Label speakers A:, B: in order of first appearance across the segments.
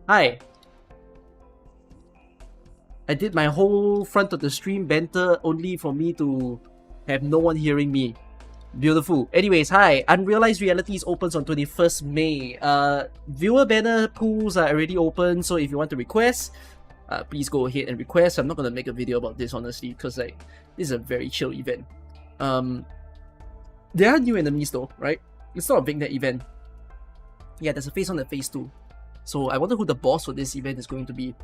A: Hi. I did my whole front of the stream banter only for me to have no one hearing me. Beautiful. Anyways, hi. Unrealized Realities opens on 21st May. Viewer banner pools are already open, so if you want to request, please go ahead and request. I'm not gonna make a video about this honestly, because like this is a very chill event. There are new enemies though, right? It's not a big net event. Yeah, there's a phase 1 and phase 2. So I wonder who the boss for this event is going to be.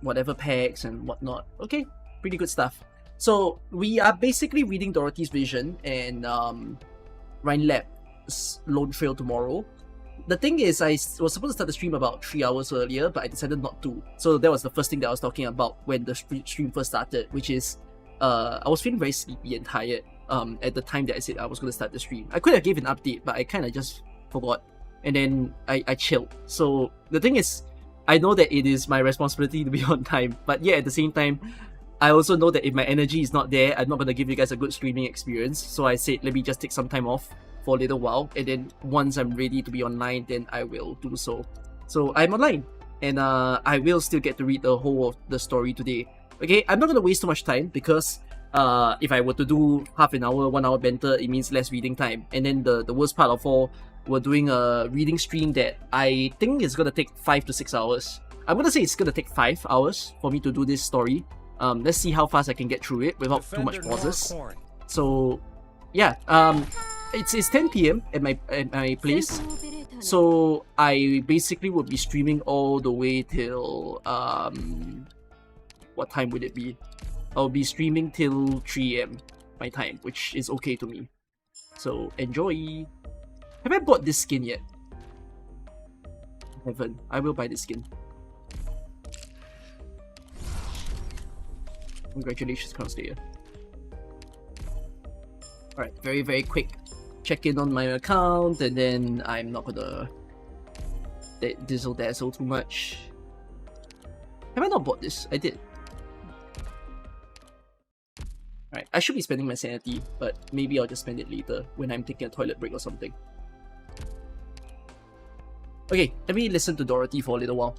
A: Whatever packs and whatnot. Okay, pretty good stuff. So we are basically reading Dorothy's vision and Rhinelab's Lone Trail tomorrow. The thing is, I was supposed to start the stream about 3 hours earlier, but I decided not to. So that was the first thing that I was talking about when the stream first started, which is I was feeling very sleepy and tired at the time that I said I was going to start the stream. I could have given an update, but I kind of just forgot. And then I chilled. So the thing is, I know that it is my responsibility to be on time, but yeah, at the same time, I also know that if my energy is not there, I'm not going to give you guys a good streaming experience. So I said, let me just take some time off for a little while, and then once I'm ready to be online, then I will do so. So I'm online, and I will still get to read the whole of the story today. Okay, I'm not going to waste too much time, because if I were to do half an hour, 1 hour banter, it means less reading time. And then the worst part of all, we're doing a reading stream that I think is going to take 5 to 6 hours. I'm going to say it's going to take 5 hours for me to do this story. Let's see how fast I can get through it without too much pauses. So, yeah, it's 10 p.m. at my place. So I basically would be streaming all the way till what time would it be? I'll be streaming till 3 a.m. my time, which is okay to me. So enjoy. Have I bought this skin yet? I haven't. I will buy this skin. Congratulations, Crownslayer. Alright, very, very quick check-in on my account, and then I'm not gonna dizzle-dazzle too much. Have I not bought this? I did. Alright, I should be spending my sanity, but maybe I'll just spend it later when I'm taking a toilet break or something. Okay, let me listen to Dorothy for a little while.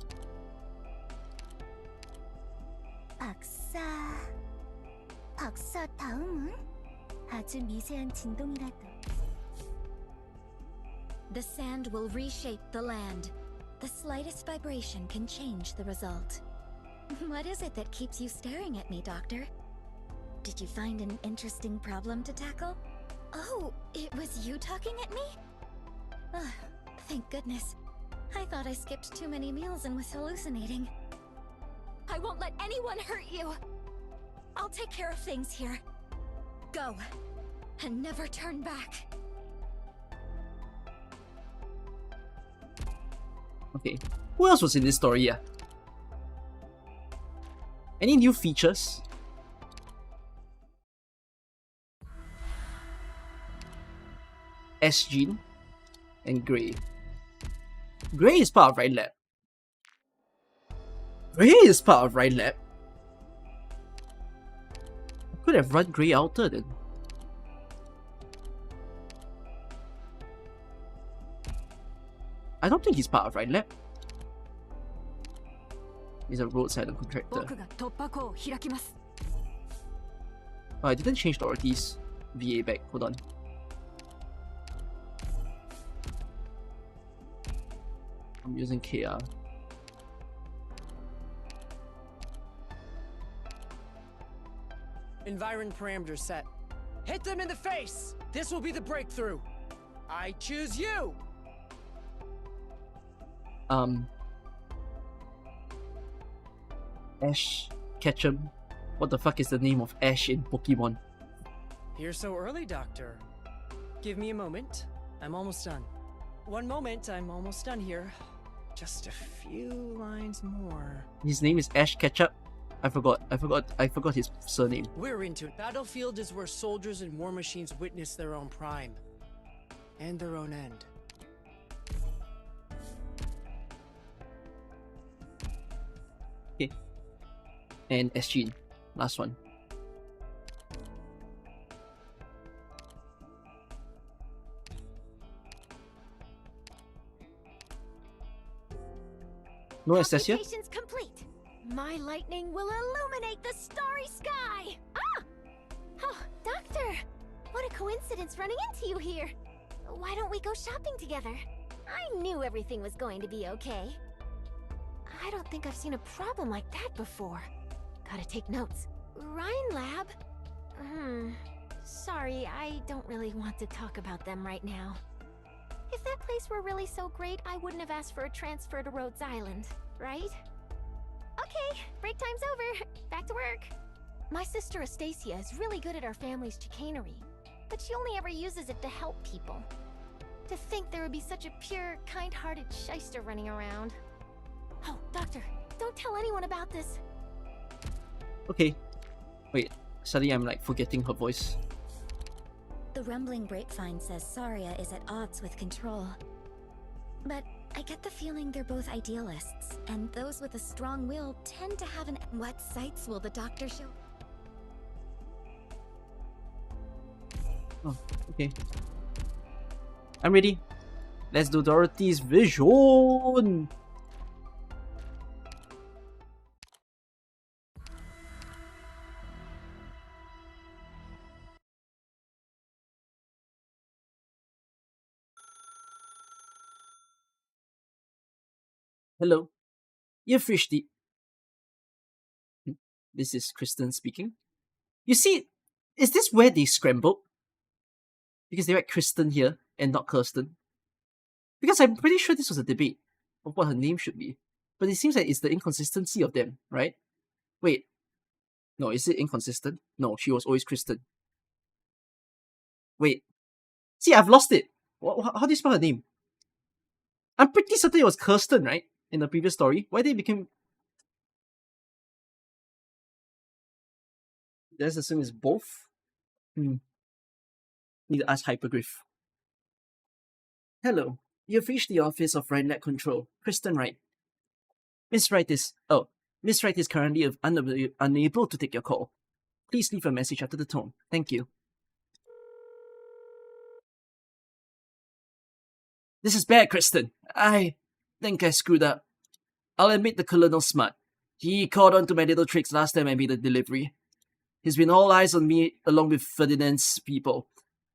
B: 박사 다음은 아주 미세한 진동이라도. The sand will reshape the land. The slightest vibration can change the result. What is it that keeps you staring at me, Doctor? Did you find an interesting problem to tackle? Oh, it was you talking at me? Oh, thank goodness. I thought I skipped too many meals and was hallucinating. I won't let anyone hurt you! I'll take care of things here. Go, and never turn back.
A: Okay, who else was in this story? Yeah. Any new features? S-Gene and Grey. Grey is part of Rhinelab. Grey is part of Rhinelab. I could have run Grey Outer then. I don't think he's part of Rhinelab. He's a roadside contractor. Oh, I didn't change Dorothy's VA back. Hold on. I'm using KR.
C: Environ parameters set. Hit them in the face! This will be the breakthrough! I choose you!
A: Ash Ketchum. What the fuck is the name of Ash in Pokemon?
C: You're so early, Doctor. Give me a moment. I'm almost done. One moment, I'm almost done here. Just a few lines more.
A: His name is Ash Ketchup. I forgot his surname.
C: We're into it. Battlefield is where soldiers and war machines witness their own prime. And their own end.
A: Okay. And S-Gene. Last one. No Anastasia?
B: Computations complete. My lightning will illuminate the starry sky. Ah! Oh, Doctor! What a coincidence running into you here. Why don't we go shopping together? I knew everything was going to be okay. I don't think I've seen a problem like that before. Gotta take notes. Rhine Lab? Sorry, I don't really want to talk about them right now. If that place were really so great, I wouldn't have asked for a transfer to Rhodes Island, right? Okay, break time's over. Back to work. My sister Astacia is really good at our family's chicanery, but she only ever uses it to help people. To think there would be such a pure, kind-hearted shyster running around. Oh, Doctor, don't tell anyone about this.
A: Okay. Wait, suddenly I'm like forgetting her voice.
B: The rumbling grapevine says Saria is at odds with control. But I get the feeling they're both idealists, and those with a strong will tend to have an... What sights will the doctor show?
A: Oh, okay. I'm ready. Let's do Dorothy's vision! Hello. You've reached the... This is Kristen speaking. You see, is this where they scrambled? Because they write Kristen here and not Kirsten. Because I'm pretty sure this was a debate of what her name should be. But it seems like it's the inconsistency of them, right? Wait. No, is it inconsistent? No, she was always Kristen. Wait. See, I've lost it. How do you spell her name? I'm pretty certain it was Kirsten, right? In the previous story. Why they became... Let's assume it's both. Need to ask Hypergriff. Hello. You've reached the office of Rhineland Control. Kristen Wright. Miss Wright is... Oh. Miss Wright is currently unable to take your call. Please leave a message after the tone. Thank you. This is bad, Kristen. I think I screwed up. I'll admit the Colonel's smart. He caught on to my little tricks last time I made the delivery. He's been all eyes on me along with Ferdinand's people.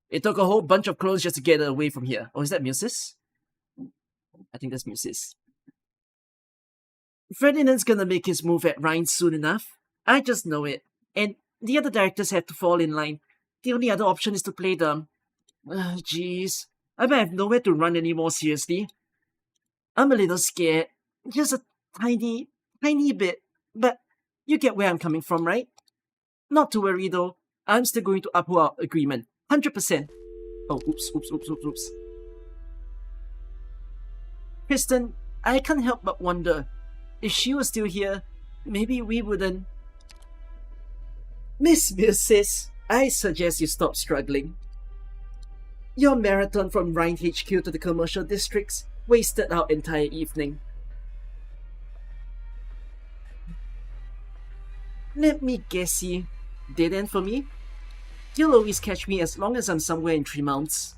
A: It took a whole bunch of clones just to get her away from here. Oh, is that Musis? I think that's Musis. Ferdinand's gonna make his move at Rhine soon enough. I just know it. And the other directors have to fall in line. The only other option is to play them. Jeez. I might have nowhere to run anymore, seriously. I'm a little scared. Just a tiny bit. But you get where I'm coming from, right? Not to worry though. I'm still going to uphold our agreement. 100%. Oh, oops. Kristen, I can't help but wonder. If she was still here, maybe we wouldn't... Miss Musis, I suggest you stop struggling. Your marathon from Rhine HQ to the commercial districts wasted our entire evening. Let me guess you. Dead end for me? You'll always catch me as long as I'm somewhere in Tremounts.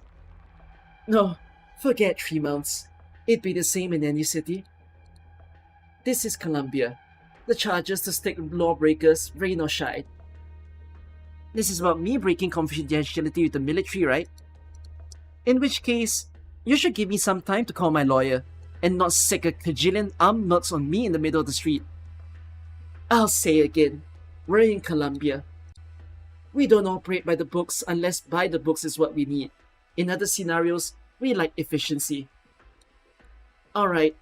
A: No, forget Tremounts. It'd be the same in any city. This is Columbia. The charges to stick lawbreakers rain or shine. This is about me breaking confidentiality with the military, right? In which case, you should give me some time to call my lawyer and not sick a cajillion armed nuts on me in the middle of the street. I'll say again, we're in Columbia. We don't operate by the books unless by the books is what we need. In other scenarios, we like efficiency. Alright,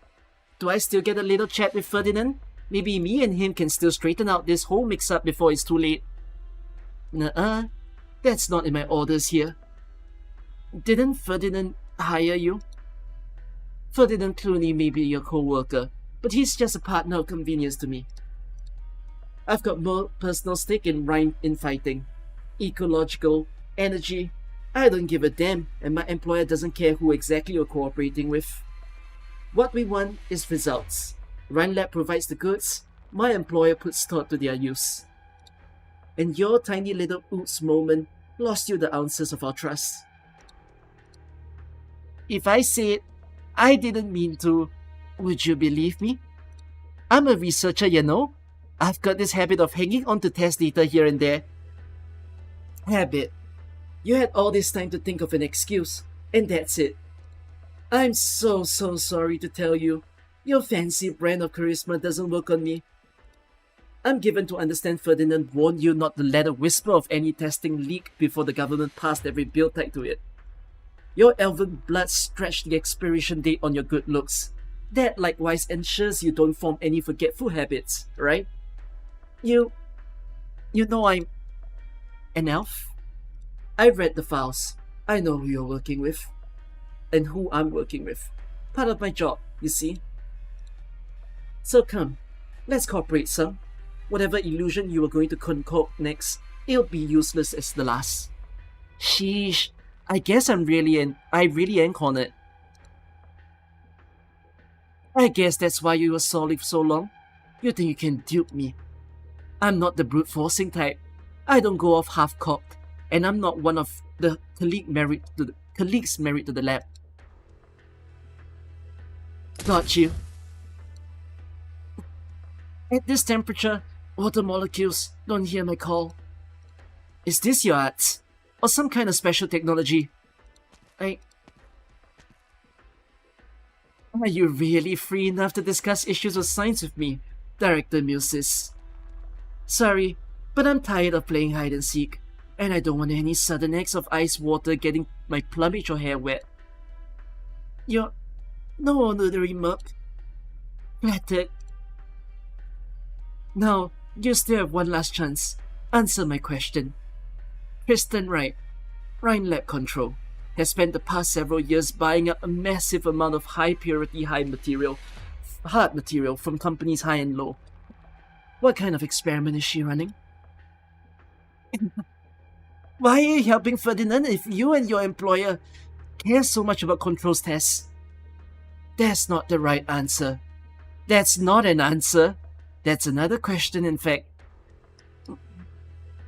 A: do I still get a little chat with Ferdinand? Maybe me and him can still straighten out this whole mix-up before it's too late. Nuh-uh, that's not in my orders here. Didn't Ferdinand hire you? Ferdinand Clooney may be your co-worker, but he's just a partner of convenience to me. I've got more personal stake in Rhine infighting. Ecological, energy. I don't give a damn, and my employer doesn't care who exactly you're cooperating with. What we want is results. Rhine Lab provides the goods, my employer puts thought to their use. And your tiny little oops moment lost you the ounces of our trust. If I said I didn't mean to, would you believe me? I'm a researcher, you know. I've got this habit of hanging on to test data here and there. Habit. You had all this time to think of an excuse, and that's it. I'm so sorry to tell you. Your fancy brand of charisma doesn't work on me. I'm given to understand Ferdinand warned you not to let a whisper of any testing leak before the government passed every bill tied to it. Your elven blood stretched the expiration date on your good looks. That likewise ensures you don't form any forgetful habits, right? You know I'm an elf? I've read the files. I know who you're working with. And who I'm working with. Part of my job, you see. So come, let's cooperate some. Whatever illusion you are going to concoct next, it'll be useless as the last. Sheesh, I guess I really am cornered. I guess that's why you were solid for so long. You think you can dupe me. I'm not the brute forcing type. I don't go off half-cocked, and I'm not one of the colleagues married to the lab. Got you. At this temperature, water molecules don't hear my call. Is this your arts? Or some kind of special technology? Are you really free enough to discuss issues of science with me, Director Musis? Sorry, but I'm tired of playing hide and seek, and I don't want any sudden acts of ice water getting my plumage or hair wet. You're no honorary mup. Flattered. Now, you still have one last chance. Answer my question. Kristen Wright, Rhine Lab Control, has spent the past several years buying up a massive amount of high-purity hard material from companies high and low. What kind of experiment is she running? Why are you helping Ferdinand if you and your employer care so much about controls tests? That's not the right answer. That's not an answer. That's another question, in fact.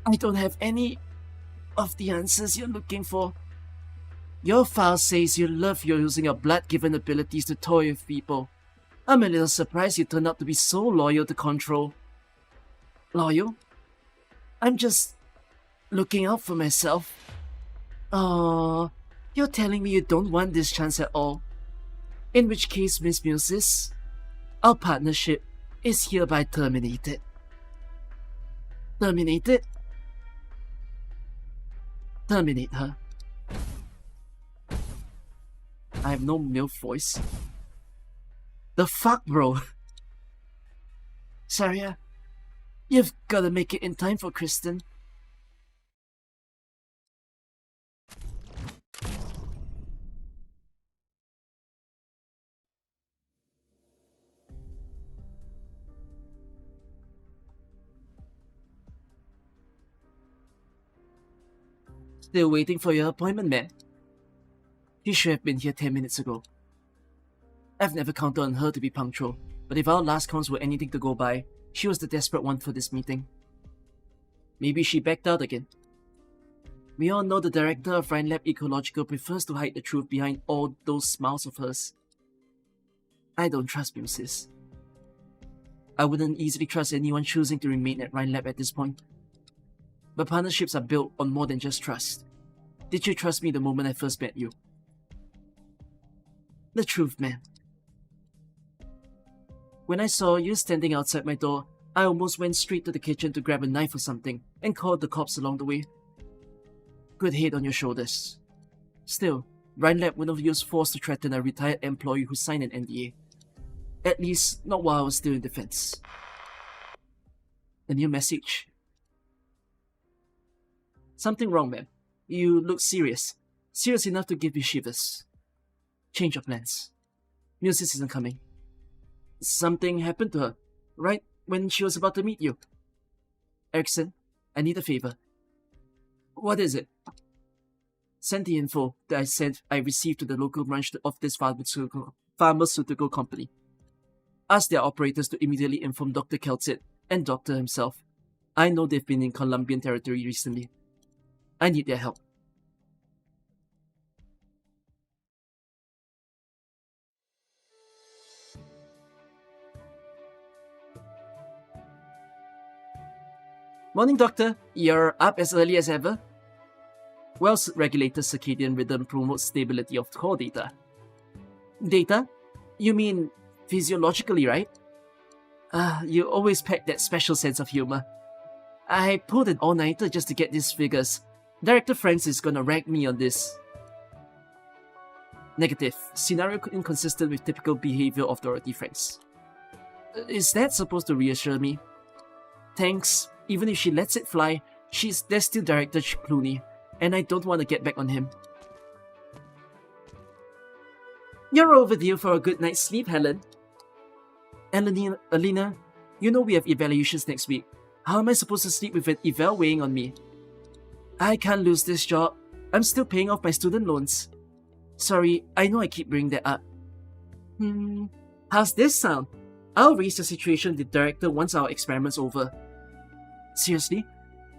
A: I don't have any of the answers you're looking for. Your file says you love using your blood-given abilities to toy with people. I'm a little surprised you turned out to be so loyal to Control. Loyal? I'm just looking out for myself. Oh, you're telling me you don't want this chance at all. In which case, Miss Musis, our partnership is hereby terminated. Terminated? Terminate her. I have no MILF voice. The fuck, bro? Saria, you've gotta make it in time for Kristen. Still waiting for your appointment, man. She should have been here 10 minutes ago. I've never counted on her to be punctual, but if our last counts were anything to go by, she was the desperate one for this meeting. Maybe she backed out again. We all know the director of Rhine Lab Ecological prefers to hide the truth behind all those smiles of hers. I don't trust Musis. I wouldn't easily trust anyone choosing to remain at Rhine Lab at this point. But partnerships are built on more than just trust. Did you trust me the moment I first met you? The truth, man. When I saw you standing outside my door, I almost went straight to the kitchen to grab a knife or something and called the cops along the way. Good head on your shoulders. Still, Rhine Lab wouldn't have used force to threaten a retired employee who signed an NDA. At least, not while I was still in defense. A new message. Something wrong, ma'am. You look serious. Serious enough to give me shivers. Change of plans. Musis isn't coming. Something happened to her, right when she was about to meet you. Erickson, I need a favor. What is it? Send the info that I received to the local branch of this pharmaceutical company. Ask their operators to immediately inform Dr. Keltzit and Doctor himself. I know they've been in Colombian territory recently. I need their help. Morning, Doctor. You're up as early as ever? Well-regulated circadian rhythm promotes stability of core data. Data? You mean physiologically, right? You always pack that special sense of humor. I pulled an all-nighter just to get these figures. Director Franks is gonna rag me on this. Negative. Scenario inconsistent with typical behavior of Dorothy Franks. Is that supposed to reassure me? Thanks. Even if she lets it fly, there's still Director Clooney, and I don't want to get back on him. You're overdue for a good night's sleep, Helen. Alina, you know we have evaluations next week. How am I supposed to sleep with an eval weighing on me? I can't lose this job. I'm still paying off my student loans. Sorry, I know I keep bringing that up. How's this sound? I'll raise the situation with the director once our experiment's over. Seriously?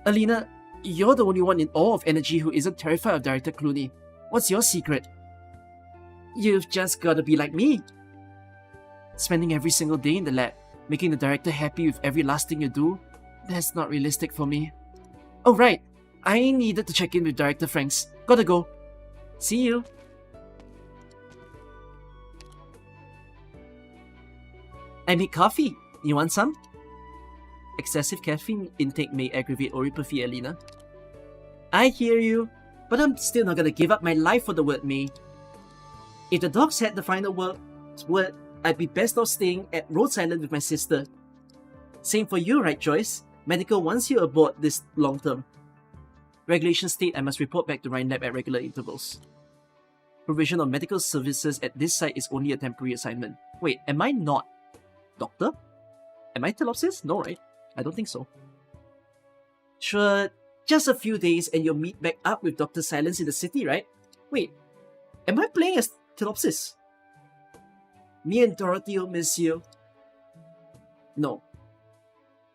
A: Alina, you're the only one in awe of energy who isn't terrified of Director Clooney. What's your secret? You've just gotta be like me. Spending every single day in the lab, making the director happy with every last thing you do, that's not realistic for me. Oh right, I needed to check in with Director Franks. Gotta go. See you. I make coffee. You want some? Excessive caffeine intake may aggravate oropathy, Alina. I hear you, but I'm still not gonna give up my life for the word may. If the docs had the final word, I'd be best off staying at Rhodes Island with my sister. Same for you, right, Joyce? Medical wants you aboard this long term. Regulations state I must report back to Rhine Lab at regular intervals. Provision of medical services at this site is only a temporary assignment. Wait, am I not Doctor? Am I Telopsis? No, right? I don't think so. Sure, just a few days and you'll meet back up with Dr. Silence in the city, right? Wait, am I playing as Telopsis? Me and Dorothy will miss you. No.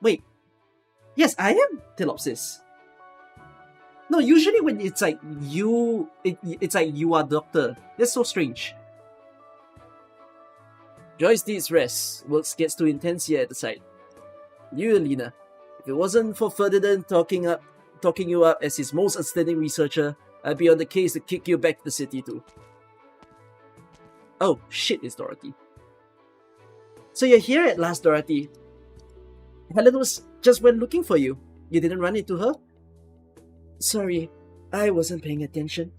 A: Wait. Yes, I am Telopsis. No, usually when it's like you, it's like you are Doctor. That's so strange. Joyce needs rest. Work gets too intense here at the site. You, Alina. If it wasn't for Ferdinand talking you up as his most outstanding researcher, I'd be on the case to kick you back to the city too. Oh, shit, it's Dorothy. So you're here at last, Dorothy. Helen just went looking for you. You didn't run into her? Sorry, I wasn't paying attention.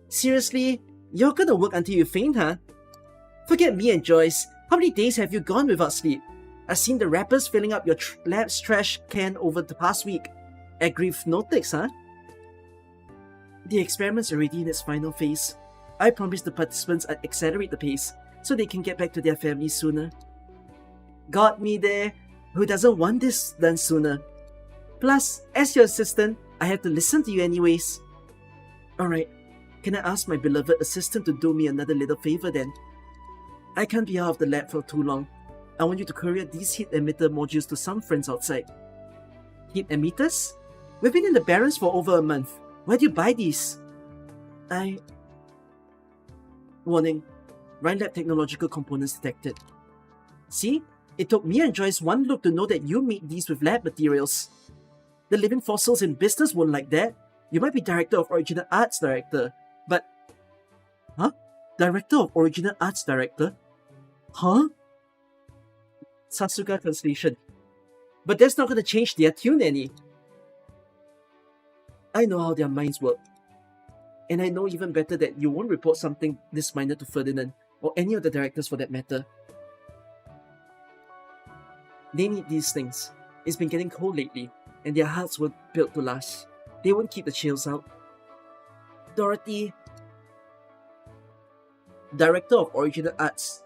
A: Seriously? You're gonna work until you faint, huh? Forget me and Joyce. How many days have you gone without sleep? I've seen the wrappers filling up your lab's trash can over the past week. Aggripnotics, huh? The experiment's already in its final phase. I promised the participants I'd accelerate the pace so they can get back to their families sooner. Got me there. Who doesn't want this done sooner? Plus, as your assistant, I have to listen to you anyways. Alright, can I ask my beloved assistant to do me another little favor then? I can't be out of the lab for too long. I want you to courier these heat emitter modules to some friends outside. Heat emitters? We've been in the Barrens for over a month. Where do you buy these? Warning. Rhine Lab technological components detected. See? It took me and Joyce one look to know that you made these with lab materials. The living fossils in business won't like that. You might be Director of Original Arts Director, but... Huh? Director of Original Arts Director? Huh? Sasuga translation. But that's not gonna change their tune any. I know how their minds work. And I know even better that you won't report something this minor to Ferdinand, or any of the directors for that matter. They need these things. It's been getting cold lately, and their hearts were built to last. They won't keep the chills out. Dorothy, Director of Original Arts.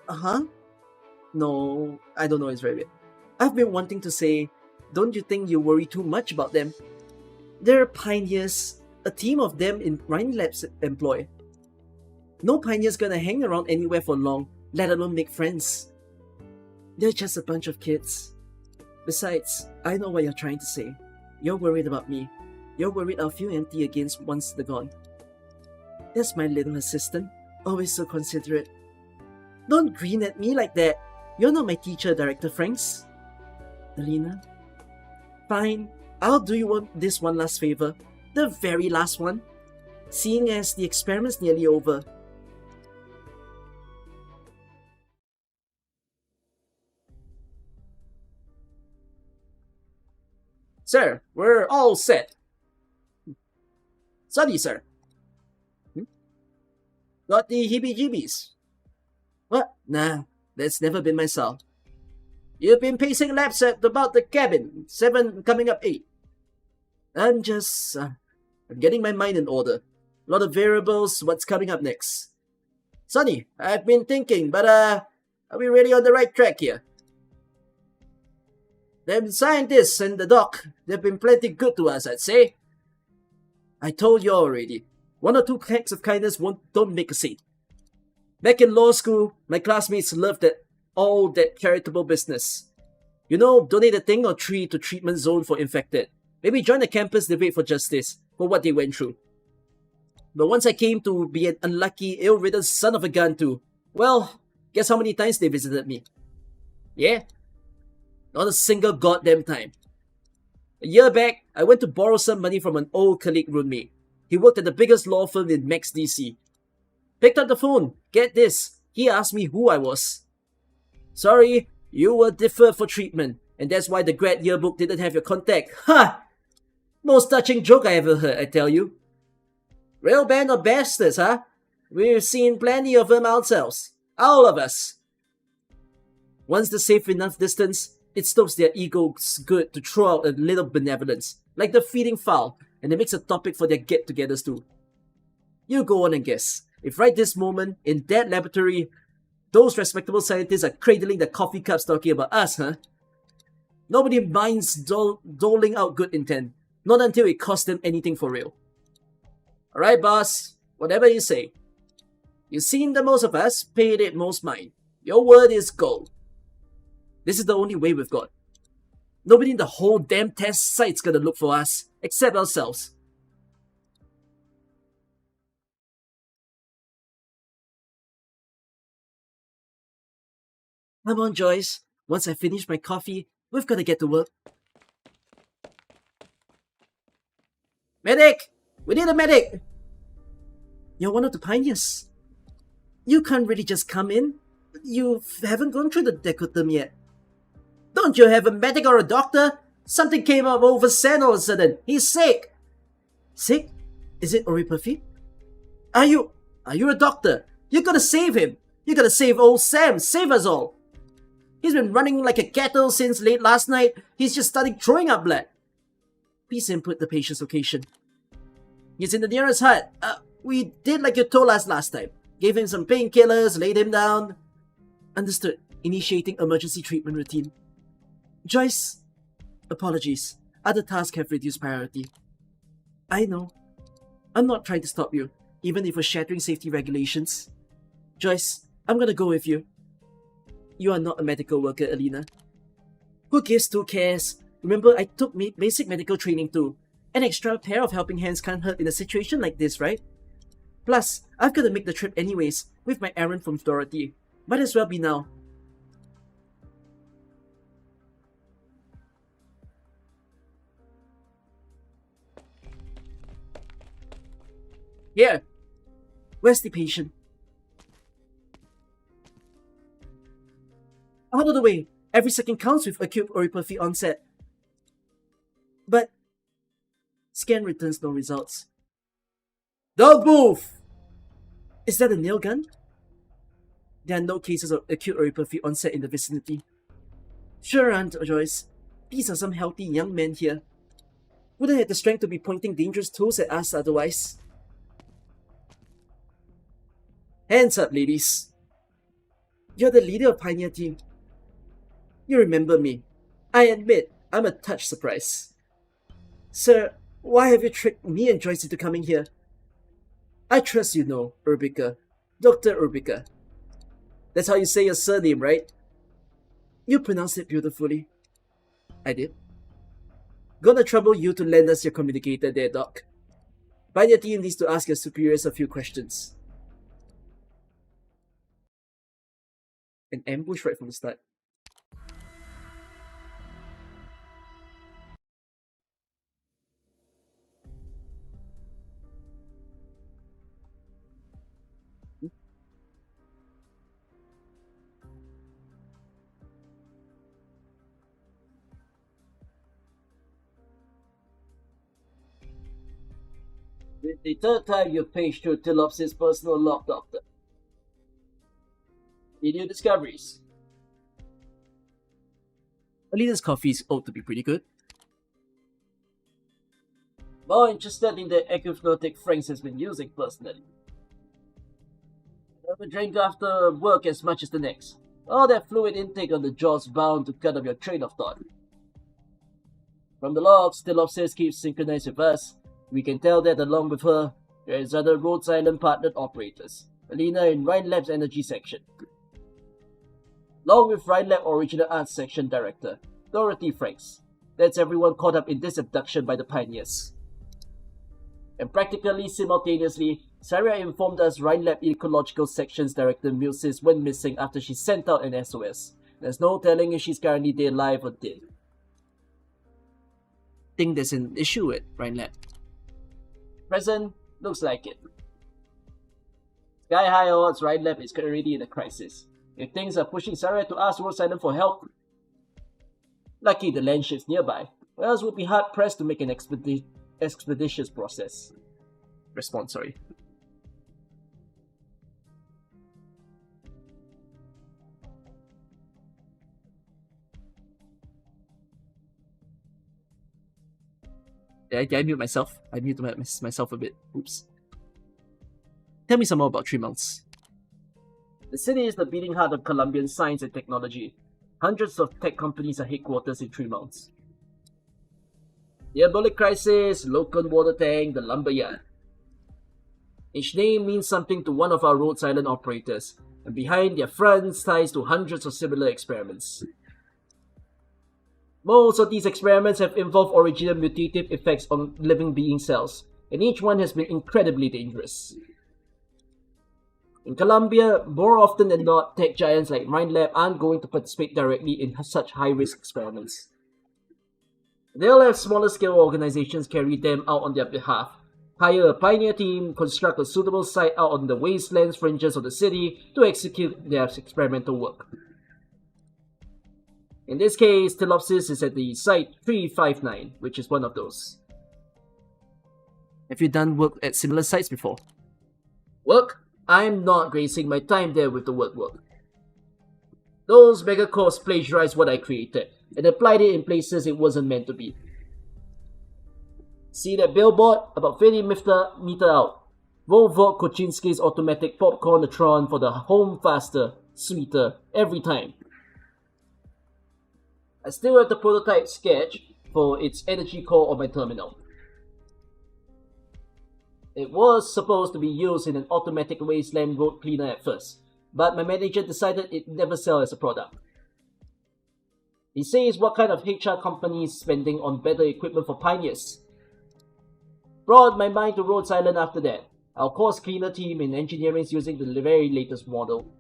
A: Huh? No, I don't know, it's very weird. I've been wanting to say, don't you think you worry too much about them? They're pioneers, a team of them in Rhine Lab's employ. No pioneer's gonna hang around anywhere for long, let alone make friends. They're just a bunch of kids. Besides, I know what you're trying to say. You're worried about me. You're worried I'll feel empty again once they're gone. That's my little assistant, always so considerate. Don't grin at me like that. You're not my teacher, Director Franks. Alina? Fine, I'll do you this one last favor. The very last one. Seeing as the experiment's nearly over. Sir, we're all set. Sorry, sir. Got the heebie-jeebies. What? Nah, that's never been my style. You've been pacing laps at about the cabin, 7 coming up 8. I'm getting my mind in order. A lot of variables, what's coming up next. Sonny, I've been thinking, but are we really on the right track here? Them scientists and the doc, they've been plenty good to us, I'd say. I told you already. 1 or 2 acts of kindness don't make a saint. Back in law school, my classmates loved all that charitable business. You know, donate a thing or 3 to treatment zone for infected. Maybe join the campus debate for justice for what they went through. But once I came to be an unlucky, ill-ridden son of a gun too, well, guess how many times they visited me? Yeah? Not a single goddamn time. A year back, I went to borrow some money from an old colleague roommate. He worked at the biggest law firm in Max DC. Picked up the phone. Get this. He asked me who I was. Sorry, you were deferred for treatment, and that's why the grad yearbook didn't have your contact. Ha! Most touching joke I ever heard, I tell you. Real band of bastards, huh? We've seen plenty of them ourselves. All of us. Once they're safe enough distance, it stops their egos good to throw out a little benevolence, like the feeding foul, and it makes a topic for their get-togethers too. You go on and guess. If right this moment, in that laboratory, those respectable scientists are cradling their coffee cups talking about us, huh? Nobody minds doling out good intent. Not until it costs them anything for real. Alright, boss. Whatever you say. You've seen the most of us, paid it most mind. Your word is gold. This is the only way we've got. Nobody in the whole damn test site's gonna look for us, except ourselves. Come on, Joyce. Once I finish my coffee, we've gotta get to work. Medic! We need a medic! You're one of the pioneers. You can't really just come in. You haven't gone through the decotum yet. Don't you have a medic or a doctor? Something came up over Sen all of a sudden. He's sick. Sick? Is it Oriperfi? Are you a doctor? You gotta save him. You gotta save old Sam. Save us all. He's been running like a cattle since late last night. He's just starting throwing up blood. Please input the patient's location. He's in the nearest hut. We did like you told us last time. Gave him some painkillers, laid him down. Understood. Initiating emergency treatment routine. Joyce, apologies. Other tasks have reduced priority. I know. I'm not trying to stop you, even if we're shattering safety regulations. Joyce, I'm gonna go with you. You are not a medical worker, Alina. Who gives 2 cares? Remember, I took basic medical training too. An extra pair of helping hands can't hurt in a situation like this, right? Plus, I've got to make the trip anyways, with my errand from Dorothy. Might as well be now. Here. Where's the patient? Out of the way. Every second counts with acute Oriperfi onset. But scan returns no results. Don't move! Is that a nail gun? There are no cases of acute Oriperfi onset in the vicinity. Sure aren't, Joyce. These are some healthy young men here. Wouldn't have the strength to be pointing dangerous tools at us otherwise. Hands up, ladies. You're the leader of Pioneer Team. You remember me. I admit, I'm a touch surprised. Sir, why have you tricked me and Joyce into coming here? I trust you know, Urbica. Dr. Urbica. That's how you say your surname, right? You pronounced it beautifully. I did. Gonna trouble you to lend us your communicator there, Doc. Pioneer Team needs to ask your superiors a few questions. An ambush right from the start. With the third time you paged through Tilopsis' personal log, Doctor. Any new discoveries? Alina's coffees ought to be pretty good. More interested in the aquapnotic Franks has been using personally. Never drink after work as much as the next. All that fluid intake on the jaw's bound to cut off your train of thought. From the logs, Tilopsis keeps synchronized with us. We can tell that along with her, there is other Rhodes Island partnered operators. Alina in Rhine Lab's energy section. Along with Rhine Lab original arts section director, Dorothy Franks. That's everyone caught up in this abduction by the pioneers. And practically simultaneously, Sarah informed us Rhine Lab ecological sections director Milsis went missing after she sent out an SOS. There's no telling if she's currently dead, alive, or dead. Think there's an issue with Rhine Lab? Present, looks like it. Sky high odds, Rhine Lab is already in a crisis. If things are pushing Sarah to ask Rhodes Island for help, lucky the land ship's nearby, or else would be hard pressed to make an expeditious process. Response, sorry. Did I mute myself? I muted myself a bit. Oops. Tell me some more about 3 months. The city is the beating heart of Colombian science and technology. Hundreds of tech companies are headquarters in 3 months. The embolic crisis, local water tank, the lumberyard. Each name means something to one of our Rhodes Island operators, and behind their fronts ties to hundreds of similar experiments. Most of these experiments have involved original mutative effects on living being cells, and each one has been incredibly dangerous. In Colombia, more often than not, tech giants like Rhine Lab aren't going to participate directly in such high-risk experiments. They'll have smaller-scale organizations carry them out on their behalf, hire a pioneer team, construct a suitable site out on the wastelands fringes of the city to execute their experimental work. In this case, Tilopsis is at the Site 359, which is one of those. Have you done work at similar sites before? Work? I'm not gracing my time there with the word work. Those megacorps plagiarized what I created, and applied it in places it wasn't meant to be. See that billboard? About 50 meter out. Volvo Koczynski's automatic popcornatron for the home faster, sweeter, every time. I still have the prototype sketch for its energy core on my terminal. It was supposed to be used in an automatic wasteland road cleaner at first, but my manager decided it never sell as a product. He says what kind of HR company is spending on better equipment for pioneers. Brought my mind to Rhodes Island after that. Our course cleaner team in engineering is using the very latest model.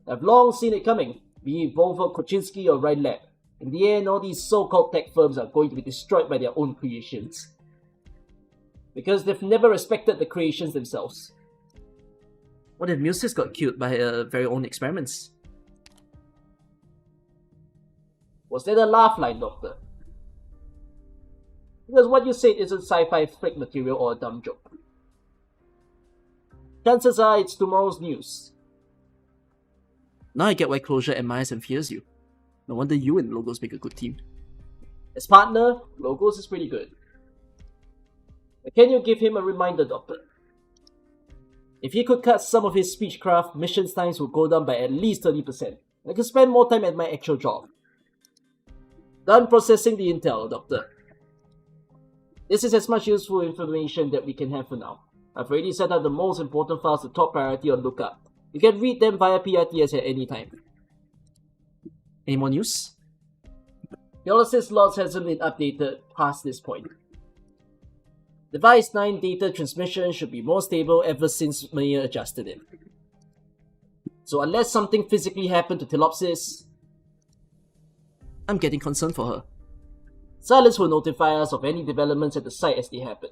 A: I've long seen it coming, be it Volvo, Koczynski or Rhine Lab. In the end, all these so-called tech firms are going to be destroyed by their own creations. Because they've never respected the creations themselves. What if Milsis got killed by her very own experiments? Was that a laugh line, Doctor? Because what you said isn't sci-fi flick material or a dumb joke. Chances are it's tomorrow's news. Now I get why Closure admires and fears you. No wonder you and Logos make a good team. As partner, Logos is pretty good. But can you give him a reminder, Doctor? If he could cut some of his speechcraft, mission times would go down by at least 30%. I could spend more time at my actual job. Done processing the intel, Doctor. This is as much useful information that we can have for now. I've already set up the most important files to top priority on lookup. You can read them via PRTS at any time. Any more news? Piolis' logs hasn't been updated past this point. Device 9 data transmission should be more stable ever since Maya adjusted it. So unless something physically happened to Telopsis, I'm getting concerned for her. Silence will notify us of any developments at the site as they happen.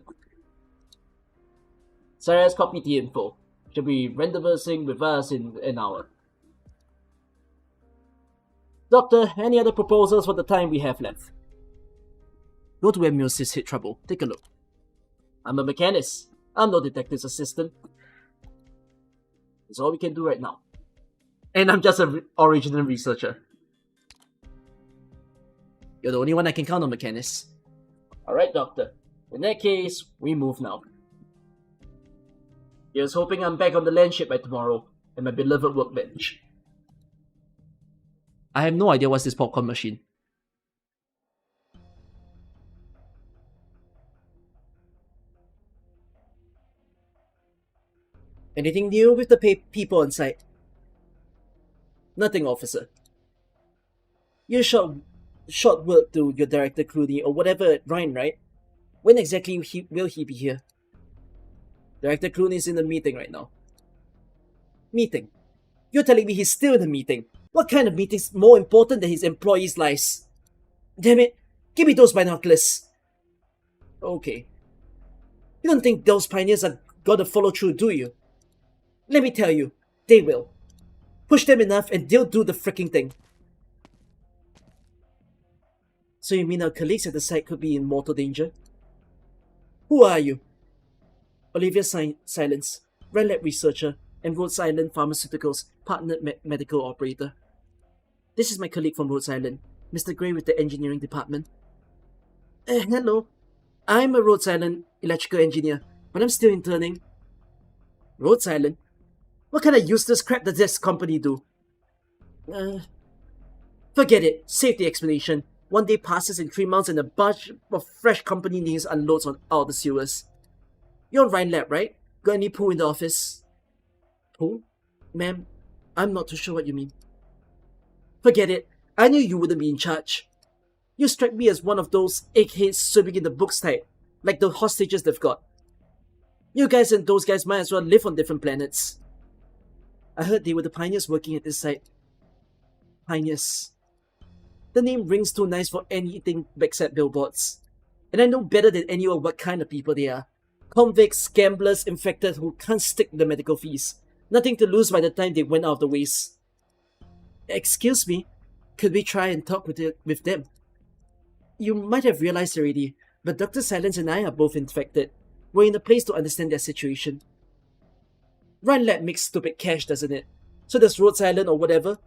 A: Sarah has copied the info. She'll be rendezvousing with us in an hour. Doctor, any other proposals for the time we have left? Go to where Musis hit trouble. Take a look. I'm a mechanist. I'm no detective's assistant. That's all we can do right now. And I'm just an original researcher. You're the only one I can count on, mechanist. Alright, Doctor. In that case, we move now. Here's hoping I'm back on the land ship by tomorrow, at my beloved workbench. I have no idea what's this popcorn machine. Anything new with the people on site? Nothing, officer. You short word to your director Clooney or whatever at Ryan, right? When exactly will he be here? Director Clooney is in the meeting right now. Meeting? You're telling me he's still in the meeting? What kind of meeting's more important than his employees' lives? Damn it! Give me those binoculars! Okay. You don't think those pioneers are gonna follow through, do you? Let me tell you, they will. Push them enough and they'll do the freaking thing. So you mean our colleagues at the site could be in mortal danger? Who are you? Olivia Silence, Red Lab researcher, and Rhodes Island Pharmaceuticals partnered medical operator. This is my colleague from Rhodes Island, Mr. Gray with the engineering department. Hello. I'm a Rhodes Island electrical engineer, but I'm still interning. Rhodes Island? What kind of useless crap does this company do? Forget it. Save the explanation. One day passes in 3 months and a bunch of fresh company names unloads out of the sewers. You're on Ryan Lab, right? Got any pool in the office? Pool? Ma'am, I'm not too sure what you mean. Forget it. I knew you wouldn't be in charge. You strike me as one of those eggheads swimming in the books type, like the hostages they've got. You guys and those guys might as well live on different planets. I heard they were the pioneers working at this site. Pioneers. The name rings too nice for anything except billboards. And I know better than anyone what kind of people they are. Convicts, gamblers, infected who can't stick the medical fees. Nothing to lose by the time they went out of the waste. Excuse me, could we try and talk with them? You might have realized already, but Dr. Silence and I are both infected. We're in a place to understand their situation. Ryan Lab makes stupid cash, doesn't it? So does Rhodes Island or whatever.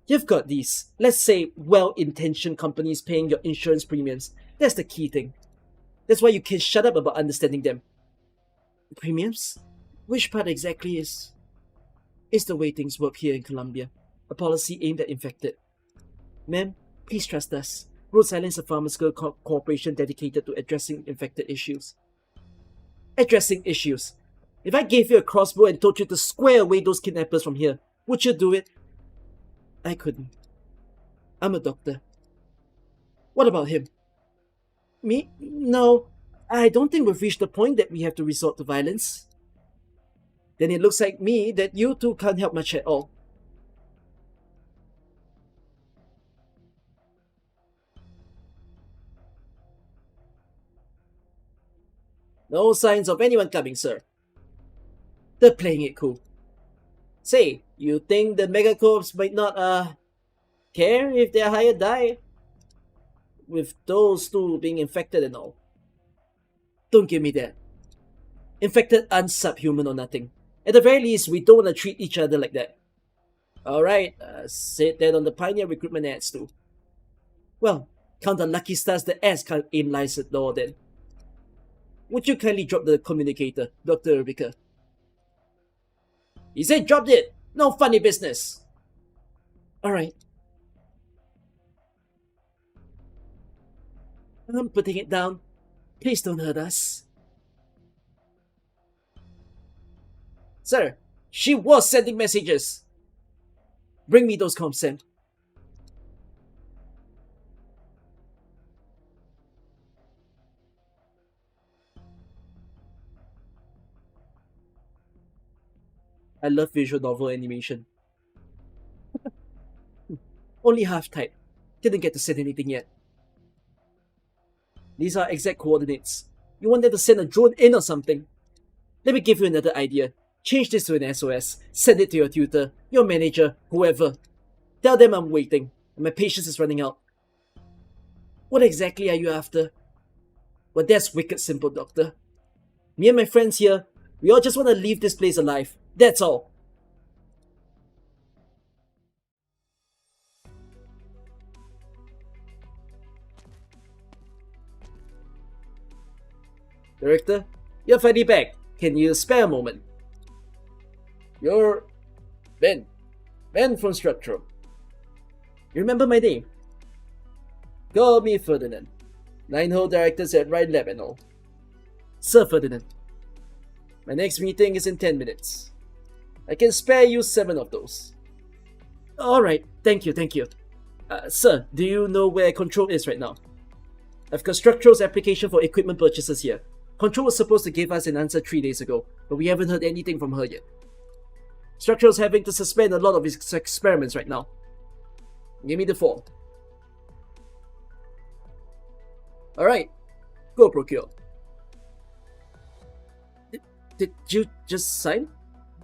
A: You've got these, let's say, well-intentioned companies paying your insurance premiums. That's the key thing. That's why you can shut up about understanding them. Premiums? Which part exactly is the way things work here in Colombia. A policy aimed at infected. Ma'am, please trust us. Rhodes Island is a pharmaceutical corporation dedicated to addressing infected issues. Addressing issues? If I gave you a crossbow and told you to square away those kidnappers from here, would you do it? I couldn't. I'm a doctor. What about him? Me? No. I don't think we've reached the point that we have to resort to violence. Then it looks like me that you two can't help much at all. No signs of anyone coming, sir. They're playing it cool. Say, you think the megacorps might not, care if their hired die? With those two being infected and all. Don't give me that. Infected aren't subhuman or nothing. At the very least, we don't want to treat each other like that. Alright, said that on the Pioneer recruitment ads too. Well, count the lucky stars the ads can't aim lies at the door then. Would you kindly drop the communicator, Dr. Rebecca? He said dropped it! No funny business! Alright. I'm putting it down. Please don't hurt us. Sir, she was sending messages! Bring me those comms, Sam. I love visual novel animation. Only half type. Didn't get to send anything yet. These are exact coordinates. You want them to send a drone in or something? Let me give you another idea. Change this to an SOS. Send it to your tutor, your manager, whoever. Tell them I'm waiting, and my patience is running out. What exactly are you after? Well, that's wicked simple, Doctor. Me and my friends here, we all just want to leave this place alive. That's all. Director, you're finally back. Can you spare a moment? You're... Ben. Ben from Structural. You remember my name? Call me Ferdinand. 9-hole directors at Ride Lab and all. Sir Ferdinand. My next meeting is in 10 minutes. I can spare you 7 of those. Alright, thank you. Sir, do you know where Control is right now? I've got Structural's application for equipment purchases here. Control was supposed to give us an answer 3 days ago, but we haven't heard anything from her yet. Structural's having to suspend a lot of his experiments right now. Give me the form. Alright, go procure. Did you just sign?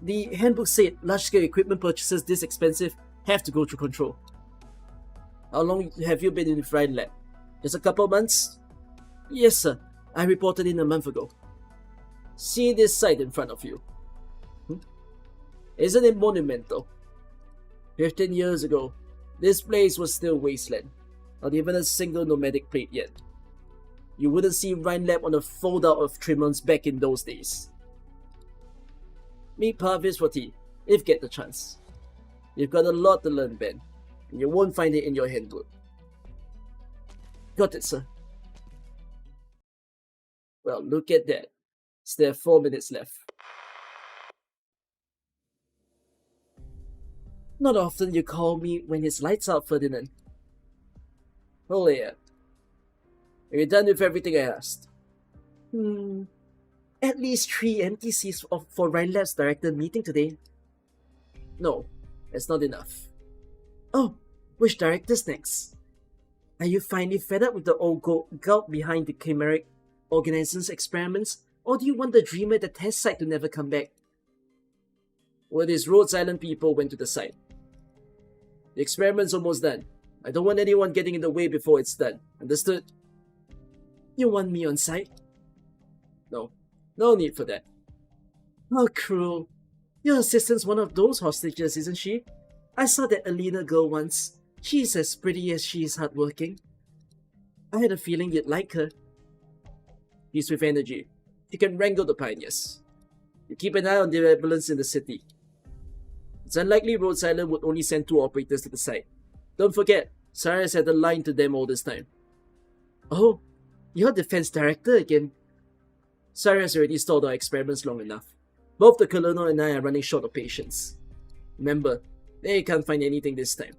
A: The handbook said large-scale equipment purchases this expensive have to go through Control. How long have you been in the Ride Lab? Just a couple months? Yes, sir. I reported in a month ago. See this site in front of you. Isn't it monumental? 15 years ago, this place was still wasteland. Not even a single nomadic plate yet. You wouldn't see Rhine Lab on a fold-out of Tremons back in those days. Meet Parvis for tea, if get the chance. You've got a lot to learn, Ben, and you won't find it in your handbook. Got it, sir. Well, look at that. Still 4 minutes left. Not often you call me when it's lights out, Ferdinand. Oh yeah. Are you done with everything I asked? At least 3 empty seats for Rhine Lab's director meeting today. No, that's not enough. Oh, which director's next? Are you finally fed up with the old gulp behind the chimeric organisms experiments, or do you want the dreamer at the test site to never come back? Well, these Rhodes Island people went to the site. The experiment's almost done. I don't want anyone getting in the way before it's done. Understood? You want me on site? No. No need for that. How cruel. Your assistant's one of those hostages, isn't she? I saw that Alina girl once. She's as pretty as she is hardworking. I had a feeling you'd like her. She's with energy. She can wrangle the pioneers. You keep an eye on the rebels in the city. It's unlikely Rhodes Island would only send 2 operators to the site. Don't forget, Cyrus had a line to them all this time. Oh, you're defense director again. Cyrus already stalled our experiments long enough. Both the Colonel and I are running short of patience. Remember, they can't find anything this time.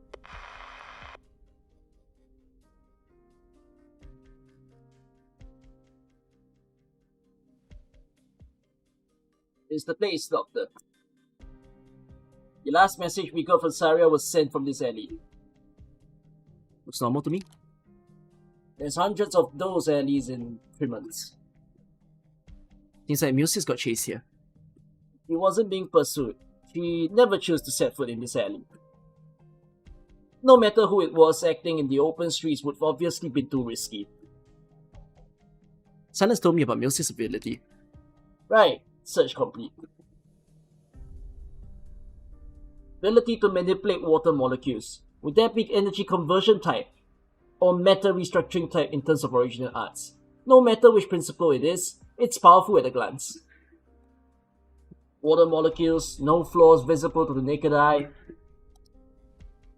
A: It's the place, Doctor. The last message we got from Saria was sent from this alley. Looks normal to me. There's hundreds of those alleys in Tremons. Seems like Musis got chased here. He wasn't being pursued. She never chose to set foot in this alley. No matter who it was, acting in the open streets would obviously be too risky. Silence told me about Musis' ability. Right, search complete. Ability to manipulate water molecules. Would that be energy conversion type? Or matter restructuring type in terms of original arts? No matter which principle it is, it's powerful at a glance. Water molecules, no flaws visible to the naked eye.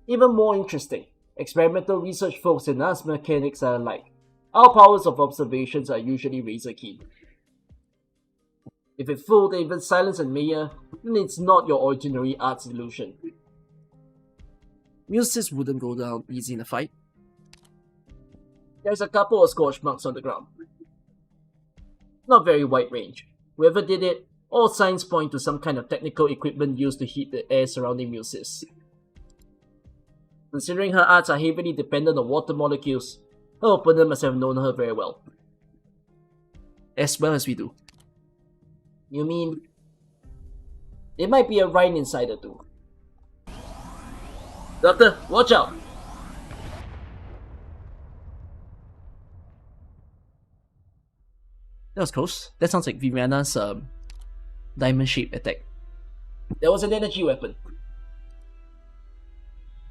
A: Even more interesting, experimental research folks and us mechanics are alike. Our powers of observations are usually razor keen. If it fooled even Silence and Maya, then it's not your ordinary arts illusion. Musis wouldn't go down easy in a fight. There's a couple of scorch marks on the ground. Not very wide range. Whoever did it All signs point to some kind of technical equipment used to heat the air surrounding Muses. Considering her arts are heavily dependent on water molecules, her opponent must have known her very well. As well as we do. You mean... there might be a Rhine insider too. Doctor, watch out! That was close. That sounds like Viviana's diamond-shaped attack. There was an energy weapon.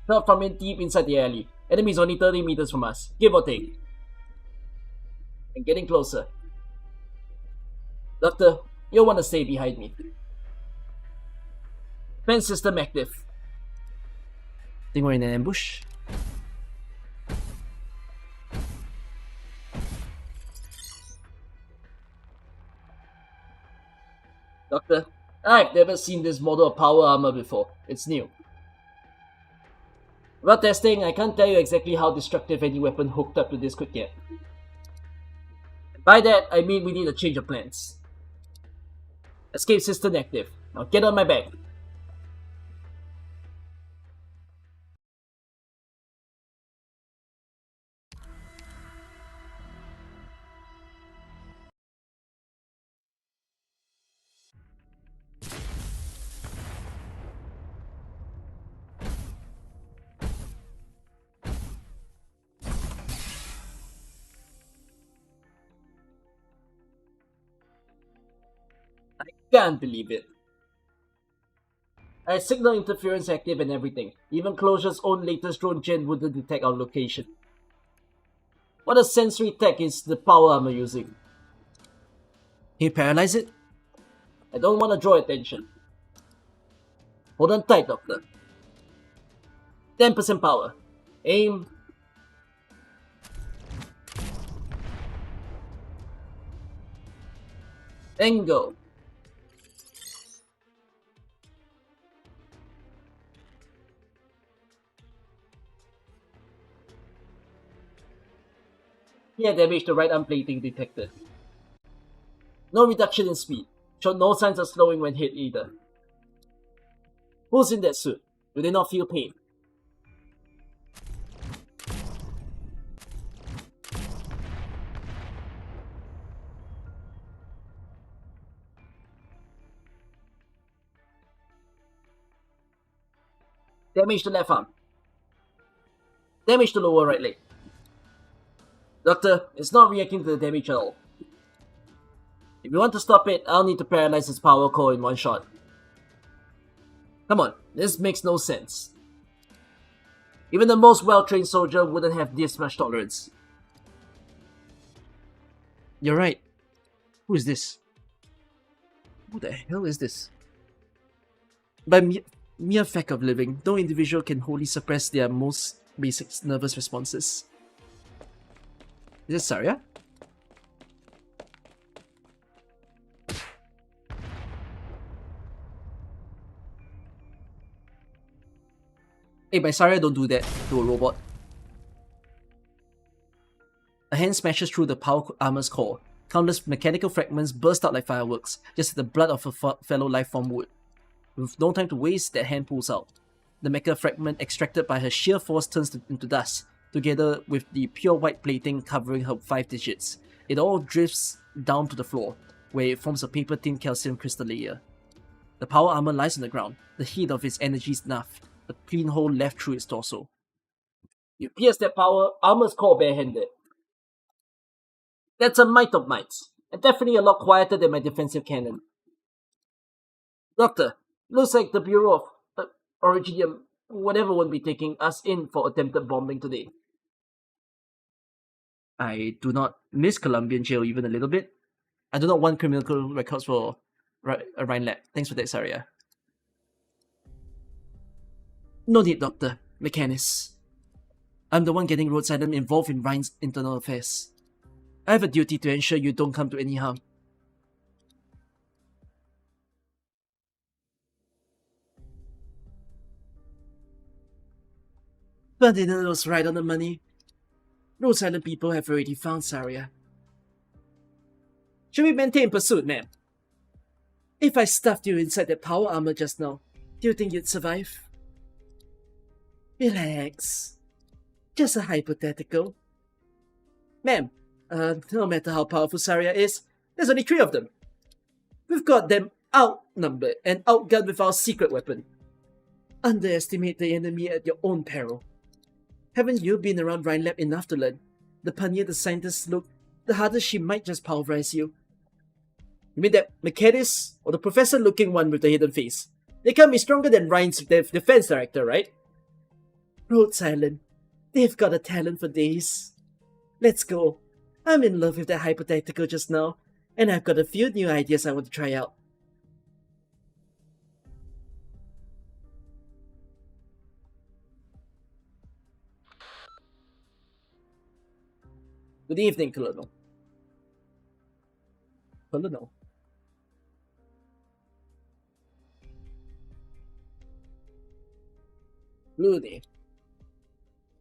A: Shot from deep inside the alley. Enemies only 30 meters from us, give or take. And getting closer. Doctor, you'll want to stay behind me. Defense system active. Think we're in an ambush? Doctor, I've never seen this model of power armor before. It's new. About testing, I can't tell you exactly how destructive any weapon hooked up to this could get. By that, I mean we need a change of plans. Escape system active. Now get on my back. Can't believe it. I had signal interference active and everything. Even Closure's own latest drone gen wouldn't detect our location. What a sensory tech is the power armor using? Can you paralyze it? I don't want to draw attention. Hold on tight, Doctor. 10% power. Aim. And go. Yeah, damage to right arm plating detected. No reduction in speed. Showed no signs of slowing when hit either. Who's in that suit? Do they not feel pain? Damage to left arm. Damage to lower right leg. Doctor, it's not reacting to the damage at all. If you want to stop it, I'll need to paralyze its power core in one shot. Come on, this makes no sense. Even the most well-trained soldier wouldn't have this much tolerance. You're right. Who is this? Who the hell is this? By mere fact of living, no individual can wholly suppress their most basic nervous responses. Is this Saria? Hey, by Saria, don't do that to a robot. A hand smashes through the power armor's core. Countless mechanical fragments burst out like fireworks, just as the blood of a fellow life form would. With no time to waste, that hand pulls out. The mecha fragment extracted by her sheer force turns into dust, together with the pure white plating covering her 5 digits. It all drifts down to the floor, where it forms a paper-thin calcium crystal layer. The power armor lies on the ground, the heat of its energy snuffed, a clean hole left through its torso. You pierce that power armor's core barehanded. That's a might of mights, and definitely a lot quieter than my defensive cannon. Doctor, looks like the Bureau of Originium, whatever, won't be taking us in for attempted bombing today. I do not miss Colombian jail even a little bit. I do not want criminal records for Rhine Lab. Thanks for that, Saria. No need, Doctor. Mechanis. I'm the one getting roadside and involved in Rhine's internal affairs. I have a duty to ensure you don't come to any harm. Ferdinand was right on the money. Road silent people have already found Saria. Should we maintain pursuit, ma'am? If I stuffed you inside that power armor just now, do you think you'd survive? Relax. Just a hypothetical. Ma'am, no matter how powerful Saria is, there's only 3 of them. We've got them outnumbered and outgunned with our secret weapon. Underestimate the enemy at your own peril. Haven't you been around Rhine Lab enough to learn? The punnier the scientists look, the harder she might just pulverize you. You mean that Mechadis, or the professor-looking one with the hidden face? They can't be stronger than Rhine's defense director, right? Rhodes Island. They've got a talent for days. Let's go. I'm in love with that hypothetical just now, and I've got a few new ideas I want to try out. Good evening, Colonel. Colonel? Looney,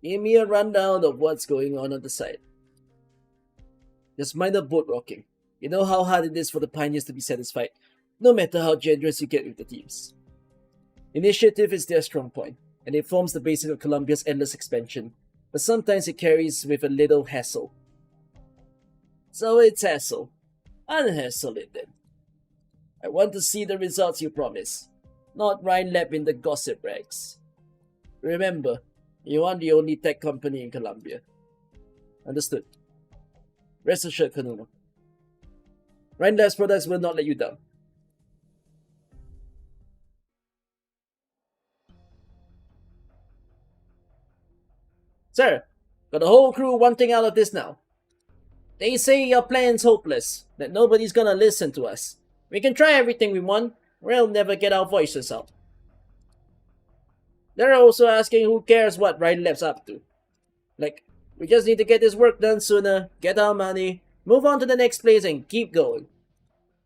A: give me a rundown of what's going on the site. Just minor boat rocking. You know how hard it is for the pioneers to be satisfied, no matter how generous you get with the teams. Initiative is their strong point, and it forms the basis of Columbia's endless expansion, but sometimes it carries with a little hassle. So it's hassle. Unhassle it then. I want to see the results you promise, not Rhine Lab in the gossip rags. Remember, you aren't the only tech company in Columbia. Understood. Rest assured, Colonel. Rhine Lab's products will not let you down. Sir, got the whole crew wanting out of this now. They say your plan's hopeless, that nobody's gonna listen to us. We can try everything we want, we'll never get our voices out. They're also asking who cares what Rhine Lab's up to. Like, we just need to get this work done sooner, get our money, move on to the next place and keep going.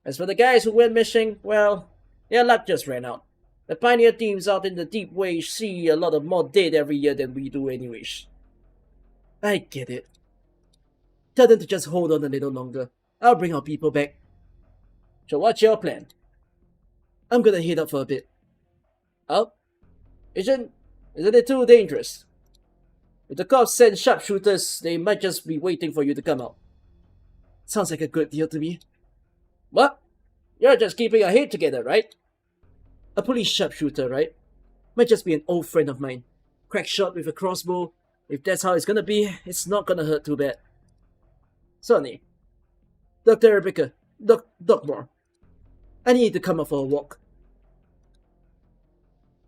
A: As for the guys who went missing, well, their luck just ran out. The pioneer teams out in the deep waves see a lot of more dead every year than we do anyways. I get it. Tell them to just hold on a little longer. I'll bring our people back. So what's your plan? I'm gonna head out for a bit. Out? Isn't it too dangerous? If the cops send sharpshooters, they might just be waiting for you to come out. Sounds like a good deal to me. What? You're just keeping your head together, right? A police sharpshooter, right? Might just be an old friend of mine. Crack shot with a crossbow. If that's how it's gonna be, it's not gonna hurt too bad. Sonny. Dr. Rebecca. Doc Moore. I need to come out for a walk.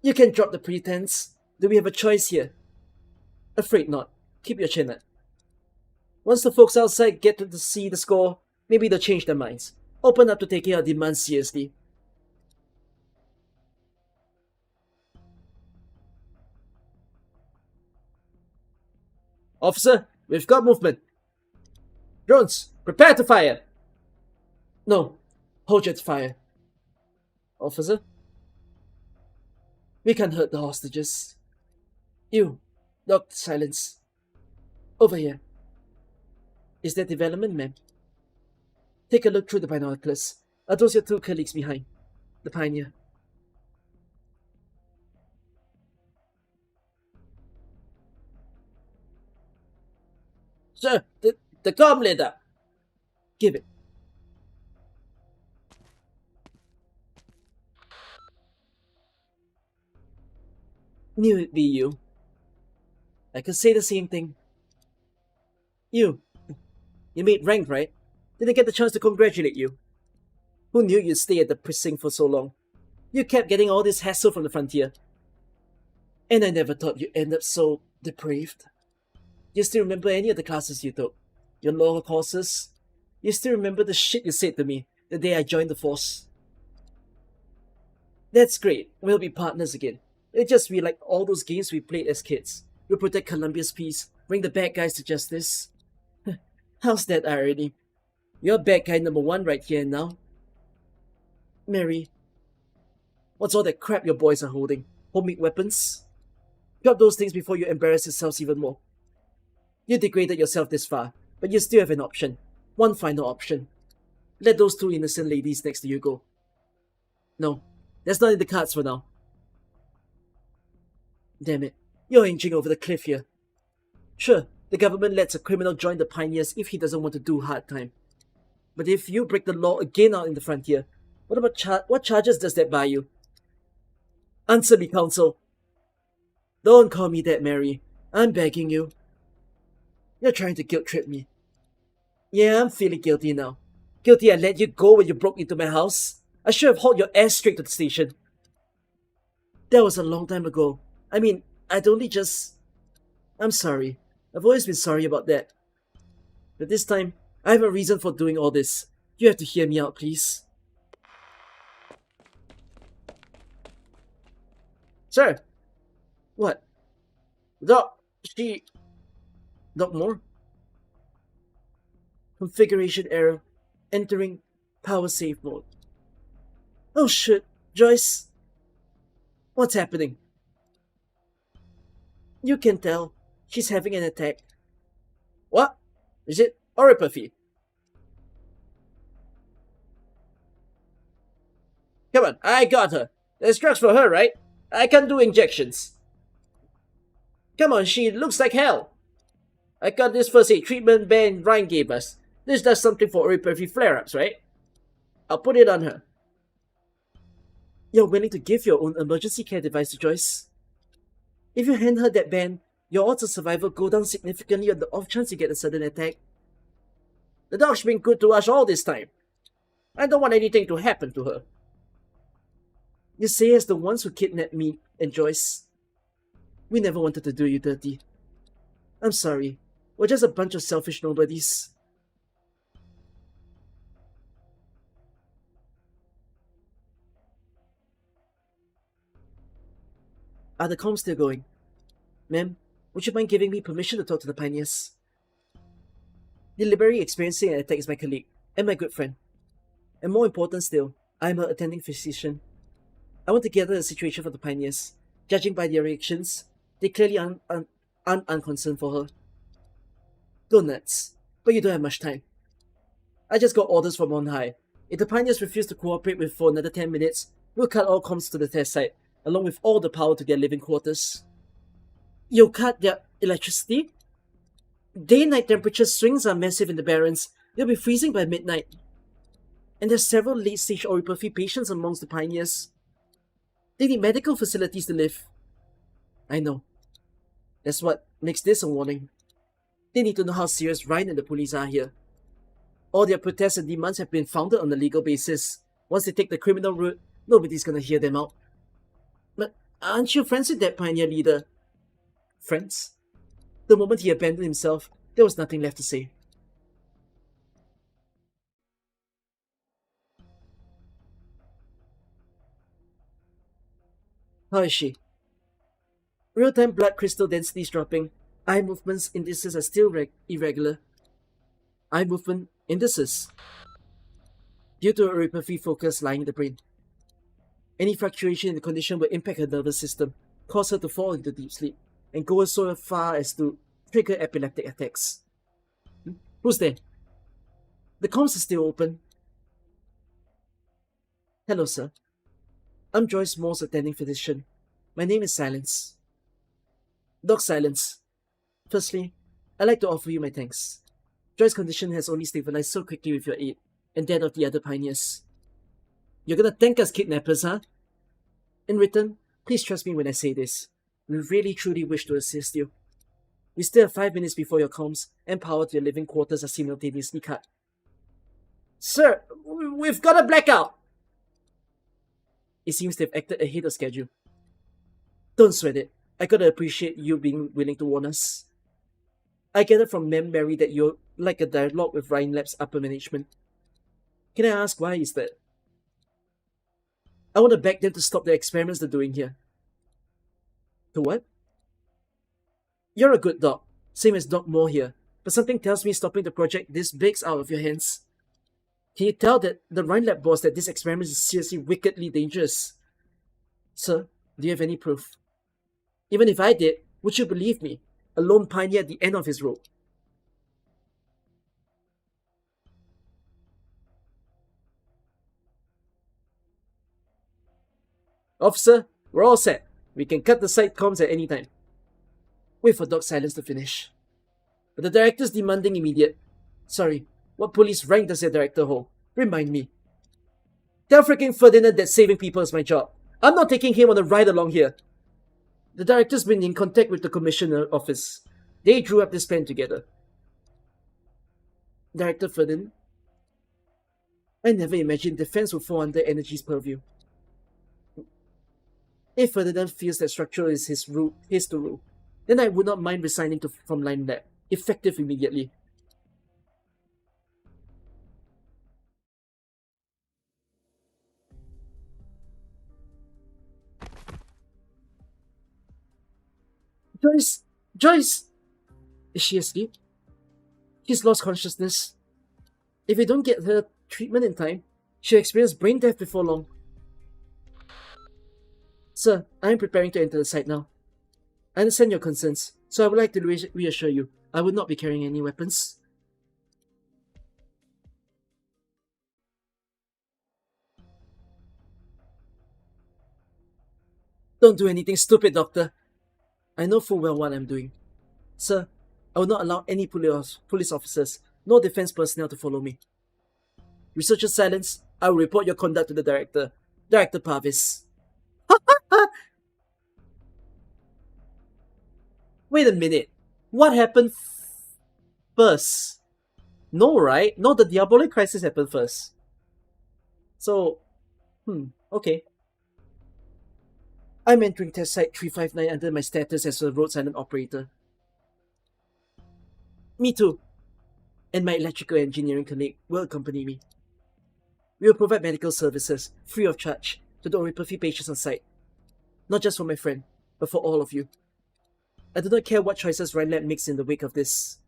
A: You can drop the pretense. Do we have a choice here? Afraid not. Keep your chin up. Once the folks outside get to see the score, maybe they'll change their minds. Open up to taking our demands seriously. Officer, we've got movement. Drones, prepare to fire. No, hold your fire. Officer? We can't hurt the hostages. You, Doc, silence. Over here. Is there development, ma'am? Take a look through the binoculars. Are those your 2 colleagues behind? The pioneer. Sir, the comm leader. Give it. Knew it'd be you. I could say the same thing. You made rank, right? Didn't get the chance to congratulate you. Who knew you'd stay at the precinct for so long? You kept getting all this hassle from the frontier. And I never thought you'd end up so depraved. You still remember any of the classes you took? Your lower courses? You still remember the shit you said to me the day I joined the force? That's great. We'll be partners again. It'll just be like all those games we played as kids. We'll protect Columbia's peace, bring the bad guys to justice. How's that irony? You're bad guy number 1 right here and now. Mary, what's all that crap your boys are holding? Homemade weapons? Drop those things before you embarrass yourselves even more. You degraded yourself this far, but you still have an option. One final option. Let those 2 innocent ladies next to you go. No, that's not in the cards for now. Damn it, you're inching over the cliff here. Sure, the government lets a criminal join the pioneers if he doesn't want to do hard time. But if you break the law again out in the frontier, what charges does that buy you? Answer me, counsel. Don't call me that, Mary. I'm begging you. You're trying to guilt-trip me. Yeah, I'm feeling guilty now. Guilty I let you go when you broke into my house. I should have hauled your ass straight to the station. That was a long time ago. I mean, I'd only just... I'm sorry. I've always been sorry about that. But this time, I have a reason for doing all this. You have to hear me out, please. Sir! What? Doc, Doc Moore? Configuration error. Entering power save mode. Oh shit, Joyce. What's happening? You can tell. She's having an attack. What? Is it oropathy? Come on, I got her. There's drugs for her, right? I can do injections. Come on, she looks like hell. I got this first aid treatment Ben Ryan gave us. This does something for oropathy flare-ups, right? I'll put it on her. You're willing to give your own emergency care device to Joyce? If you hand her that band, your odds of survival go down significantly on the off chance you get a sudden attack. The dog's been good to us all this time. I don't want anything to happen to her. You say as the ones who kidnapped me and Joyce. We never wanted to do you dirty. I'm sorry. We're just a bunch of selfish nobodies. Are the comms still going? Ma'am, would you mind giving me permission to talk to the pioneers? Deliberately experiencing an attack is my colleague, and my good friend. And more important still, I am her attending physician. I want to gather the situation for the pioneers. Judging by their reactions, they clearly aren't unconcerned for her. Go nuts, but you don't have much time. I just got orders from on high. If the pioneers refuse to cooperate with for another 10 minutes, we'll cut all comms to the test site, along with all the power to their living quarters. You'll cut their electricity? Day-night temperature swings are massive in the Barrens. They'll be freezing by midnight. And there's several late-stage oropathy patients amongst the pioneers. They need medical facilities to live. I know. That's what makes this a warning. They need to know how serious Ryan and the police are here. All their protests and demands have been founded on a legal basis. Once they take the criminal route, nobody's gonna hear them out. But aren't you friends with that pioneer leader? Friends? The moment he abandoned himself, there was nothing left to say. How is she? Real-time blood crystal density is dropping. Eye movements indices are still irregular. Eye movement indices. Due to a oropathy focus lying in the brain. Any fluctuation in the condition will impact her nervous system, cause her to fall into deep sleep, and go so far as to trigger epileptic attacks. Who's there? The comms is still open. Hello, sir. I'm Joyce Moore's attending physician. My name is Silence. Doc Silence. Firstly, I'd like to offer you my thanks. Joyce's condition has only stabilized so quickly with your aid, and that of the other pioneers. You're gonna thank us, kidnappers, huh? In return, please trust me when I say this. We really truly wish to assist you. We still have 5 minutes before your comms and power to your living quarters are simultaneously cut. Sir, we've got a blackout! It seems they've acted ahead of schedule. Don't sweat it. I gotta appreciate you being willing to warn us. I gather from Ma'am Mary that you're like a dialogue with Ryan Lab's upper management. Can I ask why is that? I want to beg them to stop the experiments they're doing here. To what? You're a good doc, same as Doc Moore here, but something tells me stopping the project this big's out of your hands. Can you tell that the Ryan Lab boss that this experiment is seriously wickedly dangerous? Sir, do you have any proof? Even if I did, would you believe me? A lone pioneer at the end of his rope. Officer, we're all set. We can cut the site comms at any time. Wait for Doc Silence to finish. But the director's demanding immediate. Sorry, what police rank does your director hold? Remind me. Tell freaking Ferdinand that saving people is my job. I'm not taking him on a ride along here. The director's been in contact with the commissioner office. They drew up this plan together. Director Ferdinand? I never imagined defense would fall under energy's purview. If Ferdinand feels that structure is his to rule, then I would not mind resigning from Line Lab, effective immediately. Joyce! Joyce! Is she asleep? She's lost consciousness. If we don't get her treatment in time, she'll experience brain death before long. Sir, I am preparing to enter the site now. I understand your concerns, so I would like to reassure you, I will not be carrying any weapons. Don't do anything stupid, Doctor. I know full well what I'm doing. Sir, I will not allow any police officers nor defense personnel to follow me. Researcher Silence, I will report your conduct to the director, Director Parvis. Wait a minute. What happened first? No, right? No, the Diabolic Crisis happened first. So, okay. I'm entering test site 359 under my status as a road silent operator. Me too. And my electrical engineering colleague will accompany me. We will provide medical services, free of charge, to the oripathy patients on site. Not just for my friend, but for all of you. I do not care what choices Rhinelab makes in the wake of this.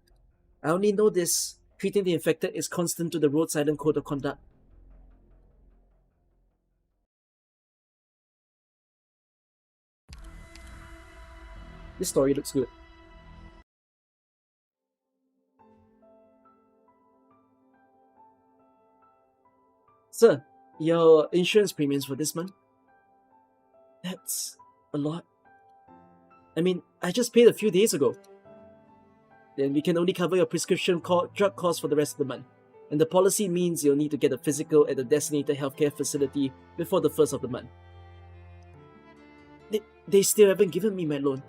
A: I only know this: treating the infected is constant to the road silent code of conduct. This story looks good. Sir, your insurance premiums for this month? That's a lot. I mean, I just paid a few days ago. Then we can only cover your prescription drug costs for the rest of the month. And the policy means you'll need to get a physical at a designated healthcare facility before the first of the month. They still haven't given me my loan.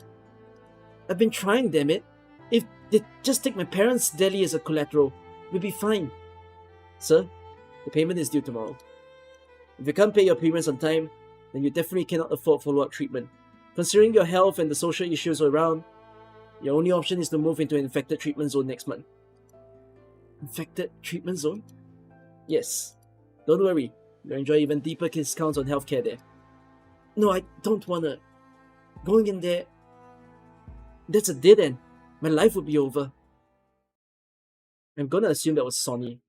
A: I've been trying, damn it. If they just take my parents' deli as a collateral, we'll be fine. Sir, the payment is due tomorrow. If you can't pay your premiums on time, then you definitely cannot afford follow-up treatment. Considering your health and the social issues around, your only option is to move into an infected treatment zone next month. Infected treatment zone? Yes. Don't worry, you'll enjoy even deeper discounts on healthcare there. No, I don't wanna. Going in there, that's a dead end. My life would be over. I'm gonna assume that was Sonny.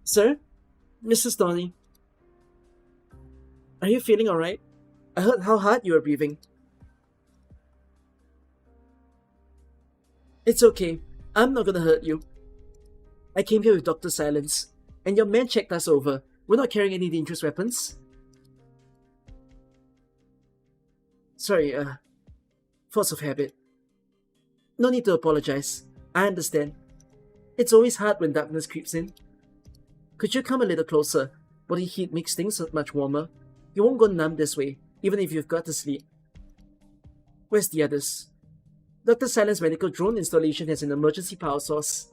A: Sir? Mrs. Donny? Are you feeling alright? I heard how hard you were breathing. It's okay. I'm not gonna hurt you. I came here with Dr. Silence, and your man checked us over. We're not carrying any dangerous weapons. Sorry, force of habit. No need to apologize. I understand. It's always hard when darkness creeps in. Could you come a little closer? Body heat makes things much warmer. You won't go numb this way, even if you've got to sleep. Where's the others? Dr. Silent's medical drone installation has an emergency power source.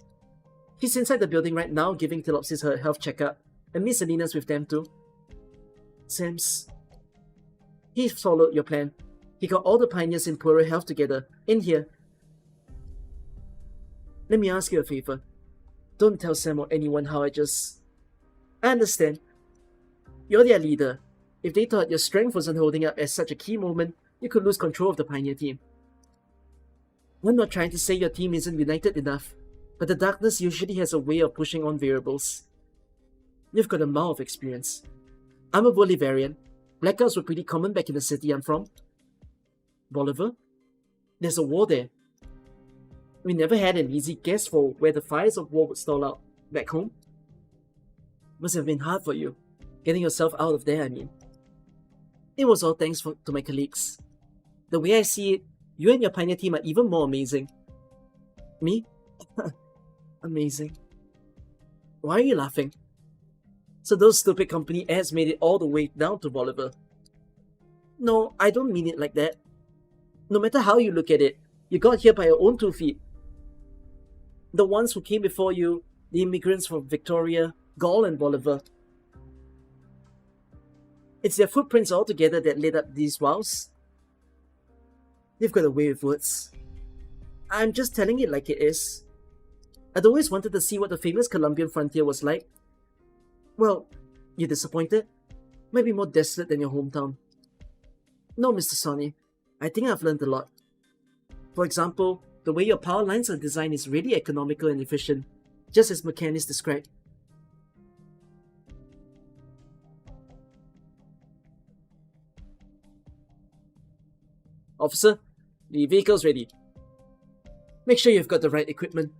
A: He's inside the building right now giving Telopsis her health checkup, and Miss Selena's with them too. Sams. He followed your plan. He got all the pioneers in poorer health together, in here. Let me ask you a favor. Don't tell Sam or anyone how I understand. You're their leader. If they thought your strength wasn't holding up at such a key moment, you could lose control of the Pioneer team. I'm not trying to say your team isn't united enough, but the darkness usually has a way of pushing on variables. You've got a mile of experience. I'm a Bolivarian. Blackouts were pretty common back in the city I'm from. Bolivar? There's a war there. We never had an easy guess for where the fires of war would stall out. Back home? Must have been hard for you. Getting yourself out of there, I mean. It was all thanks to my colleagues. The way I see it, you and your pioneer team are even more amazing. Me? Amazing. Why are you laughing? So those stupid company ads made it all the way down to Bolivar. No, I don't mean it like that. No matter how you look at it, you got here by your own 2 feet. The ones who came before you, the immigrants from Victoria, Gaul and Bolivar. It's their footprints all together that lit up these wows. They've got a way with words. I'm just telling it like it is. I'd always wanted to see what the famous Colombian frontier was like. Well, you're disappointed? Might be more desolate than your hometown. No, Mr. Sonny. I think I've learned a lot. For example, the way your power lines are designed is really economical and efficient, just as mechanics described. Officer, the vehicle's ready. Make sure you've got the right equipment.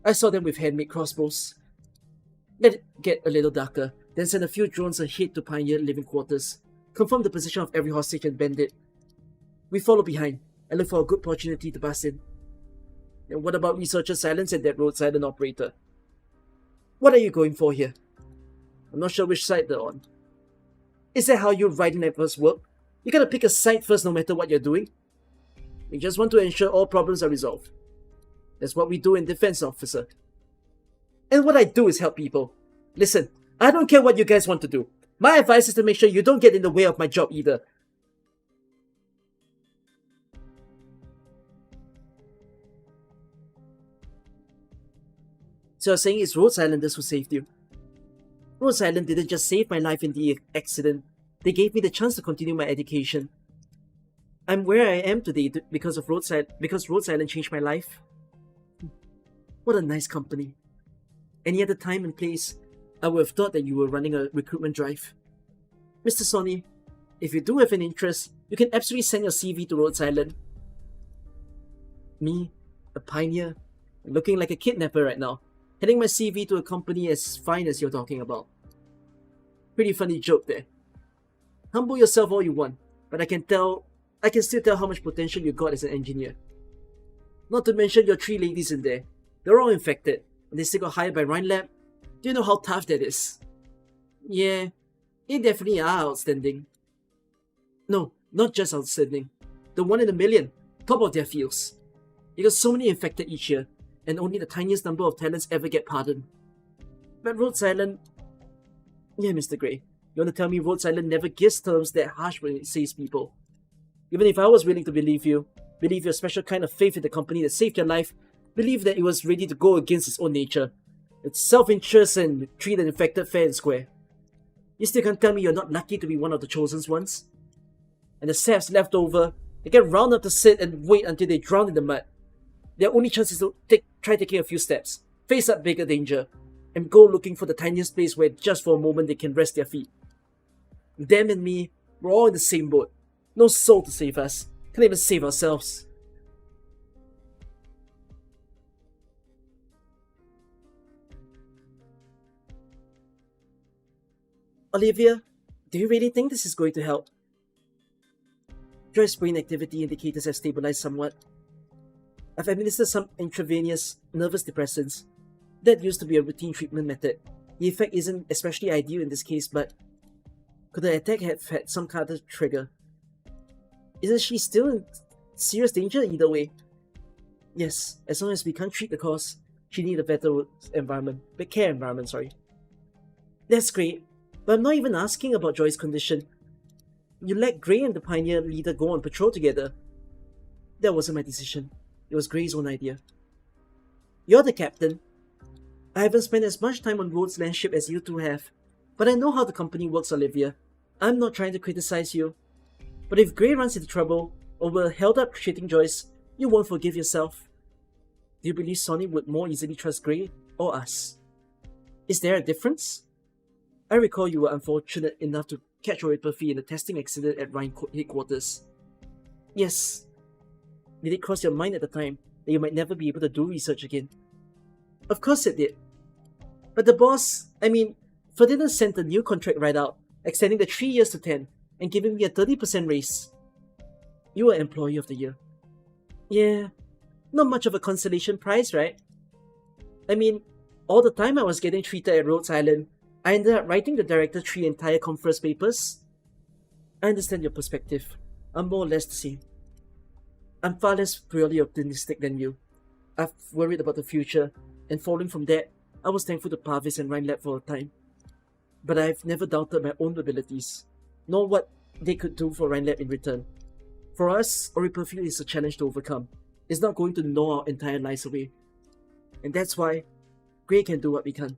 A: I saw them with handmade crossbows. Let it get a little darker, then send a few drones ahead to pioneer living quarters. Confirm the position of every hostage and bandit. We follow behind and look for a good opportunity to bust in. And what about researcher Silence and that road silent operator? What are you going for here? I'm not sure which side they're on. Is that how you writing efforts work? You gotta pick a side first no matter what you're doing. We just want to ensure all problems are resolved. That's what we do in defense, officer. And what I do is help people. Listen, I don't care what you guys want to do. My advice is to make sure you don't get in the way of my job either. So you're saying it's Rhodes Islanders who saved you? Rhodes Island didn't just save my life in the accident. They gave me the chance to continue my education. I'm where I am today because Rhodes Island changed my life. What a nice company. Any other time and place, I would have thought that you were running a recruitment drive. Mr. Sonny, if you do have an interest, you can absolutely send your CV to Rhodes Island. Me, a pioneer, looking like a kidnapper right now, heading my CV to a company as fine as you're talking about. Pretty funny joke there. Humble yourself all you want, but I can still tell how much potential you got as an engineer. Not to mention your 3 ladies in there. They're all infected, and they still got hired by Rhinelab. Do you know how tough that is? Yeah, they definitely are outstanding. No, not just outstanding. The 1 in a million, top of their fields. You got so many infected each year, and only the tiniest number of talents ever get pardoned. But Rhodes Island... Yeah, Mr. Gray, you want to tell me Rhodes Island never gives terms that harsh when it saves people? Even if I was willing to believe your special kind of faith in the company that saved your life, believe that it was ready to go against its own nature. It's self-interest and treat an infected fair and square. You still can't tell me you're not lucky to be one of the chosen ones? And the saps left over, they get round up to sit and wait until they drown in the mud. Their only chance is to try taking a few steps, face up bigger danger, and go looking for the tiniest place where just for a moment they can rest their feet. Them and me, we're all in the same boat. No soul to save us. Can't even save ourselves. Olivia, do you really think this is going to help? Joy's brain activity indicators have stabilized somewhat. I've administered some intravenous nervous depressants. That used to be a routine treatment method. The effect isn't especially ideal in this case, but could the attack have had some kind of trigger? Isn't she still in serious danger either way? Yes, as long as we can't treat the cause, she needs a better care environment, sorry. That's great, but I'm not even asking about Joy's condition. You let Gray and the Pioneer leader go on patrol together. That wasn't my decision. It was Gray's own idea. You're the captain. I haven't spent as much time on Rhodes' landship as you two have, but I know how the company works, Olivia. I'm not trying to criticize you. But if Gray runs into trouble, or we're held up treating Joyce, you won't forgive yourself. Do you believe Sonny would more easily trust Gray or us? Is there a difference? I recall you were unfortunate enough to catch Dorothy in a testing accident at Rhine headquarters. Yes. Did it cross your mind at the time that you might never be able to do research again? Of course it did. But the boss, Ferdinand sent a new contract right out, extending the 3 years to 10, and giving me a 30% raise. You were Employee of the Year. Yeah, not much of a consolation prize, right? I mean, all the time I was getting treated at Rhodes Island, I ended up writing the director 3 entire conference papers. I understand your perspective. I'm more or less the same. I'm far less purely optimistic than you. I've worried about the future, and falling from that, I was thankful to Parvis and Rhinelab for a time. But I've never doubted my own abilities, nor what they could do for Rhinelab in return. For us, Oriperfield is a challenge to overcome. It's not going to gnaw our entire lives away. And that's why Grey can do what we can.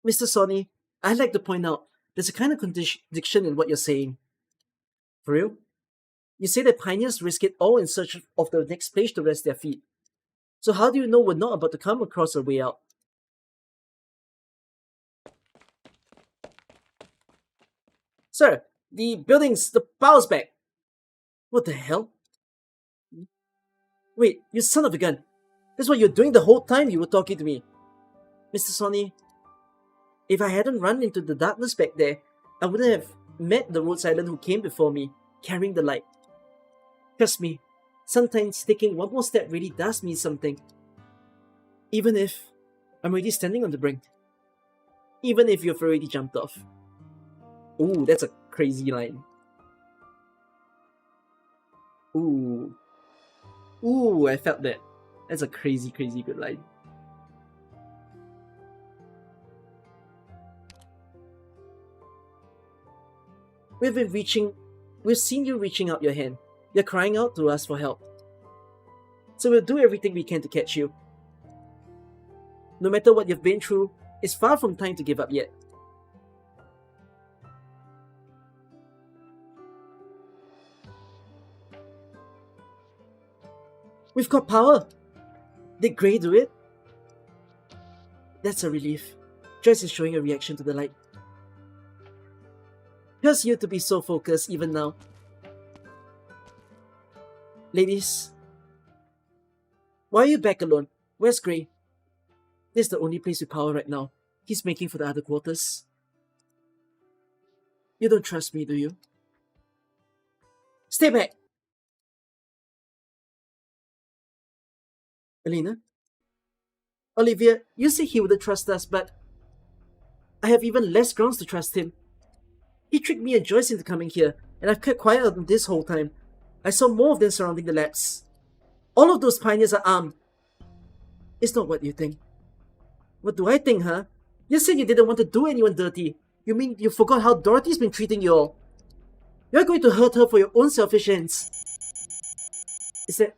A: Mr. Sonny, I'd like to point out there's a kind of contradiction in what you're saying. For real? You say that pioneers risk it all in search of the next place to rest their feet. So how do you know we're not about to come across a way out? Sir, the power's back. What the hell? Wait, you son of a gun. That's what you're doing the whole time you were talking to me. Mr. Sonny, if I hadn't run into the darkness back there, I wouldn't have met the Rhodes Island who came before me, carrying the light. Trust me, sometimes taking one more step really does mean something. Even if I'm already standing on the brink. Even if you've already jumped off. Ooh, that's a crazy line. Ooh. Ooh, I felt that. That's a crazy, crazy good line. We've seen you reaching out your hand. You're crying out to us for help. So we'll do everything we can to catch you. No matter what you've been through, it's far from time to give up yet. We've got power! Did Grey do it? That's a relief. Joyce is showing a reaction to the light. Here's you to be so focused even now. Ladies, why are you back alone? Where's Grey? This is the only place with power right now. He's making for the other quarters. You don't trust me, do you? Stay back! Elena? Olivia, you say he wouldn't trust us, but I have even less grounds to trust him. He tricked me and Joyce into coming here, and I've kept quiet on this whole time. I saw more of them surrounding the labs. All of those pioneers are armed. It's not what you think. What do I think, huh? You said you didn't want to do anyone dirty. You mean you forgot how Dorothy's been treating you all? You're going to hurt her for your own selfish ends. Is that...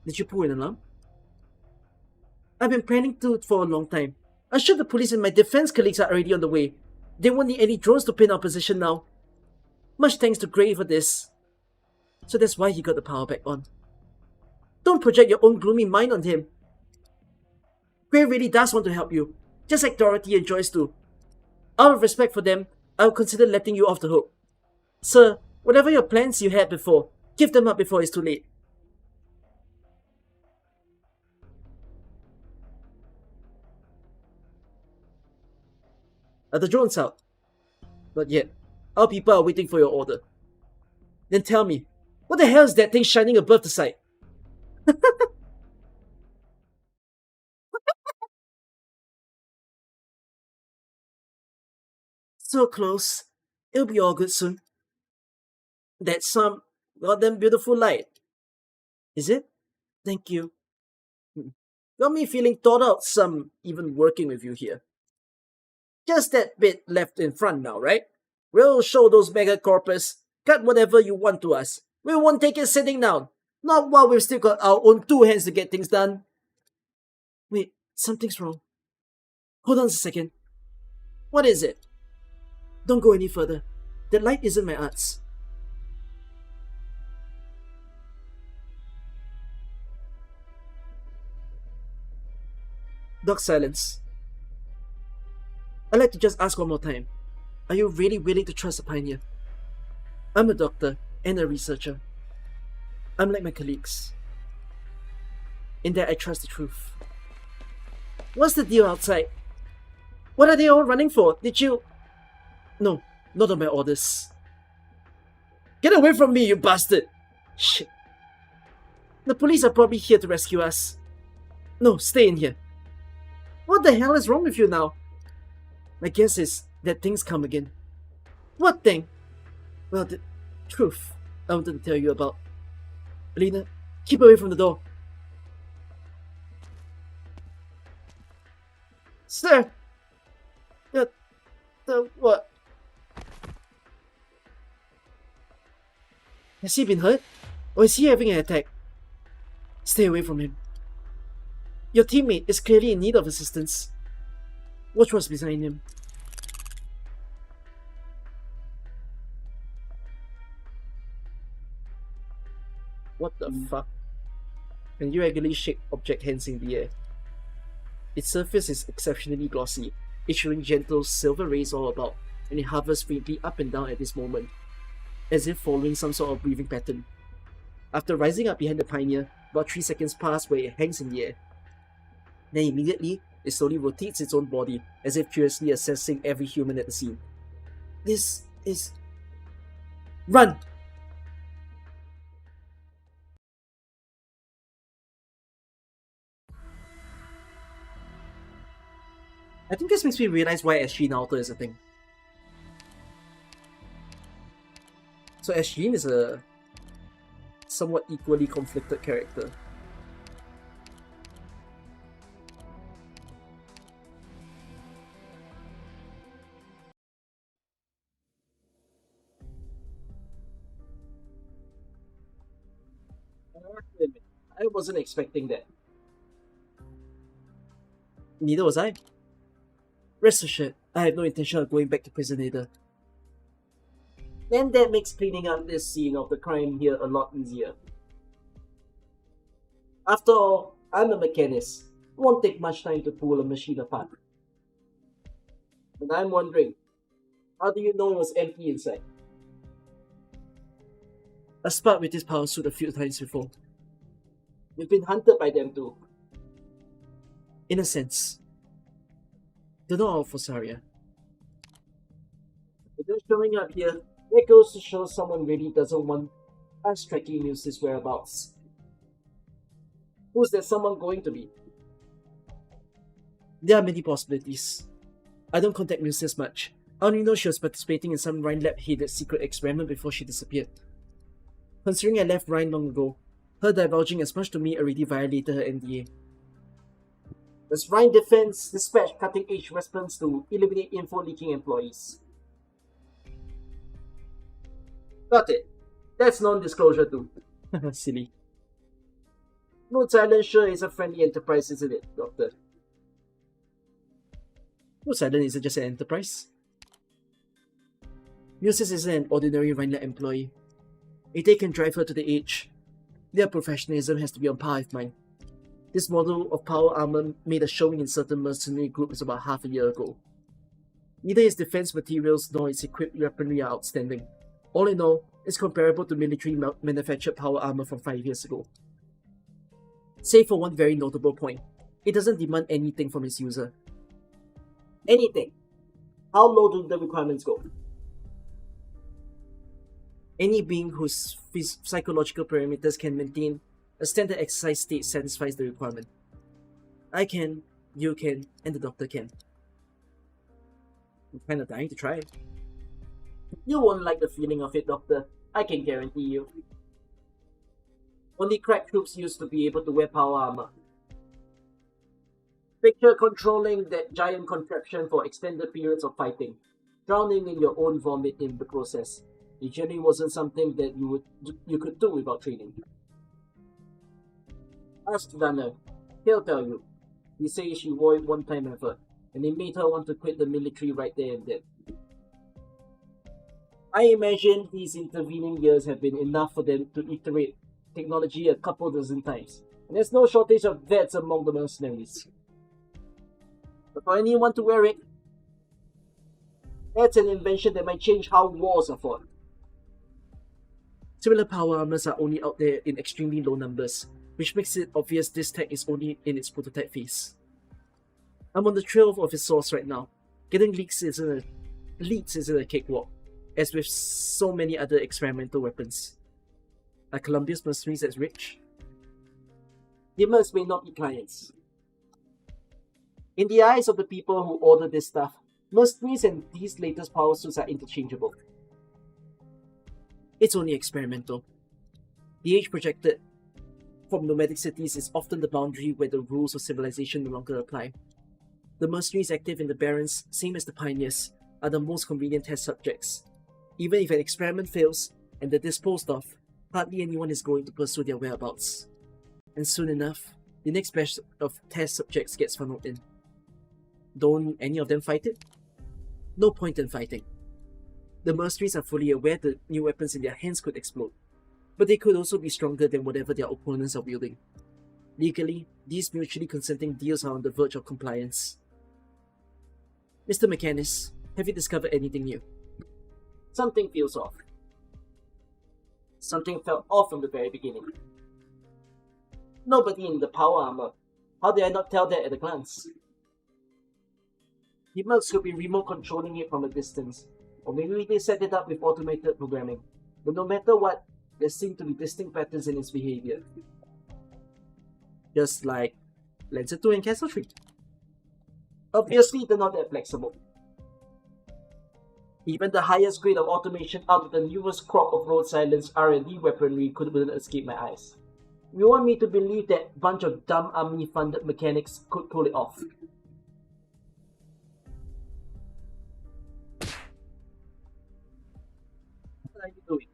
A: Did you pull an alarm? I've been planning to for a long time. I'm sure the police and my defense colleagues are already on the way. They won't need any drones to pin our position now. Much thanks to Grey for this. So that's why he got the power back on. Don't project your own gloomy mind on him. Grey really does want to help you, just like Dorothy and Joyce do. Out of respect for them, I will consider letting you off the hook. Sir, whatever your plans you had before, give them up before it's too late. Are the drones out? Not yet. Our people are waiting for your order. Then tell me, what the hell is that thing shining above the site? So close. It'll be all good soon. That's some goddamn beautiful light. Is it? Thank you. Got me feeling thought out some even working with you here. Just that bit left in front now, right? We'll show those megacorpus. Cut whatever you want to us. We won't take it sitting down. Not while we've still got our own 2 hands to get things done. Wait, something's wrong. Hold on a second. What is it? Don't go any further. That light isn't my arts. Dark silence. I'd like to just ask one more time. Are you really willing to trust a pioneer? I'm a doctor and a researcher. I'm like my colleagues. In that I trust the truth. What's the deal outside? What are they all running for? Did you... No, not on my orders. Get away from me, you bastard! Shit. The police are probably here to rescue us. No, stay in here. What the hell is wrong with you now? My guess is that things come again. What thing? Well, the truth I wanted to tell you about. Alina, keep away from the door. Sir! The what? Has he been hurt? Or is he having an attack? Stay away from him. Your teammate is clearly in need of assistance. Watch what's behind him. What the fuck? Can you regularly shake object hands in the air? Its surface is exceptionally glossy, issuing gentle silver rays all about, and it hovers faintly up and down at this moment, as if following some sort of breathing pattern. After rising up behind the pioneer, about 3 seconds pass where it hangs in the air. Then immediately, it slowly rotates its own body, as if curiously assessing every human at the scene. This is... Run! I think this makes me realize why Ashleen Alter is a thing. So Ashleen is a somewhat equally conflicted character. I wasn't expecting that. Neither was I. Rest assured, I have no intention of going back to prison either. Then that makes cleaning up this scene of the crime here a lot easier. After all, I'm a mechanist. It won't take much time to pull a machine apart. And I'm wondering, how do you know it was empty inside? I sparred with this power suit a few times before. You've been hunted by them too. In a sense. They're not all for Saria. If they're showing up here, that goes to show someone really doesn't want us tracking Muse's whereabouts. Who's that someone going to be? There are many possibilities. I don't contact Muse much. I only know she was participating in some Rhine lab-headed secret experiment before she disappeared. Considering I left Rhine long ago, her divulging as much to me already violated her NDA. Does Rhine Defense dispatch cutting-edge weapons to eliminate info-leaking employees? Got it. That's non-disclosure too. Silly. Rhode Island sure is a friendly enterprise, isn't it, Doctor? Rhode Island isn't just an enterprise. Muses isn't an ordinary Rhine lab employee. If they can drive her to the edge, their professionalism has to be on par with mine. This model of power armor made a showing in certain mercenary groups about half a year ago. Neither its defense materials nor its equipped weaponry are outstanding. All in all, it's comparable to military manufactured power armor from 5 years ago. Save for one very notable point, it doesn't demand anything from its user. Anything. How low do the requirements go? Any being whose psychological parameters can maintain a standard exercise state satisfies the requirement. I can, you can, and the doctor can. I'm kind of dying to try it. You won't like the feeling of it, Doctor. I can guarantee you. Only crack troops used to be able to wear power armor. Picture controlling that giant contraption for extended periods of fighting, drowning in your own vomit in the process. It generally wasn't something that you could do without training. Ask Danner. He'll tell you. He says she wore it one time ever, and it made her want to quit the military right there and then. I imagine these intervening years have been enough for them to iterate technology a couple dozen times, and there's no shortage of vets among the mercenaries. But for anyone to wear it, that's an invention that might change how wars are fought. Similar power armors are only out there in extremely low numbers, which makes it obvious this tech is only in its prototype phase. I'm on the trail of its source right now. Getting leaks isn't a cakewalk, as with so many other experimental weapons. Are Columbia's mercenaries as rich? The mercs may not be clients. In the eyes of the people who order this stuff, mercenaries and these latest power suits are interchangeable. It's only experimental. The age projected from nomadic cities is often the boundary where the rules of civilization no longer apply. The mercenaries active in the Barrens, same as the pioneers, are the most convenient test subjects. Even if an experiment fails and they're disposed of, hardly anyone is going to pursue their whereabouts. And soon enough, the next batch of test subjects gets funneled in. Don't any of them fight it? No point in fighting. The mercenaries are fully aware that new weapons in their hands could explode, but they could also be stronger than whatever their opponents are wielding. Legally, these mutually consenting deals are on the verge of compliance. Mr. Mechanis, have you discovered anything new? Something feels off. Something felt off from the very beginning. Nobody in the power armor. How did I not tell that at a glance? The mercs could be remote controlling it from a distance, or maybe they set it up with automated programming. But no matter what, there seem to be distinct patterns in its behavior. Just like Lancer 2 and Castle 3. Obviously, they're not that flexible. Even the highest grade of automation out of the newest crop of road silence R&D weaponry couldn't escape my eyes. You want me to believe that bunch of dumb army-funded mechanics could pull it off? What are you doing?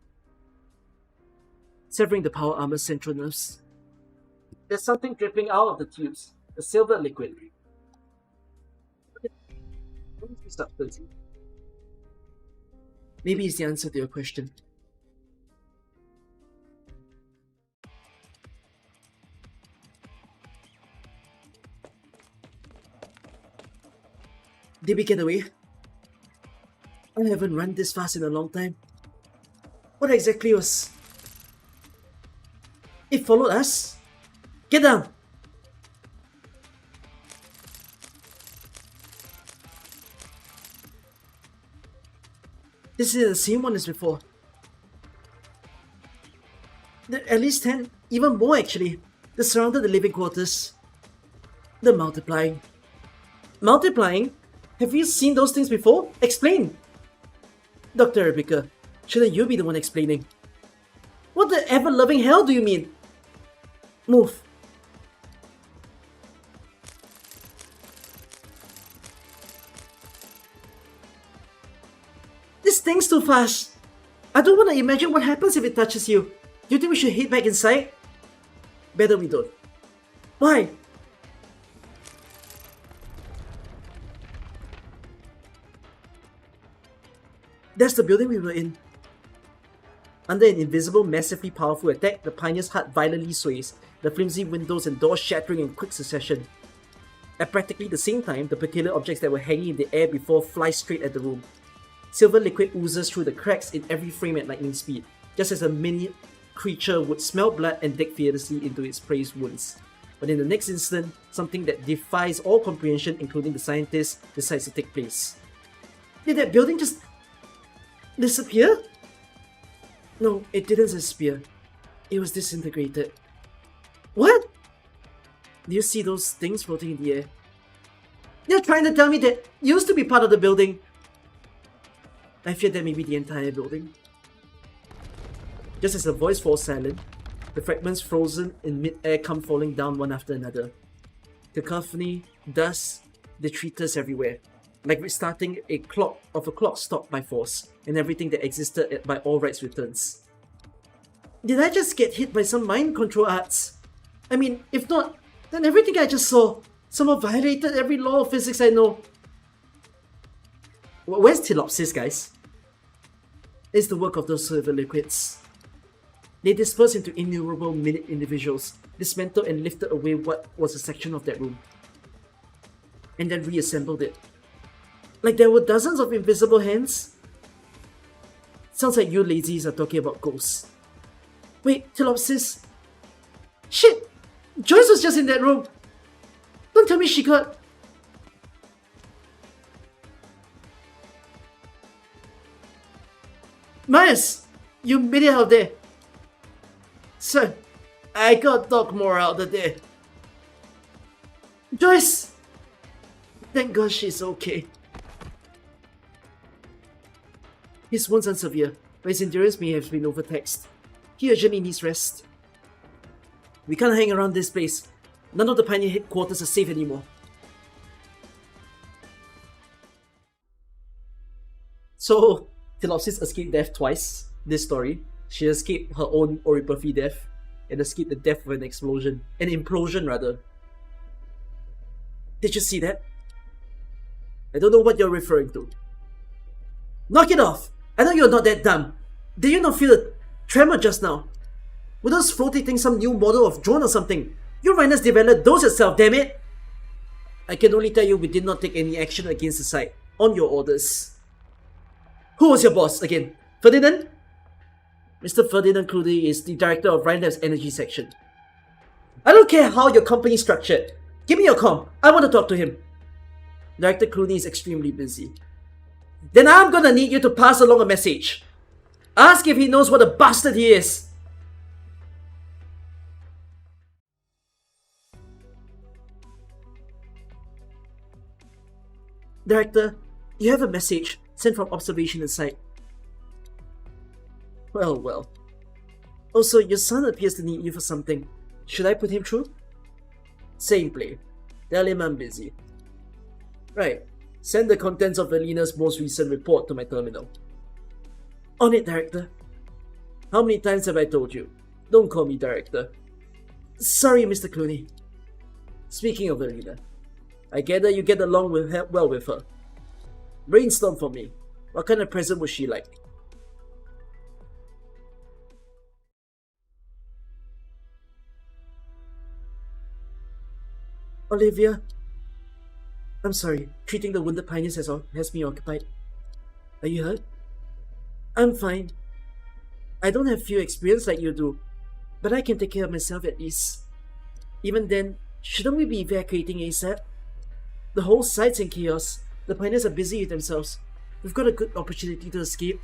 A: Severing the power armor's central nerves. There's something dripping out of the tubes. A silver liquid. What is this substance? Maybe it's the answer to your question. Did we get away? I haven't run this fast in a long time. What exactly was... It followed us? Get down! This is the same one as before. At least 10, even more actually. They surrounded the living quarters. They're multiplying. Multiplying? Have you seen those things before? Explain! Dr. Rebecca, shouldn't you be the one explaining? What the ever-loving hell do you mean? Move. This thing's too fast. I don't want to imagine what happens if it touches you. Do you think we should head back inside? Better we don't. Why? That's the building we were in. Under an invisible, massively powerful attack, the Pioneer's heart violently sways, the flimsy windows and doors shattering in quick succession. At practically the same time, the peculiar objects that were hanging in the air before fly straight at the room. Silver liquid oozes through the cracks in every frame at lightning speed, just as a mini creature would smell blood and dig fearlessly into its prey's wounds. But in the next instant, something that defies all comprehension, including the scientists, decides to take place. Did that building just disappear? No, it didn't disappear. It was disintegrated. What? Do you see those things floating in the air? You're trying to tell me that used to be part of the building. I fear that may be the entire building. Just as the voice falls silent, the fragments frozen in mid-air come falling down one after another. Cacophony, dust, detritus everywhere, like restarting a clock stopped by force, and everything that existed by all rights returns. Did I just get hit by some mind control arts? I mean, if not, then everything I just saw somehow violated every law of physics I know. Where's Telopsis, guys? It's the work of those silver liquids. They dispersed into innumerable minute individuals, dismantled and lifted away what was a section of that room, and then reassembled it. Like there were dozens of invisible hands? Sounds like you lazies are talking about ghosts. Wait, Telopsis? Shit! Joyce was just in that room. Don't tell me she got... Myers, you made it out there. Sir, I got Doc Moore out of there. Joyce! Thank God she's okay. His wounds aren't severe, but his endurance may have been overtaxed. He urgently needs rest. We can't hang around this place. None of the Pioneer headquarters are safe anymore. So, Philopsis escaped death twice, this story. She escaped her own Oripathy death, and escaped the death of an explosion. An implosion, rather. Did you see that? I don't know what you're referring to. Knock it off! I know you're not that dumb. Did you not feel a tremor just now? Were those floating things some new model of drone or something? You Rhinos developed those yourself, damn it! I can only tell you we did not take any action against the site, on your orders. Who was your boss again? Ferdinand? Mr. Ferdinand Clooney is the director of Rhinelab's energy section. I don't care how your company is structured. Give me your comm. I want to talk to him. Director Clooney is extremely busy. Then I'm gonna need you to pass along a message. Ask if he knows what a bastard he is. Director, you have a message sent from observation inside. Well. Also, your son appears to need you for something. Should I put him through? Same play. Tell him I'm busy. Right. Send the contents of Alina's most recent report to my terminal. On it, Director. How many times have I told you? Don't call me Director. Sorry, Mr. Clooney. Speaking of Alina, I gather you get along well with her. Brainstorm for me. What kind of present was she like? Olivia? I'm sorry, treating the wounded pioneers has me occupied. Are you hurt? I'm fine. I don't have field experience like you do, but I can take care of myself at least. Even then, shouldn't we be evacuating ASAP? The whole site's in chaos. The pioneers are busy with themselves. We've got a good opportunity to escape.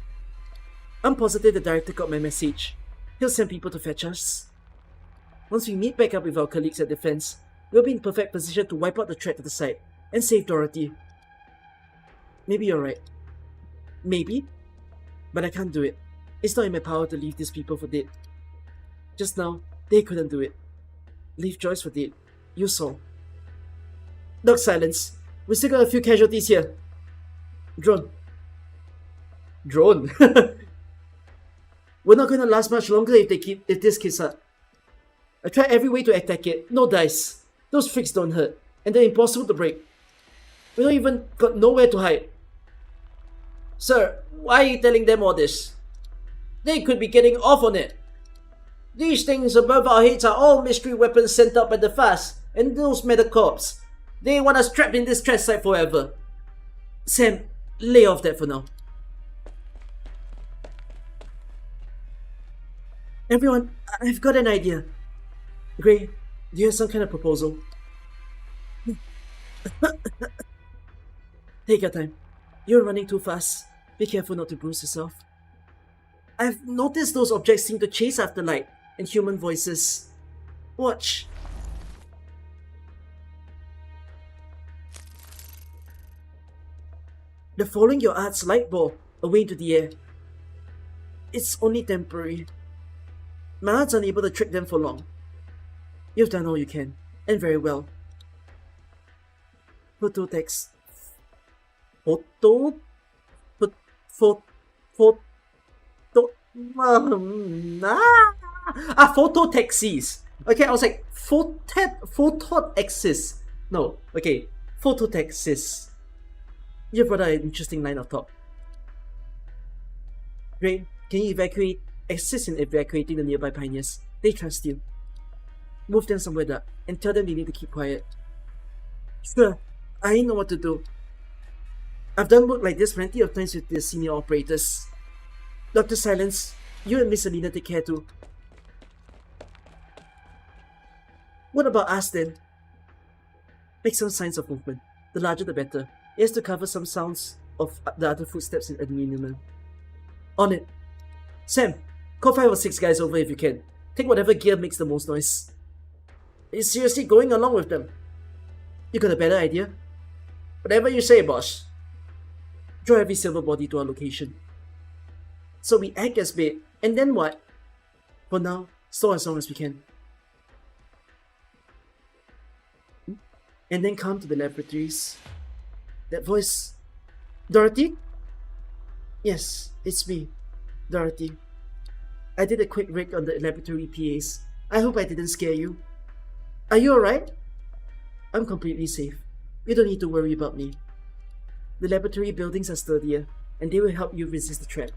A: I'm positive the director got my message. He'll send people to fetch us. Once we meet back up with our colleagues at Defense, we'll be in perfect position to wipe out the threat to the site and save Dorothy. Maybe you're right. Maybe. But I can't do it. It's not in my power to leave these people for dead. Just now, they couldn't do it. Leave Joyce for dead. You saw. Doc, silence. We still got a few casualties here. Drone. Drone? We're not gonna last much longer if this keeps up. I tried every way to attack it. No dice. Those freaks don't hurt. And they're impossible to break. We don't even got nowhere to hide. Sir, why are you telling them all this? They could be getting off on it. These things above our heads are all mystery weapons sent out by the FAST and those metacorps. They want us trapped in this trash site forever. Sam, lay off that for now. Everyone, I've got an idea. Gray, do you have some kind of proposal? Take your time. You're running too fast. Be careful not to bruise yourself. I've noticed those objects seem to chase after light and human voices. Watch. They're following your art's light ball away into the air. It's only temporary. My art's unable to trick them for long. You've done all you can, and very well. Photo text. Photo? Photo taxis. Okay, I was like, photo axis. No, okay, photo taxis. You've brought an interesting line of thought. Great, can you assist in evacuating the nearby pioneers? They trust you. Move them somewhere dark and tell them they need to keep quiet. Sure, I know what to do. I've done work like this plenty of times with the senior operators. Dr. Silence, you and Miss Alina take care too. What about us then? Make some signs of movement. The larger the better. It has to cover some sounds of the other footsteps in aluminum. On it. Sam, call 5 or 6 guys over if you can. Take whatever gear makes the most noise. Are you seriously going along with them? You got a better idea? Whatever you say, boss. Draw every silver body to our location. So we act as bait, and then what? For now, store as long as we can. And then come to the laboratories. That voice. Dorothy? Yes, it's me, Dorothy. I did a quick rig on the laboratory PAs. I hope I didn't scare you. Are you alright? I'm completely safe. You don't need to worry about me. The laboratory buildings are sturdier, and they will help you resist the trap.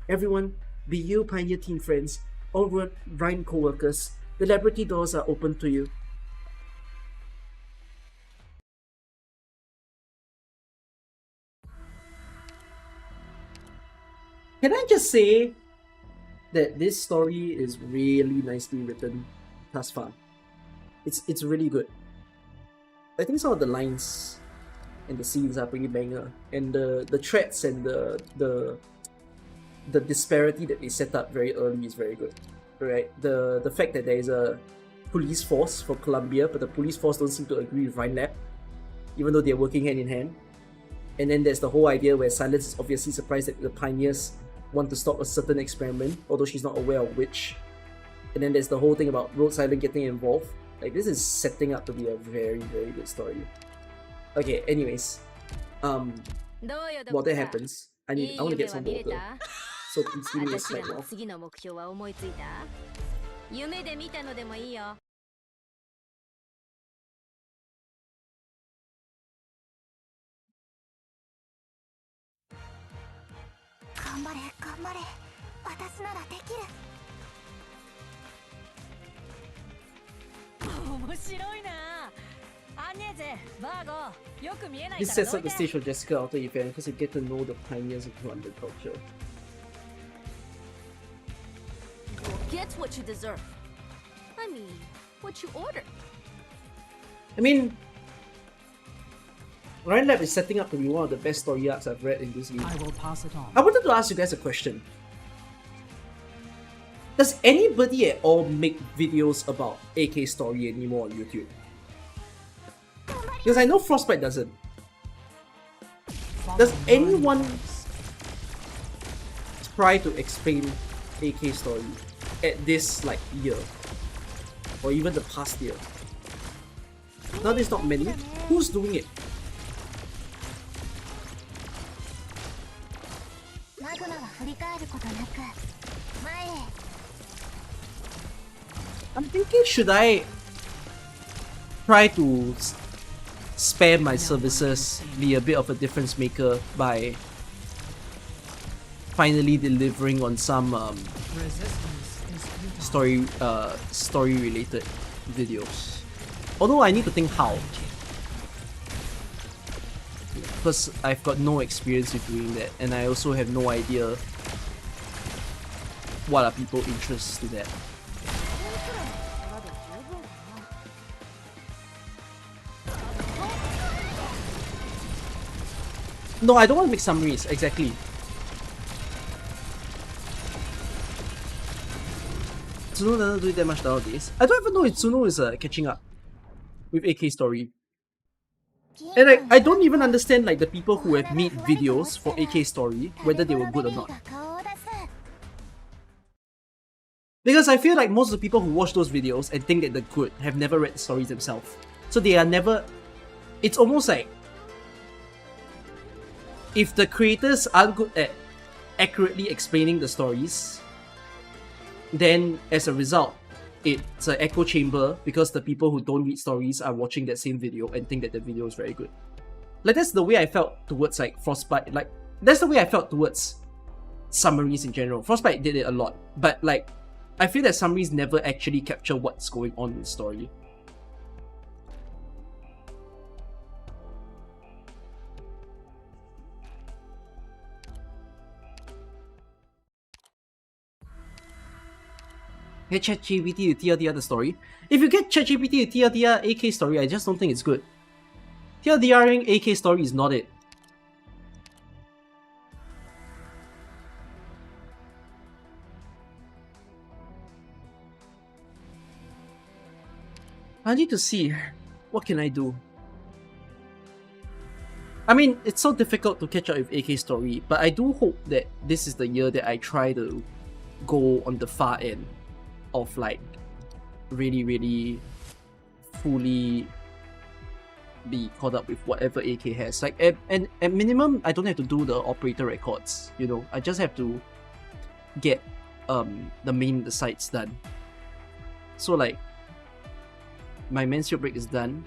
A: Everyone, be you Pioneer Team friends, or Ryan co-workers, the laboratory doors are open to you. Can I just say that this story is really nicely written thus far? It's really good. I think some of the lines and the scenes are pretty banger, and the threats and the disparity that they set up very early is very good. Right? The fact that there is a police force for Columbia, but the police force don't seem to agree with Rhinelab, even though they're working hand in hand. And then there's the whole idea where Silence is obviously surprised that the Pioneers want to stop a certain experiment, although she's not aware of which. And then there's the whole thing about Rhode Island getting involved. Like, this is setting up to be a very, very good story. Okay, anyways. While that happens, I want to get some water. So please give me a slight now.
B: 次の目標は思いついた？夢で見たのでもいいよ。頑張れ、頑張れ。私ならできる。面白いな。アンネーゼ、バーゴ、よく見えない
A: This
B: から
A: sets up the stage for Jessica after the event because you get to know the pioneers of London culture.
B: Get what you deserve. I mean, what you ordered.
A: I mean, Rhinelab is setting up to be one of the best story arcs I've read in this game.
C: I will pass it on.
A: I wanted to ask you guys a question. Does anybody at all make videos about AK story anymore on YouTube? Because I know Frostbite doesn't. Does anyone try to explain AK story at this like year? Or even the past year? Now there's not many. Who's doing it? I'm thinking, should I try to spare my services, be a bit of a difference maker by finally delivering on some story related videos. Although I need to think how, because I've got no experience with doing that, and I also have no idea what are people's interests to that. No, I don't want to make summaries, exactly. Tsuno doesn't do it that much nowadays. I don't even know if Tsuno is catching up with AK Story. And I don't even understand like the people who have made videos for AK Story, whether they were good or not. Because I feel like most of the people who watch those videos and think that they're good have never read the stories themselves. So they are never... It's almost like if the creators aren't good at accurately explaining the stories, then as a result, it's an echo chamber because the people who don't read stories are watching that same video and think that the video is very good. Like, that's the way I felt towards like Frostbite. Like, that's the way I felt towards summaries in general. Frostbite did it a lot, but like, I feel that summaries never actually capture what's going on in the story. Get ChatGPT to TLDR the story. If you get ChatGPT to TLDR AK story, I just don't think it's good. TLDRing AK story is not it. I need to see. What can I do? I mean, it's so difficult to catch up with AK story, but I do hope that this is the year that I try to go on the far end of like really fully be caught up with whatever AK has. Like at minimum, I don't have to do the operator records, you know. I just have to get the sites done. So like my Mansfield break is done.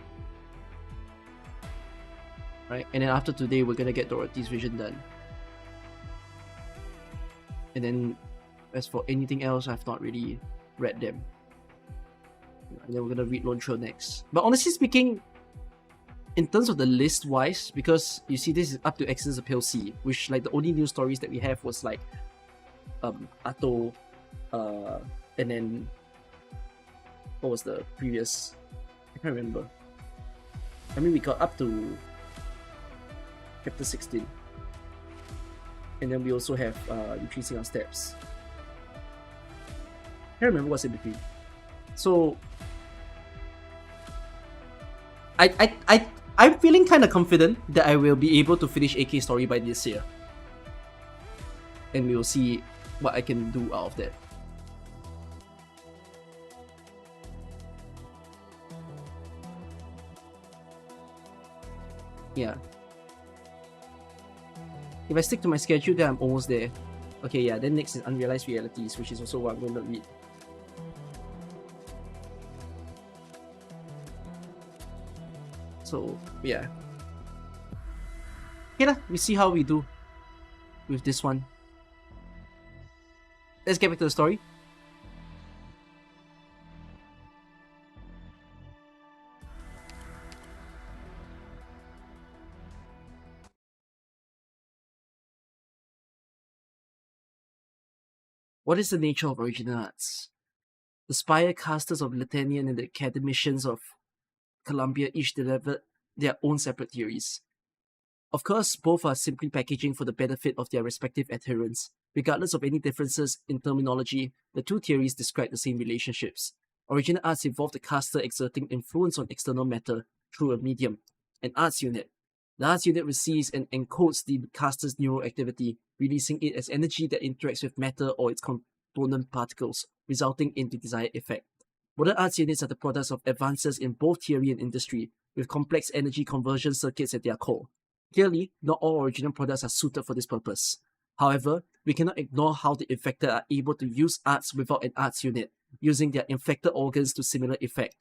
A: Right? And then after today we're gonna get Dorothy's vision done. And then as for anything else, I've not really read them. And then we're gonna read Lone Trail next. But honestly speaking, in terms of the list wise, because you see this is up to Exodus Appeal C, which like the only news stories that we have was like Atto, and then what was the previous? I can't remember. I mean, we got up to chapter 16, and then we also have Retracing Our Steps. I can't remember what's in between. So I'm feeling kind of confident that I will be able to finish AK story by this year, and we will see what I can do out of that. Yeah. If I stick to my schedule, then I'm almost there. Okay, yeah, then next is Unrealized Realities, which is also what I'm going to read. So, yeah. Okay lah, we see how we do with this one. Let's get back to the story. What is the nature of original arts? The Spire casters of Latanian and the academicians of Columbia each delivered their own separate theories. Of course, both are simply packaging for the benefit of their respective adherents. Regardless of any differences in terminology, the two theories describe the same relationships. Original arts involve the caster exerting influence on external matter through a medium, an arts unit. The arts unit receives and encodes the caster's neural activity, releasing it as energy that interacts with matter or its component particles, resulting in the desired effect. Modern arts units are the products of advances in both theory and industry, with complex energy conversion circuits at their core. Clearly, not all original products are suited for this purpose. However, we cannot ignore how the infected are able to use arts without an arts unit, using their infected organs to similar effect.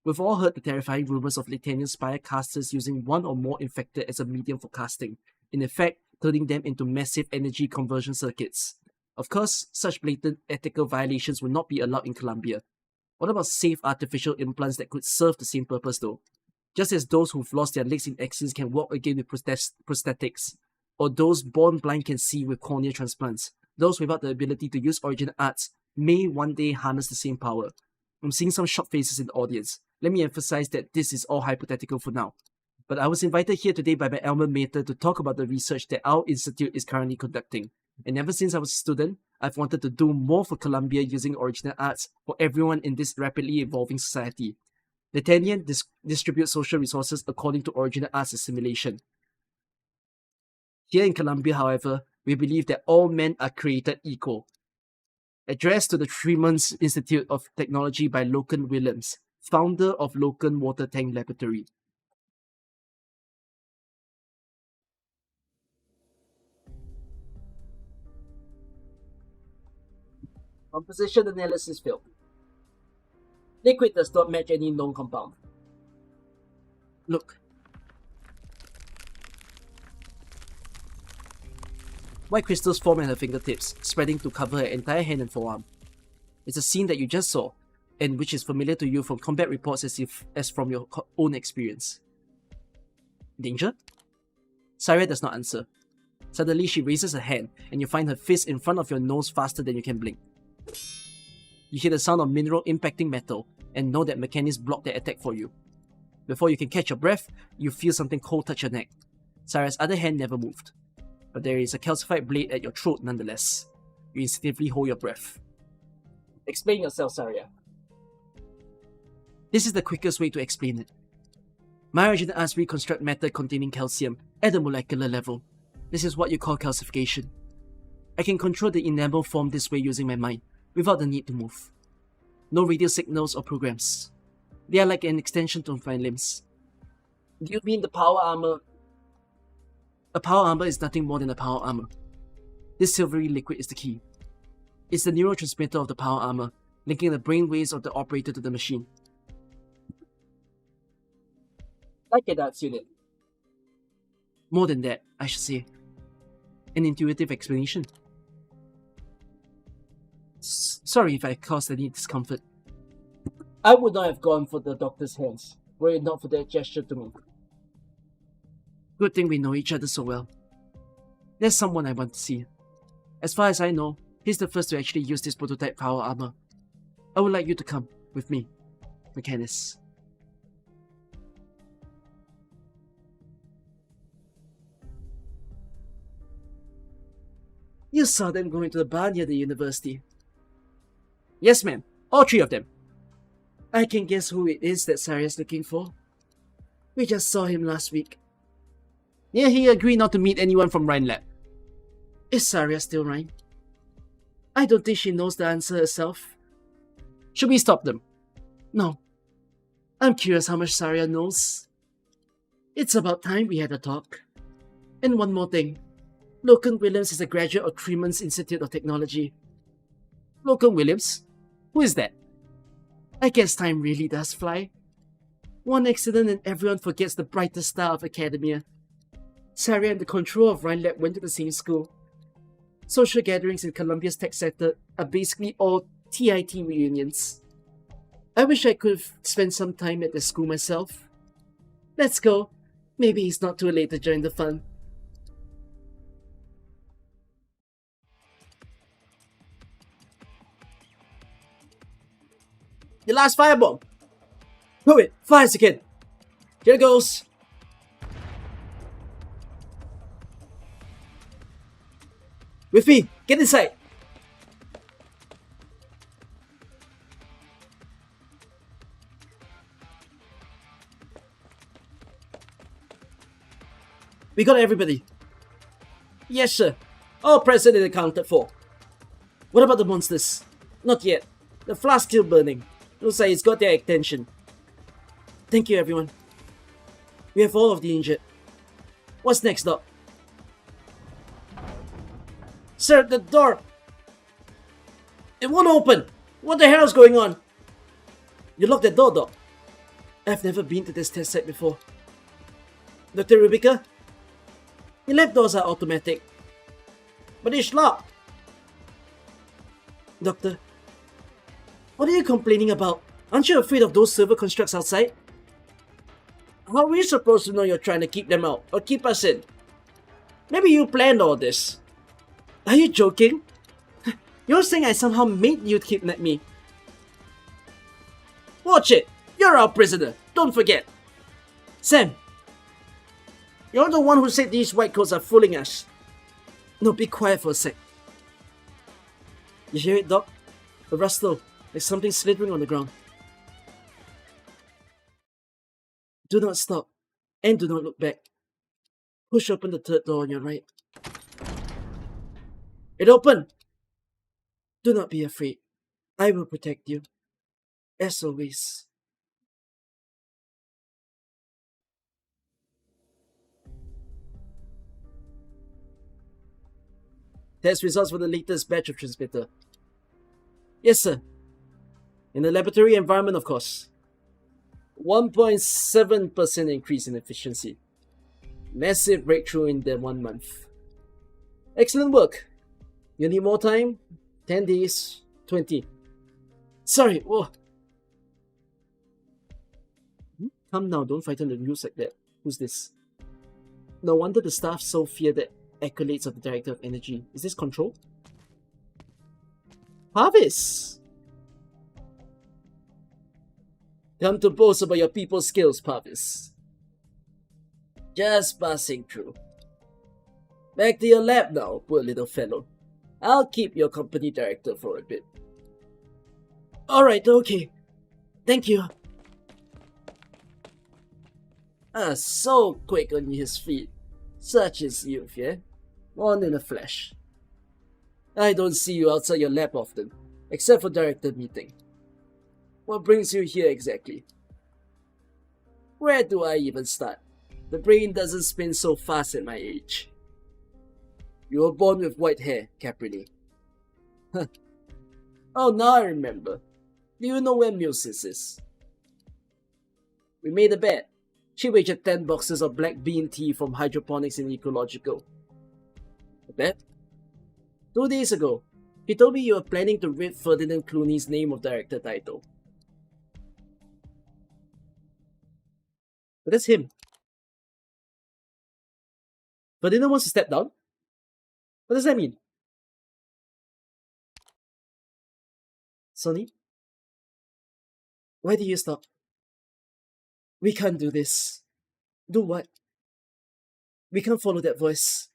A: We've all heard the terrifying rumors of Latanian Spire casters using one or more infected as a medium for casting, in effect turning them into massive energy conversion circuits. Of course, such blatant ethical violations will not be allowed in Columbia. What about safe artificial implants that could serve the same purpose though? Just as those who've lost their legs in accidents can walk again with prosthetics, or those born blind can see with cornea transplants, those without the ability to use original arts may one day harness the same power. I'm seeing some shocked faces in the audience. Let me emphasize that this is all hypothetical for now. But I was invited here today by my alma mater to talk about the research that our institute is currently conducting. And ever since I was a student, I've wanted to do more for Columbia using original arts for everyone in this rapidly evolving society. Latanian distributes social resources according to original arts assimilation. Here in Columbia, however, we believe that all men are created equal. Addressed to the Tremont Institute of Technology by Logan Williams, founder of Logan Water Tank Laboratory. Composition analysis failed. Liquid does not match any known compound. Look. White crystals form at her fingertips, spreading to cover her entire hand and forearm. It's a scene that you just saw, and which is familiar to you from combat reports as from your own experience. Danger? Syria does not answer. Suddenly she raises her hand, and you find her fist in front of your nose faster than you can blink. You hear the sound of mineral impacting metal and know that mechanics blocked their attack for you. Before you can catch your breath, you feel something cold touch your neck. Sarah's other hand never moved, but there is a calcified blade at your throat nonetheless. You instinctively hold your breath. Explain yourself, Sarah. This is the quickest way to explain it. My origin us reconstruct matter containing calcium at a molecular level. This is what you call calcification. I can control the enamel formed this way using my mind, without the need to move. No radio signals or programs. They are like an extension to my limbs. Do you mean the power armor? A power armor is nothing more than a power armor. This silvery liquid is the key. It's the neurotransmitter of the power armor, linking the brainwaves of the operator to the machine. Like a darts unit. More than that, I should say. An intuitive explanation. Sorry if I caused any discomfort. I would not have gone for the doctor's hands, were it not for that gesture to me. Good thing we know each other so well. There's someone I want to see. As far as I know, he's the first to actually use this prototype power armor. I would like you to come with me, Mechanist. You saw them going to the bar near the university. Yes, ma'am. All three of them. I can guess who it is that Sarah's looking for. We just saw him last week. Yeah, he agreed not to meet anyone from Rhine Lab. Is Sarah still Rhine? I don't think she knows the answer herself. Should we stop them? No. I'm curious how much Sarah knows. It's about time we had a talk. And one more thing. Logan Williams is a graduate of Tremans Institute of Technology. Logan Williams? Who is that? I guess time really does fly. One accident and everyone forgets the brightest star of Academia. Sarah and the controller of Rhine Lab went to the same school. Social gatherings in Columbia's tech sector are basically all TIT reunions. I wish I could have spent some time at the school myself. Let's go. Maybe it's not too late to join the fun. The last firebomb! Prove it! Fire again! Here goes! With me! Get inside! We got everybody. Yes, sir. All present and accounted for. What about the monsters? Not yet. The flask's still burning. Looks like it's got their attention. Thank you, everyone. We have all of the injured. What's next, Doc? Sir, the door! It won't open! What the hell is going on? You locked the door, Doc. I've never been to this test site before. Dr. Rubica? The lab doors are automatic. But it's locked! Doctor, what are you complaining about? Aren't you afraid of those server constructs outside? How are we supposed to know you're trying to keep them out or keep us in? Maybe you planned all this. Are you joking? You're saying I somehow made you kidnap me. Watch it! You're our prisoner, don't forget. Sam, you're the one who said these white coats are fooling us. No, be quiet for a sec. You hear it, Doc? A rustle. There's something slithering on the ground. Do not stop, and do not look back. Push open the third door on your right. It opened! Do not be afraid. I will protect you. As always. Test results for the latest batch of transmitter. Yes, sir. In the laboratory environment, of course. 1.7% increase in efficiency. Massive breakthrough in the 1 month. Excellent work. You need more time? 10 days, 20. Sorry, whoa. Come now, don't frighten the news like that. Who's this? No wonder the staff so fear the accolades of the Director of Energy. Is this Control? Harvis! Come to boast about your people's skills, Pavis. Just passing through. Back to your lab now, poor little fellow. I'll keep your company director for a bit. Alright, okay. Thank you. So quick on his feet. Such is youth, yeah? Born in a flash. I don't see you outside your lab often, except for director meeting. What brings you here exactly? Where do I even start? The brain doesn't spin so fast at my age. You were born with white hair, Caprini. Oh, now I remember. Do you know where Musis is? We made a bet. She wagered 10 boxes of black bean tea from hydroponics and ecological. A bet? 2 days ago, he told me you were planning to rid Ferdinand Clooney's name of director title. But that's him. Ferdinand wants to step down? What does that mean? Sonny? Why did you stop? We can't do this. Do what? We can't follow that voice.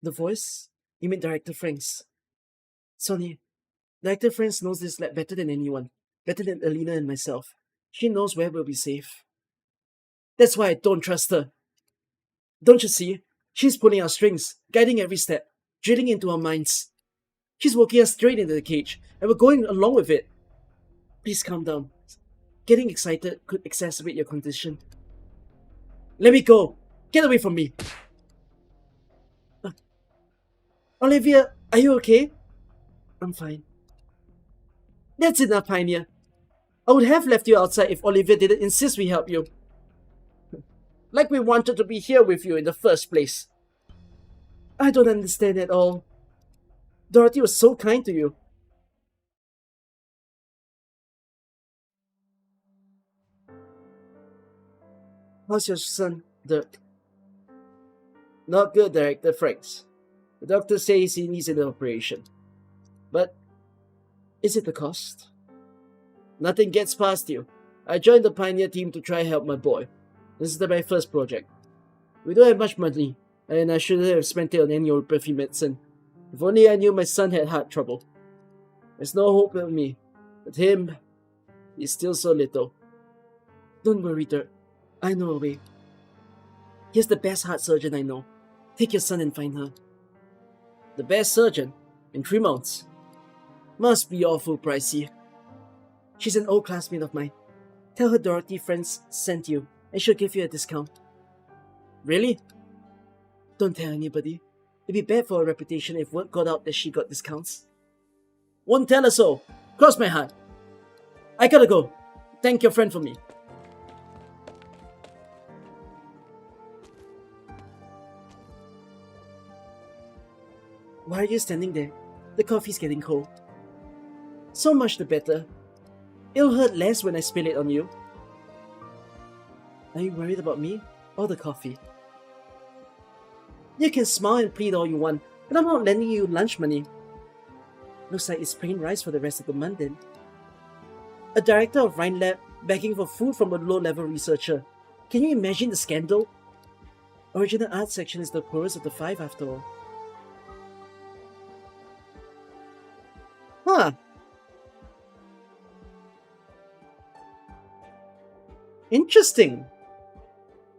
A: The voice? You mean Director Franks? Sonny, Director Franks knows this lab better than anyone. Better than Alina and myself. She knows where we'll be safe. That's why I don't trust her. Don't you see? She's pulling our strings, guiding every step, drilling into our minds. She's walking us straight into the cage, and we're going along with it. Please calm down. Getting excited could exacerbate your condition. Let me go! Get away from me! Olivia, are you okay? I'm fine. That's enough, Pioneer. I would have left you outside if Olivia didn't insist we help you. Like we wanted to be here with you in the first place. I don't understand at all. Dorothy was so kind to you. How's your son, Dirk? Not good, Director Franks. The doctor says he needs an operation. But is it the cost? Nothing gets past you. I joined the Pioneer team to try help my boy. This is my first project. We don't have much money, and I shouldn't have spent it on any old-birthy medicine. If only I knew my son had heart trouble. There's no hope in me. But him, he's still so little. Don't worry, Dirk. I know a way. Here's the best heart surgeon I know. Take your son and find her. The best surgeon? In 3 months? Must be awful pricey. She's an old classmate of mine. Tell her Dorothy Friends sent you, and she'll give you a discount. Really? Don't tell anybody. It'd be bad for her reputation if word got out that she got discounts. Won't tell her so. Cross my heart. I gotta go. Thank your friend for me. Why are you standing there? The coffee's getting cold. So much the better. It'll hurt less when I spill it on you. Are you worried about me or the coffee? You can smile and plead all you want, but I'm not lending you lunch money. Looks like it's plain rice for the rest of the month then. A director of Rhine Lab begging for food from a low-level researcher. Can you imagine the scandal? Original art section is the poorest of the 5 after all. Huh. Interesting.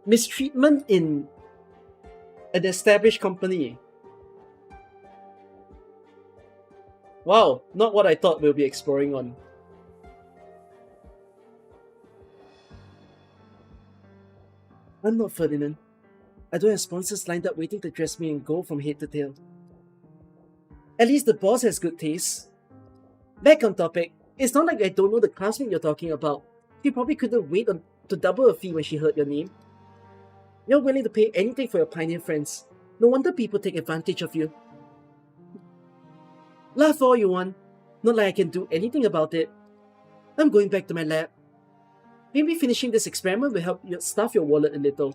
A: Mistreatment in an established company. Wow, not what I thought we'll be exploring on. I'm not Ferdinand. I don't have sponsors lined up waiting to dress me in gold from head to tail. At least the boss has good taste. Back on topic, it's not like I don't know the classmate you're talking about. She probably couldn't wait to double her fee when she heard your name. You're willing to pay anything for your Pioneer friends. No wonder people take advantage of you. Laugh all you want. Not like I can do anything about it. I'm going back to my lab. Maybe finishing this experiment will help you stuff your wallet a little.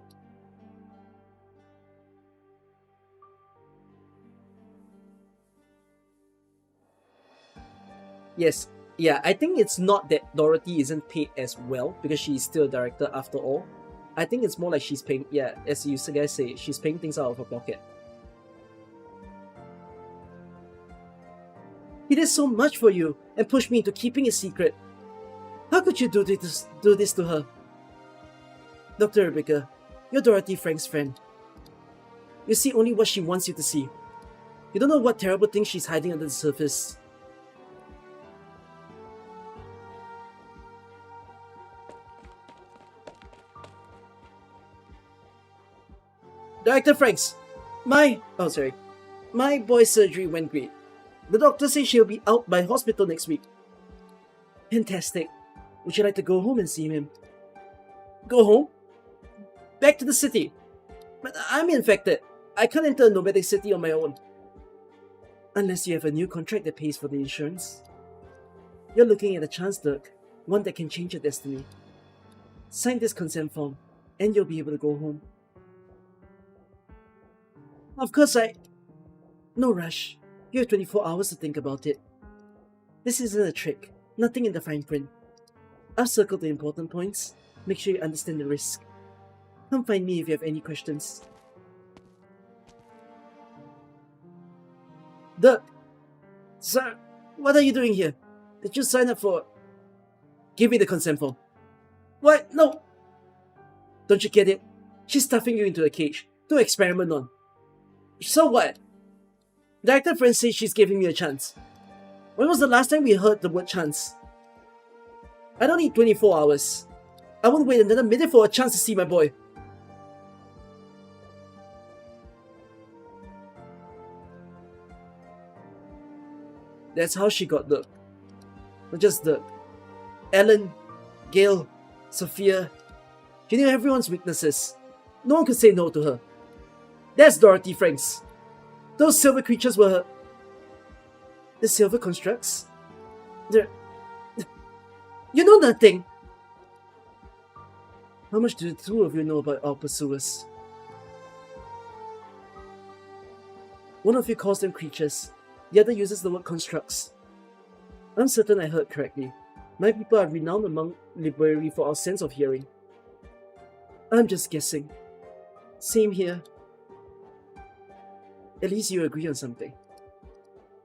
A: Yes, Yeah, I think it's not that Dorothy isn't paid as well because she's still a director after all. I think it's more like she's paying, yeah, as you guys say, she's paying things out of her pocket. He did so much for you and pushed me into keeping it secret. How could you do this to her? Dr. Rebecca, you're Dorothy Frank's friend. You see only what she wants you to see. You don't know what terrible things she's hiding under the surface. Director Franks, my boy's surgery went great. The doctor says she'll be out by hospital next week. Fantastic. Would you like to go home and see him? Go home? Back to the city. But I'm infected. I can't enter a nomadic city on my own. Unless you have a new contract that pays for the insurance. You're looking at a chance, Dirk. One that can change your destiny. Sign this consent form, and you'll be able to go home. Of course, No rush. You have 24 hours to think about it. This isn't a trick. Nothing in the fine print. I've circled the important points. Make sure you understand the risk. Come find me if you have any questions. Dirk! Sir, what are you doing here? Did you sign up for... Give me the consent form. What? No! Don't you get it? She's stuffing you into a cage to experiment on. So what? Director friend says she's giving me a chance. When was the last time we heard the word chance? I don't need 24 hours. I won't wait another minute for a chance to see my boy. That's how she got Dirk. Not just Dirk. Ellen, Gail, Sophia. She knew everyone's weaknesses. No one could say no to her. That's Dorothy Franks. Those silver creatures were her... The silver constructs? They're... You know nothing! How much do the two of you know about our pursuers? One of you calls them creatures, the other uses the word constructs. I'm certain I heard correctly. My people are renowned among Liberia for our sense of hearing. I'm just guessing. Same here. At least you agree on something.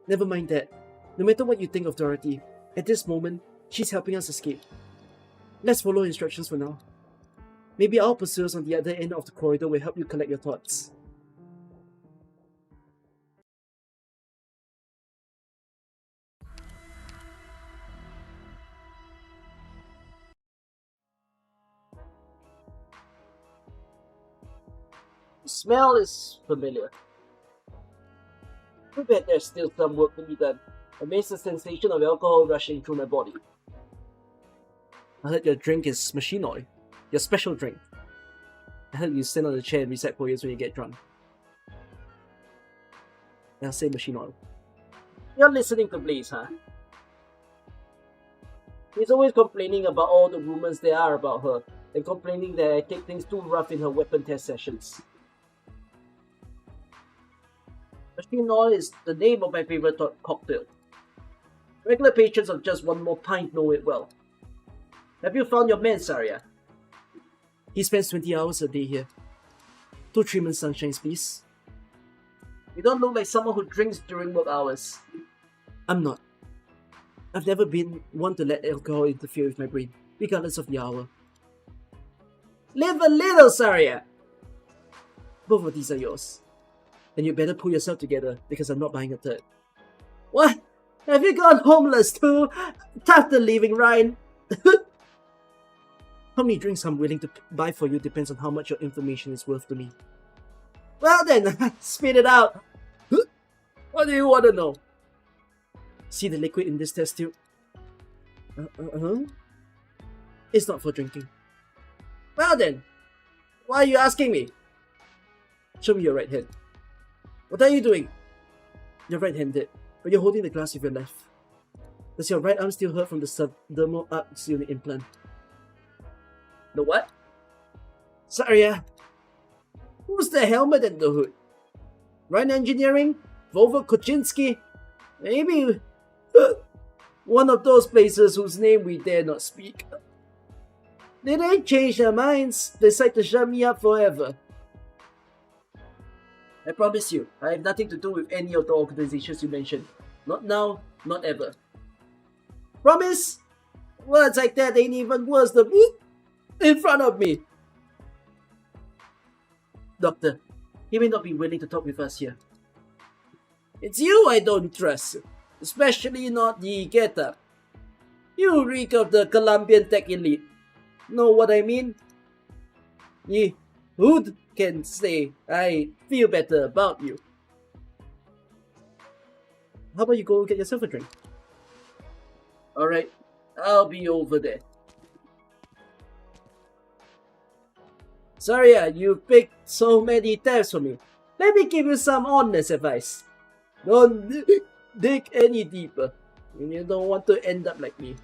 A: Never mind that. No matter what you think of Dorothy, at this moment, she's helping us escape. Let's follow instructions for now. Maybe our pursuers on the other end of the corridor will help you collect your thoughts. The smell is familiar. Too bad there's still some work to be done. Amazed the sensation of alcohol rushing through my body. I heard your drink is machine oil. Your special drink. I heard you sit on the chair and recite poems when you get drunk. I'll say machine oil. You're listening to Blaze, huh? He's always complaining about all the rumors there are about her, and complaining that I take things too rough in her weapon test sessions. Machine oil is the name of my favorite cocktail. Regular patrons of just one more pint know it well. Have you found your man, Saria? He spends 20 hours a day here. 2 treatment sunshines, please. You don't look like someone who drinks during work hours. I'm not. I've never been one to let alcohol interfere with my brain, regardless of the hour. Live a little, Saria! Both of these are yours. Then you better pull yourself together, because I'm not buying a third. What? Have you gone homeless too? After leaving Ryan? How many drinks I'm willing to buy for you depends on how much your information is worth to me. Well then, spit it out! What do you want to know? See the liquid in this test tube? It's not for drinking. Well then, why are you asking me? Show me your right hand. What are you doing? You're right-handed, but you're holding the glass with your left. Does your right arm still hurt from the subdermal arch unit implant? The what? Saria. Who's the helmet and the hood? Ryan Engineering? Volvo Koczynski? Maybe... One of those places whose name we dare not speak. They ain't change their minds, decide to shut me up forever. I promise you, I have nothing to do with any of the organizations you mentioned. Not now, not ever. Promise? Words like that ain't even worse than whoop in front of me. Doctor, he may not be willing to talk with us here. It's you I don't trust, especially not the getter. You reek of the Colombian tech elite. Know what I mean? Who can say I feel better about you? How about you go get yourself a drink? Alright, I'll be over there. Sorry, you picked so many tabs for me. Let me give you some honest advice. Don't dig any deeper when you don't want to end up like me.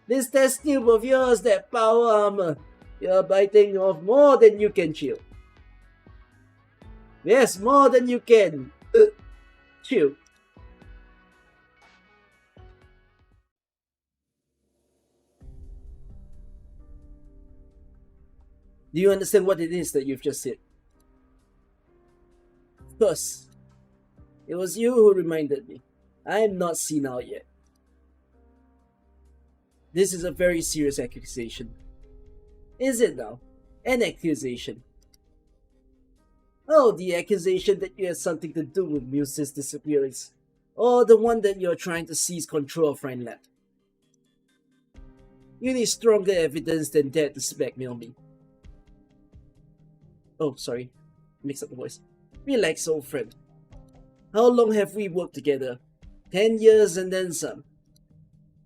A: This test tube of yours, that power armor, you're biting off more than you can chew. Yes, more than you can chew. Do you understand what it is that you've just said? Of course. It was you who reminded me. I am not senile yet. This is a very serious accusation. Is it now? An accusation. Oh, the accusation that you had something to do with Muse's disappearance. Or the one that you're trying to seize control of Rhineland. You need stronger evidence than that to blackmail me. Oh, sorry. Mix up the voice. Relax, old friend. How long have we worked together? 10 years and then some.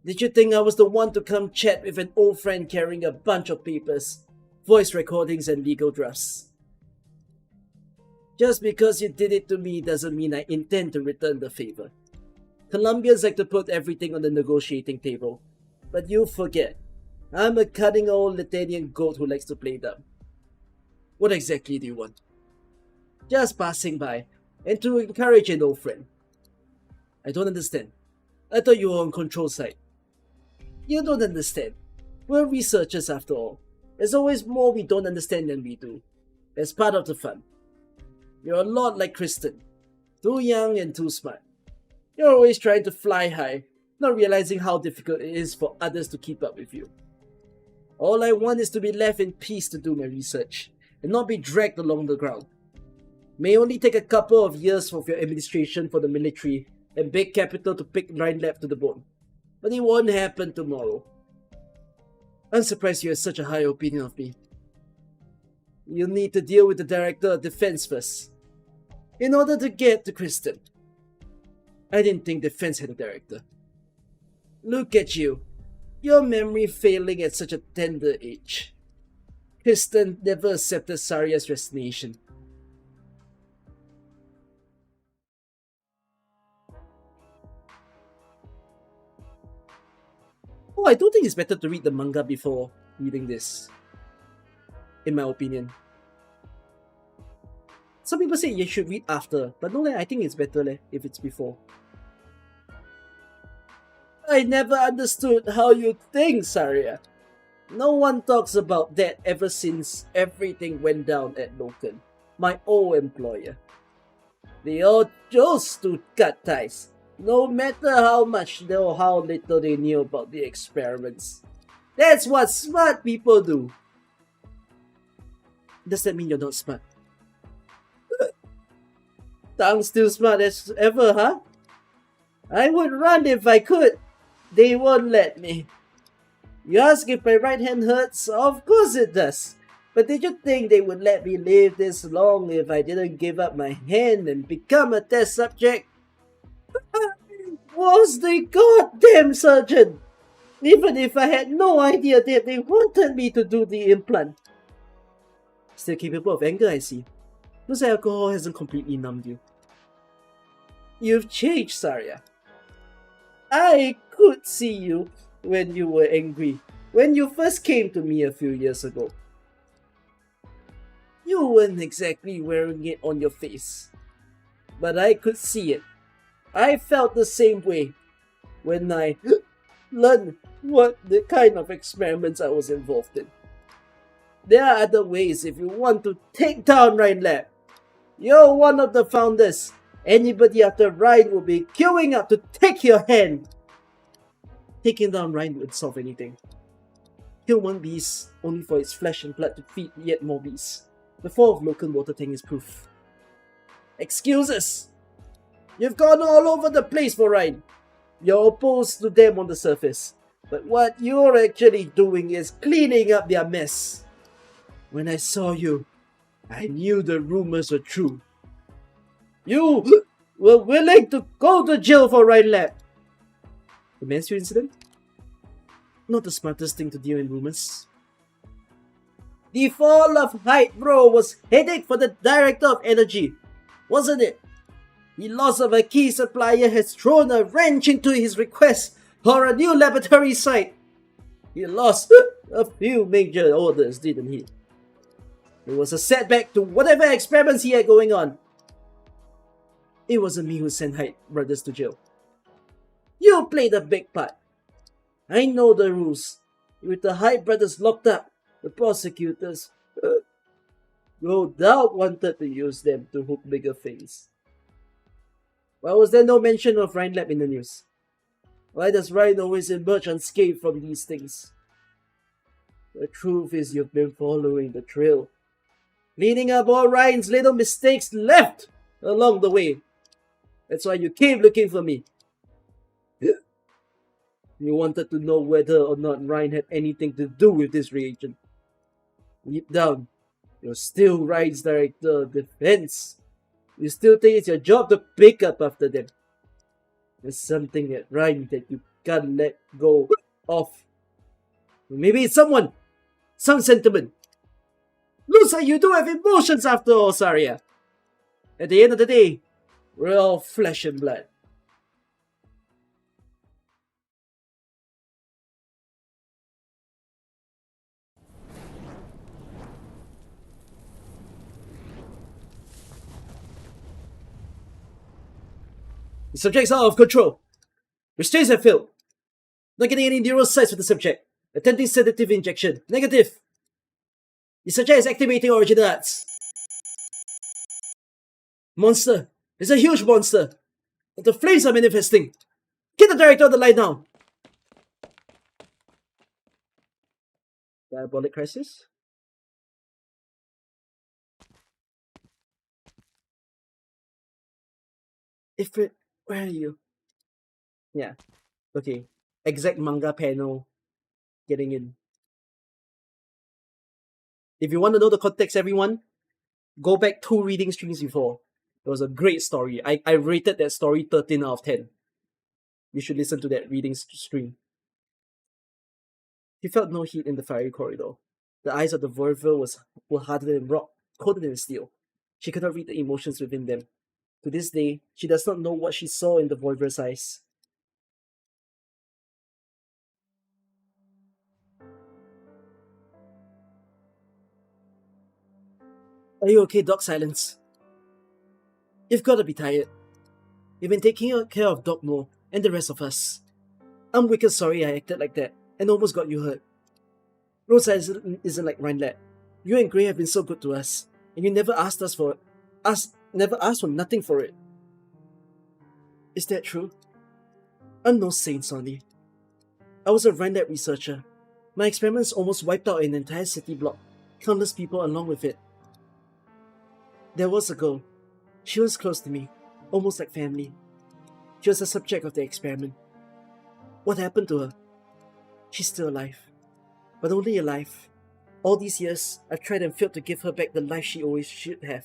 A: Did you think I was the one to come chat with an old friend carrying a bunch of papers, voice recordings and legal drafts? Just because you did it to me doesn't mean I intend to return the favor. Colombians like to put everything on the negotiating table. But you forget, I'm a cunning old Litanian goat who likes to play dumb. What exactly do you want? Just passing by, and to encourage an old friend. I don't understand. I thought you were on control side. You don't understand. We're researchers after all. There's always more we don't understand than we do. That's part of the fun. You're a lot like Kristen. Too young and too smart. You're always trying to fly high, not realizing how difficult it is for others to keep up with you. All I want is to be left in peace to do my research, and not be dragged along the ground. May only take a couple of years of your administration for the military and big capital to pick Rhineland to the bone. But it won't happen tomorrow. I'm surprised you have such a high opinion of me. You'll need to deal with the Director of Defense first, in order to get to Kristen. I didn't think Defense had a director. Look at you. Your memory failing at such a tender age. Kristen never accepted Saria's resignation. Oh, I do think it's better to read the manga before reading this. In my opinion. Some people say you should read after, but no, I think it's better if it's before. I never understood how you think, Saria. No one talks about that ever since everything went down at Loken, my old employer. They all chose to cut ties, no matter how much or how little they knew about the experiments. That's what smart people do. Does that mean you're not smart? Tongue still smart as ever, huh? I would run if I could. They won't let me. You ask if my right hand hurts? Of course it does. But did you think they would let me live this long if I didn't give up my hand and become a test subject? Was the goddamn surgeon! Even if I had no idea that they wanted me to do the implant. Still capable of anger, I see. Looks like alcohol hasn't completely numbed you. You've changed, Saria. I could see you when you were angry, when you first came to me a few years ago. You weren't exactly wearing it on your face, but I could see it. I felt the same way. when I learned what the kind of experiments I was involved in. There are other ways if you want to take down Ryan Lab. You're one of the founders. Anybody after Ryan will be queuing up to take your hand. Taking down Ryan would solve anything. Kill one beast only for its flesh and blood to feed yet more beasts. The fall of local water tank is proof. Excuses! You've gone all over the place for Ryan. You're opposed to them on the surface. But what you're actually doing is cleaning up their mess. When I saw you, I knew the rumors were true. You were willing to go to jail for Ryan Lab. The Mansfield incident? Not the smartest thing to deal in rumors. The fall of Hydro was headache for the Director of Energy, wasn't it? The loss of a key supplier has thrown a wrench into his request for a new laboratory site. He lost a few major orders, didn't he? It was a setback to whatever experiments he had going on. It wasn't me who sent Hyde brothers to jail. You played a big part. I know the rules. With the Hyde brothers locked up, the prosecutors no doubt wanted to use them to hook bigger things. Why was there no mention of Ryan Lab in the news? Why does Ryan always emerge unscathed from these things? The truth is you've been following the trail, cleaning up all Ryan's little mistakes left along the way. That's why you came looking for me. You wanted to know whether or not Ryan had anything to do with this reagent. Deep down, you're still Ryan's director of defense. You still think it's your job to pick up after them. There's something at Ryan that you can't let go of. Maybe it's someone, some sentiment. Looks like you do have emotions after all, Saria. At the end of the day, we're all flesh and blood. The subject's out of control. Restraints have failed. Not getting any neural sights with the subject. Attempting sedative injection. Negative. The subject is activating original arts. Monster. It's a huge monster. The flames are manifesting. Get the director on the line now. Diabolic crisis? Ifrit, where are you? Yeah. Okay. Exact manga panel. Getting in. If you want to know the context, everyone, go back 2 reading streams before. It was a great story. I rated that story 13 out of 10. You should listen to that reading stream. He felt no heat in the fiery corridor. The eyes of the Voivre were harder than rock, colder than steel. She could not read the emotions within them. To this day, she does not know what she saw in the Voivre's eyes. Are you okay, Doc? Silence. You've got to be tired. You've been taking care of Doc more and the rest of us. I'm wicked sorry I acted like that and almost got you hurt. Rosa isn't like Ryan Lad. You and Gray have been so good to us, and you never asked never asked for nothing for it. Is that true? I'm no saint, Sonny. I was a Ryan Lad researcher. My experiments almost wiped out an entire city block, countless people along with it. There was a girl. She was close to me, almost like family. She was the subject of the experiment. What happened to her? She's still alive. But only alive. All these years, I've tried and failed to give her back the life she always should have.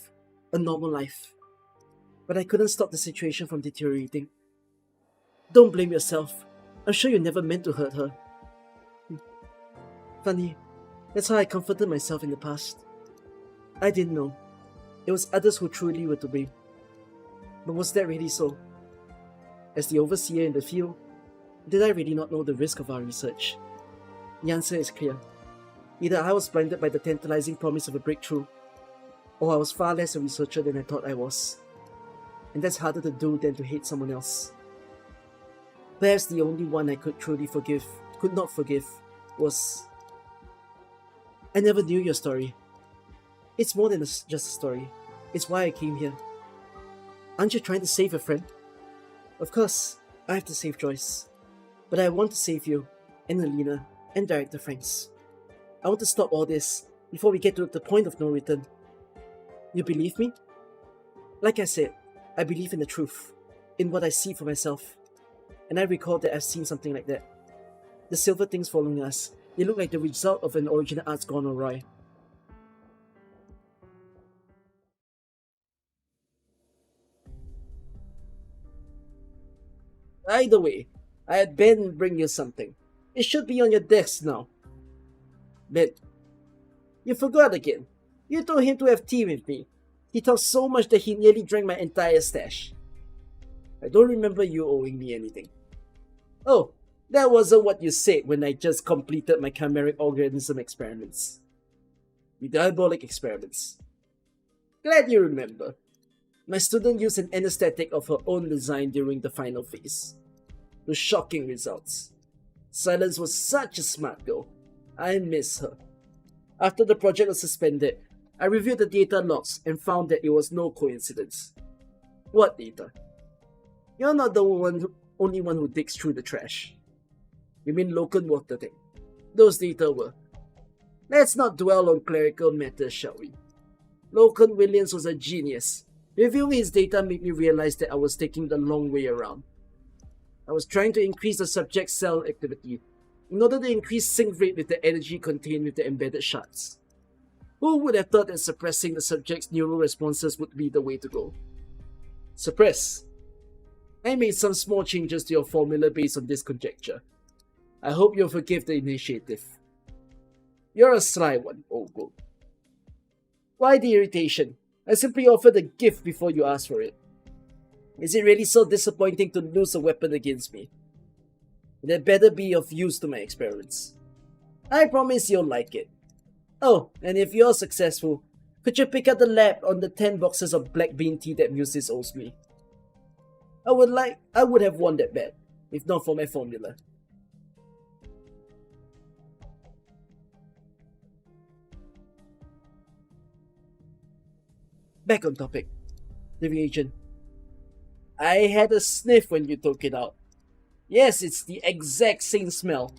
A: A normal life. But I couldn't stop the situation from deteriorating. Don't blame yourself. I'm sure you never meant to hurt her. Funny, that's how I comforted myself in the past. I didn't know. It was others who truly were to blame. But was that really so? As the overseer in the field, did I really not know the risk of our research? The answer is clear. Either I was blinded by the tantalizing promise of a breakthrough, or I was far less a researcher than I thought I was. And that's harder to do than to hate someone else. Perhaps the only one I could not forgive, was... I never knew your story. It's more than just a story. It's why I came here. Aren't you trying to save a friend? Of course, I have to save Joyce. But I want to save you, and Alina, and Director Franks. I want to stop all this before we get to the point of no return. You believe me? Like I said, I believe in the truth, in what I see for myself. And I recall that I've seen something like that. The silver things following us, they look like the result of an original arts gone awry. Either way, I had Ben bring you something. It should be on your desk now. Ben, you forgot again. You told him to have tea with me. He talked so much that he nearly drank my entire stash. I don't remember you owing me anything. Oh, that wasn't what you said when I just completed my chimeric organism experiments. The diabolic experiments. Glad you remember. My student used an anesthetic of her own design during the final phase. The shocking results. Silence was such a smart girl. I miss her. After the project was suspended, I reviewed the data logs and found that it was no coincidence. What data? You're not the only one who digs through the trash. You mean local water tank? Those data were. Let's not dwell on clerical matters, shall we? Logan Williams was a genius. Reviewing his data made me realize that I was taking the long way around. I was trying to increase the subject's cell activity in order to increase sync rate with the energy contained with the embedded shards. Who would have thought that suppressing the subject's neural responses would be the way to go? Suppress. I made some small changes to your formula based on this conjecture. I hope you'll forgive the initiative. You're a sly one, Ogo. Why the irritation? I simply offered a gift before you asked for it. Is it really so disappointing to lose a weapon against me? It had better be of use to my experiments. I promise you'll like it. Oh, and if you're successful, could you pick up the lab on the 10 boxes of black bean tea that Musis owes me? I would have won that bet, if not for my formula. Back on topic. The reagent. I had a sniff when you took it out. Yes, it's the exact same smell.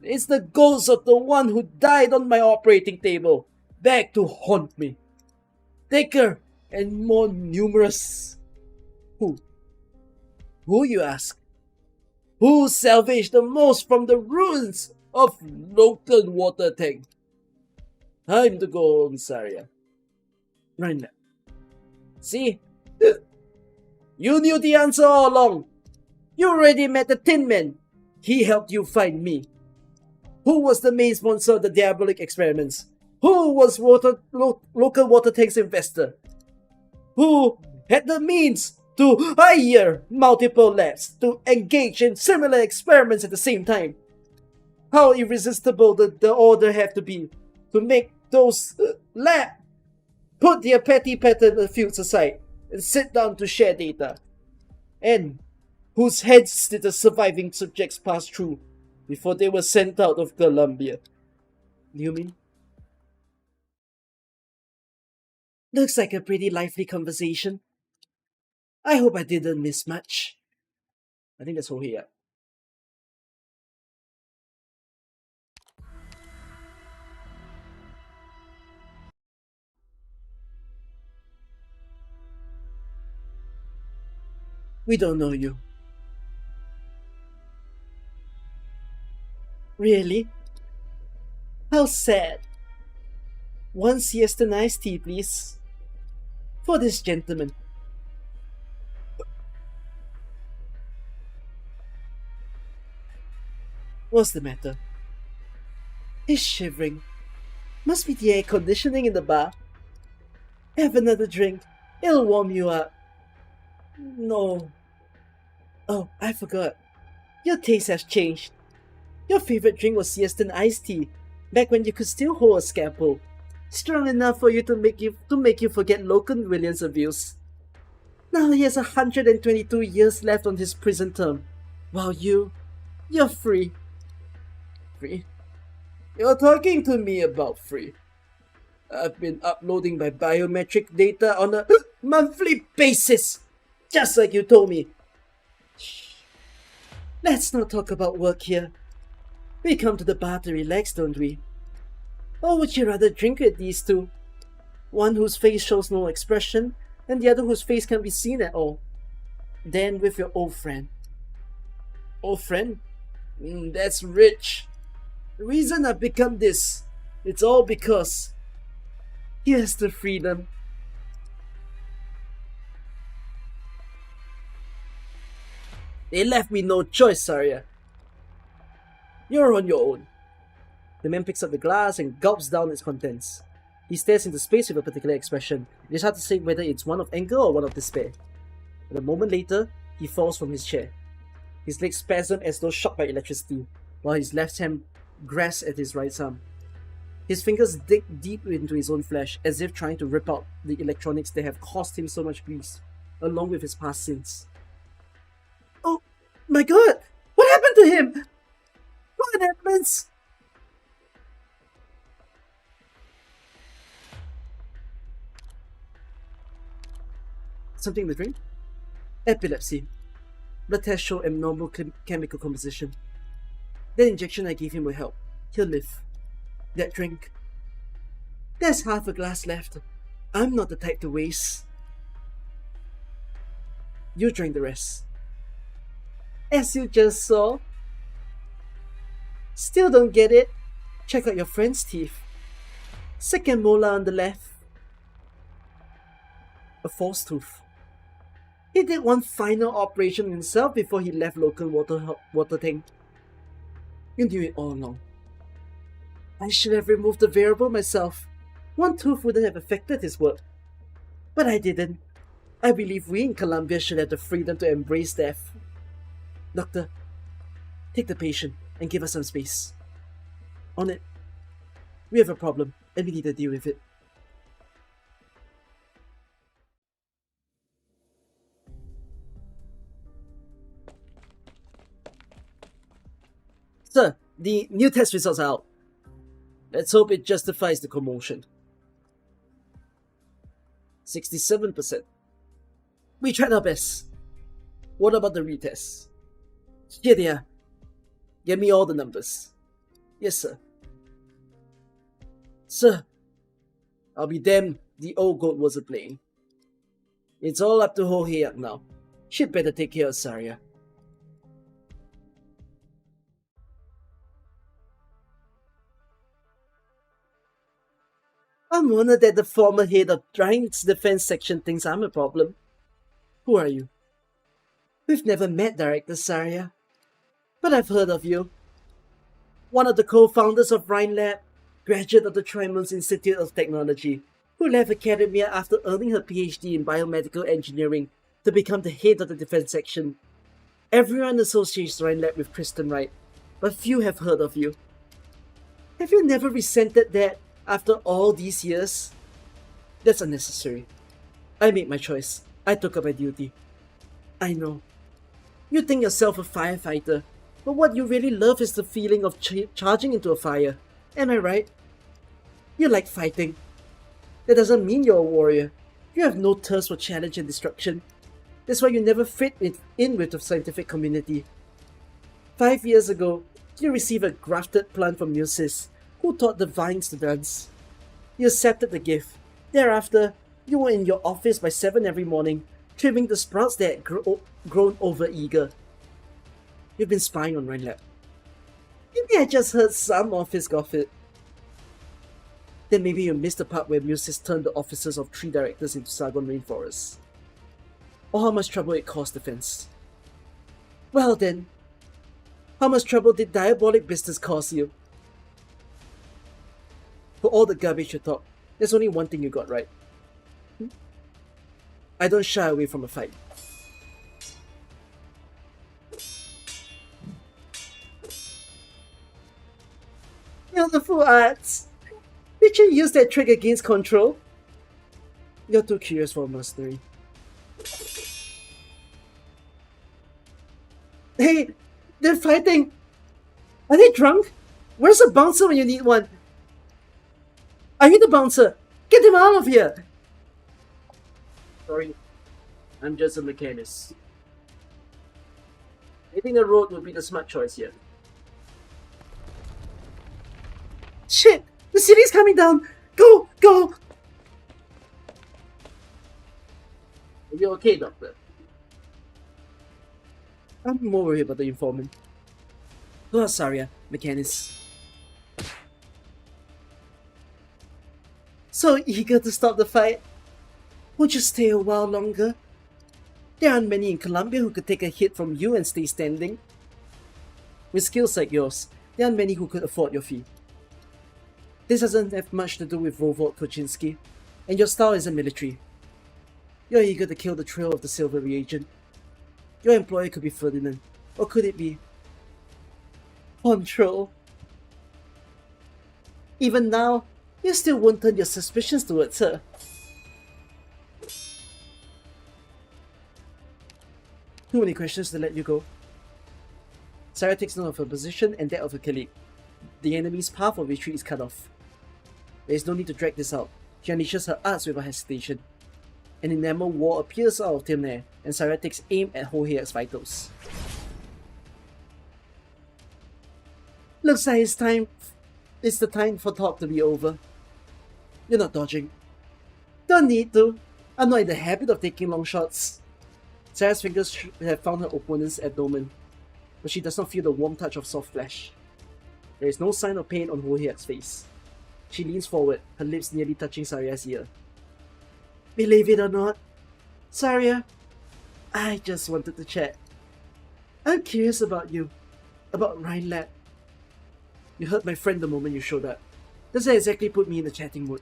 A: It's the ghost of the one who died on my operating table, back to haunt me. Thicker and more numerous. Who? Who, you ask? Who salvaged the most from the ruins of local water tank? Time to go home, Saria. Right now. See? You knew the answer all along. You already met the Tin Man. He helped you find me. Who was the main sponsor of the diabolic experiments? Who was local water tank's investor? Who had the means to hire multiple labs to engage in similar experiments at the same time? How irresistible did the order have to be to make those labs put their petty pattern fields aside and sit down to share data? And whose heads did the surviving subjects pass through before they were sent out of Columbia? You mean? Looks like a pretty lively conversation. I hope I didn't miss much. I think that's all here. We don't know you. Really? How sad. One siesta and iced tea, please. For this gentleman. What's the matter? He's shivering. Must be the air conditioning in the bar. Have another drink. It'll warm you up. No. Oh, I forgot. Your taste has changed. Your favorite drink was siesta and iced tea, back when you could still hold a scalpel. Strong enough for you to make you forget Logan Williams' abuse. Now he has 122 years left on his prison term, While you're free. Free? You're talking to me about free. I've been uploading my biometric data on a monthly basis, just like you told me. Shh. Let's not talk about work here. We come to the bar to relax, don't we? Or would you rather drink with these two? One whose face shows no expression, and the other whose face can't be seen at all. Then with your old friend. Old friend? That's rich. The reason I've become this, it's all because here's the freedom. They left me no choice, Saria. You're on your own. The man picks up the glass and gulps down its contents. He stares into space with a particular expression. It is hard to say whether it's one of anger or one of despair. But a moment later, he falls from his chair. His legs spasm as though shocked by electricity, while his left hand grasps at his right arm. His fingers dig deep into his own flesh, as if trying to rip out the electronics that have caused him so much grief, along with his past sins. Oh my god! What happened to him? What happens? Something in the drink? Epilepsy. Blood tests show abnormal chemical composition. That injection I gave him will help. He'll live. That drink. There's half a glass left. I'm not the type to waste. You drank the rest. As you just saw. Still don't get it? Check out your friend's teeth. Second molar on the left. A false tooth. He did one final operation himself before he left local water tank. You knew it all along. I should have removed the variable myself. One tooth wouldn't have affected his work. But I didn't. I believe we in Columbia should have the freedom to embrace death. Doctor, take the patient and give us some space. On it. We have a problem and we need to deal with it. Sir, the new test results are out. Let's hope it justifies the commotion. 67%. We tried our best. What about the retests? Here they are. Get me all the numbers. Yes, sir. Sir, I'll be damned the old goat wasn't playing. It's all up to Ho Heyak now. She'd better take care of Saria. I'm honored that the former head of Arknights defense section thinks I'm a problem. Who are you? We've never met, Director Saria. But I've heard of you. One of the co-founders of Rhine Lab, graduate of the Trimon's Institute of Technology, who left academia after earning her PhD in biomedical engineering to become the head of the defense section. Everyone associates Rhine Lab with Kristen Wright, but few have heard of you. Have you never resented that after all these years? That's unnecessary. I made my choice. I took up my duty. I know. You think yourself a firefighter, but what you really love is the feeling of charging into a fire. Am I right? You like fighting. That doesn't mean you're a warrior. You have no thirst for challenge and destruction. That's why you never fit in with the scientific community. 5 years ago, you received a grafted plant from Musis, who taught the vines to dance. You accepted the gift. Thereafter, you were in your office by 7 every morning, trimming the sprouts that had grown over-eager. You've been spying on Rhine Lab. Maybe I just heard some office gossip. Then maybe you missed the part where Musis turned the offices of 3 directors into Sargon rainforests. Or how much trouble it caused defense. Well then, how much trouble did diabolic business cause you? For all the garbage you talk, there's only one thing you got right. I don't shy away from a fight. Beautiful arts! Did you use that trick against Control? You're too curious for a mercenary. Hey, fighting? Are they drunk? Where's a bouncer when you need one? Are you the bouncer? Get him out of here! Sorry, I'm just a mechanist. Hitting the road would be the smart choice here. Shit! The city's coming down! Go! Go! Are you okay, Doctor? I'm more worried about the informant. Go ahead, Saria, mechanist. So eager to stop the fight. Won't you stay a while longer? There aren't many in Colombia who could take a hit from you and stay standing. With skills like yours, there aren't many who could afford your fee. This doesn't have much to do with Voivod Koczynski, and your style isn't military. You're eager to kill the trail of the silver reagent. Your employer could be Ferdinand, or could it be Control? Even now, you still won't turn your suspicions towards her. Too many questions to let you go. Sarah takes note of her position and that of her colleague. The enemy's path of retreat is cut off. There is no need to drag this out. She unleashes her arts without hesitation. An enamel wall appears out of thin air, and Sarah takes aim at Hoheak's vitals. Looks like it's the time for talk to be over. You're not dodging. Don't need to. I'm not in the habit of taking long shots. Sarah's fingers have found her opponent's abdomen, but she does not feel the warm touch of soft flesh. There is no sign of pain on Hoheak's face. She leans forward, her lips nearly touching Saria's ear. Believe it or not, Saria, I just wanted to chat. I'm curious about you, about Rhinelab. You hurt my friend the moment you showed up. Doesn't exactly put me in a chatting mood.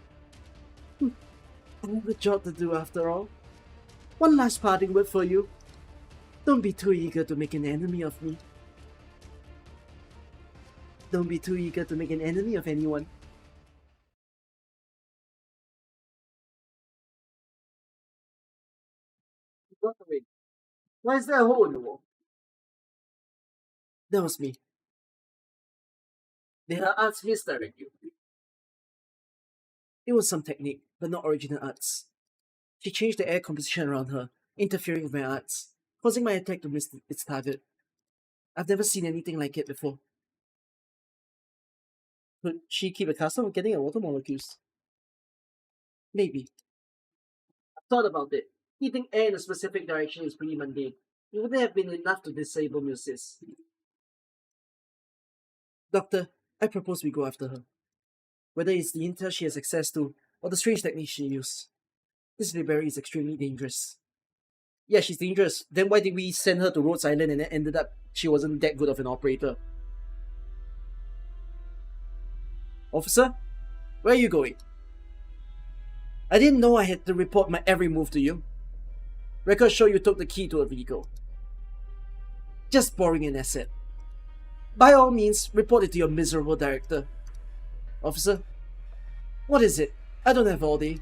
A: I have a job to do after all. One last parting word for you. Don't be too eager to make an enemy of me. Don't be too eager to make an enemy of anyone. Wait, why is there a hole in the wall? That was me. Did her arts misdirect you? It was some technique, but not original arts. She changed the air composition around her, interfering with my arts, causing my attack to miss its target. I've never seen anything like it before. Could she keep a custom of getting at water molecules? Maybe. I've thought about it. Heating air in a specific direction is pretty mundane. It wouldn't have been enough to disable Musis. Doctor, I propose we go after her. Whether it's the intel she has access to, or the strange technique she used. This Liberi is extremely dangerous. Yeah, she's dangerous. Then why did we send her to Rhodes Island and it ended up she wasn't that good of an operator? Officer? Where are you going? I didn't know I had to report my every move to you. Records show you took the key to a vehicle. Just borrowing an asset. By all means, report it to your miserable director. Officer? What is it? I don't have all day.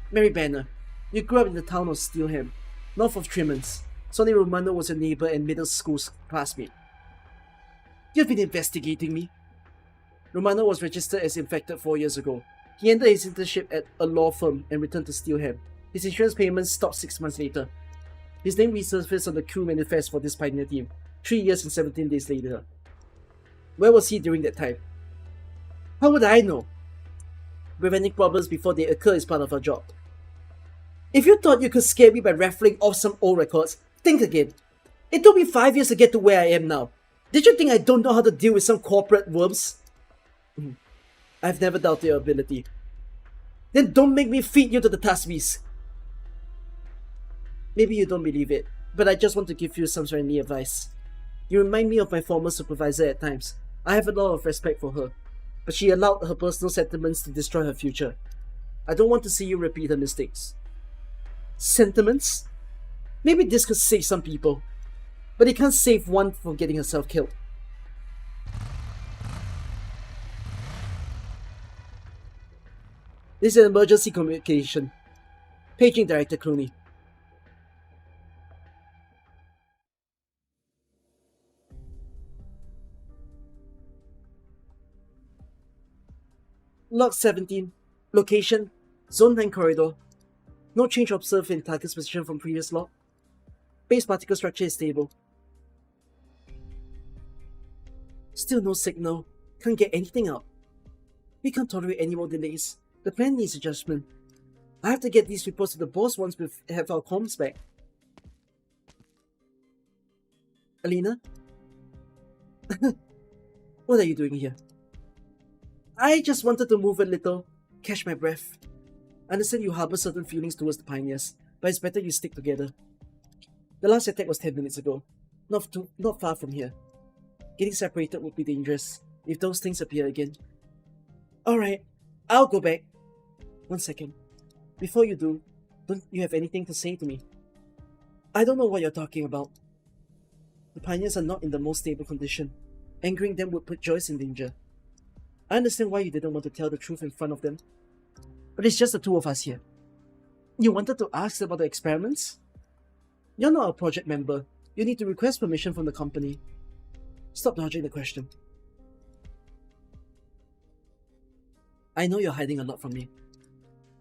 A: Mary Banner, you grew up in the town of Steelham, north of Trimmans. Sonny Romano was your neighbor and middle school classmate. You've been investigating me. Romano was registered as infected 4 years ago. He ended his internship at a law firm and returned to Steelham. His insurance payments stopped 6 months later. His name resurfaced on the crew manifest for this pioneer team, 3 years and 17 days later. Where was he during that time? How would I know? Preventing problems before they occur is part of our job. If you thought you could scare me by raffling off some old records, think again. It took me 5 years to get to where I am now. Did you think I don't know how to deal with some corporate worms? I've never doubted your ability. Then don't make me feed you to the Tasmis. Maybe you don't believe it, but I just want to give you some friendly advice. You remind me of my former supervisor at times. I have a lot of respect for her, but she allowed her personal sentiments to destroy her future. I don't want to see you repeat her mistakes. Sentiments? Maybe this could save some people, but it can't save one from getting herself killed. This is an emergency communication. Paging Director Clooney. Log 17. Location, Zone 9 corridor. No change observed in target's position from previous log. Base particle structure is stable. Still no signal. Can't get anything out. We can't tolerate any more delays. The plan needs adjustment. I have to get these reports to the boss once we have our comms back. Alina? What are you doing here? I just wanted to move a little, catch my breath. I understand you harbor certain feelings towards the pioneers, but it's better you stick together. The last attack was 10 minutes ago, not far from here. Getting separated would be dangerous if those things appear again. Alright, I'll go back. 1 second. Before you do, don't you have anything to say to me? I don't know what you're talking about. The pioneers are not in the most stable condition. Angering them would put Joyce in danger. I understand why you didn't want to tell the truth in front of them. But it's just the two of us here. You wanted to ask about the experiments? You're not a project member. You need to request permission from the company. Stop dodging the question. I know you're hiding a lot from me.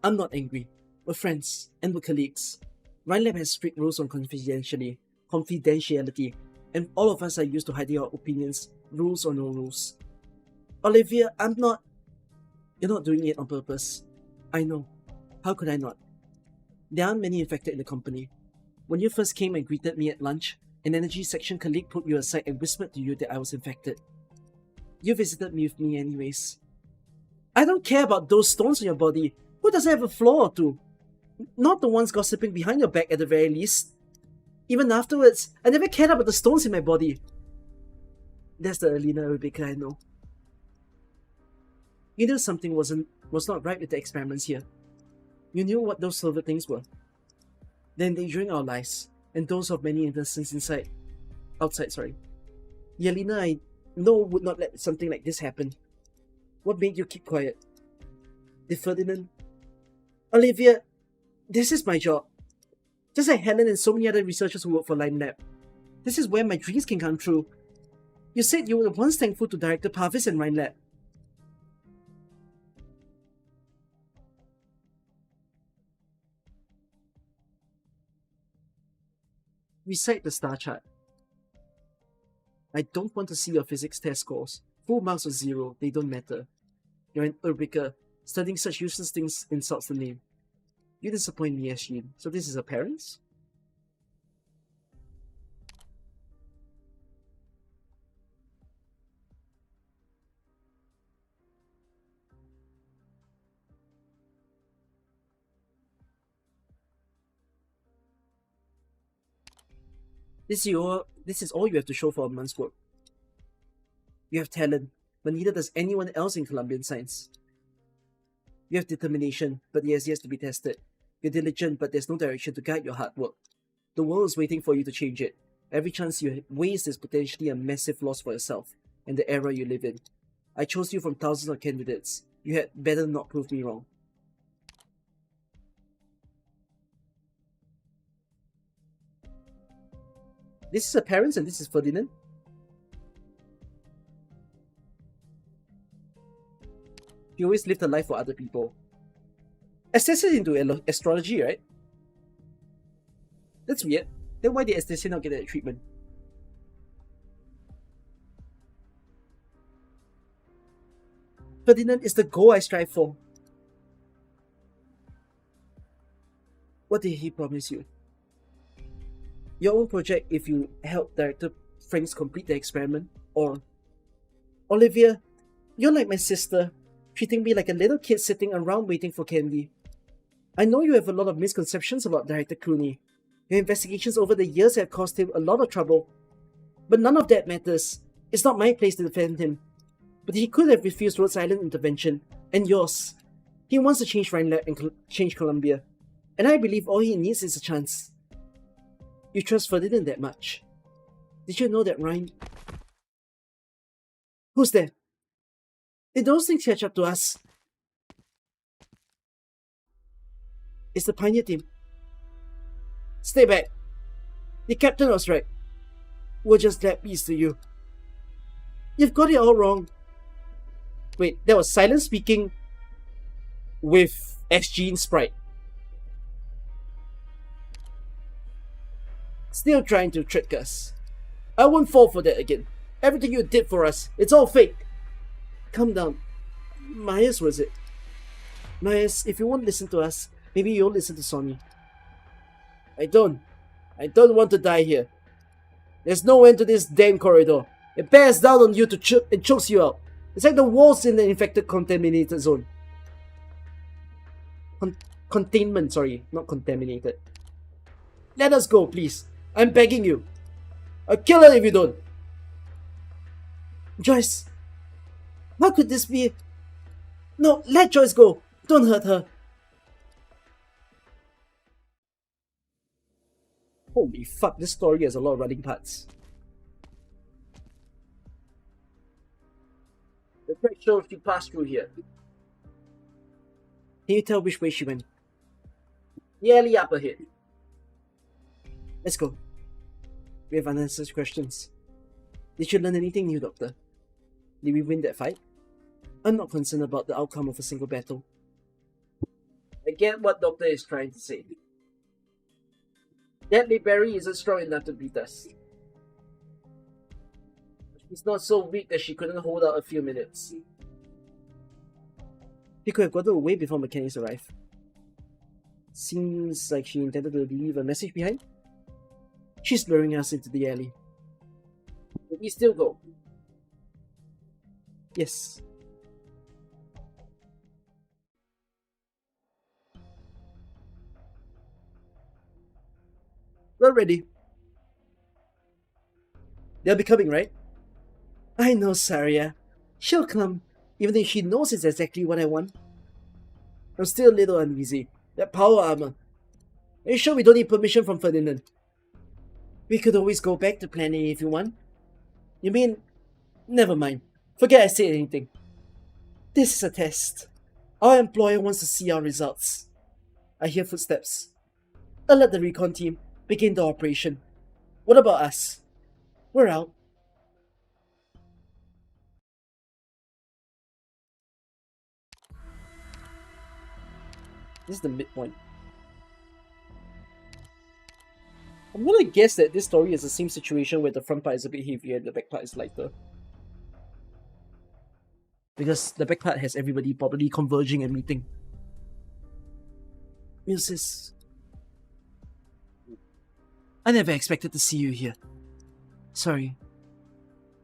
A: I'm not angry. We're friends, and we're colleagues. Rhinelab has strict rules on confidentiality, and all of us are used to hiding our opinions, rules or no rules. Olivia, You're not doing it on purpose. I know. How could I not? There aren't many infected in the company. When you first came and greeted me at lunch, an energy section colleague put you aside and whispered to you that I was infected. You visited me with me anyways. I don't care about those stones on your body. Who doesn't have a flaw or two? Not the ones gossiping behind your back at the very least. Even afterwards, I never cared about the stones in my body. That's the Alina Rebecca I know. You knew something was not right with the experiments here. You knew what those silver things were. They're endangering our lives, and those of many innocents outside. The Alina I know would not let something like this happen. What made you keep quiet? Did Ferdinand? Olivia, this is my job. Just like Helen and so many other researchers who work for Rhinelab. This is where my dreams can come true. You said you were once thankful to Director Parvis and Rhinelab. Recite the star chart. I don't want to see your physics test scores. Full marks or zero, they don't matter. You're an Urbica. Studying such useless things insults the name. You disappoint me, Ashley. So this is her parents? This is all you have to show for a month's work. You have talent, but neither does anyone else in Columbian science. You have determination, but it has yet to be tested. You're diligent, but there's no direction to guide your hard work. The world is waiting for you to change it. Every chance you waste is potentially a massive loss for yourself and the era you live in. I chose you from thousands of candidates. You had better not prove me wrong. This is her parents and this is Ferdinand. She always lived her life for other people. Estacia into astrology, right? That's weird. Then why did Estacia not get that treatment? Ferdinand is the goal I strive for. What did he promise you? Your own project if you help Director Franks complete the experiment, or... Olivia, you're like my sister, treating me like a little kid sitting around waiting for candy. I know you have a lot of misconceptions about Director Clooney. Your investigations over the years have caused him a lot of trouble. But none of that matters. It's not my place to defend him. But he could have refused Rhode Island intervention, and yours. He wants to change Rhinelab and change Columbia. And I believe all he needs is a chance. You trust Ferdinand that much. Did you know that Who's there? Did those things catch up to us? It's the Pioneer team. Stay back. The captain was right. We're just that piece to you. You've got it all wrong. Wait, that was silent speaking with SG in Sprite. Still trying to trick us. I won't fall for that again. Everything you did for us, it's all fake. Calm down. Myers, was it? Myers, if you won't listen to us, maybe you'll listen to Sonny. I don't want to die here. There's no end to this damn corridor. It bears down on you and chokes you out. It's like the walls in the infected contaminated zone. Containment, sorry, not contaminated. Let us go, please. I'm begging you. I'll kill her if you don't. Joyce, how could this be? No, let Joyce go. Don't hurt her. Holy fuck, this story has a lot of running parts. The track shows she passed through here. Can you tell which way she went? The alley up ahead. Let's go. We have unanswered questions. Did you learn anything new, Doctor? Did we win that fight? I'm not concerned about the outcome of a single battle. I get what Doctor is trying to say. Deadly Berry isn't strong enough to beat us. She's not so weak that she couldn't hold out a few minutes. He could have gotten away before mechanics arrived. Seems like she intended to leave a message behind. She's luring us into the alley. But we still go. Yes. We're ready. They'll be coming, right? I know Saria. She'll come, even if she knows it's exactly what I want. I'm still a little uneasy. That power armor. Are you sure we don't need permission from Ferdinand? We could always go back to Plan A if you want. You mean... Never mind. Forget I said anything. This is a test. Our employer wants to see our results. I hear footsteps. I'll let the recon team begin the operation. What about us? We're out. This is the midpoint. I'm gonna guess that this story is the same situation where the front part is a bit heavier and the back part is lighter. Because the back part has everybody probably converging and meeting. Mrs. I never expected to see you here. Sorry.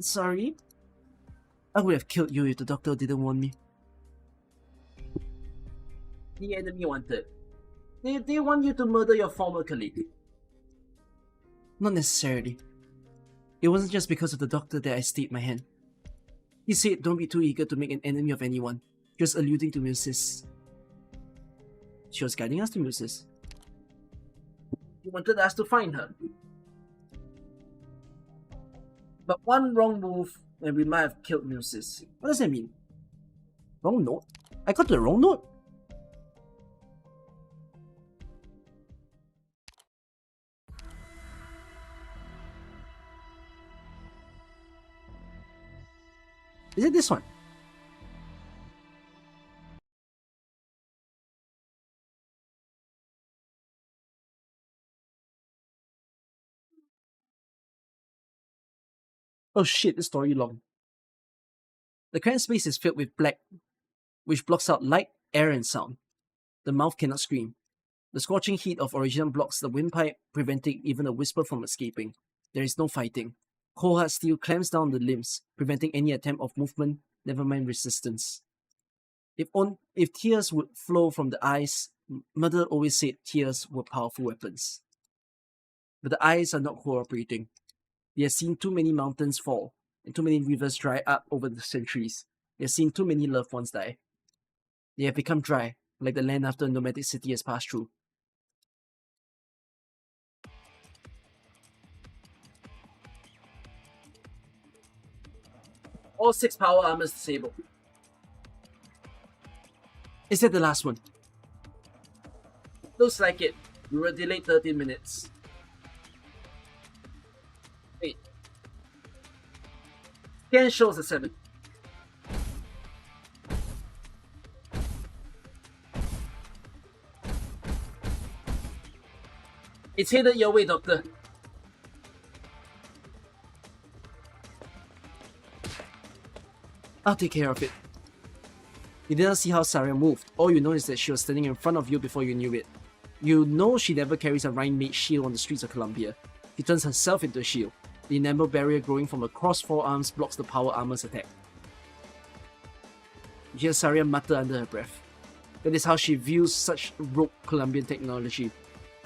A: Sorry? I would have killed you if the doctor didn't warn me. The enemy wanted. They want you to murder your former colleague. Not necessarily. It wasn't just because of the doctor that I stayed my hand. He said don't be too eager to make an enemy of anyone, just alluding to Mrs. She was guiding us to Mrs. He wanted us to find her. But one wrong move and we might have killed Mrs. What does that mean? Wrong note? I got the wrong note? Is it this one? Oh shit, this story long. The cramped space is filled with black, which blocks out light, air, and sound. The mouth cannot scream. The scorching heat of origin blocks the windpipe, preventing even a whisper from escaping. There is no fighting. Cold hard steel clamps down the limbs, preventing any attempt of movement, never mind resistance. If tears would flow from the eyes, Mother always said tears were powerful weapons. But the eyes are not cooperating. They have seen too many mountains fall, and too many rivers dry up over the centuries. They have seen too many loved ones die. They have become dry, like the land after a nomadic city has passed through. All 6 power armors disabled. Is that the last one? Looks like it. We were delayed 13 minutes. Wait. Scan shows a 7. It's headed your way, Doctor. I'll take care of it. You didn't see how Saria moved. All you know is that she was standing in front of you before you knew it. You know she never carries a Rhine-made shield on the streets of Columbia. She turns herself into a shield. The enamel barrier growing from her crossed forearms blocks the power armor's attack. You hear Saria mutter under her breath. That is how she views such rogue Columbian technology.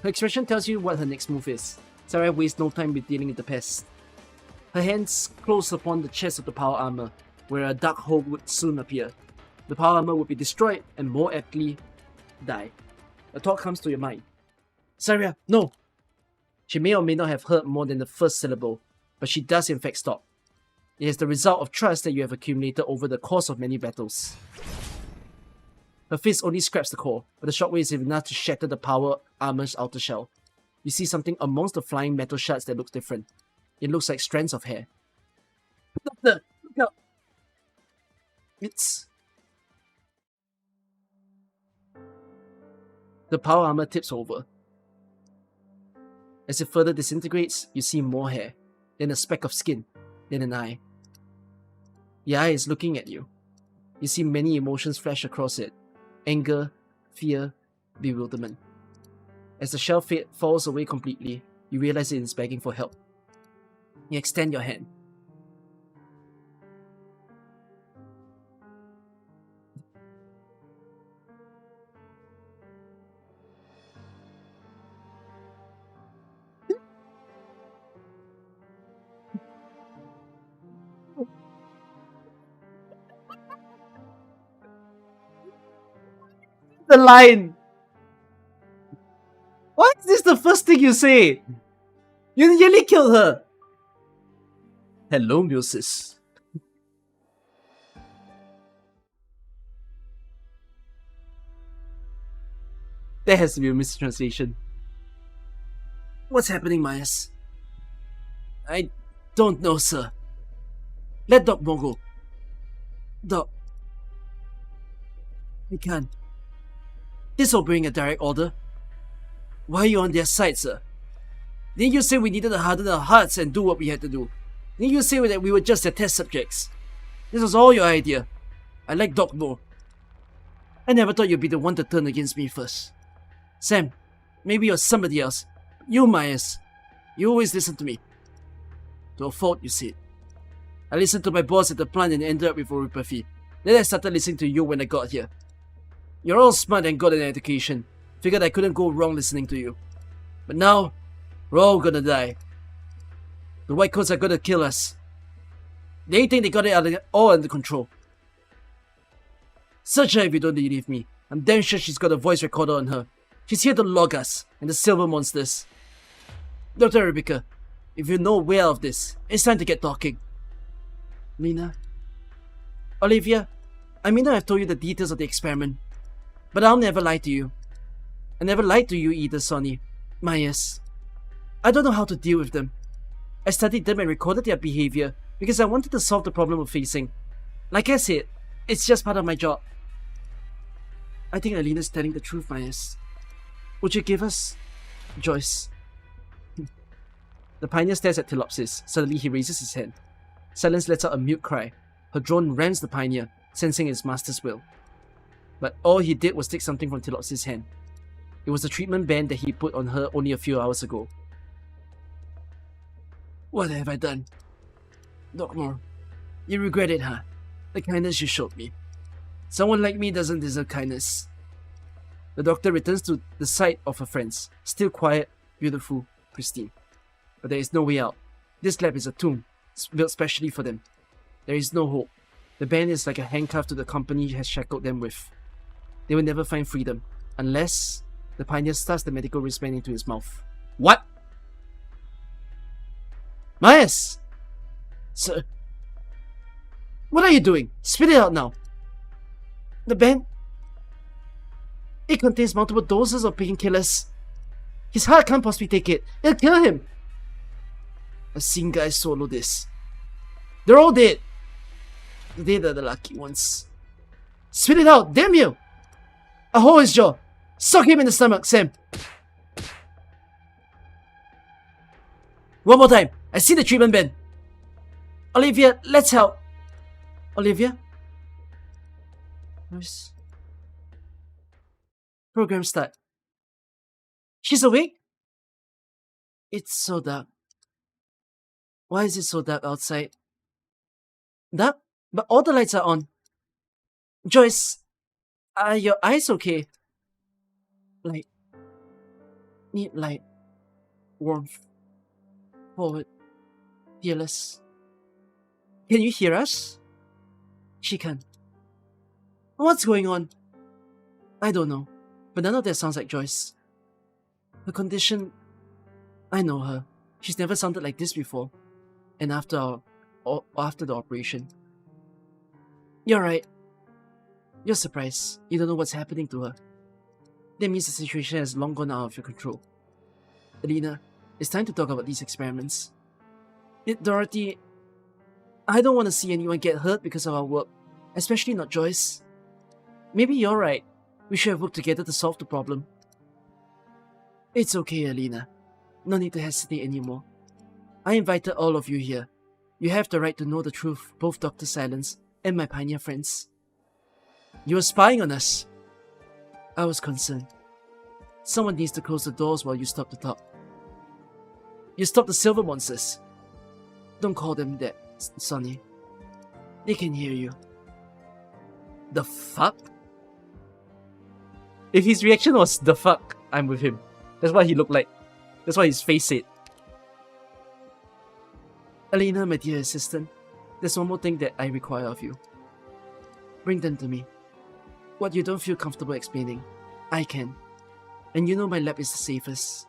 A: Her expression tells you what her next move is. Saria wastes no time with dealing with the pest. Her hands close upon the chest of the power armor, where a dark hole would soon appear. The power armor would be destroyed and more aptly die. A thought comes to your mind. Saria, no! She may or may not have heard more than the first syllable, but she does in fact stop. It is the result of trust that you have accumulated over the course of many battles. Her fist only scraps the core, but the shockwave is enough to shatter the power armor's outer shell. You see something amongst the flying metal shards that looks different. It looks like strands of hair. Doctor, look out! It's... The power armor tips over. As it further disintegrates, you see more hair, then a speck of skin, then an eye. The eye is looking at you. You see many emotions flash across it. Anger, fear, bewilderment. As the shell falls away completely, you realize it is begging for help. You extend your hand. The line! Why is this the first thing you say? You nearly killed her! Hello, Musis. There has to be a mistranslation. What's happening, Myers? I don't know, sir. Let Doc Moore go. Doc. I can't. This will bring a direct order. Why are you on their side, sir? Didn't you say we needed to harden our hearts and do what we had to do? Didn't you say that we were just their test subjects? This was all your idea. I like Doc Moore. I never thought you'd be the one to turn against me first. Sam, maybe you're somebody else. You, Myers. You always listen to me. To a fault, you see. I listened to my boss at the plant and ended up with homeopathy. Then I started listening to you when I got here. You're all smart and got an education. Figured I couldn't go wrong listening to you. But now, we're all gonna die. The White Coats are gonna kill us. They think they got it all under control. Search her if you don't believe me. I'm damn sure she's got a voice recorder on her. She's here to log us and the Silver Monsters. Dr. Rebecca, if you know way out of this, it's time to get talking. Lena? Olivia, I may not have told you the details of the experiment, but I'll never lie to you. I never lied to you either, Sonny. Myers. I don't know how to deal with them. I studied them and recorded their behavior because I wanted to solve the problem we're facing. Like I said, it's just part of my job. I think Alina's telling the truth, Myers. Would you give us... Joyce? The pioneer stares at Telopsis. Suddenly he raises his hand. Silence lets out a mute cry. Her drone rams the pioneer, sensing his master's will. But all he did was take something from Telopsis' hand. It was the treatment band that he put on her only a few hours ago. What have I done? Doc Moore, you regret it, huh? The kindness you showed me. Someone like me doesn't deserve kindness. The doctor returns to the sight of her friends, still quiet, beautiful, pristine. But there is no way out. This lab is a tomb, built specially for them. There is no hope. The band is like a handcuff to the company has shackled them with. They will never find freedom, unless the pioneer stuffs the medical wristband into his mouth. What? Myers! Sir, what are you doing? Spit it out now. The band? It contains multiple doses of painkillers. His heart can't possibly take it. It'll kill him. I've seen guys swallow this. They're all dead. They're the lucky ones. Spit it out, damn you! A hole in his jaw. Suck him in the stomach, Sam. One more time. I see the treatment bin. Olivia, let's help. Olivia? Nurse. Program start. She's awake? It's so dark. Why is it so dark outside? Dark? But all the lights are on. Joyce, are your eyes okay? Light. Need light. Warmth. Forward. Fearless. Can you hear us? She can. What's going on? I don't know, but none of that sounds like Joyce. Her condition... I know her. She's never sounded like this before. And after the operation. You're right. You're surprised. You don't know what's happening to her. That means the situation has long gone out of your control. Alina, it's time to talk about these experiments. Dorothy, I don't want to see anyone get hurt because of our work, especially not Joyce. Maybe you're right. We should have worked together to solve the problem. It's okay, Alina. No need to hesitate anymore. I invited all of you here. You have the right to know the truth, both Dr. Silence and my pioneer friends. You were spying on us. I was concerned. Someone needs to close the doors while you stop the talk. You stop the silver monsters. Don't call them that, Sonny. They can hear you. The fuck? If his reaction was the fuck, I'm with him. That's what he looked like. That's what his face said. Alina, my dear assistant, there's one more thing that I require of you. Bring them to me. What you don't feel comfortable explaining, I can. And you know my lab is the safest.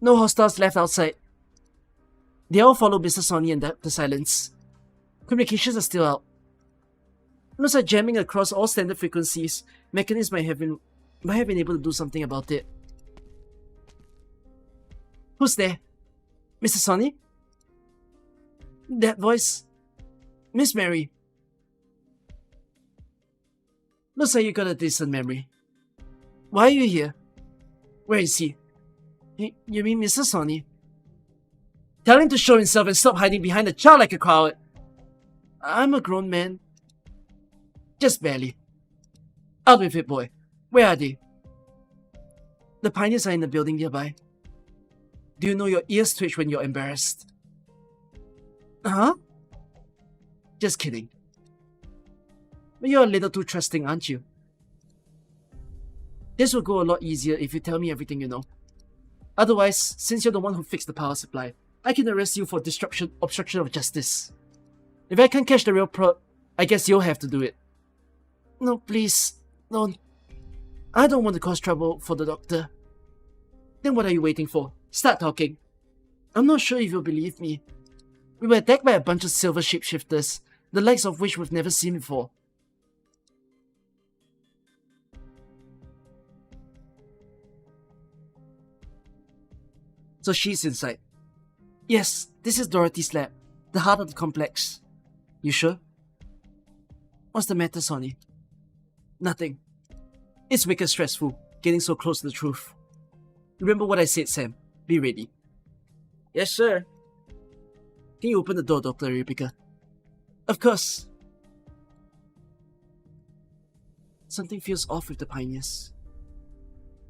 A: No hostiles left outside. They all follow Mr. Sonny and the Silence. Communications are still out. Looks like jamming across all standard frequencies. Mechanics might have been able to do something about it. Who's there? Mr. Sonny? That voice? Miss Mary. Looks like you got a decent memory. Why are you here? Where is he? You mean Mr. Sonny? Tell him to show himself and stop hiding behind a child like a coward. I'm a grown man. Just barely. Out with it, boy. Where are they? The pioneers are in the building nearby. Do you know your ears twitch when you're embarrassed? Huh? Just kidding. But you're a little too trusting, aren't you? This will go a lot easier if you tell me everything you know. Otherwise, since you're the one who fixed the power supply, I can arrest you for obstruction of justice. If I can't catch the real I guess you'll have to do it. No, please, don't. I don't want to cause trouble for the doctor. Then what are you waiting for? Start talking. I'm not sure if you'll believe me. We were attacked by a bunch of silver shapeshifters, the likes of which we've never seen before. So she's inside. Yes, this is Dorothy's lab, the heart of the complex. You sure? What's the matter, Sonny? Nothing. It's wicked stressful, getting so close to the truth. Remember what I said, Sam. Be ready. Yes, sir. Can you open the door, Dr. Rebecca? Of course. Something feels off with the pioneers.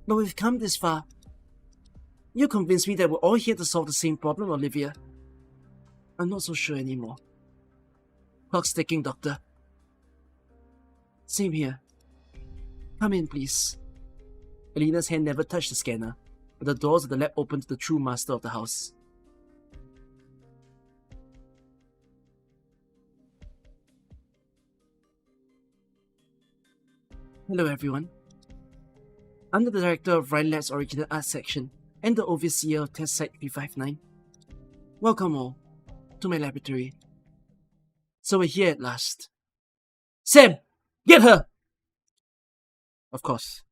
A: But we've come this far. You convinced me that we're all here to solve the same problem, Olivia. I'm not so sure anymore. Clock's ticking, Doctor. Same here. Come in, please. Alina's hand never touched the scanner, but the doors of the lab opened to the true master of the house. Hello, everyone. I'm the director of Ryan Lab's Original Art Section and the overseer of Test Site 359. Welcome all to my laboratory. So we're here at last. Sam! Get her! Of course.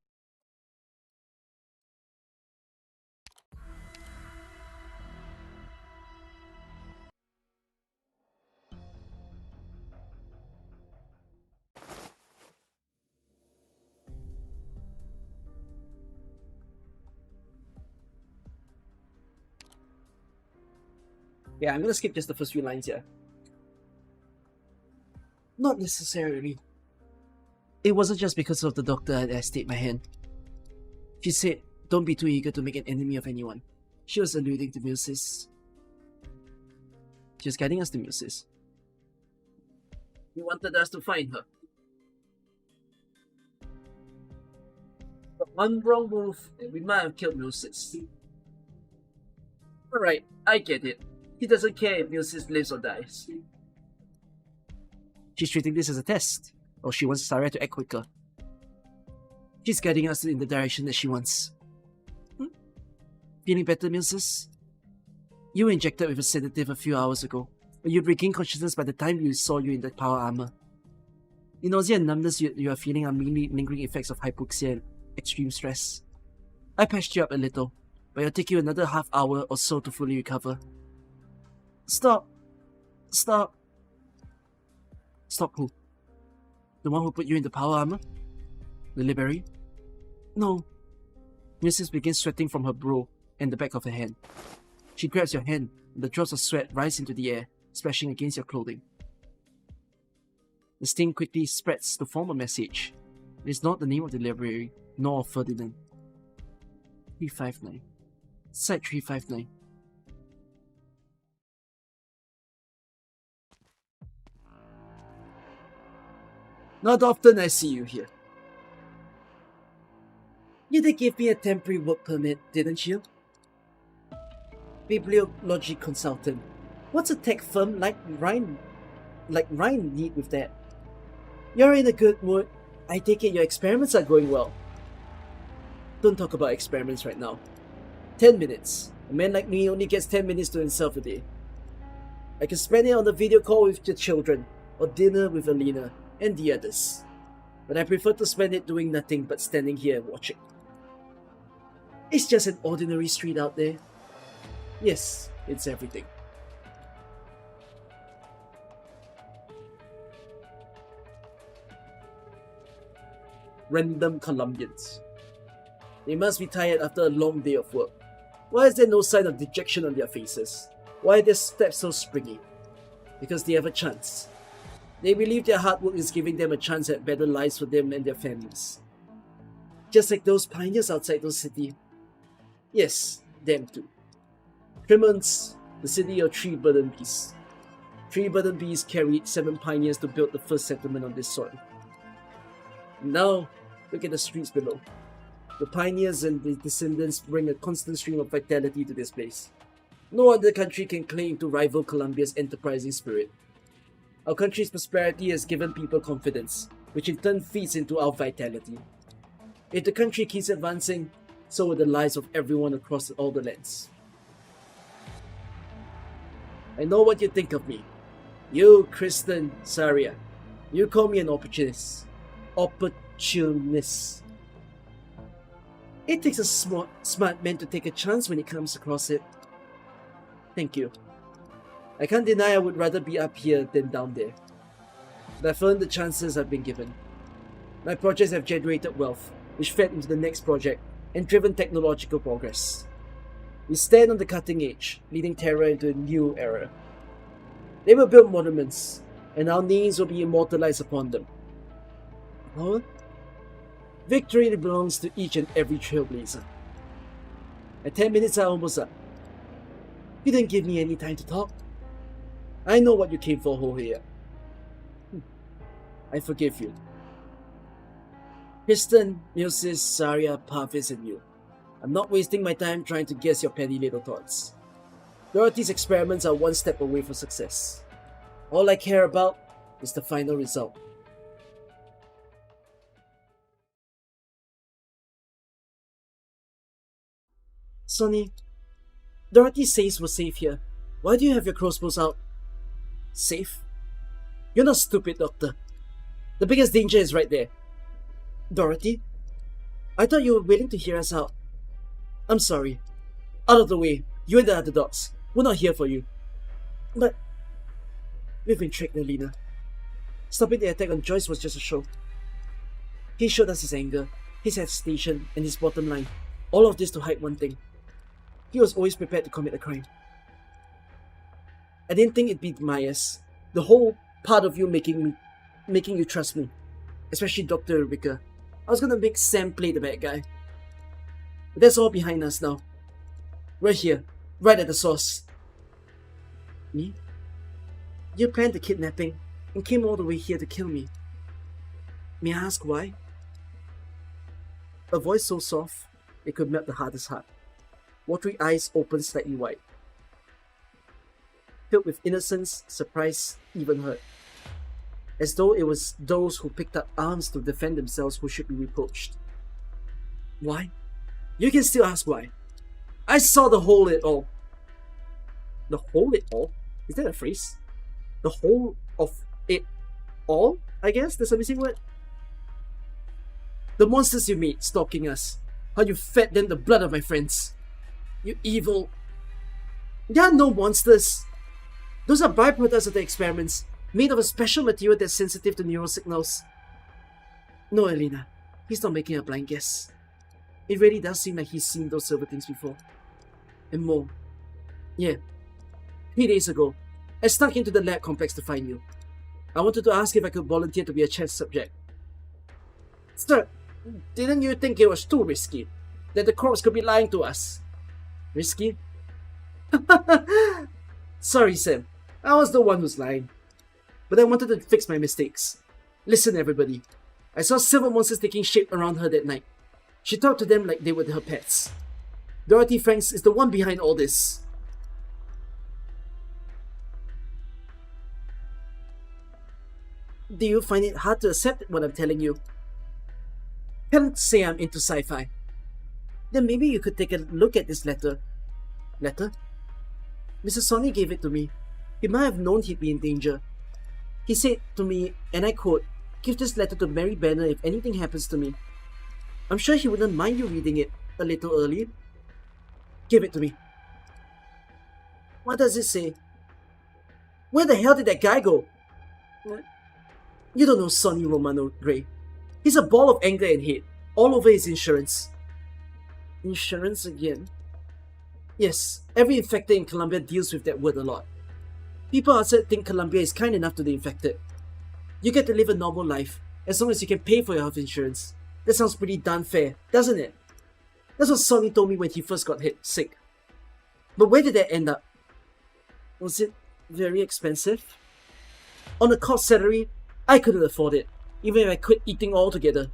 A: Yeah, I'm gonna skip just the first few lines here. Not necessarily. It wasn't just because of the doctor that I stayed my hand. She said, don't be too eager to make an enemy of anyone. She was alluding to Muses. She was guiding us to Muses. He wanted us to find her. But one wrong move, and we might have killed Muses. Alright, I get it. He doesn't care if Muses lives or dies. She's treating this as a test, or she wants Saria to act quicker. She's guiding us in the direction that she wants. Feeling better, Muses? You were injected with a sedative a few hours ago, but you'd regained consciousness by the time we saw you in the power armor. The nausea and numbness you are feeling are mainly lingering effects of hypoxia and extreme stress. I patched you up a little, but it'll take you another half hour or so to fully recover. Stop! Stop! Stop who? The one who put you in the power armor? The Liberi? No. Mrs. begins sweating from her brow and the back of her hand. She grabs your hand, and the drops of sweat rise into the air, splashing against your clothing. The sting quickly spreads to form a message. It is not the name of the library, nor of Ferdinand. 359. Site 359. Not often I see you here. You did give me a temporary work permit, didn't you? Bibliology consultant. What's a tech firm like Ryan need with that? You're in a good mood. I take it your experiments are going well. Don't talk about experiments right now. 10 minutes. A man like me only gets 10 minutes to himself a day. I can spend it on a video call with your children, or dinner with Alina and the others. But I prefer to spend it doing nothing but standing here and watching. It's just an ordinary street out there. Yes, it's everything. Random Colombians. They must be tired after a long day of work. Why is there no sign of dejection on their faces? Why are their steps so springy? Because they have a chance. They believe their hard work is giving them a chance at better lives for them and their families. Just like those pioneers outside those cities. Yes, them too. Tremont, the city of 3 burden beasts. 3 burden beasts carried 7 pioneers to build the first settlement on this soil. Now, look at the streets below. The pioneers and the descendants bring a constant stream of vitality to this place. No other country can claim to rival Colombia's enterprising spirit. Our country's prosperity has given people confidence, which in turn feeds into our vitality. If the country keeps advancing, so will the lives of everyone across all the lands. I know what you think of me. You, Kristen, Saria. You call me an opportunist. Opportunist. It takes a smart man to take a chance when he comes across it. Thank you. I can't deny I would rather be up here than down there. But I've earned the chances I've been given. My projects have generated wealth, which fed into the next project and driven technological progress. We stand on the cutting edge, leading Terra into a new era. They will build monuments, and our names will be immortalized upon them. Power? Victory belongs to each and every trailblazer. My 10 minutes are almost up. You didn't give me any time to talk. I know what you came for, Hohea. I forgive you. Kristen, Muses, Saria, Parvis, and you. I'm not wasting my time trying to guess your petty little thoughts. Dorothy's experiments are one step away from success. All I care about is the final result. Sonny, Dorothy says we're safe here. Why do you have your crossbows out? Safe? You're not stupid, Doctor. The biggest danger is right there. Dorothy? I thought you were willing to hear us out. I'm sorry. Out of the way. You and the other dogs. We're not here for you. But we've been tricked, Alina. Stopping the attack on Joyce was just a show. He showed us his anger, his hesitation, and his bottom line. All of this to hide one thing. He was always prepared to commit a crime. I didn't think it'd be Myers. The whole part of you making you trust me. Especially Dr. Ricker. I was gonna make Sam play the bad guy. But that's all behind us now. We're here, right at the source. Me? You planned the kidnapping and came all the way here to kill me. May I ask why? A voice so soft it could melt the hardest heart. Watery eyes opened slightly wide. Filled with innocence, surprise, even hurt. As though it was those who picked up arms to defend themselves who should be reproached. Why? You can still ask why. I saw the whole it all. The whole it all? Is that a phrase? The whole of it all? I guess there's a missing word. The monsters you made stalking us. How you fed them the blood of my friends. You evil. There are no monsters. Those are byproducts of the experiments, made of a special material that's sensitive to neural signals. No, Elena. He's not making a blind guess. It really does seem like he's seen those silver things before. And more. Yeah. 3 days ago, I snuck into the lab complex to find you. I wanted to ask if I could volunteer to be a test subject. Sir, didn't you think it was too risky? That the corpse could be lying to us? Risky? Sorry, Sam. I was the one who's lying. But I wanted to fix my mistakes. Listen, everybody. I saw silver monsters taking shape around her that night. She talked to them like they were her pets. Dorothy Franks is the one behind all this. Do you find it hard to accept what I'm telling you? Can't say I'm into sci-fi. Then maybe you could take a look at this letter. Letter? Mr. Sonny gave it to me. He might have known he'd be in danger. He said to me, and I quote, "Give this letter to Mary Banner if anything happens to me." I'm sure he wouldn't mind you reading it a little early. Give it to me. What does it say? Where the hell did that guy go? You don't know Sonny Romano Gray. He's a ball of anger and hate, all over his insurance. Insurance again? Yes, every infected in Colombia deals with that word a lot. People outside think Colombia is kind enough to the infected. You get to live a normal life, as long as you can pay for your health insurance. That sounds pretty darn fair, doesn't it? That's what Sonny told me when he first got sick. But where did that end up? Was it very expensive? On a cost salary, I couldn't afford it, even if I quit eating altogether.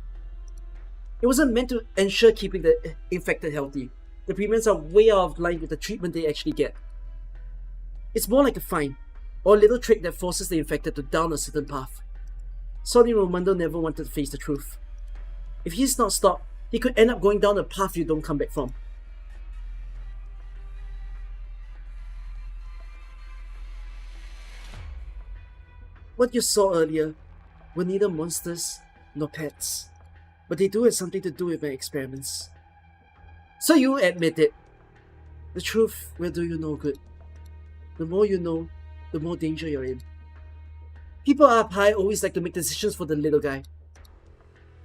A: It wasn't meant to ensure keeping the infected healthy. The premiums are way out of line with the treatment they actually get. It's more like a fine, or a little trick that forces the infected to down a certain path. Sonny Romando never wanted to face the truth. If he's not stopped, he could end up going down a path you don't come back from. What you saw earlier were neither monsters nor pets, but they do have something to do with my experiments. So you admit it. The truth will do you no good. The more you know, the more danger you're in. People up high always like to make decisions for the little guy.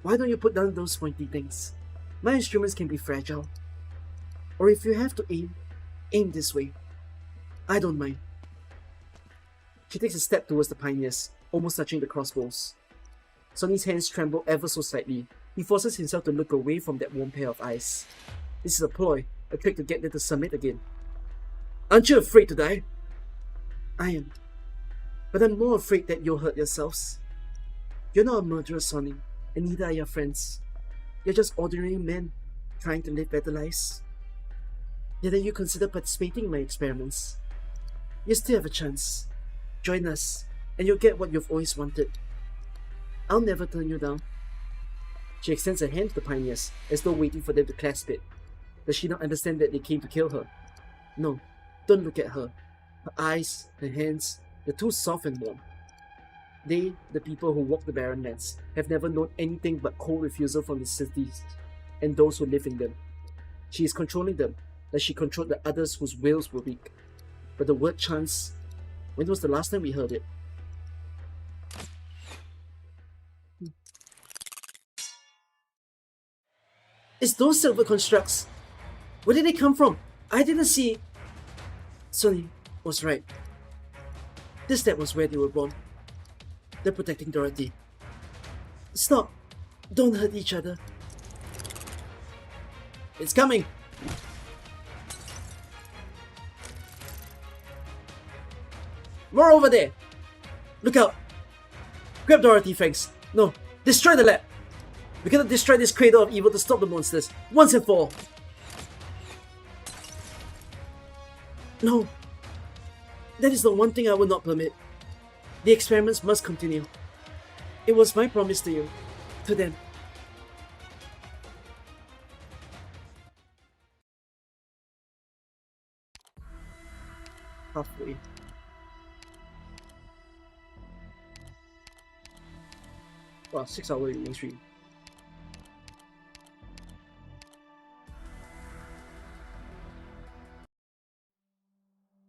A: Why don't you put down those pointy things? My instruments can be fragile. Or if you have to aim this way. I don't mind. She takes a step towards the pioneers, almost touching the crossbows. Sonny's hands tremble ever so slightly. He forces himself to look away from that warm pair of eyes. This is a ploy, a trick to get them to submit again. Aren't you afraid to die? I am. But I'm more afraid that you'll hurt yourselves. You're not a murderer, Sonny, and neither are your friends. You're just ordinary men, trying to live better lives. Yet then you consider participating in my experiments. You still have a chance. Join us, and you'll get what you've always wanted. I'll never turn you down. She extends a hand to the pioneers, as though waiting for them to clasp it. Does she not understand that they came to kill her? No, don't look at her. Her eyes, her hands, they're too soft and warm. They, the people who walk the barren lands, have never known anything but cold refusal from the cities and those who live in them. She is controlling them, as she controlled the others whose wills were weak. But the word chance, when was the last time we heard it? It's those silver constructs. Where did they come from? I didn't see. Sonny was right. This lab was where they were born. They're protecting Dorothy. Stop! Don't hurt each other. It's coming! More over there! Look out! Grab Dorothy, Franks. No, destroy the lab! We gotta destroy this cradle of evil to stop the monsters, once and for all! No! That is the one thing I will not permit. The experiments must continue. It was my promise to you. To them. Halfway. Wow, 6 hours in stream.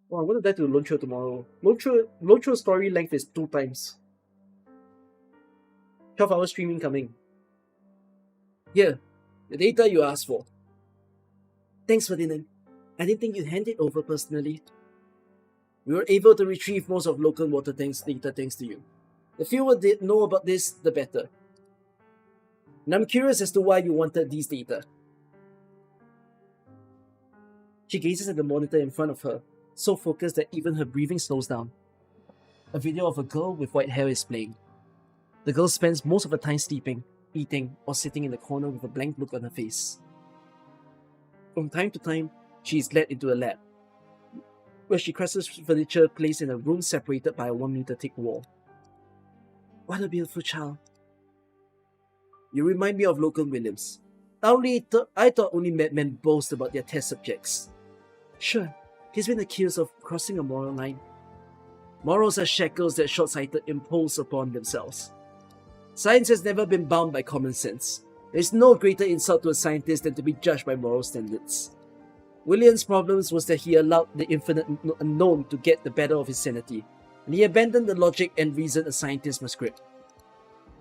A: Wow, I'm gonna die to Loncho tomorrow. Loncho story length is 2 times. 12 hours streaming coming. Here, the data you asked for. Thanks, Ferdinand. I didn't think you'd hand it over personally. We were able to retrieve most of local water tanks data thanks to you. The fewer they know about this, the better. And I'm curious as to why you wanted these data. She gazes at the monitor in front of her, so focused that even her breathing slows down. A video of a girl with white hair is playing. The girl spends most of her time sleeping, eating, or sitting in the corner with a blank look on her face. From time to time, she is led into a lab, where she crosses furniture placed in a room separated by a 1-meter thick wall. What a beautiful child. You remind me of Logan Williams. I thought only madmen boast about their test subjects. Sure, he's been accused of crossing a moral line. Morals are shackles that short-sighted impose upon themselves. Science has never been bound by common sense. There is no greater insult to a scientist than to be judged by moral standards. Williams' problems was that he allowed the infinite unknown to get the better of his sanity, and he abandoned the logic and reason a scientist must grip.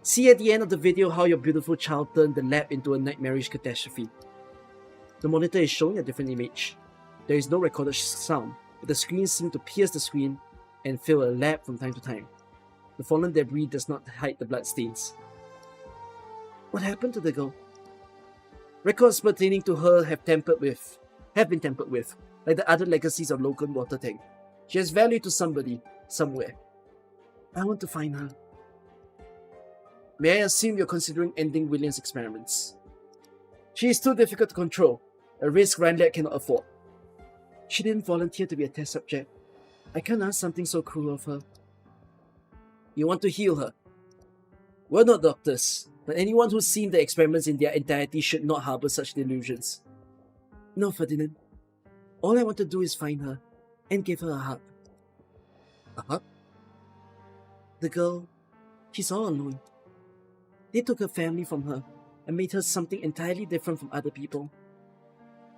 A: See at the end of the video how your beautiful child turned the lab into a nightmarish catastrophe. The monitor is showing a different image. There is no recorded sound, but the screen seems to pierce the screen and fill a lab from time to time. The fallen debris does not hide the bloodstains. What happened to the girl? Records pertaining to her have been tampered with, like the other legacies of Logan Water Tank. She has value to somebody, somewhere. I want to find her. May I assume you're considering ending Williams' experiments? She is too difficult to control, a risk Randlett cannot afford. She didn't volunteer to be a test subject. I can't ask something so cruel of her. You want to heal her? We're not doctors, but anyone who's seen the experiments in their entirety should not harbor such delusions. No, Ferdinand. All I want to do is find her and give her a hug. A hug? The girl, she's all alone. They took her family from her and made her something entirely different from other people.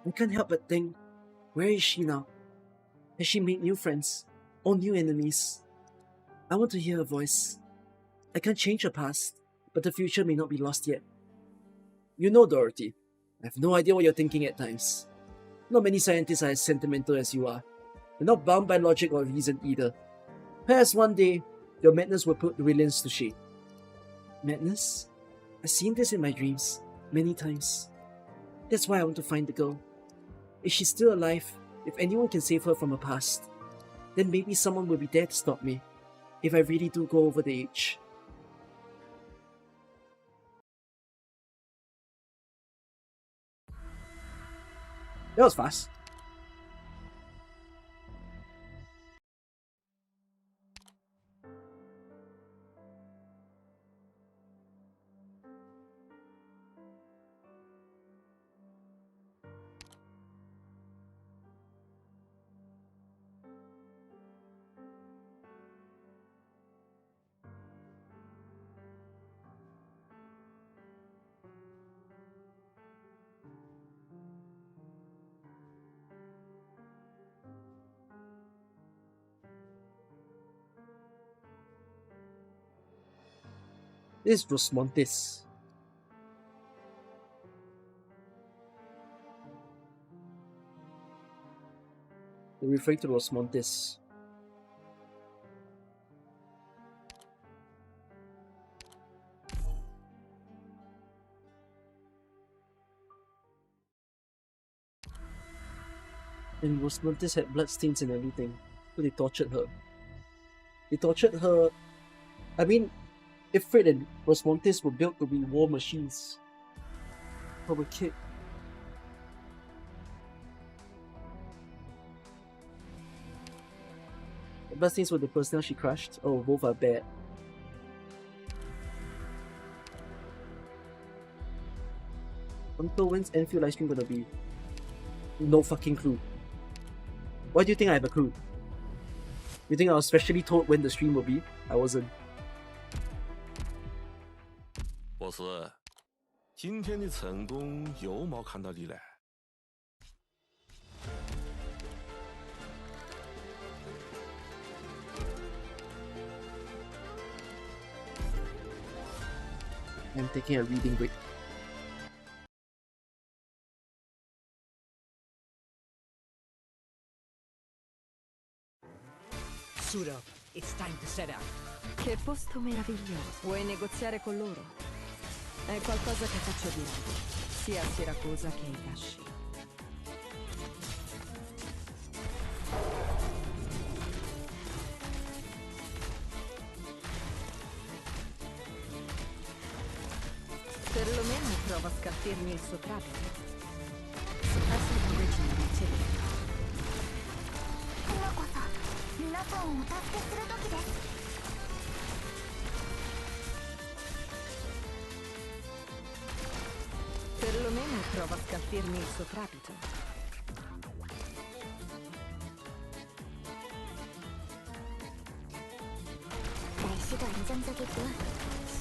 A: I can't help but think, where is she now? Has she made new friends or new enemies? I want to hear her voice. I can't change her past, but the future may not be lost yet. You know, Dorothy, I have no idea what you're thinking at times. Not many scientists are as sentimental as you are. You're not bound by logic or reason either. Perhaps one day, your madness will put Williams to shame. Madness? I've seen this in my dreams, many times. That's why I want to find the girl. If she's still alive, if anyone can save her from her past, then maybe someone will be there to stop me, if I really do go over the edge. That was fast. This is Rosmontes. They're referring to Rosmontes. And Rosmontis had bloodstains and everything. So they tortured her. They tortured her. I mean, Ifrit and Rosmontis were built to be war machines from a kid. The bloodstains were the personnel she crushed. Oh, both are bad. Until when's Enfield live stream gonna be? No fucking clue. Why do you think I have a clue? You think I was specially told when the stream will be? I wasn't.
D: 波斯，今天的成功有冇看到你嘞？
A: I'm taking a reading break.
C: Suit up. It's time to set out.
E: Che posto meraviglioso. Vuoi negoziare con loro? È qualcosa che faccio di rado, sia a Siracusa che ai Casci. Perlomeno prova a scalfirmi il suo trapito. Suppressive original activity.
B: 今こそ皆さんをお助けする時です。
E: Perlomeno prova a scalfirmi il suo trapito.
B: 大師団ジャンザゲット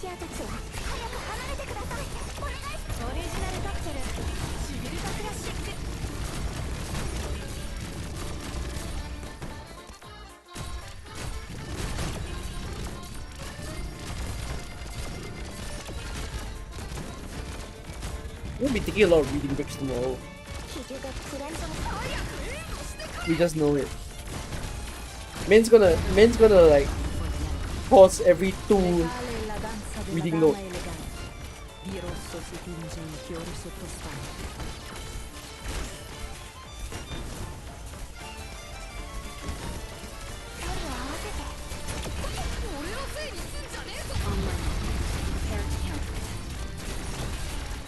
B: シアたちは早く離れてください。お願いします。オリジナルカプセルシビルタクラシック。
A: We'll be taking a lot of reading breaks tomorrow.
B: ヒゲがプラントの早く援護してください。
A: We just know it. Men's gonna like pause every 2
E: Legale la danza della
A: reading
E: dama
A: note.
E: elegante. Di rosso si tinge il fiore sottostante.
B: 距離を合わせて。俺のせいにすんじゃねえぞ。
E: Prepare to count.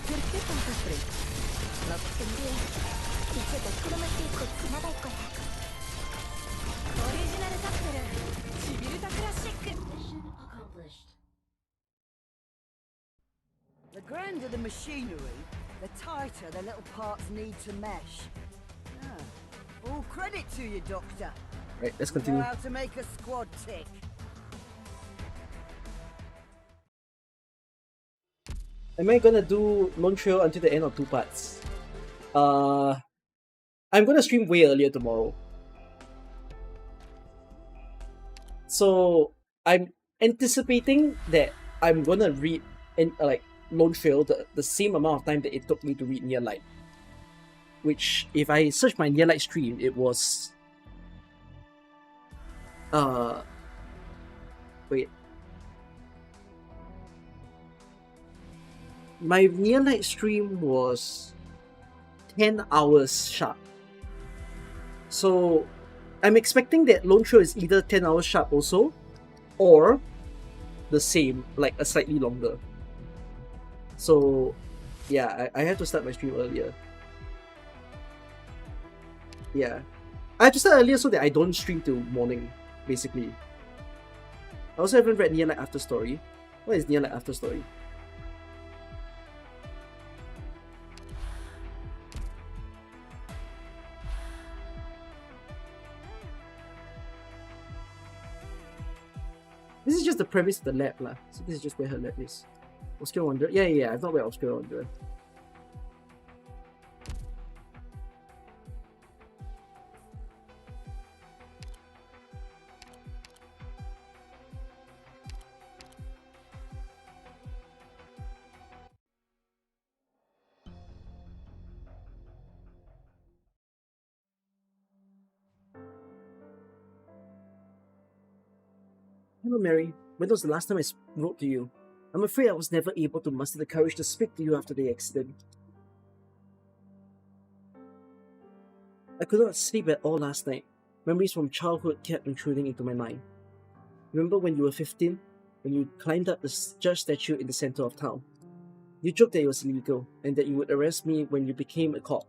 E: Perché tanta fretta? La
B: 이제 매크로만 띄고 지나갈 거야. 오리지널 카프를 시비르타 클래식.
F: The grander the machinery, the tighter the little parts need to mesh. Ah, all credit to you, Doctor.
A: Right, let's
F: You know
A: continue.
F: how to make a squad tick.
A: Am I gonna do Lone Trail until the end of 2 parts? I'm gonna stream way earlier tomorrow. So I'm anticipating that I'm gonna read in like Lone Trail the same amount of time that it took me to read Near Light. Which, if I search my Near Light stream, it was wait. My Near Light stream was 10 hours sharp. So I'm expecting that Lone Trail is either 10 hours sharp also, or the same, like a slightly longer. So yeah, I have to start my stream earlier. Yeah. I have to start earlier so that I don't stream till morning, basically. I also haven't read Near Light After Story. What is Near Light After Story? This is just the premise of the lab lah. So this is just where her lab is. Obscure Wanderer? Yeah, I've not read Obscure Wanderer. Hello Mary, when was the last time I wrote to you? I'm afraid I was never able to muster the courage to speak to you after the accident. I could not sleep at all last night. Memories from childhood kept intruding into my mind. Remember when you were 15? When you climbed up the judge statue in the center of town? You joked that it was illegal and that you would arrest me when you became a cop.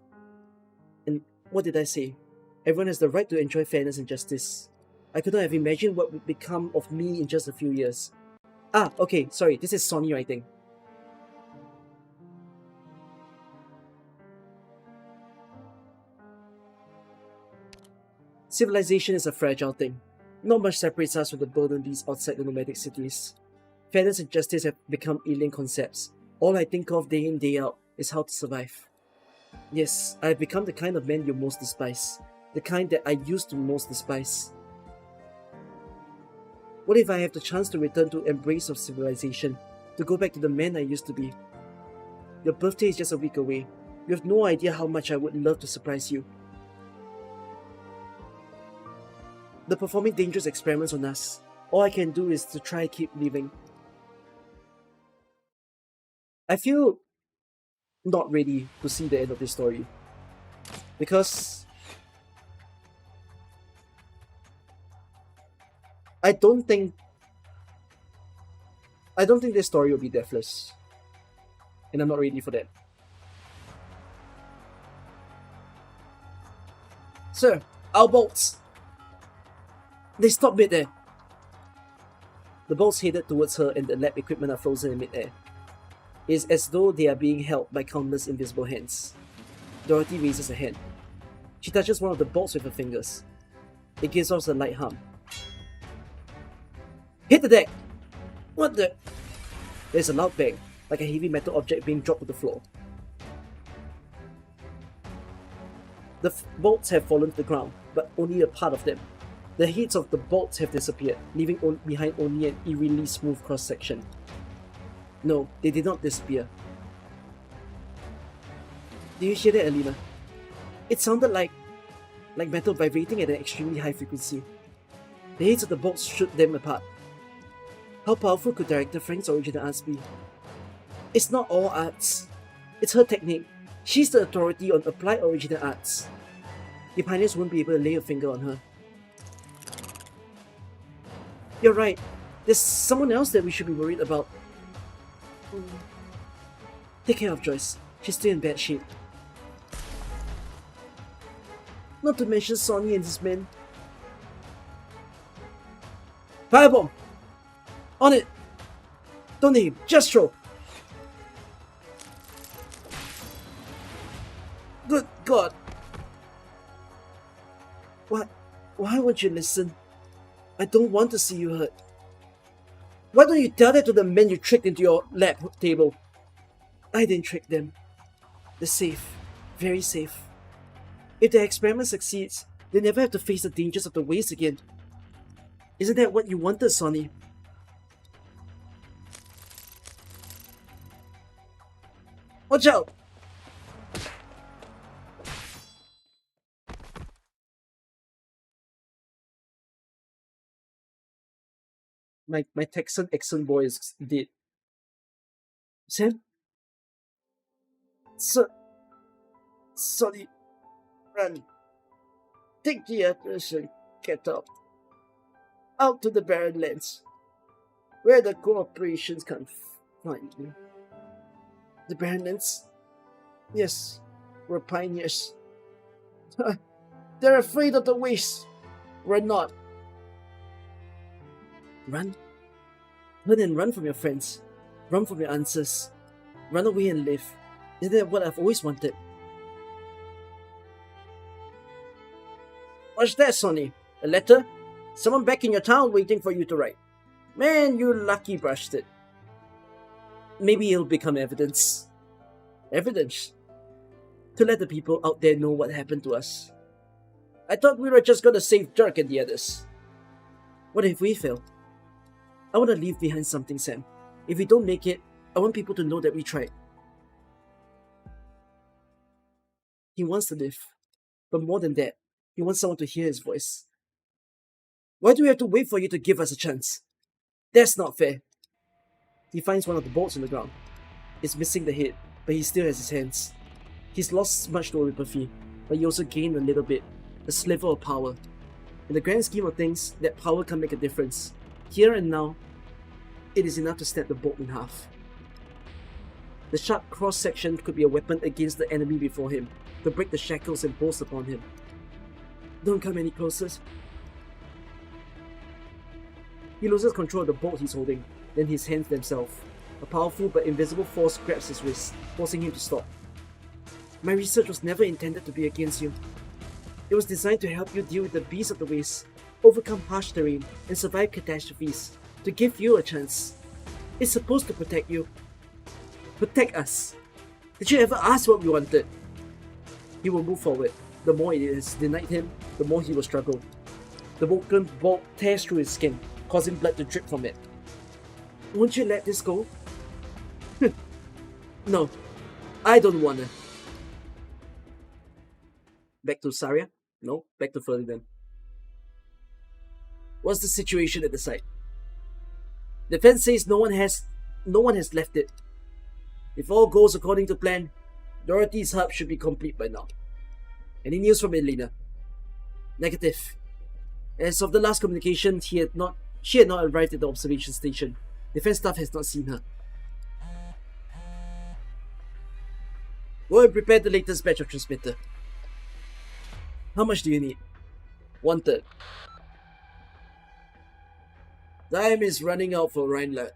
A: And what did I say? Everyone has the right to enjoy fairness and justice. I could not have imagined what would become of me in just a few years. Ah, okay, sorry, this is Sonny writing. Civilization is a fragile thing. Not much separates us from the golden beasts outside the nomadic cities. Fairness and justice have become alien concepts. All I think of day in, day out is how to survive. Yes, I have become the kind of man you most despise. The kind that I used to most despise. What if I have the chance to return to embrace of civilization? To go back to the man I used to be? Your birthday is just a week away. You have no idea how much I would love to surprise you. They're performing dangerous experiments on us. All I can do is to try keep living. I feel not ready to see the end of this story. Because I don't think this story will be deathless. And I'm not ready for that. Sir, our bolts! They stopped mid-air. The bolts headed towards her and the lab equipment are frozen in mid-air. It is as though they are being held by countless invisible hands. Dorothy raises a hand. She touches one of the bolts with her fingers. It gives off a light hum. Hit the deck! What the? There's a loud bang, like a heavy metal object being dropped to the floor. The bolts have fallen to the ground, but only a part of them. The heads of the bolts have disappeared, leaving behind only an eerily smooth cross-section. No, they did not disappear. Do you hear that, Alina? It sounded like metal vibrating at an extremely high frequency. The heads of the bolts shoot them apart. How powerful could Director Frank's original arts be? It's not all arts. It's her technique. She's the authority on applied original arts. The pioneers won't be able to lay a finger on her. You're right. There's someone else that we should be worried about. Take care of Joyce. She's still in bad shape. Not to mention Sonny and his men. Firebomb! On it! Don't aim, just throw! Good God! Why won't you listen? I don't want to see you hurt. Why don't you tell that to the men you tricked into your lab table? I didn't trick them. They're safe. Very safe. If the experiment succeeds, they never have to face the dangers of the waste again. Isn't that what you wanted, Sonny? Watch out! My Texan accent boy is dead. Sam? Sonny, run. Take the others and get up. Out to the barren lands, where the corporations can't find you. The barren lands? Yes, we're pioneers. They're afraid of the waste. We're not. Run? Turn and run from your friends. Run from your answers. Run away and live. Isn't that what I've always wanted? What's that, Sonny? A letter? Someone back in your town waiting for you to write. Man, you lucky bastard. Maybe it'll become evidence. Evidence? To let the people out there know what happened to us. I thought we were just gonna save Dirk and the others. What if we fail? I want to leave behind something, Sam. If we don't make it, I want people to know that we tried. He wants to live. But more than that, he wants someone to hear his voice. Why do we have to wait for you to give us a chance? That's not fair. He finds one of the bolts on the ground. It's missing the head, but he still has his hands. He's lost much to empathy. but you also gain a little bit, a sliver of power. In the grand scheme of things, that power can make a difference. Here and now, it is enough to snap the bolt in half. The sharp cross-section could be a weapon against the enemy before him, to break the shackles imposed upon him. Don't come any closer. He loses control of the bolt he's holding, then his hands themselves. A powerful but invisible force grabs his wrist, forcing him to stop. My research was never intended to be against you. It was designed to help you deal with the beasts of the waste, overcome harsh terrain, and survive catastrophes, to give you a chance. It's supposed to protect you. Protect us. Did you ever ask what we wanted? He will move forward. The more it is denied him, the more he will struggle. The broken bolt tears through his skin, causing blood to drip from it. Won't you let this go? No, I don't wanna. Back to Saria? No, back to Ferdinand. What's the situation at the site? Defense says no one has left it. If all goes according to plan, Dorothy's hub should be complete by now. Any news from Elena? Negative. As of the last communication, she had not arrived at the observation station. Defense staff has not seen her. Go and prepare the latest batch of transmitter. How much do you need? 1/3. Time is running out for Rhinelander.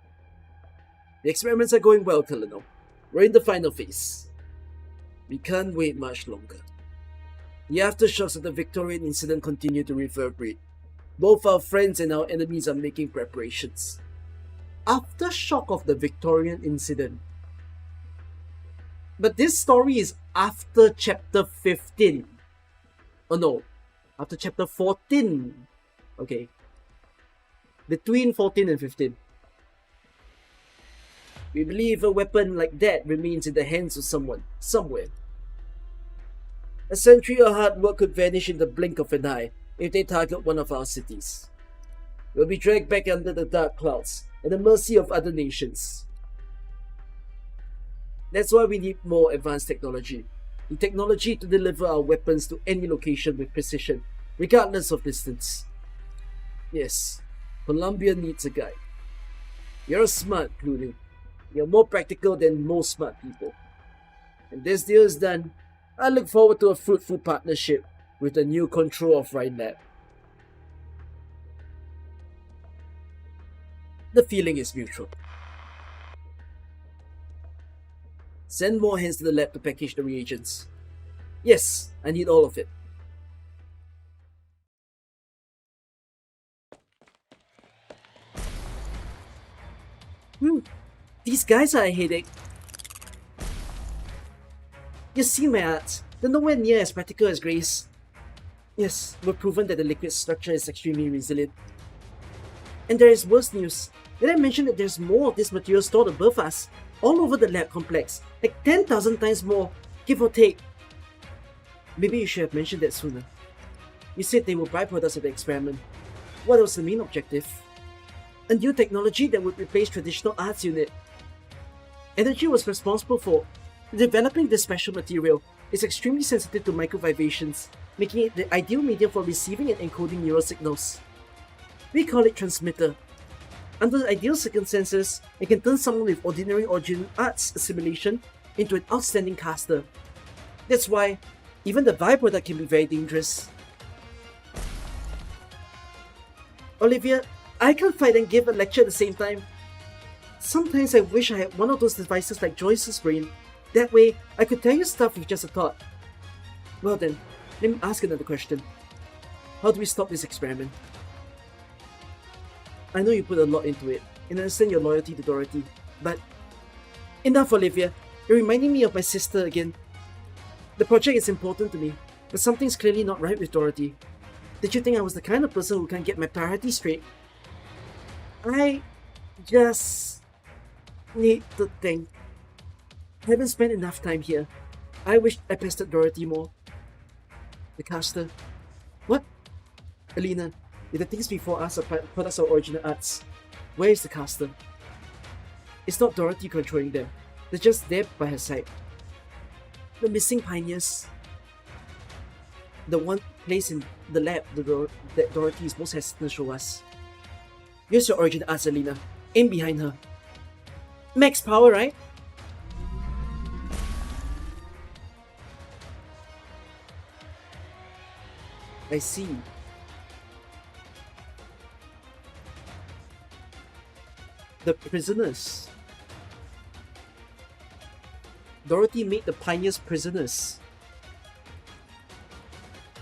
A: The experiments are going well, Colonel. We're in the final phase. We can't wait much longer. The aftershocks of the Victorian incident continue to reverberate. Both our friends and our enemies are making preparations. Aftershock of the Victorian incident. But this story is after chapter 15. Oh no, after chapter 14. Okay. Between 14 and 15. We believe a weapon like that remains in the hands of someone, somewhere. A century of hard work could vanish in the blink of an eye if they target one of our cities. We'll be dragged back under the dark clouds at the mercy of other nations. That's why we need more advanced technology. The technology to deliver our weapons to any location with precision, regardless of distance. Yes, Columbia needs a guide. You're smart, Clooney. You're more practical than most smart people. And this deal is done, I look forward to a fruitful partnership with the new control of Rhinelander. The feeling is mutual. Send more hands to the lab to package the reagents. Yes, I need all of it. These guys are a headache. You see my arts, they're nowhere near as practical as Grace. Yes, we've proven that the liquid structure is extremely resilient. And there is worse news. Did I mention that there's more of this material stored above us, all over the lab complex, like 10,000 times more, give or take? Maybe you should have mentioned that sooner. You said they were byproducts of the experiment. What was the main objective? A new technology that would replace traditional arts unit. Energy was responsible for developing this special material. It's extremely sensitive to microvibrations, making it the ideal medium for receiving and encoding neural signals. We call it transmitter. Under ideal circumstances, it can turn someone with ordinary origin arts assimilation into an outstanding caster. That's why even the byproduct can be very dangerous. Olivia, I can't fight and give a lecture at the same time. Sometimes I wish I had one of those devices like Joyce's brain. That way, I could tell you stuff with just a thought. Well then, let me ask another question. How do we stop this experiment? I know you put a lot into it, and I understand your loyalty to Dorothy, but... Enough, Olivia. You're reminding me of my sister again. The project is important to me, but something's clearly not right with Dorothy. Did you think I was the kind of person who can't get my priorities straight? I just need to think. I haven't spent enough time here. I wish I pestered Dorothy more. The caster. What? Alina, if the things before us are products of original arts, where is the caster? It's not Dorothy controlling them. They're just there by her side. The missing pioneers. the one place in the lab that Dorothy is most hesitant to show us. Use your origin arts, Alina. Aim behind her. Max power, right? I see. The prisoners. Dorothy made the pioneers prisoners.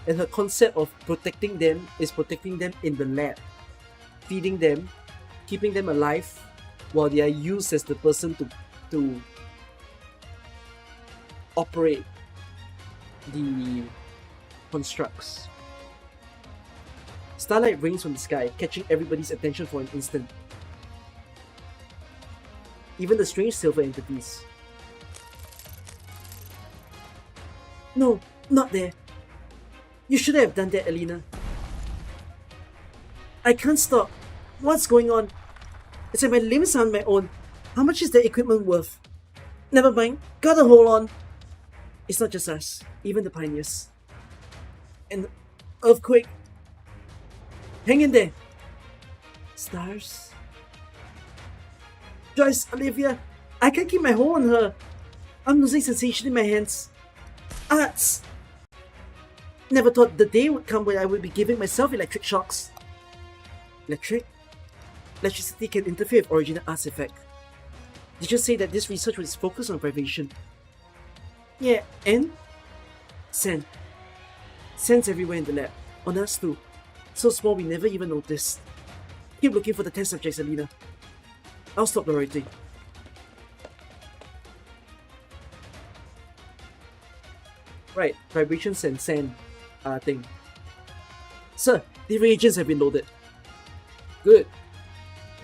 A: And her concept of protecting them is protecting them in the lab. Feeding them, keeping them alive, while they are used as the person to operate the constructs. Starlight rains from the sky, catching everybody's attention for an instant. Even the strange silver entities. No, not there. You shouldn't have done that, Alina. I can't stop. What's going on? It's like my limbs are on my own. How much is the equipment worth? Never mind, gotta hold on. It's not just us, even the pioneers. An earthquake. Hang in there. Stars. Joyce, Olivia, I can't keep my hold on her. I'm losing sensation in my hands. Arts! Never thought the day would come when I would be giving myself electric shocks. Electric? Electricity can interfere with original arts effect. Did you say that this research was focused on vibration? Yeah, and? Sand. Sand's everywhere in the lab. On us too. So small we never even noticed. Keep looking for the test subjects, Alina. I'll stop Dorothy. Right, vibrations and sand thing. Sir, the reagents have been loaded. Good.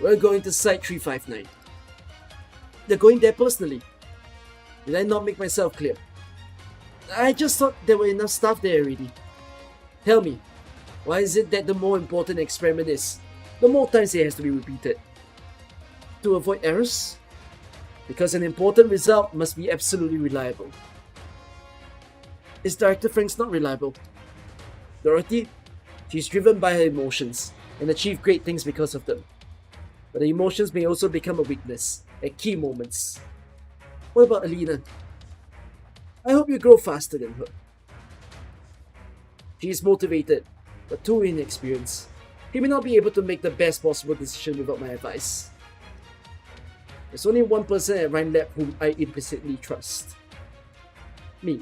A: We're going to Site 359. They're going there personally. Did I not make myself clear? I just thought there were enough staff there already. Tell me, why is it that the more important an experiment is, the more times it has to be repeated? To avoid errors? Because an important result must be absolutely reliable. Is Director Franks not reliable? Dorothy? She's driven by her emotions and achieve great things because of them. But the emotions may also become a weakness at key moments. What about Alina? I hope you grow faster than her. She is motivated, but too inexperienced. He may not be able to make the best possible decision without my advice. There's only one person at Rhine Lab whom I implicitly trust. Me.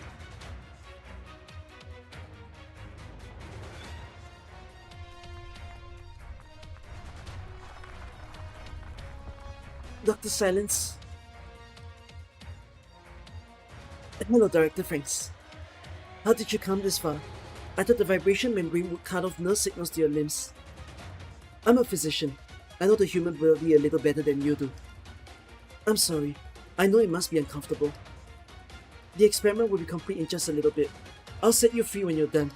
A: Dr. Silence. Hello, Director Franks. How did you come this far? I thought the vibration membrane would cut off nerve signals to your limbs. I'm a physician. I know the human body a little better than you do. I'm sorry. I know it must be uncomfortable. The experiment will be complete in just a little bit. I'll set you free when you're done.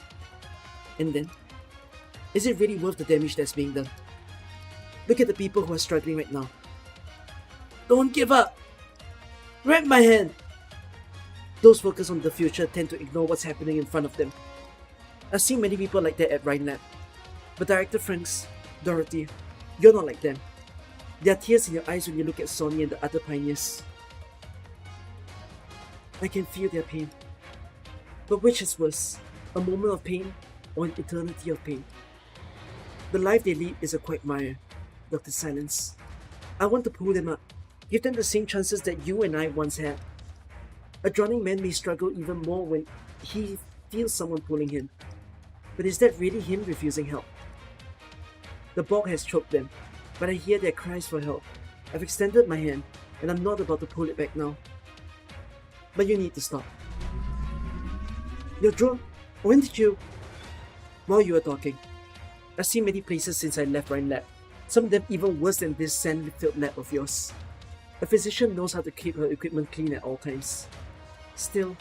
A: And then? Is it really worth the damage that's being done? Look at the people who are struggling right now. Don't give up! Grab my hand! Those focused on the future tend to ignore what's happening in front of them. I've seen many people like that at Rhine Lab. But Director Franks, Dorothy, you're not like them. There are tears in your eyes when you look at Sonny and the other pioneers. I can feel their pain. But which is worse, a moment of pain or an eternity of pain? The life they lead is a quagmire, Dr. Silence. I want to pull them up, give them the same chances that you and I once had. A drowning man may struggle even more when he feels someone pulling him. But is that really him refusing help? The bog has choked them, but I hear their cries for help. I've extended my hand, and I'm not about to pull it back now. But you need to stop. Yodro, when did you... While you were talking, I've seen many places since I left Rhine Lab. Some of them even worse than this sand-filled lab of yours. A physician knows how to keep her equipment clean at all times. Still...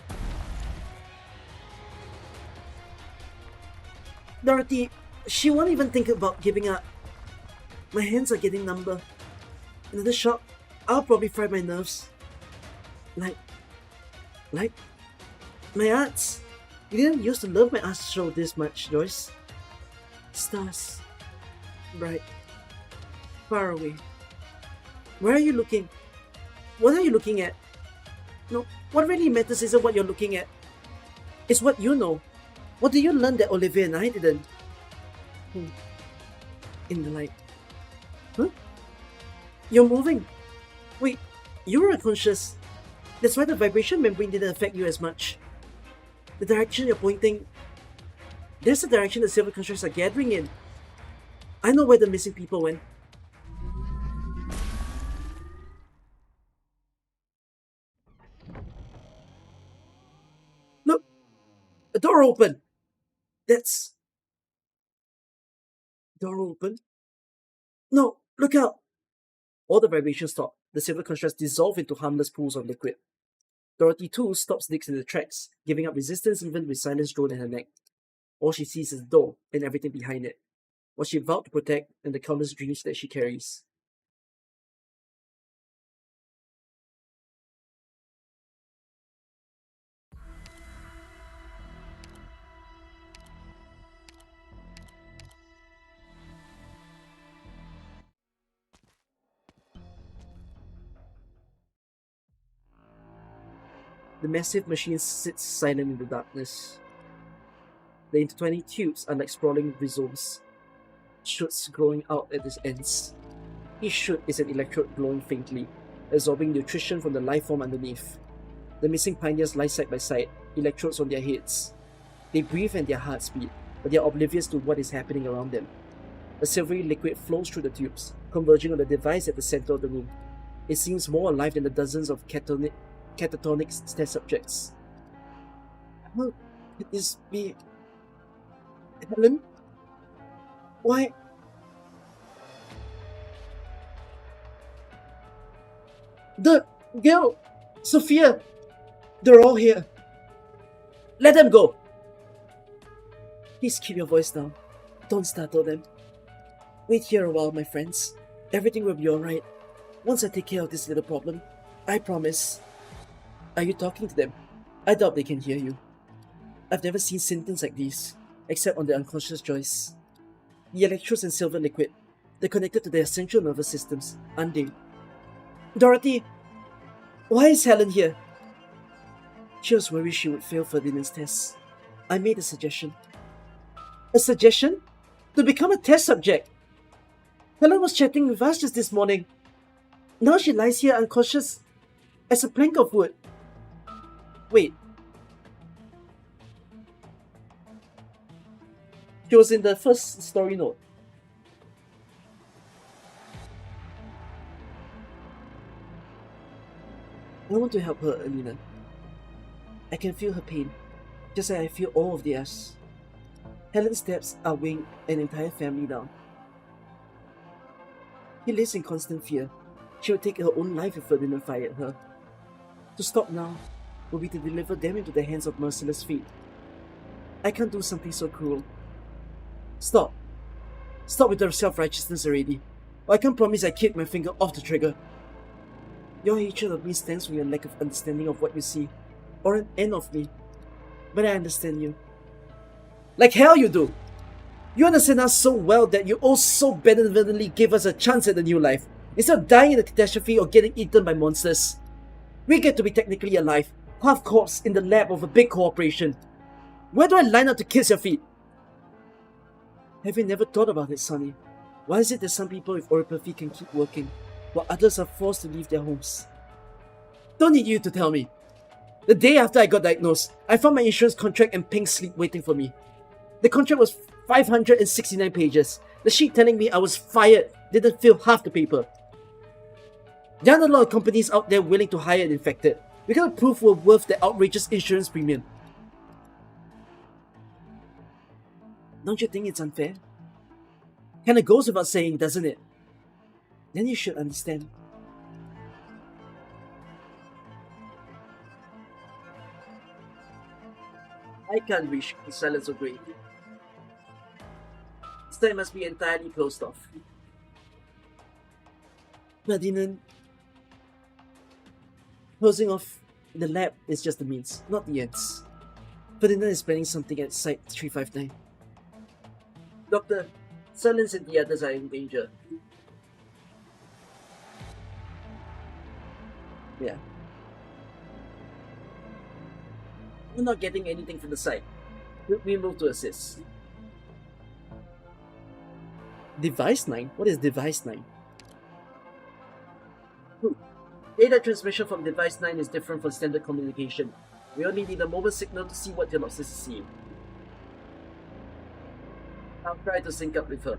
A: Dorothy, she won't even think about giving up. My hands are getting number. Another shock, I'll probably fry my nerves. Like... My arts. You didn't used to love my astro this much, Joyce. Stars. Bright. Far away. Where are you looking? What are you looking at? No, what really matters isn't what you're looking at. It's what you know. What did you learn that Olivia and I didn't? In the light. Huh? You're moving. Wait, you were unconscious. That's why the vibration membrane didn't affect you as much. The direction you're pointing... There's the direction the silver constructs are gathering in. I know where the missing people went. Look! A door open! That's... Door open? No, look out! All the vibrations stop. The silver constructs dissolve into harmless pools of liquid. Dorothy too stops Dix in the tracks, giving up resistance even with silence drawn in her neck. All she sees is the door and everything behind it. What she vowed to protect and the countless dreams that she carries. The massive machine sits silent in the darkness. The intertwining tubes are like sprawling rhizomes, shoots growing out at its ends. Each shoot is an electrode glowing faintly, absorbing nutrition from the life form underneath. The missing pioneers lie side by side, electrodes on their heads. They breathe and their hearts beat, but they are oblivious to what is happening around them. A silvery liquid flows through the tubes, converging on the device at the center of the room. It seems more alive than the dozens of catatonic test subjects. How could this be? Helen? Why? The girl! Sophia! They're all here. Let them go! Please keep your voice down. Don't startle them. Wait here a while, my friends. Everything will be alright. Once I take care of this little problem, I promise. Are you talking to them? I doubt they can hear you. I've never seen symptoms like these, except on the unconscious Joyce. The electrodes and silver liquid, they're connected to their central nervous systems, aren't they? Dorothy! Why is Helen here? She was worried she would fail Ferdinand's test. I made a suggestion. A suggestion? To become a test subject! Helen was chatting with us just this morning. Now she lies here unconscious as a plank of wood. Wait. She was in the first story note. I want to help her, Alina. I can feel her pain, just as I feel all of theirs. Helen's steps are weighing an entire family down. He lives in constant fear. She would take her own life if Ferdinand fired her. To stop now would be to deliver them into the hands of merciless fate. I can't do something so cruel. Stop. Stop with your self-righteousness already, or I can't promise I keep my finger off the trigger. Your hatred of me stems from your lack of understanding of what you see, or an end of me. But I understand you. Like hell you do! You understand us so well that you all so benevolently gave us a chance at a new life, instead of dying in a catastrophe or getting eaten by monsters. We get to be technically alive, half corpse in the lab of a big corporation. Where do I line up to kiss your feet? Have you never thought about it, Sonny? Why is it that some people with oropathy can keep working, while others are forced to leave their homes? Don't need you to tell me. The day after I got diagnosed, I found my insurance contract and pink slip waiting for me. The contract was 569 pages. The sheet telling me I was fired didn't fill half the paper. There aren't a lot of companies out there willing to hire an infected. We gotta prove we're worth the outrageous insurance premium. Don't you think it's unfair? Kinda goes without saying, doesn't it? Then you should understand. I can't reach the silence of great. This time must be entirely closed off. Ferdinand, closing off the lab is just the means, not the ends. Ferdinand is planning something at Site 359. Doctor, Silence and the others are in danger. Yeah. We're not getting anything from the site. We move to assist. Device 9? What is Device 9? Data transmission from Device 9 is different from standard communication. We only need a moment signal to see what the Deloxis is seeing. I'll try to sync up with her.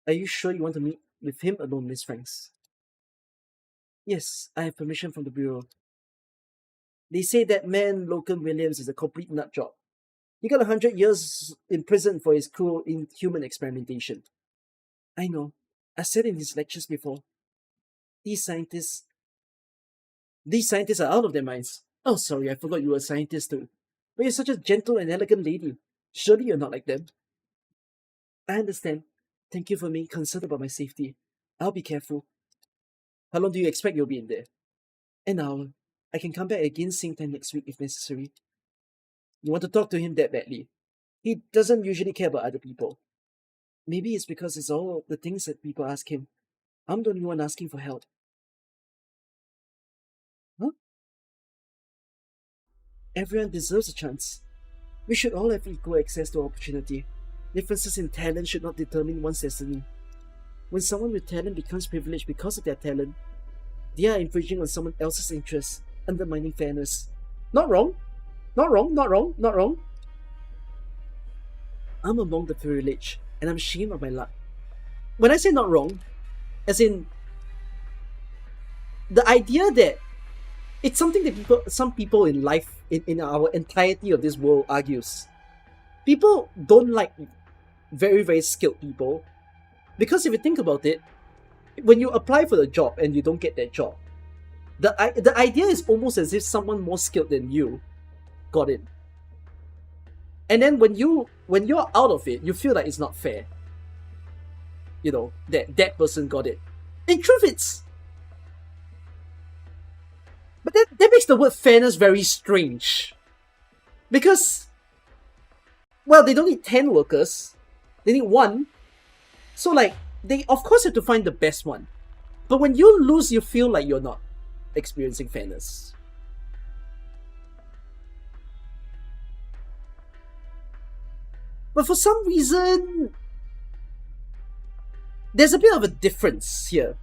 A: Are you sure you want to meet with him alone, Miss Franks? Yes, I have permission from the Bureau. They say that man, Logan Williams, is a complete nutjob. He got 100 years in prison for his cruel, inhuman experimentation. I know. I said in his lectures before. These scientists are out of their minds. Oh, sorry, I forgot you were a scientist too. But you're such a gentle and elegant lady. Surely you're not like them. I understand. Thank you for being concerned about my safety. I'll be careful. How long do you expect you'll be in there? An hour. I can come back again same time next week if necessary. You want to talk to him that badly? He doesn't usually care about other people. Maybe it's because it's all the things that people ask him. I'm the only one asking for help. Huh? Everyone deserves a chance. We should all have equal access to opportunity. Differences in talent should not determine one's destiny. When someone with talent becomes privileged because of their talent, they are infringing on someone else's interests, undermining fairness. Not wrong. Not wrong, not wrong, not wrong. I'm among the privileged, and I'm ashamed of my luck. When I say not wrong, as in the idea that it's something that some people in life, in our entirety of this world, argues. People don't like very, very skilled people, because if you think about it, when you apply for the job and you don't get that job, the idea is almost as if someone more skilled than you got in. And then when you're out of it, you feel like it's not fair. You know, that person got it. In truth, it's... But that makes the word fairness very strange. Because, well, they don't need 10 workers. They need 1. So, like, they of course have to find the best one. But when you lose, you feel like you're not experiencing fairness. But for some reason, there's a bit of a difference here.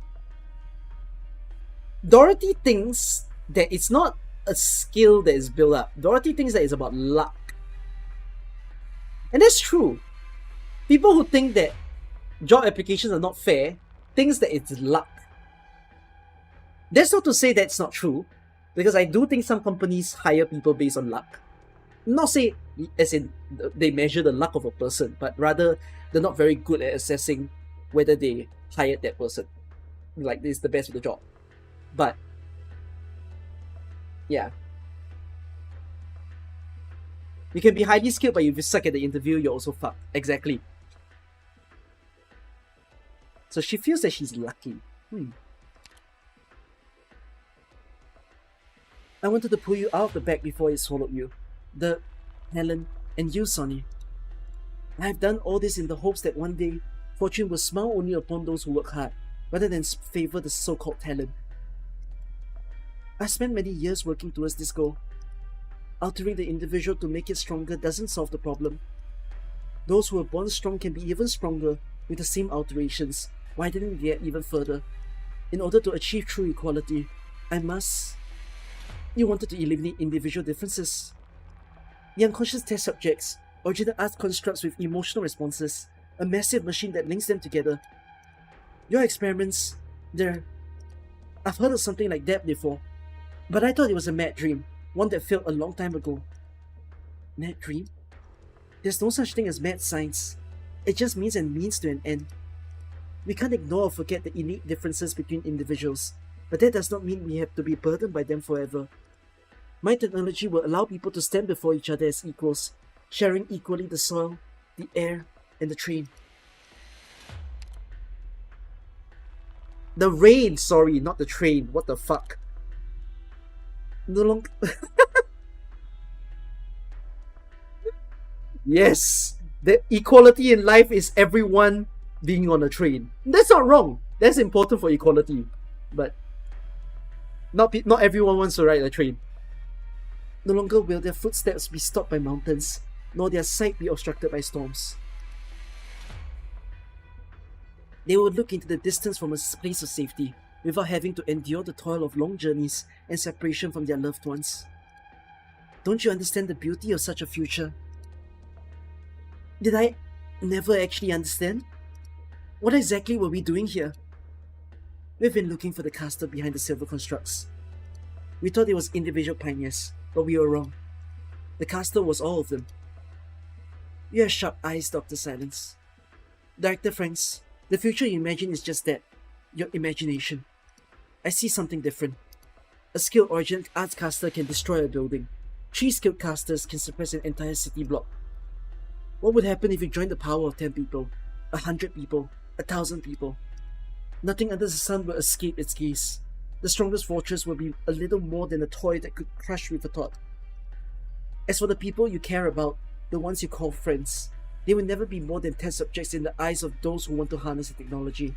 A: Dorothy thinks that it's not a skill that is built up. Dorothy thinks that it's about luck. And that's true. People who think that job applications are not fair thinks that it's luck. That's not to say that's not true, because I do think some companies hire people based on luck. Not say as in they measure the luck of a person, but rather they're not very good at assessing whether they hired that person. Like, this is the best for the job. But yeah. You can be highly skilled, but if you suck at the interview, you're also fucked. Exactly. So she feels that she's lucky. I wanted to pull you out of the bag before it swallowed you. Helen, and you, Sonny. I have done all this in the hopes that one day, fortune will smile only upon those who work hard, rather than favor the so-called talent. I spent many years working towards this goal. Altering the individual to make it stronger doesn't solve the problem. Those who are born strong can be even stronger with the same alterations, widening the gap even further. In order to achieve true equality, You wanted to eliminate individual differences. The unconscious test subjects, original art constructs with emotional responses, a massive machine that links them together. Your experiments, I've heard of something like that before, but I thought it was a mad dream, one that failed a long time ago. Mad dream? There's no such thing as mad science. It just means and means to an end. We can't ignore or forget the innate differences between individuals, but that does not mean we have to be burdened by them forever. My technology will allow people to stand before each other as equals, sharing equally the soil, the air, and the train. The rain, sorry, not the train. What the fuck? No longer. Yes, the equality in life is everyone being on a train. That's not wrong. That's important for equality, but not everyone wants to ride a train. No longer will their footsteps be stopped by mountains, nor their sight be obstructed by storms. They will look into the distance from a place of safety, without having to endure the toil of long journeys and separation from their loved ones. Don't you understand the beauty of such a future? Did I never actually understand? What exactly were we doing here? We've been looking for the caster behind the silver constructs. We thought it was individual pioneers, but we were wrong. The caster was all of them. You have sharp eyes, Dr. Silence. Director Franks, the future you imagine is just that, your imagination. I see something different. A skilled origin arts caster can destroy a building. 3 skilled casters can suppress an entire city block. What would happen if you joined the power of 10 people, 100 people, 1,000 people? Nothing under the sun will escape its gaze. The strongest fortress will be a little more than a toy that could crush with a thought. As for the people you care about, the ones you call friends, they will never be more than test subjects in the eyes of those who want to harness the technology.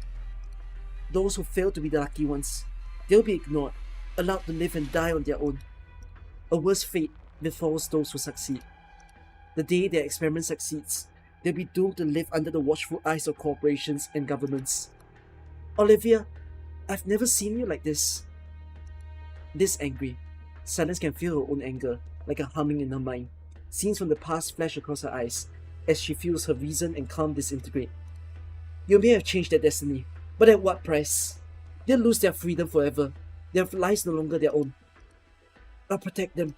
A: Those who fail to be the lucky ones, they'll be ignored, allowed to live and die on their own. A worse fate befalls those who succeed. The day their experiment succeeds, they'll be doomed to live under the watchful eyes of corporations and governments. Olivia, I've never seen you like this. This angry. Silence can feel her own anger, like a humming in her mind. Scenes from the past flash across her eyes, as she feels her reason and calm disintegrate. You may have changed their destiny, but at what price? They'll lose their freedom forever. Their lives no longer their own. I'll protect them,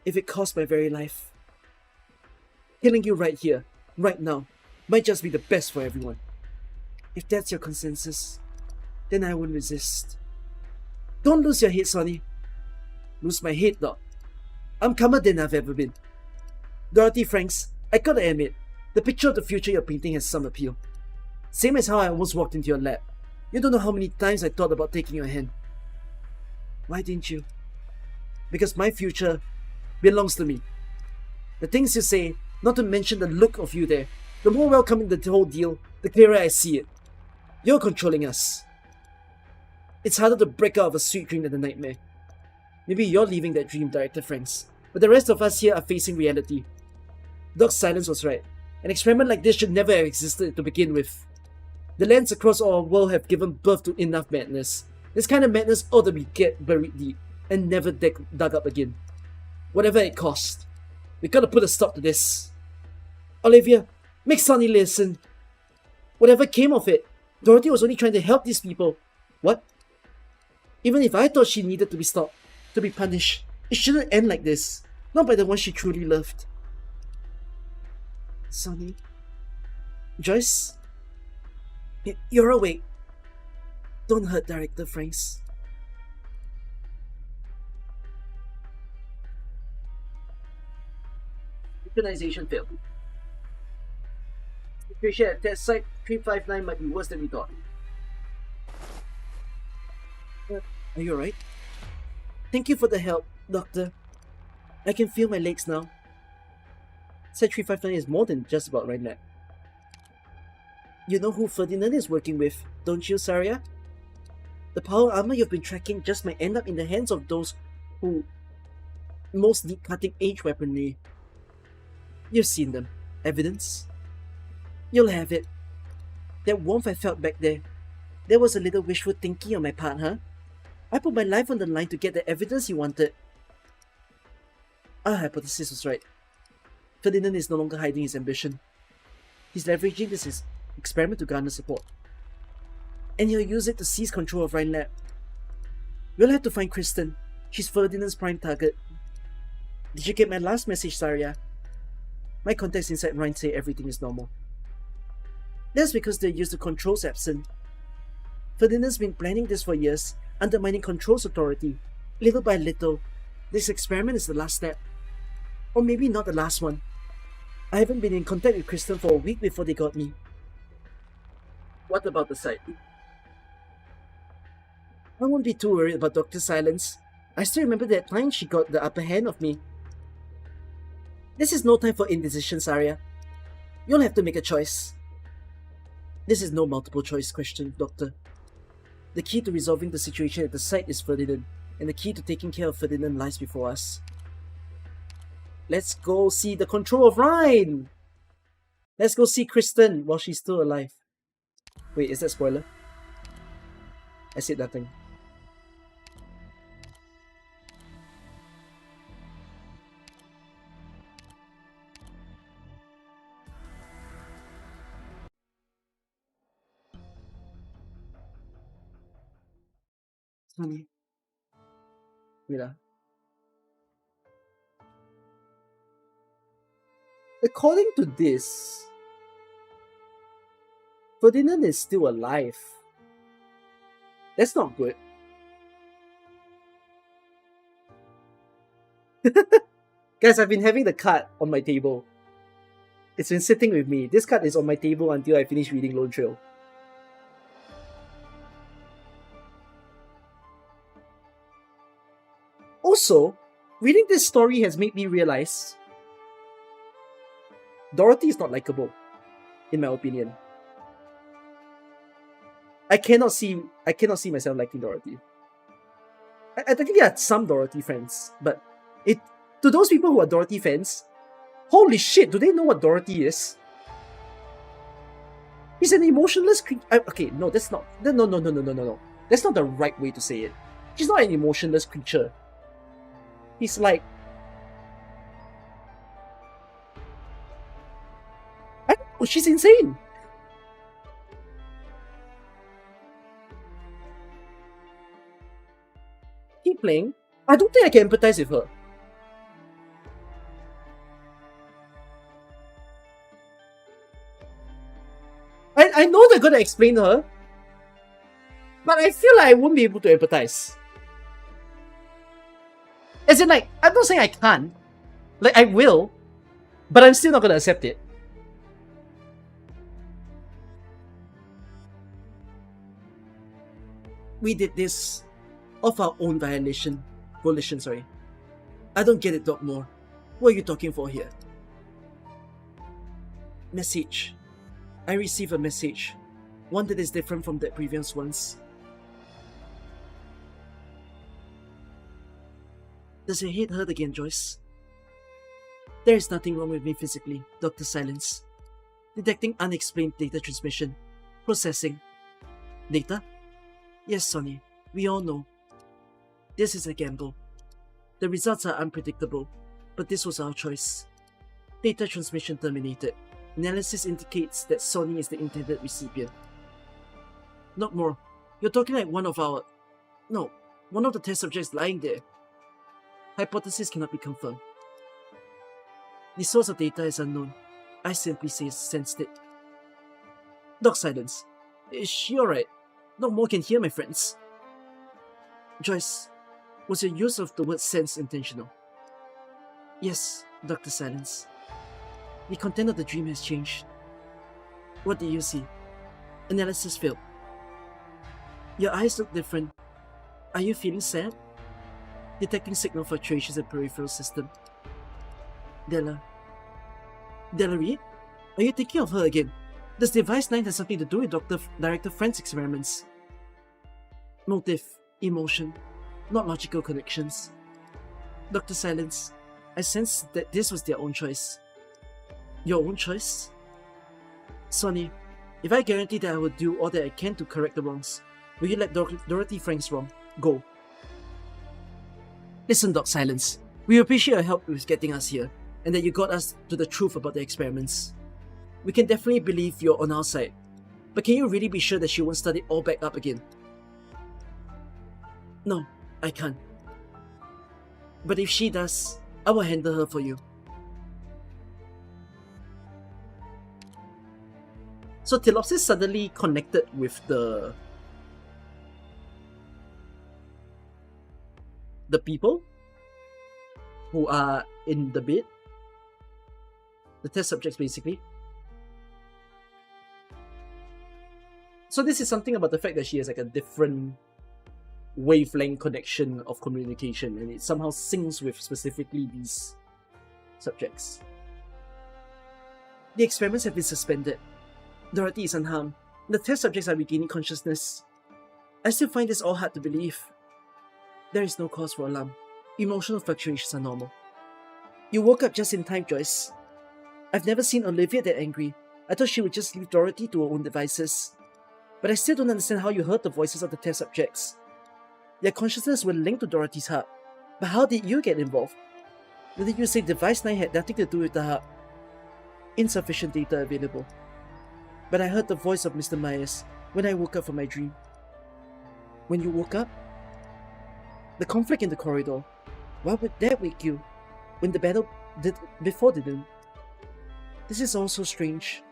A: if it costs my very life. Killing you right here, right now, might just be the best for everyone. If that's your consensus, then I won't resist. Don't lose your head, Sonny. Lose my head, Doc. I'm calmer than I've ever been. Dorothy Franks, I gotta admit, the picture of the future you're painting has some appeal. Same as how I almost walked into your lab. You don't know how many times I thought about taking your hand. Why didn't you? Because my future belongs to me. The things you say, not to mention the look of you there, the more welcoming the whole deal, the clearer I see it. You're controlling us. It's harder to break out of a sweet dream than a nightmare. Maybe you're living that dream, Director Franks, but the rest of us here are facing reality. Doc Silence was right. An experiment like this should never have existed to begin with. The lands across our world have given birth to enough madness. This kind of madness ought to be buried deep and never dug up again. Whatever it costs. We gotta put a stop to this. Olivia, make Sonny listen. Whatever came of it, Dorothy was only trying to help these people. What? Even if I thought she needed to be stopped, to be punished, it shouldn't end like this. Not by the one she truly loved. Sonny? Joyce? You're awake. Don't hurt Director Franks. Synchronization failed. Situation at test site 359 might be worse than we thought. Are you alright? Thank you for the help, Doctor. I can feel my legs now. Site 359 is more than just about right now. You know who Ferdinand is working with, don't you, Saria? The power armor you've been tracking just might end up in the hands of those who most need cutting-edge weaponry. You've seen them. Evidence? You'll have it. That warmth I felt back there, that was a little wishful thinking on my part, huh? I put my life on the line to get the evidence you wanted. Our hypothesis was right. Ferdinand is no longer hiding his ambition. He's leveraging this experiment to garner support. And he'll use it to seize control of Rhine Lab. We'll have to find Kristen. She's Ferdinand's prime target. Did you get my last message, Saria? My contacts inside Rhine say everything is normal. That's because they use the controls absent. Ferdinand's been planning this for years, undermining controls authority. Little by little, this experiment is the last step. Or maybe not the last one. I haven't been in contact with Kristen for a week before they got me. What about the site? I won't be too worried about Dr. Silence. I still remember that time she got the upper hand of me. This is no time for indecision, Arya. You'll have to make a choice. This is no multiple choice question, Doctor. The key to resolving the situation at the site is Ferdinand, and the key to taking care of Ferdinand lies before us. Let's go see the control of Rhine! Let's go see Kristen while she's still alive. Wait, is that spoiler? I said nothing. Honey. Wait. According to this, Ferdinand is still alive. That's not good. Guys, I've been having the card on my table. It's been sitting with me. This card is on my table until I finish reading Lone Trail. Also, reading this story has made me realize Dorothy is not likable, in my opinion. I cannot see myself liking Dorothy. I think there are some Dorothy fans, but to those people who are Dorothy fans, holy shit, do they know what Dorothy is? He's an emotionless creature. Okay, no, that's not. No. That's not the right way to say it. She's not an emotionless creature. He's like, I don't know, she's insane. Keep playing. I don't think I can empathize with her. I know they're gonna explain her, but I feel like I won't be able to empathize. As in, like, I'm not saying I can't. Like, I will, but I'm still not gonna accept it. We did this of our own volition, sorry. I don't get it, Doc Moore. What are you talking for here? Message. I receive a message. One that is different from the previous ones. Does your head hurt again, Joyce? There is nothing wrong with me physically, Dr. Silence. Detecting unexplained data transmission. Processing. Data? Yes, Sonny. We all know. This is a gamble. The results are unpredictable, but this was our choice. Data transmission terminated. Analysis indicates that Sonny is the intended recipient. Not more. You're talking like one of the test subjects lying there. Hypothesis cannot be confirmed. The source of data is unknown. I simply sensed it. Doc Silence. Is she alright? No more can hear, my friends. Joyce, was your use of the word sense intentional? Yes, Dr. Silence. The content of the dream has changed. What did you see? Analysis failed. Your eyes look different. Are you feeling sad? Detecting signal fluctuations in peripheral system. Della Reed? Are you thinking of her again? Does Device 9 have something to do with Director Friend's experiments? Motive, emotion, not logical connections. Dr. Silence, I sense that this was their own choice. Your own choice? Sonny, if I guarantee that I will do all that I can to correct the wrongs, will you let Dorothy Frank's wrong go? Listen, Doc Silence. We appreciate your help with getting us here, and that you got us to the truth about the experiments. We can definitely believe you're on our side, but can you really be sure that she won't start it all back up again? No, I can't. But if she does, I will handle her for you. So Tilopsis suddenly connected with the people who are in the bid. The test subjects, basically. So this is something about the fact that she has like a different wavelength connection of communication, and it somehow syncs with specifically these subjects. The experiments have been suspended. Dorothy is unharmed. The test subjects are regaining consciousness. I still find this all hard to believe. There is no cause for alarm. Emotional fluctuations are normal. You woke up just in time, Joyce. I've never seen Olivia that angry. I thought she would just leave Dorothy to her own devices. But I still don't understand how you heard the voices of the test subjects. Their consciousness were linked to Dorothy's heart. But how did you get involved? Didn't you say Device 9 had nothing to do with the heart? Insufficient data available. But I heard the voice of Mr. Myers when I woke up from my dream. When you woke up? The conflict in the corridor. Why would that wake you? When the battle before didn't? This is all so strange.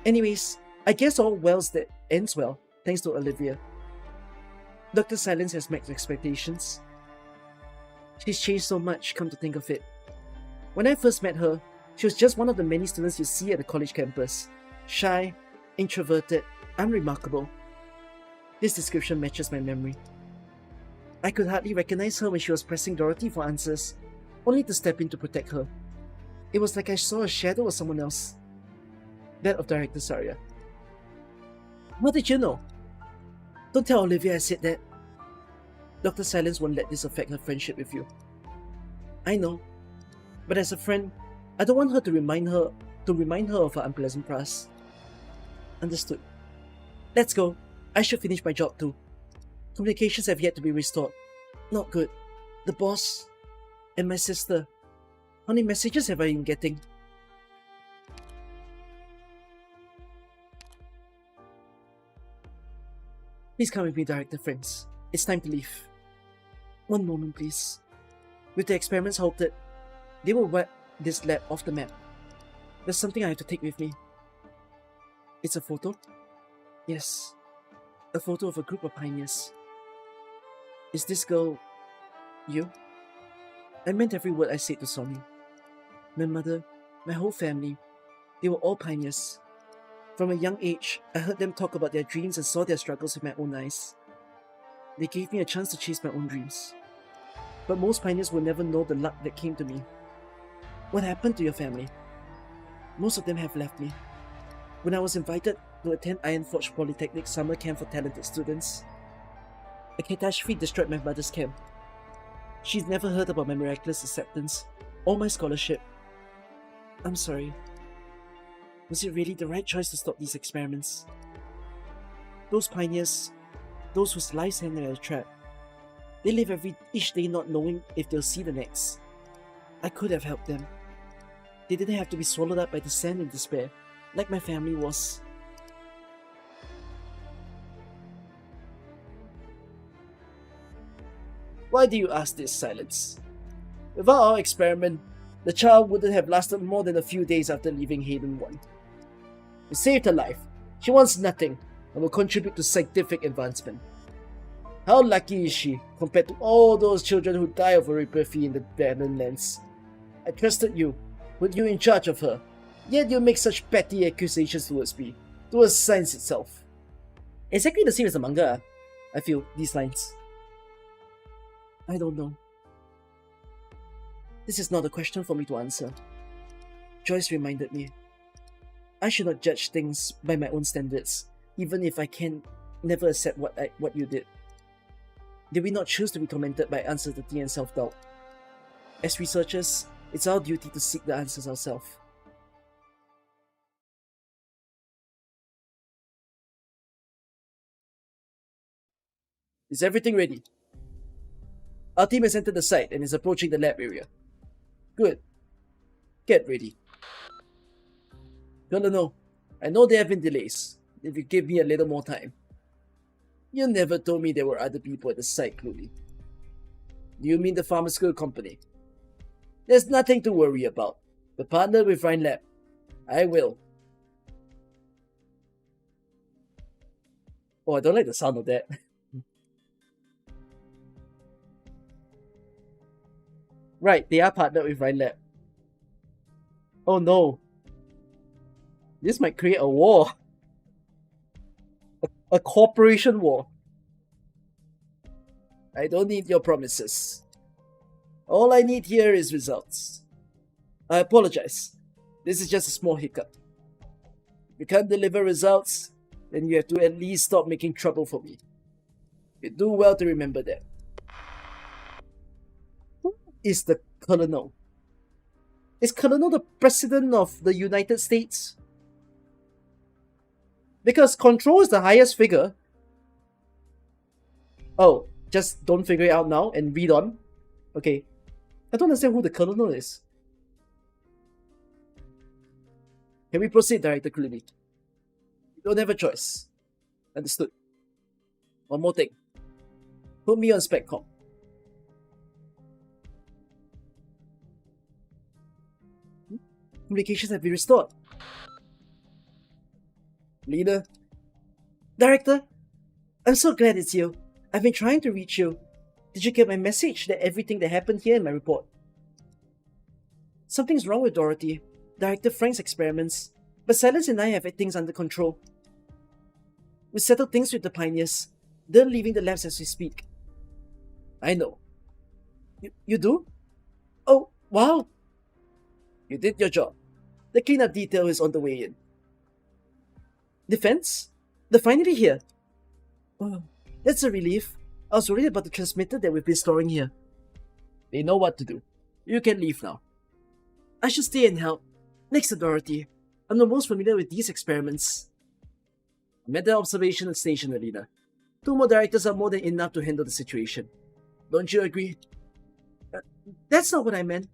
A: Anyways, I guess all wells that ends well, thanks to Olivia. Dr. Silence has met expectations. She's changed so much, come to think of it. When I first met her, she was just one of the many students you see at the college campus. Shy, introverted, unremarkable. This description matches my memory. I could hardly recognize her when she was pressing Dorothy for answers, only to step in to protect her. It was like I saw a shadow of someone else. That of Director Saria. How did you know? Don't tell Olivia I said that. Dr. Silence won't let this affect her friendship with you. I know, but as a friend, I don't want her to remind her of her unpleasant past. Understood. Let's go. I should finish my job too. Communications have yet to be restored. Not good. The boss and my sister. How many messages have I been getting? Please come with me, Director Friends. It's time to leave. One moment, please. With the experiments halted, they will wipe this lab off the map. There's something I have to take with me. It's a photo? Yes. A photo of a group of pioneers. Is this girl... you? I meant every word I said to Sonny. My mother, my whole family, they were all pioneers. From a young age, I heard them talk about their dreams and saw their struggles with my own eyes. They gave me a chance to chase my own dreams. But most pioneers will never know the luck that came to me. What happened to your family? Most of them have left me. When I was invited to attend Ironforge Polytechnic summer camp for talented students, a catastrophe destroyed my mother's camp. She's never heard about my miraculous acceptance or my scholarship. I'm sorry. Was it really the right choice to stop these experiments? Those pioneers, those whose lives hang in a trap, they live each day not knowing if they'll see the next. I could have helped them. They didn't have to be swallowed up by the sand in despair, like my family was. Why do you ask this, Silence? Without our experiment, the child wouldn't have lasted more than a few days after leaving Haven 1. We saved her life. She wants nothing and will contribute to scientific advancement. How lucky is she compared to all those children who die of erypathy in the barren lands? I trusted you, put you in charge of her, yet you make such petty accusations towards me, towards science itself. Exactly the same as the manga, I feel, these lines. I don't know. This is not a question for me to answer. Joyce reminded me. I should not judge things by my own standards, even if I can never accept what you did. Did we not choose to be tormented by uncertainty and self-doubt? As researchers, it's our duty to seek the answers ourselves. Is everything ready? Our team has entered the site and is approaching the lab area. Good. Get ready. No. I know there have been delays. If you give me a little more time. You never told me there were other people at the site, Cluey. Do you mean the pharmaceutical company? There's nothing to worry about. The partner with Rhine Lab. I will. Oh, I don't like the sound of that. Right, they are partnered with Rhine Lab. Oh no. This might create a war. A corporation war. I don't need your promises. All I need here is results. I apologize. This is just a small hiccup. If you can't deliver results, then you have to at least stop making trouble for me. You do well to remember that. Who is the Colonel? Is Colonel the President of the United States? Because Control is the highest figure. Oh, just don't figure it out now and read on. Okay. I don't understand who the Colonel is. Can we proceed, Director Clooney? You don't have a choice. Understood. One more thing. Put me on SpecCom. Communications have been restored. Leader. Director, I'm so glad it's you. I've been trying to reach you. Did you get my message that everything that happened here in my report? Something's wrong with Dorothy, Director Frank's experiments, but Silence and I have things under control. We settled things with the pioneers. They're leaving the labs as we speak. I know. You do? Oh, wow. You did your job. The cleanup detail is on the way in. Defense? They're finally here. Oh, that's a relief. I was worried about the transmitter that we've been storing here. They know what to do. You can leave now. I should stay and help. Next to Dorothy. I'm the most familiar with these experiments. I'm at the observation station, Alina. 2 more directors are more than enough to handle the situation. Don't you agree? That's not what I meant.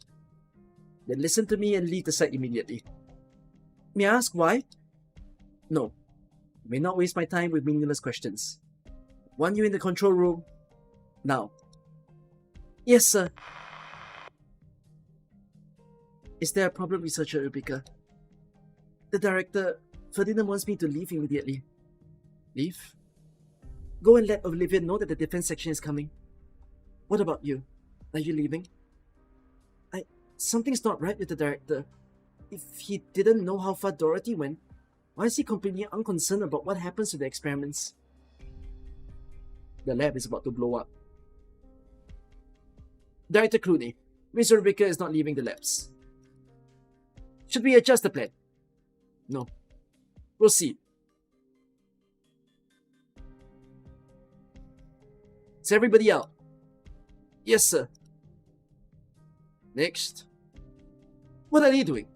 A: Then listen to me and leave the site immediately. May I ask why? No. I may not waste my time with meaningless questions. Want you in the control room. Now. Yes, sir. Is there a problem, Researcher Rebecca? The director, Ferdinand, wants me to leave immediately. Leave? Go and let Olivia know that the defense section is coming. What about you? Are you leaving? Something's not right with the director. If he didn't know how far Dorothy went, why is he completely unconcerned about what happens to the experiments? The lab is about to blow up. Director Clooney, Miss Rebecca is not leaving the labs. Should we adjust the plan? No. Proceed. Is everybody out? Yes, sir. Next. What are they doing?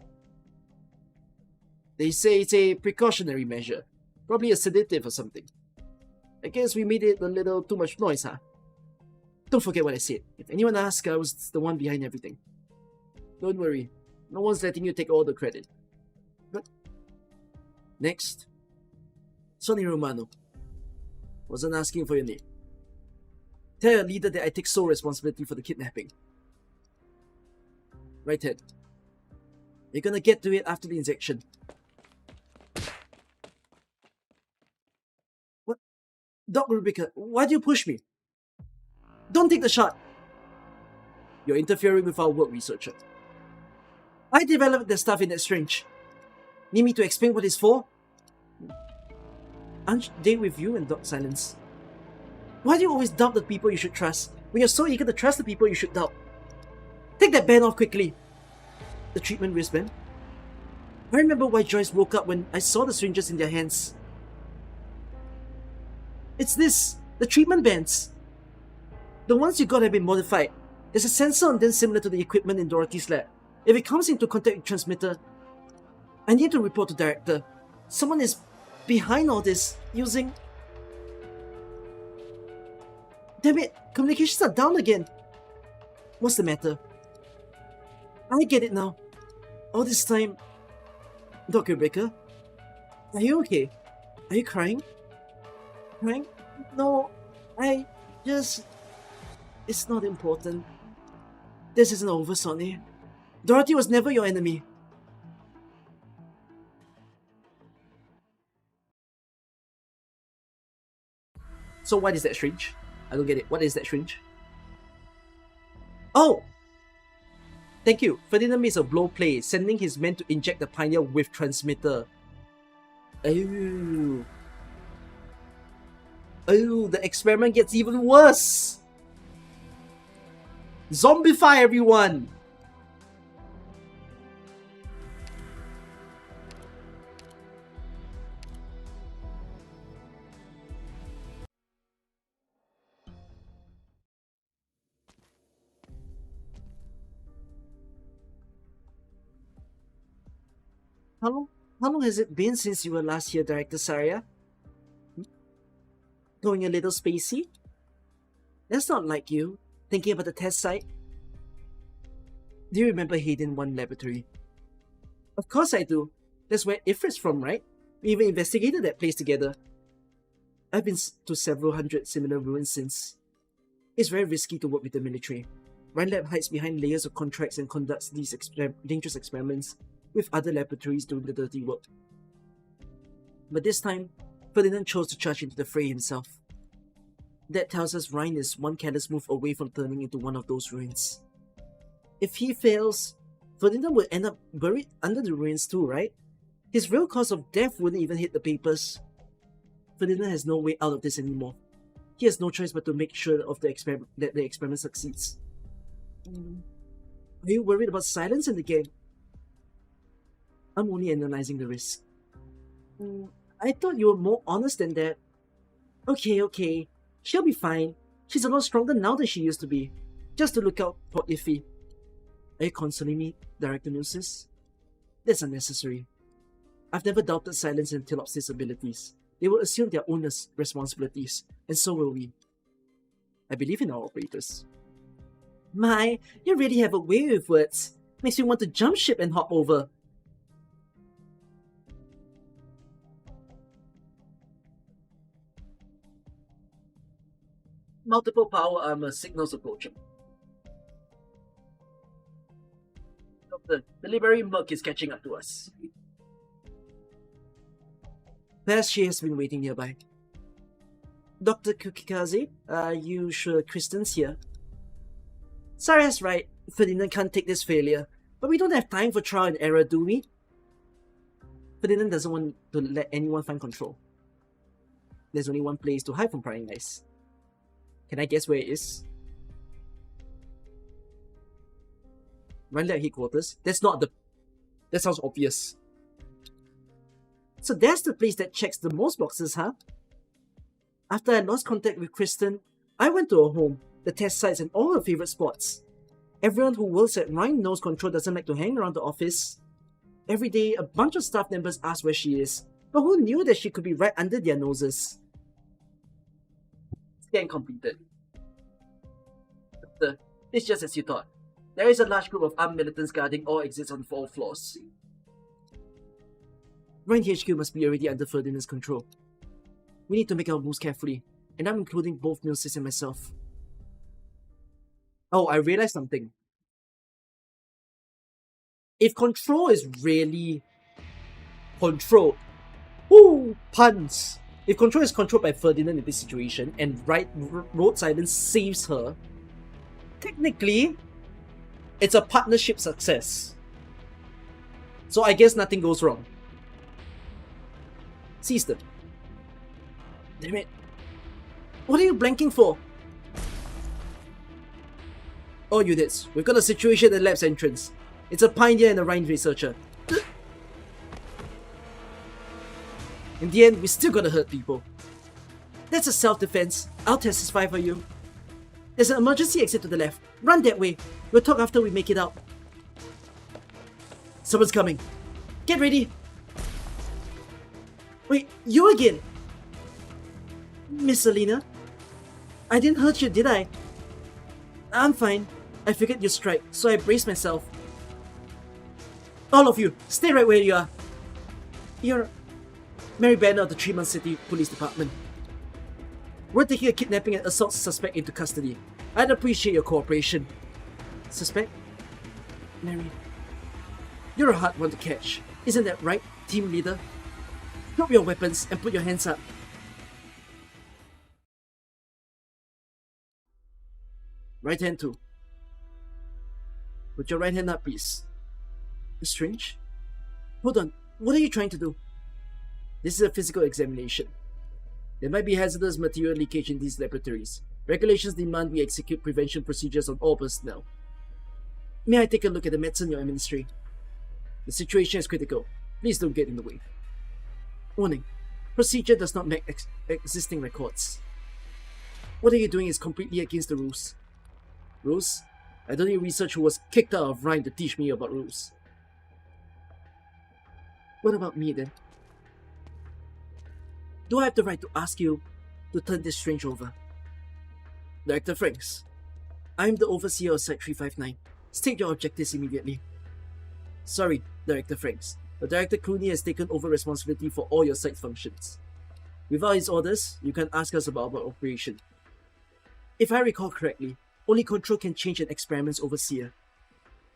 A: They say it's a precautionary measure. Probably a sedative or something. I guess we made it a little too much noise, huh? Don't forget what I said. If anyone asks, I was the one behind everything. Don't worry. No one's letting you take all the credit. But... Next. Sonny Romano. Wasn't asking for your name. Tell your leader that I take sole responsibility for the kidnapping. Right hand. You're gonna get to it after the injection. What? Dr. Rebecca, why do you push me? Don't take the shot! You're interfering with our work, Researcher. I developed the stuff in that syringe. Need me to explain what it's for? Aren't they with you and Doc Silence? Why do you always doubt the people you should trust, when you're so eager to trust the people you should doubt? Take that band off quickly! The treatment wristband? I remember why Joyce woke up when I saw the syringes in their hands. It's this! The treatment bands! The ones you got have been modified. There's a sensor on them similar to the equipment in Dorothy's lab. If it comes into contact with the transmitter, I need to report to Director. Someone is behind all this, using... Damn it! Communications are down again! What's the matter? I get it now. All this time... Dr. Baker? Are you okay? Are you crying? Crying? No, I just... It's not important. This isn't over, Sonny. Dorothy was never your enemy. So what is that syringe? I don't get it. What is that syringe? Oh! Thank you. Ferdinand makes a blow play, sending his men to inject the Pioneer with transmitter. Oh. Oh, the experiment gets even worse! Zombify everyone! How long has it been since you were last here, Director Saria? Going a little spacey? That's not like you, thinking about the test site. Do you remember Hayden 1 Laboratory? Of course I do. That's where Ifrit's from, right? We even investigated that place together. I've been to several hundred similar ruins since. It's very risky to work with the military. Rhine Lab hides behind layers of contracts and conducts these dangerous experiments, with other laboratories doing the dirty work. But this time, Ferdinand chose to charge into the fray himself. That tells us Rhine is one careless move away from turning into one of those ruins. If he fails, Ferdinand will end up buried under the ruins too, right? His real cause of death wouldn't even hit the papers. Ferdinand has no way out of this anymore. He has no choice but to make sure of that the experiment succeeds. Are you worried about silence in the game? I'm only analyzing the risk. I thought you were more honest than that. Okay. She'll be fine. She's a lot stronger now than she used to be. Just to look out for Iffy. Are you consoling me, Director Nusis? That's unnecessary. I've never doubted Silence and Tilopsis' abilities. They will assume their own responsibilities, and so will we. I believe in our operators. My, you really have a way with words. Makes me want to jump ship and hop over. Multiple power armor signals approaching. Doctor, the Liberi Merc is catching up to us. Perhaps she has been waiting nearby. Dr. Kukikaze, are you sure Kristen's here? Saria's right, Ferdinand can't take this failure, but we don't have time for trial and error, do we? Ferdinand doesn't want to let anyone find control. There's only one place to hide from prying eyes. Can I guess where it is? Rhine Lab headquarters? That sounds obvious. So that's the place that checks the most boxes, huh? After I lost contact with Kristen, I went to her home, the test sites, and all her favorite spots. Everyone who works at Rhine knows Control doesn't like to hang around the office. Every day, a bunch of staff members ask where she is, but who knew that she could be right under their noses? Scan completed. It's just as you thought. There is a large group of armed militants guarding all exits on 4 floors. Rhine HQ must be already under Ferdinand's control. We need to make our moves carefully, and I'm including both Milsis and myself. Oh, I realized something. If Control is really controlled, puns! If Control is controlled by Ferdinand in this situation, and Road Silence saves her, technically, it's a partnership success. So I guess nothing goes wrong. Seize them. Damn it. What are you blanking for? All units, we've got a situation at the lab's entrance. It's a pioneer and a Rhine researcher. In the end, we still gotta hurt people. That's a self-defense. I'll testify for you. There's an emergency exit to the left. Run that way. We'll talk after we make it out. Someone's coming. Get ready. Wait, you again? Miss Alina? I didn't hurt you, did I? I'm fine. I figured you'd strike, so I braced myself. All of you, stay right where you are. You're Mary Banner of the Tremont City Police Department. We're taking a kidnapping and assault suspect into custody. I'd appreciate your cooperation. Suspect? Mary. You're a hard one to catch. Isn't that right, team leader? Drop your weapons and put your hands up. Right hand too. Put your right hand up, please. Strange? Hold on, what are you trying to do? This is a physical examination. There might be hazardous material leakage in these laboratories. Regulations demand we execute prevention procedures on all personnel. May I take a look at the medicine you're administering? The situation is critical. Please don't get in the way. Warning. Procedure does not match existing records. What are you doing is completely against the rules. Rules? I don't need research who was kicked out of Rhine to teach me about rules. What about me then? Do I have the right to ask you to turn this strange over? Director Franks, I am the overseer of Site 359. State your objectives immediately. Sorry, Director Franks, but Director Clooney has taken over responsibility for all your site functions. Without his orders, you can ask us about our operation. If I recall correctly, only Control can change an experiment's overseer.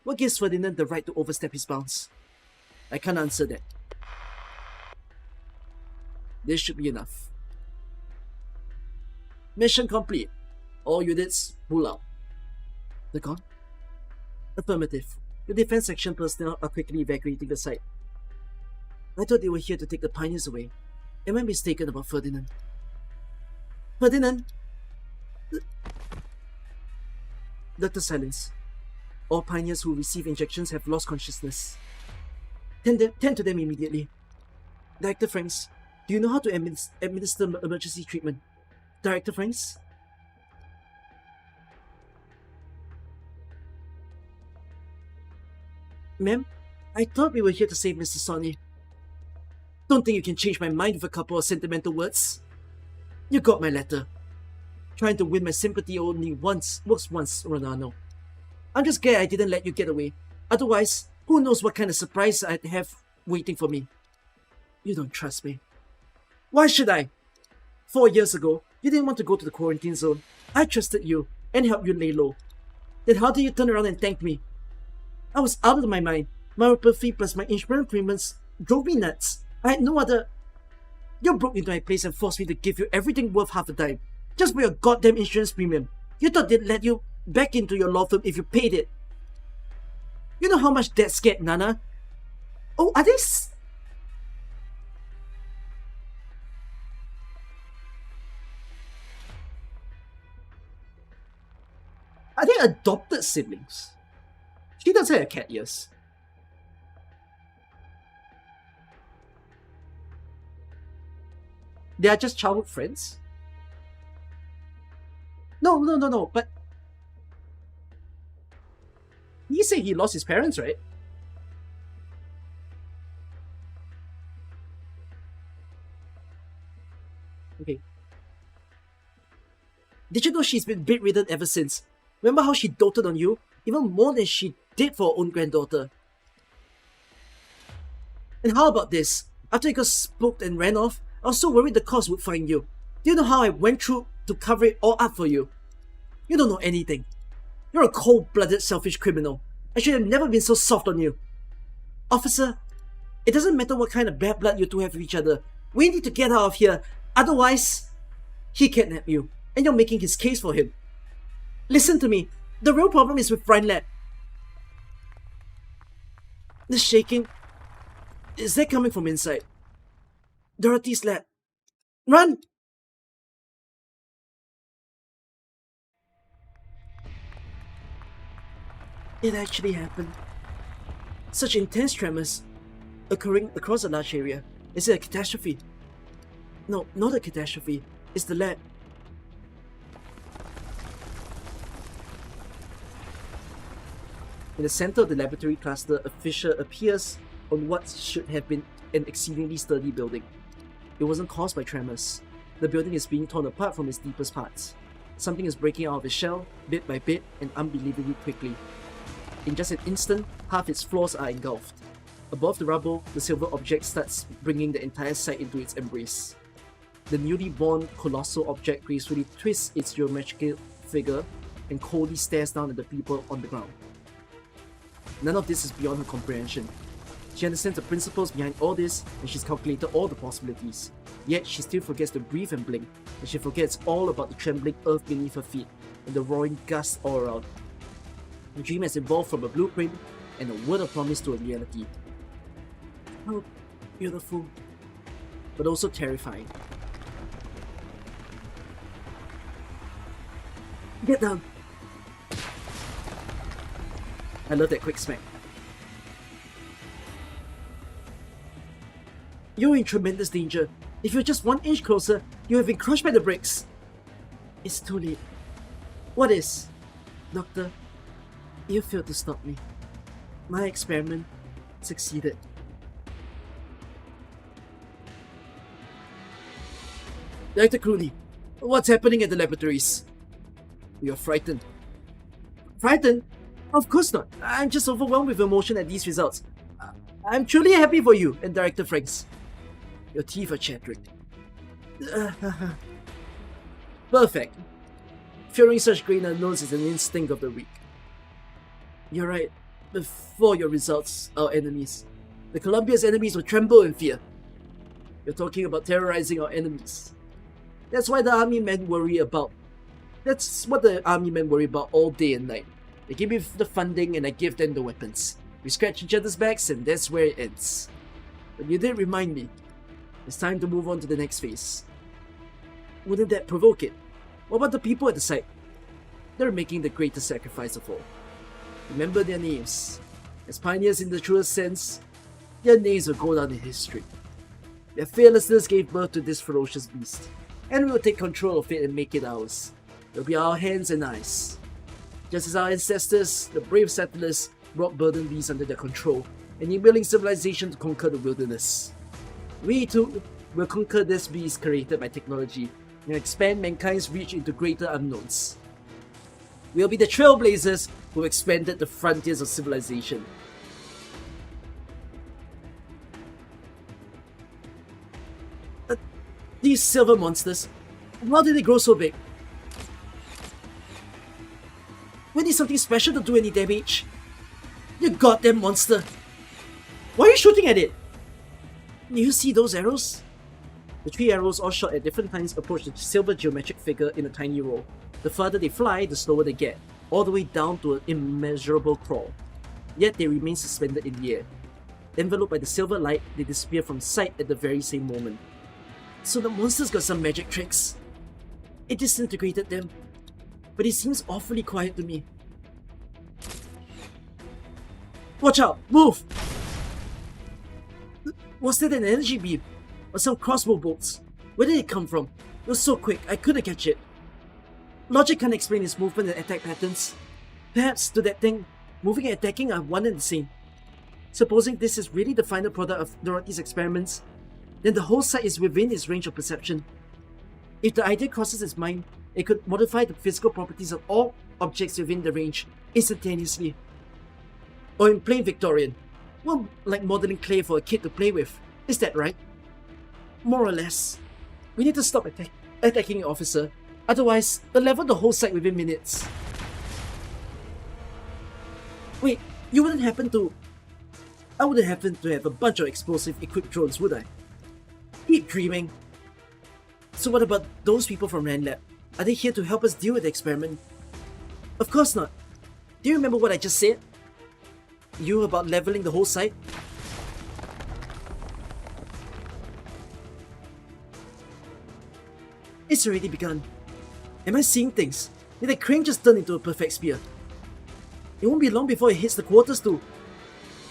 A: What gives Ferdinand the right to overstep his bounds? I can't answer that. This should be enough. Mission complete. All units, pull out. They're gone? Affirmative. The defense section personnel are quickly evacuating the site. I thought they were here to take the pioneers away. Am I mistaken about Ferdinand? Ferdinand! Dr. Silence. All pioneers who receive injections have lost consciousness. Tend to them immediately. Director Franks, do you know how to administer emergency treatment? Director Franks? Ma'am, I thought we were here to save Mr. Sonny. Don't think you can change my mind with a couple of sentimental words. You got my letter. Trying to win my sympathy only works once, Ronano. I'm just glad I didn't let you get away. Otherwise, who knows what kind of surprise I'd have waiting for me. You don't trust me. Why should I? 4 years ago, you didn't want to go to the quarantine zone. I trusted you and helped you lay low. Then how did you turn around and thank me? I was out of my mind. My neuropathy plus my insurance premiums drove me nuts. I had no other... You broke into my place and forced me to give you everything worth half a dime. Just for your goddamn insurance premium. You thought they'd let you back into your law firm if you paid it. You know how much that scared Nana? Oh, are they... Are they adopted siblings? She doesn't have cat ears. They are just childhood friends? No, but... He said he lost his parents, right? Okay. Did you know she's been bedridden ever since? Remember how she doted on you? Even more than she did for her own granddaughter. And how about this? After you got spooked and ran off, I was so worried the cops would find you. Do you know how I went through to cover it all up for you? You don't know anything. You're a cold-blooded, selfish criminal. I should have never been so soft on you. Officer, it doesn't matter what kind of bad blood you two have with each other. We need to get out of here. Otherwise, he kidnapped you, and you're making his case for him. Listen to me. The real problem is with Rhinelab. The shaking... Is that coming from inside? Dorothy's lab. Run! It actually happened. Such intense tremors occurring across a large area. Is it a catastrophe? No, not a catastrophe. It's the lab. In the center of the laboratory cluster, a fissure appears on what should have been an exceedingly sturdy building. It wasn't caused by tremors. The building is being torn apart from its deepest parts. Something is breaking out of its shell, bit by bit, and unbelievably quickly. In just an instant, half its floors are engulfed. Above the rubble, the silver object starts bringing the entire site into its embrace. The newly born colossal object gracefully twists its geometrical figure and coldly stares down at the people on the ground. None of this is beyond her comprehension. She understands the principles behind all this, and she's calculated all the possibilities. Yet she still forgets to breathe and blink, and she forgets all about the trembling earth beneath her feet and the roaring gusts all around. The dream has evolved from a blueprint and a word of promise to a reality. How beautiful, but also terrifying. Get down. I love that quick smack. You're in tremendous danger. If you're just 1 inch closer, you have been crushed by the bricks. It's too late. What is? Doctor, you failed to stop me. My experiment succeeded. Dr. Cooley, what's happening at the laboratories? You're frightened. Frightened? Of course not. I'm just overwhelmed with emotion at these results. I'm truly happy for you and Director Franks. Your teeth are chattering. Perfect. Fearing such great unknowns is an instinct of the weak. You're right. Before your results, our enemies. The Columbia's enemies will tremble in fear. You're talking about terrorizing our enemies. That's what the army men worry about all day and night. They give me the funding and I give them the weapons. We scratch each other's backs and that's where it ends. But you did remind me. It's time to move on to the next phase. Wouldn't that provoke it? What about the people at the site? They're making the greatest sacrifice of all. Remember their names. As pioneers in the truest sense, their names will go down in history. Their fearlessness gave birth to this ferocious beast, and we will take control of it and make it ours. It'll be our hands and eyes. Just as our ancestors, the brave settlers, brought burden beasts under their control, enabling civilization to conquer the wilderness. We too will conquer this beast created by technology and expand mankind's reach into greater unknowns. We'll be the trailblazers who expanded the frontiers of civilization. These silver monsters, how did they grow so big? We need something special to do any damage. You goddamn monster! Why are you shooting at it? Do you see those arrows? The 3 arrows, all shot at different times, approach the silver geometric figure in a tiny roll. The further they fly, the slower they get, all the way down to an immeasurable crawl. Yet they remain suspended in the air. Enveloped by the silver light, they disappear from sight at the very same moment. So the monster's got some magic tricks. It disintegrated them, but it seems awfully quiet to me. Watch out! Move! Was that an energy beam? Or some crossbow bolts? Where did it come from? It was so quick, I couldn't catch it. Logic can't explain its movement and attack patterns. Perhaps, to that thing, moving and attacking are one and the same. Supposing this is really the final product of Dorothy's experiments, then the whole site is within its range of perception. If the idea crosses its mind, it could modify the physical properties of all objects within the range instantaneously. Or in plain Victorian, well, like modeling clay for a kid to play with. Is that right? More or less. We need to stop attacking the officer, otherwise they'll level the whole site within minutes. Wait, you wouldn't happen to... I wouldn't happen to have a bunch of explosive equipped drones, would I? Keep dreaming. So what about those people from Rand Lab? Are they here to help us deal with the experiment? Of course not. Do you remember what I just said? You about leveling the whole site? It's already begun. Am I seeing things? Did the crane just turn into a perfect spear? It won't be long before it hits the quarters too.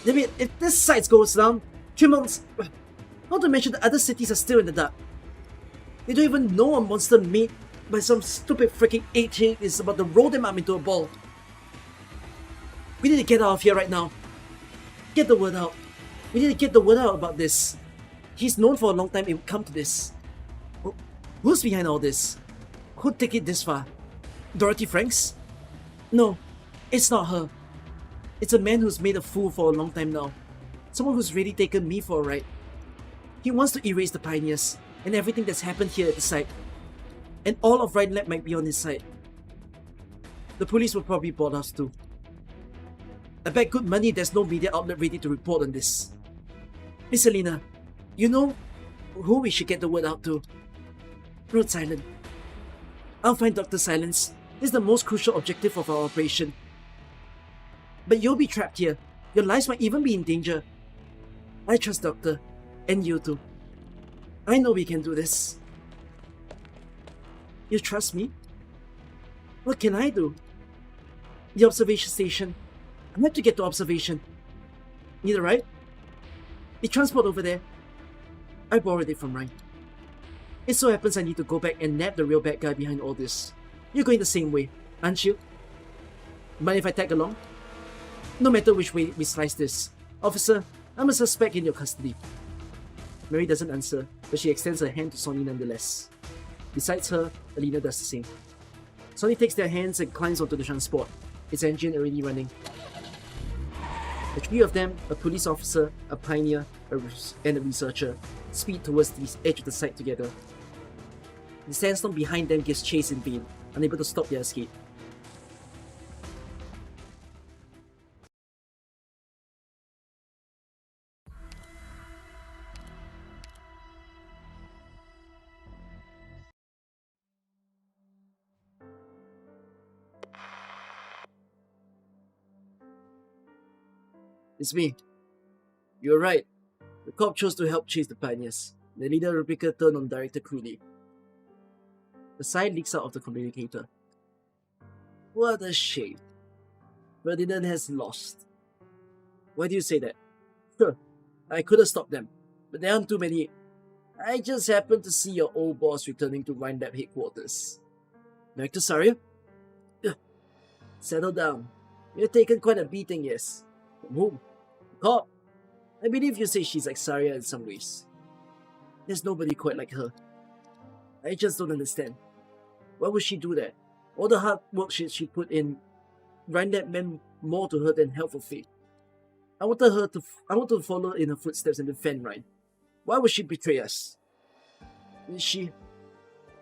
A: I mean, if this site goes down, 3 months... Not to mention the other cities are still in the dark. They don't even know a monster made by some stupid freaking 8 is about to roll them up into a ball. We need to get out of here right now. Get the word out. We need to get the word out about this. He's known for a long time it would come to this. Who's behind all this? Who'd take it this far? Dorothy Franks? No, it's not her. It's a man who's made a fool for a long time now. Someone who's really taken me for a ride. He wants to erase the pioneers and everything that's happened here at the site. And all of Ride Lab might be on his side. The police will probably board us too. I bet good money there's no media outlet ready to report on this. Miss Selena, you know who we should get the word out to? Rhode Silent. I'll find Dr. Silence. It's the most crucial objective of our operation. But you'll be trapped here. Your lives might even be in danger. I trust Doctor. And you too. I know we can do this. You trust me? What can I do? The observation station. I have to get to observation. Need a ride? The transport over there. I borrowed it from Ryan. It so happens I need to go back and nab the real bad guy behind all this. You're going the same way, aren't you? Mind if I tag along? No matter which way we slice this, officer, I'm a suspect in your custody. Mary doesn't answer, but she extends her hand to Sonny nonetheless. Besides her, Alina does the same. Sonny takes their hands and climbs onto the transport, its engine already running. The three of them, a police officer, a pioneer, and a researcher, speed towards the edge of the site together. The sandstorm behind them gives chase in vain, unable to stop their escape. It's me. You're right. The cop chose to help chase the pioneers. The leader Rebecca turned on Director Cooley. The sign leaks out of the communicator. What a shame. Ferdinand has lost. Why do you say that? Sure, I could have stopped them, but there aren't too many. I just happened to see your old boss returning to Rhinelab headquarters. Director Saria? Settle down. You've taken quite a beating, yes. From whom? Cop. I believe you say she's like Saria in some ways. There's nobody quite like her. I just don't understand. Why would she do that? All the hard work she put in, Rhinelab meant more to her than health or fate. I wanted to follow in her footsteps and defend Ryan. Why would she betray us? Did she?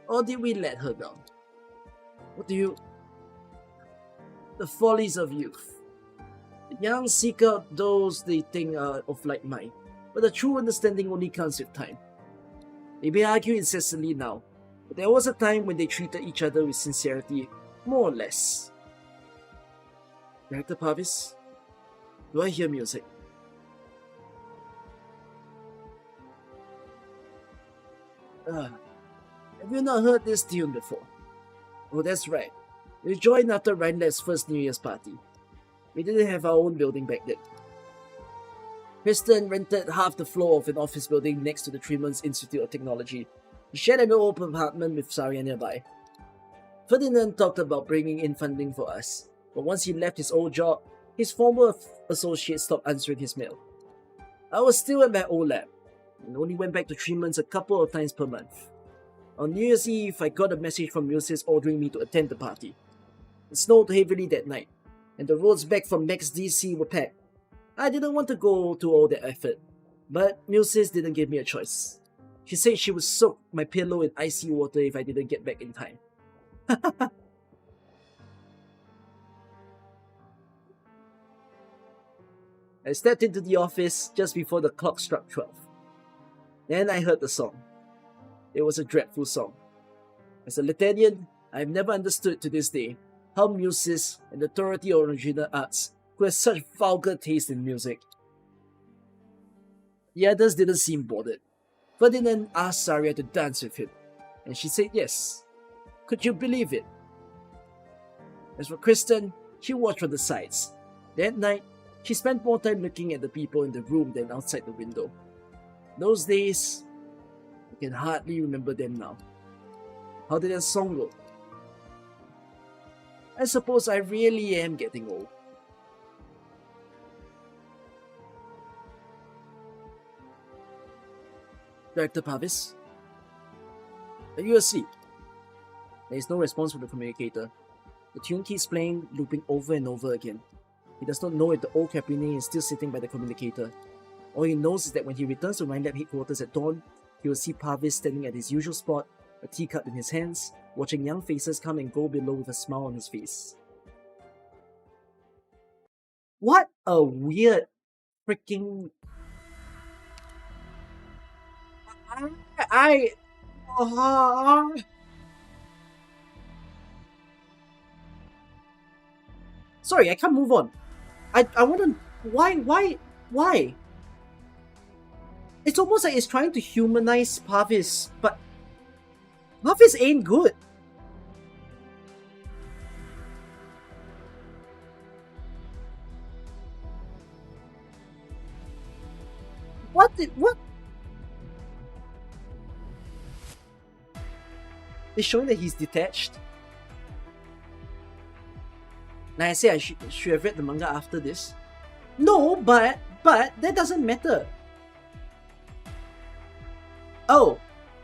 A: Or did we let her down? What do you... The follies of youth. The young seek out those they think are of like mind, but the true understanding only comes with time. They may argue incessantly now, but there was a time when they treated each other with sincerity, more or less. Director Parvis, do I hear music? Have you not heard this tune before? Oh, that's right. We joined after Rhinelab's first New Year's party. We didn't have our own building back then. Kristen rented half the floor of an office building next to the Tremens Institute of Technology. He shared an open apartment with Saria nearby. Ferdinand talked about bringing in funding for us, but once he left his old job, his former associate stopped answering his mail. I was still at my old lab, and only went back to Tremens a couple of times per month. On New Year's Eve, I got a message from Musis ordering me to attend the party. It snowed heavily that night, and the roads back from Max DC were packed. I didn't want to go to all that effort, but Musis didn't give me a choice. She said she would soak my pillow in icy water if I didn't get back in time. I stepped into the office just before the clock struck 12. Then I heard the song. It was a dreadful song. As a Latanian, I have never understood to this day how Musis and the Dorothy Original Arts could have such vulgar taste in music. The others didn't seem bothered. Ferdinand asked Saria to dance with him, and she said yes. Could you believe it? As for Kristen, she watched from the sides. That night, she spent more time looking at the people in the room than outside the window. Those days, I can hardly remember them now. How did that song go? I suppose I really am getting old. Director Parvis? Are you asleep? There is no response from the communicator. The tune keeps playing, looping over and over again. He does not know if the old Caprine is still sitting by the communicator. All he knows is that when he returns to Rhinelab headquarters at dawn, he will see Parvis standing at his usual spot, a teacup in his hands, watching young faces come and go below with a smile on his face. What a weird freaking... Sorry, I can't move on. I wanna... Why? It's almost like it's trying to humanize Parvis, but Parvis ain't good. What? It's showing that he's detached. Like I say, I should have read the manga after this. No, but that doesn't matter. Oh,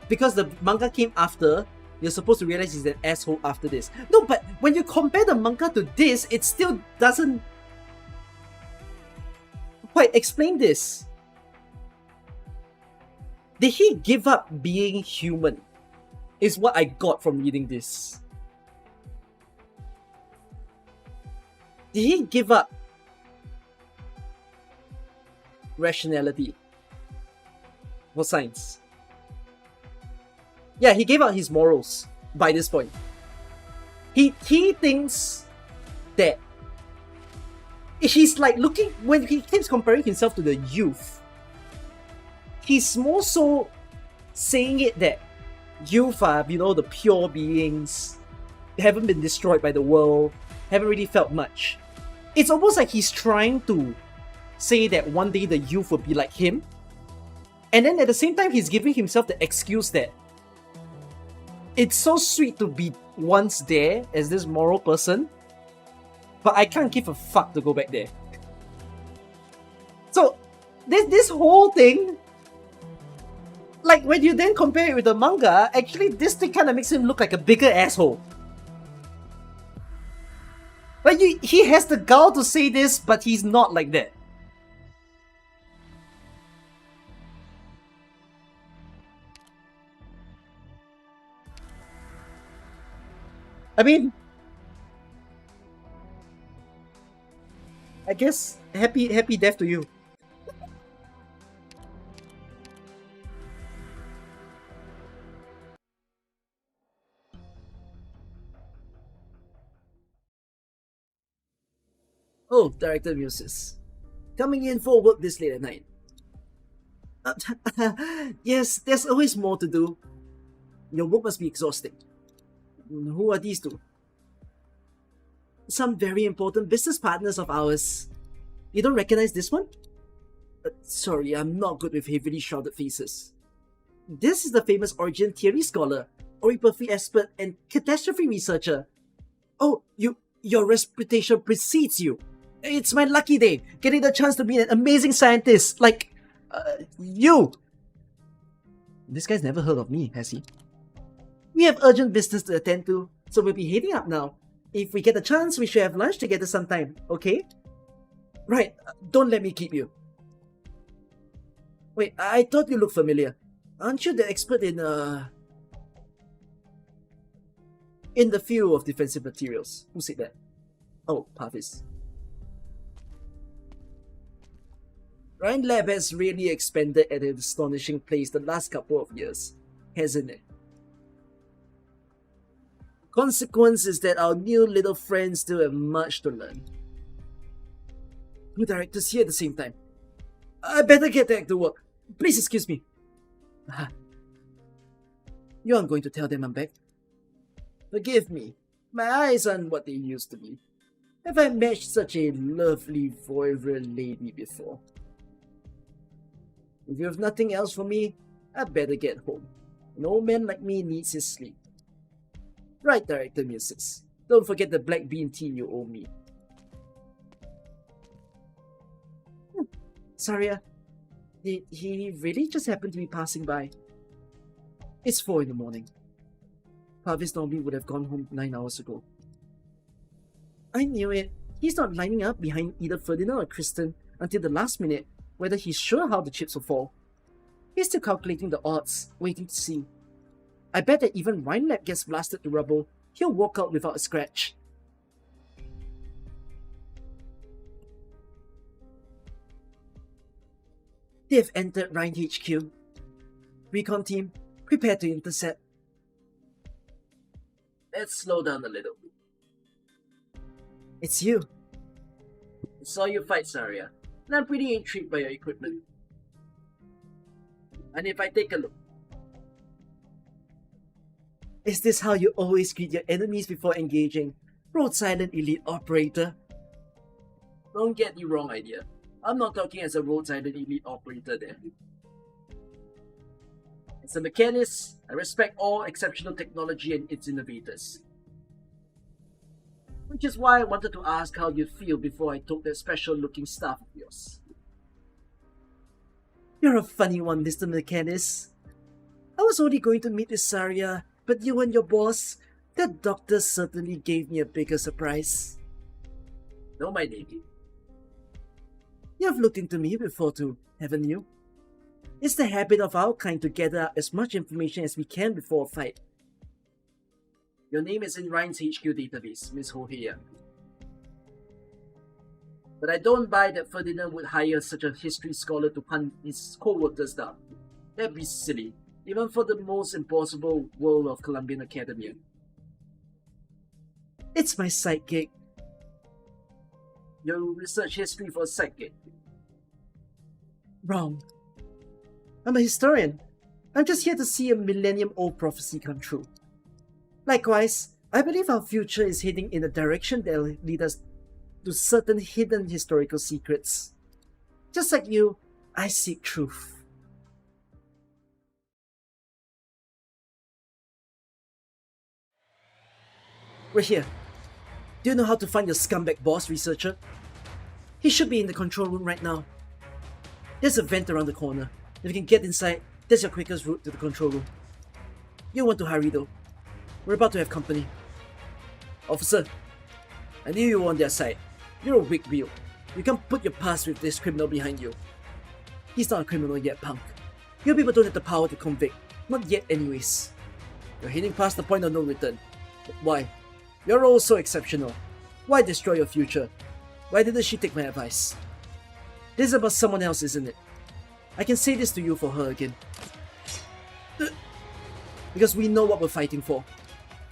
A: because the manga came after, you're supposed to realize he's an asshole after this. No, but when you compare the manga to this, it still doesn't... Wait, explain this. Did he give up being human? Is what I got from reading this. Did he give up rationality for science? Yeah, he gave up his morals by this point. He thinks that he's like looking, when he keeps comparing himself to the youth, he's more so saying it that youth are, you know, the pure beings, haven't been destroyed by the world, haven't really felt much. It's almost like he's trying to say that one day the youth will be like him, and then at the same time he's giving himself the excuse that it's so sweet to be once there as this moral person, but I can't give a fuck to go back there. So this whole thing, like when you then compare it with the manga, actually this thing kind of makes him look like a bigger asshole. Like he has the gall to say this, but he's not like that. I mean, I guess happy death to you. Oh, Director Muses. Coming in for work this late at night. Yes, there's always more to do. Your work must be exhausting. Who are these two? Some very important business partners of ours. You don't recognize this one? Sorry, I'm not good with heavily shrouded faces. This is the famous origin theory scholar, oripathy expert, and catastrophe researcher. Oh, your reputation precedes you. It's my lucky day, getting the chance to meet an amazing scientist like you. This guy's never heard of me, has he? We have urgent business to attend to, so we'll be heading up now. If we get a chance, we should have lunch together sometime, okay? Right, don't let me keep you. Wait, I thought you looked familiar. Aren't you the expert in the field of defensive materials? Who said that? Oh, Parvis. Rhine Lab has really expanded at an astonishing pace the last couple of years, hasn't it? Consequence is that our new little friends still have much to learn. Two directors here at the same time. I better get back to work. Please excuse me. You aren't going to tell them I'm back? Forgive me. My eyes aren't what they used to be. Have I met such a lovely, vibrant lady before? If you have nothing else for me, I better get home. No man like me needs his sleep. Right, Director Muses. Don't forget the black bean tea you owe me. Saria, did he really just happen to be passing by? It's 4 in the morning. Parvis normally would have gone home 9 hours ago. I knew it. He's not lining up behind either Ferdinand or Kristen until the last minute, whether he's sure how the chips will fall. He's still calculating the odds, waiting to see. I bet that even Rhine Lab gets blasted to rubble, he'll walk out without a scratch. They've entered Rhine HQ. Recon team, prepare to intercept. Let's slow down a little. It's you. I saw you fight Saria, and I'm pretty intrigued by your equipment. And if I take a look, is this how you always greet your enemies before engaging? Road silent elite operator? Don't get the wrong idea. I'm not talking as a road silent elite operator there. As a mechanist, I respect all exceptional technology and its innovators. Which is why I wanted to ask how you feel before I took that special-looking staff of yours. You're a funny one, Mr. Mechanist. I was only going to meet with Saria, but you and your boss, that doctor certainly gave me a bigger surprise. No, my lady. You've looked into me before too, haven't you? It's the habit of our kind to gather up as much information as we can before a fight. Your name is in Ryan's HQ database, Miss Hohea. But I don't buy that Ferdinand would hire such a history scholar to hunt his co-workers down. That'd be silly, even for the most impossible world of Columbian Academia. It's my side gig. You research history for a side gig. Wrong. I'm a historian. I'm just here to see a millennium-old prophecy come true. Likewise, I believe our future is heading in a direction that will lead us to certain hidden historical secrets. Just like you, I seek truth. We're here. Do you know how to find your scumbag boss, researcher? He should be in the control room right now. There's a vent around the corner. If you can get inside, that's your quickest route to the control room. You want to hurry though. We're about to have company. Officer, I knew you were on their side. You're a weak wheel. You can't put your past with this criminal behind you. He's not a criminal yet, punk. You people don't have the power to convict. Not yet anyways. You're heading past the point of no return. But why? You're all so exceptional. Why destroy your future? Why didn't she take my advice? This is about someone else, isn't it? I can say this to you for her again. Because we know what we're fighting for.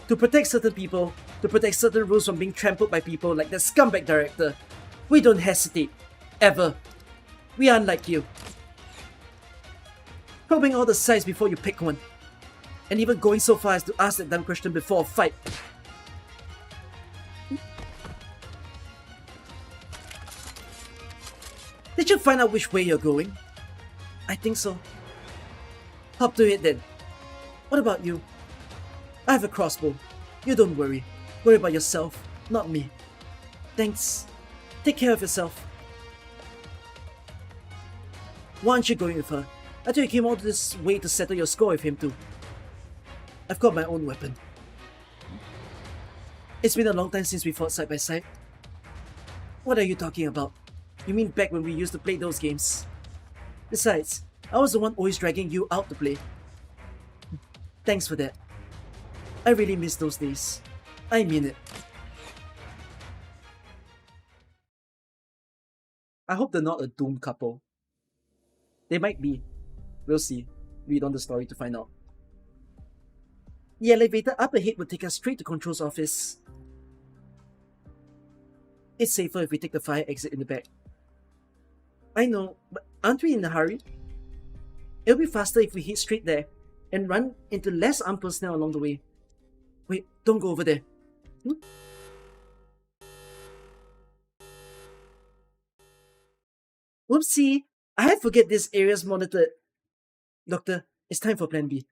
A: To protect certain people, to protect certain rules from being trampled by people like that scumbag director. We don't hesitate. Ever. We are unlike you. Probing all the sides before you pick one. And even going so far as to ask that damn question before a fight. Did you find out which way you're going? I think so. Hop to it then. What about you? I have a crossbow. You don't worry. Worry about yourself, not me. Thanks. Take care of yourself. Why aren't you going with her? I thought you came all this way to settle your score with him too. I've got my own weapon. It's been a long time since we fought side by side. What are you talking about? You mean back when we used to play those games? Besides, I was the one always dragging you out to play. Thanks for that. I really miss those days. I mean it. I hope they're not a doomed couple. They might be. We'll see. Read on the story to find out. The elevator up ahead will take us straight to Control's office. It's safer if we take the fire exit in the back. I know, but aren't we in a hurry? It'll be faster if we head straight there and run into less armed personnel along the way. Wait, don't go over there. Whoopsie! I forget this area's monitored. Doctor, it's time for Plan B.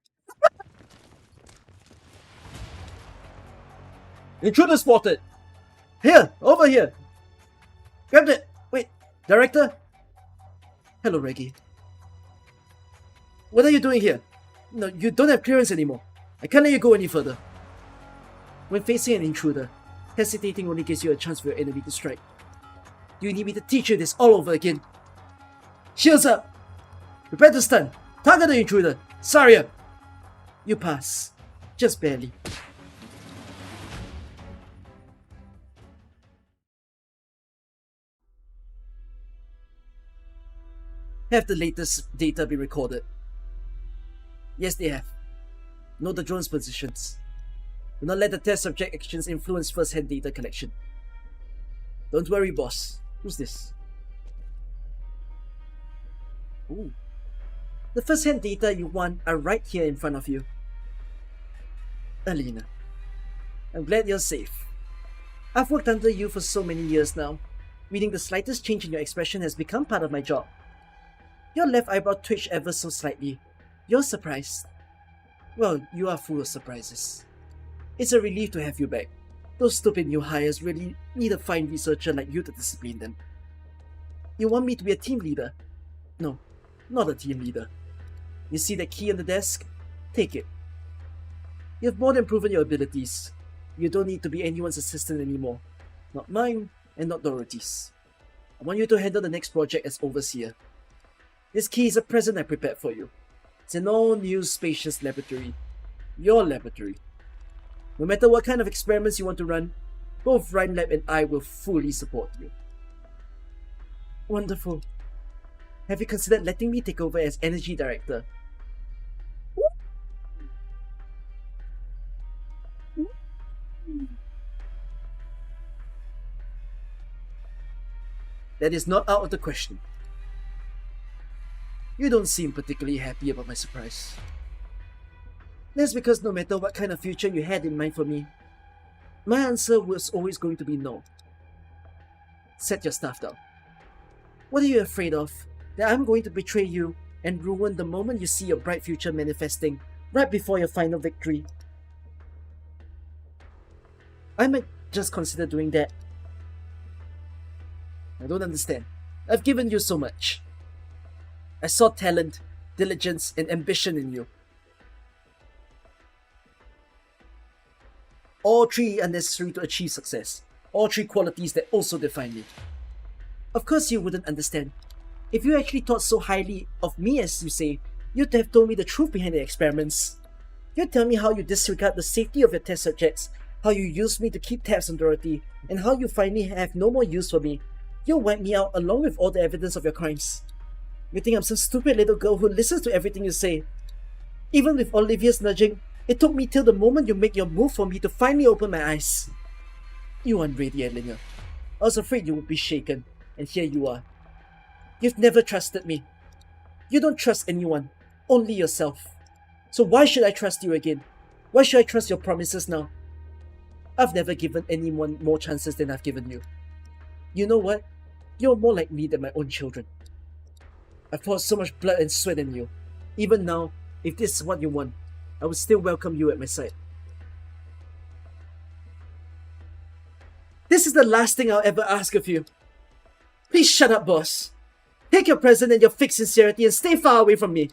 A: Intruder spotted! Here! Over here! Grab it! Wait, Director? Hello, Reggie. What are you doing here? No, you don't have clearance anymore. I can't let you go any further. When facing an intruder, hesitating only gives you a chance for your enemy to strike. Do you need me to teach you this all over again? Shields up! Prepare to stun! Target the intruder! Saria! You pass. Just barely. Have the latest data be recorded? Yes, they have. Know the drone's positions. Do not let the test subject actions influence first-hand data collection. Don't worry, boss. Who's this? Ooh. The first-hand data you want are right here in front of you. Alina. I'm glad you're safe. I've worked under you for so many years now. Reading the slightest change in your expression has become part of my job. Your left eyebrow twitched ever so slightly. You're surprised? Well, you are full of surprises. It's a relief to have you back. Those stupid new hires really need a fine researcher like you to discipline them. You want me to be a team leader? No, not a team leader. You see that key on the desk? Take it. You've more than proven your abilities. You don't need to be anyone's assistant anymore. Not mine, and not Dorothy's. I want you to handle the next project as overseer. This key is a present I prepared for you. It's an all-new spacious laboratory. Your laboratory. No matter what kind of experiments you want to run, both Rhinelab and I will fully support you. Wonderful. Have you considered letting me take over as energy director? That is not out of the question. You don't seem particularly happy about my surprise. That's because no matter what kind of future you had in mind for me, my answer was always going to be no. Set your stuff down. What are you afraid of? That I'm going to betray you and ruin the moment you see your bright future manifesting right before your final victory? I might just consider doing that. I don't understand. I've given you so much. I saw talent, diligence, and ambition in you. All three are necessary to achieve success. All three qualities that also define me. Of course you wouldn't understand. If you actually thought so highly of me as you say, you'd have told me the truth behind the experiments. You'd tell me how you disregard the safety of your test subjects, how you use me to keep tabs on Dorothy, and how you finally have no more use for me. You'll wipe me out along with all the evidence of your crimes. You think I'm some stupid little girl who listens to everything you say. Even with Olivia's nudging, it took me till the moment you make your move for me to finally open my eyes. You aren't ready, Ellinger. I was afraid you would be shaken, and here you are. You've never trusted me. You don't trust anyone, only yourself. So why should I trust you again? Why should I trust your promises now? I've never given anyone more chances than I've given you. You know what? You're more like me than my own children. I've poured so much blood and sweat in you. Even now, if this is what you want, I would still welcome you at my side. This is the last thing I'll ever ask of you. Please shut up, boss. Take your present and your fake sincerity and stay far away from me.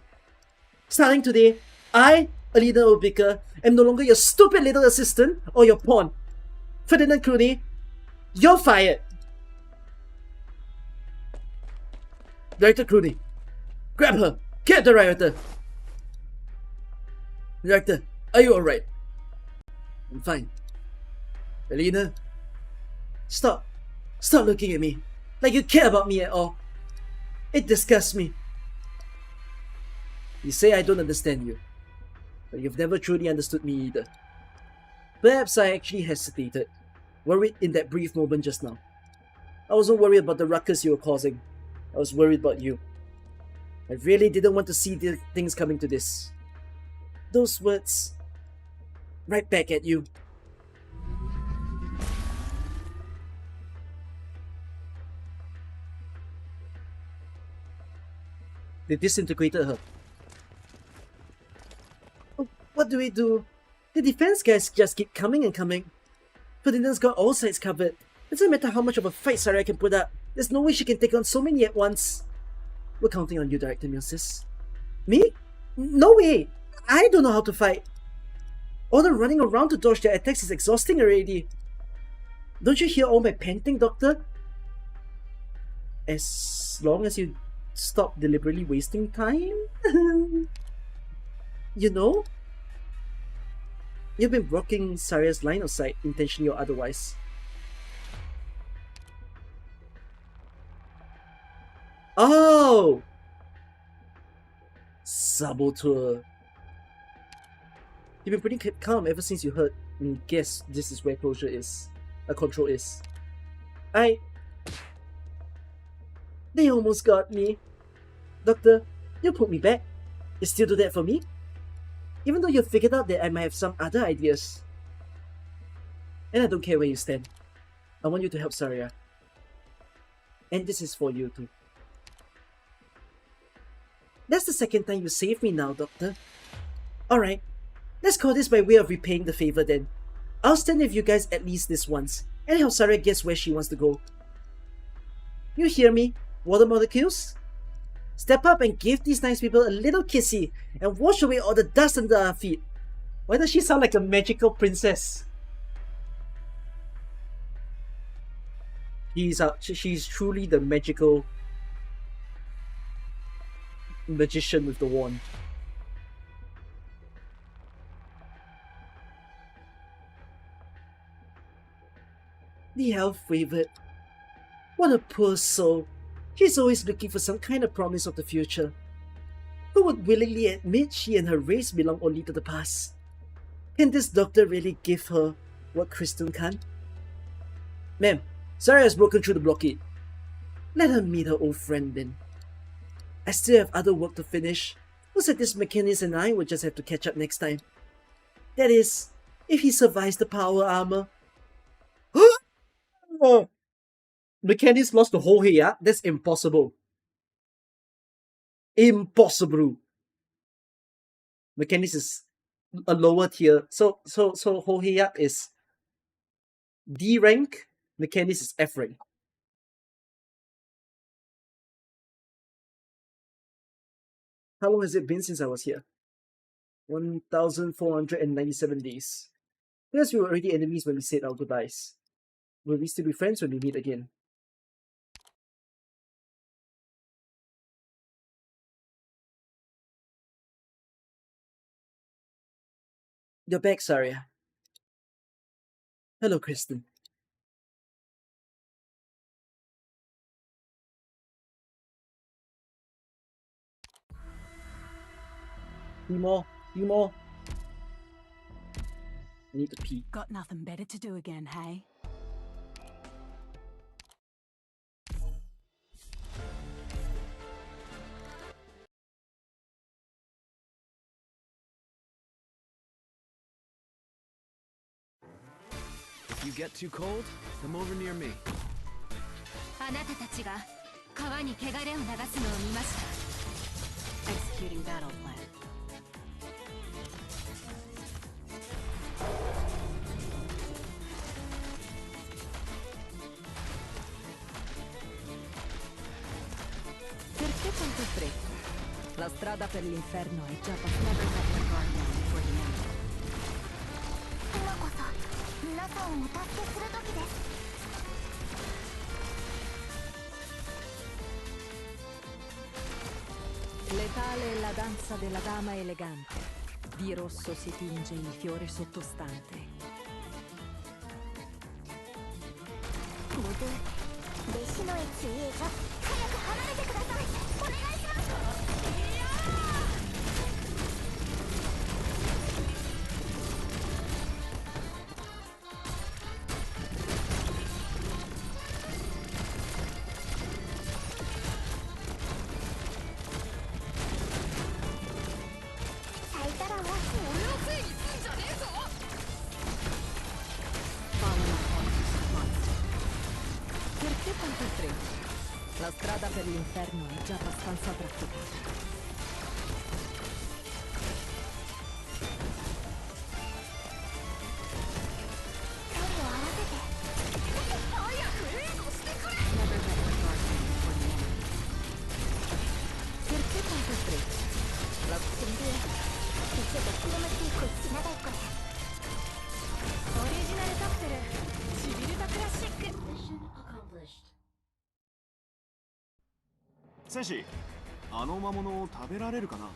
A: Starting today, I, Alina Obika, am no longer your stupid little assistant or your pawn. Ferdinand Clooney, you're fired. Director Clooney, grab her. Get the director. Director, are you alright? I'm fine. Alina, stop. Stop looking at me like you care about me at all. It disgusts me. You say I don't understand you, but you've never truly understood me either. Perhaps I actually hesitated, worried in that brief moment just now. I wasn't worried about the ruckus you were causing. I was worried about you. I really didn't want to see the things coming to this. Those words, right back at you. They disintegrated her. Oh, what do we do? The defense guys just keep coming and coming. Ferdinand's got all sides covered. It doesn't matter how much of a fight Saria can put up. There's no way she can take on so many at once. We're counting on you, Director Milsis. Me? No way! I don't know how to fight. All the running around to dodge their attacks is exhausting already. Don't you hear all my panting, Doctor? As long as you stop deliberately wasting time? You know? You've been blocking Saria's line of sight, intentionally or otherwise. Oh! Saboteur. You've been pretty calm ever since you heard and guess this is where closure is. Control is. They almost got me. Doctor, you put me back. You still do that for me? Even though you figured out that I might have some other ideas. And I don't care where you stand. I want you to help Saria. And this is for you too. That's the second time you saved me now, Doctor. Alright, let's call this by way of repaying the favor then. I'll stand with you guys at least this once, and help Sarah guess where she wants to go. You hear me, water molecules? Step up and give these nice people a little kissy, and wash away all the dust under our feet. Why does she sound like a magical princess? She's truly the magical magician with the wand. The elf wavered. What a poor soul. She's always looking for some kind of promise of the future. Who would willingly admit she and her race belong only to the past? Can this doctor really give her what Kristen can't? Ma'am, Sarah has broken through the blockade. Let her meet her old friend then. I still have other work to finish. Looks like this McKinnis and I will just have to catch up next time. That is, if he survives the power armor. Oh! McKenny's lost the whole head. That's impossible. Impossible. McKenny's is a lower tier. So Hoheyak is D rank. McKenny's is F rank. How long has it been since I was here? 1,497 days. Yes, we were already enemies when we said our goodbyes. Will we still be friends when we meet again? You're back, Saria. Hello, Kristen. More. I need to pee.
G: Got nothing better to do again, hey?
H: If you get too cold, come over near me.
B: あなたたちが川に汚れを流すのを見ました。
G: Executing battle plan.
E: Perché tanto fretta? La strada per l'inferno è già passata per Guardian for the end.
B: 今こそ皆さんをお助けする時です。
E: Letale è la danza della dama elegante. Di rosso si tinge il fiore sottostante.
B: モズ、弟子のエツイエが早く離れてください。お願いします。
E: Perché tanto fretta? La strada per l'inferno è già abbastanza trafficata. Perché tanto fretta? La
B: Original Doctor, シビルドクラシック。
H: 戦士、あの魔物を食べられるかな?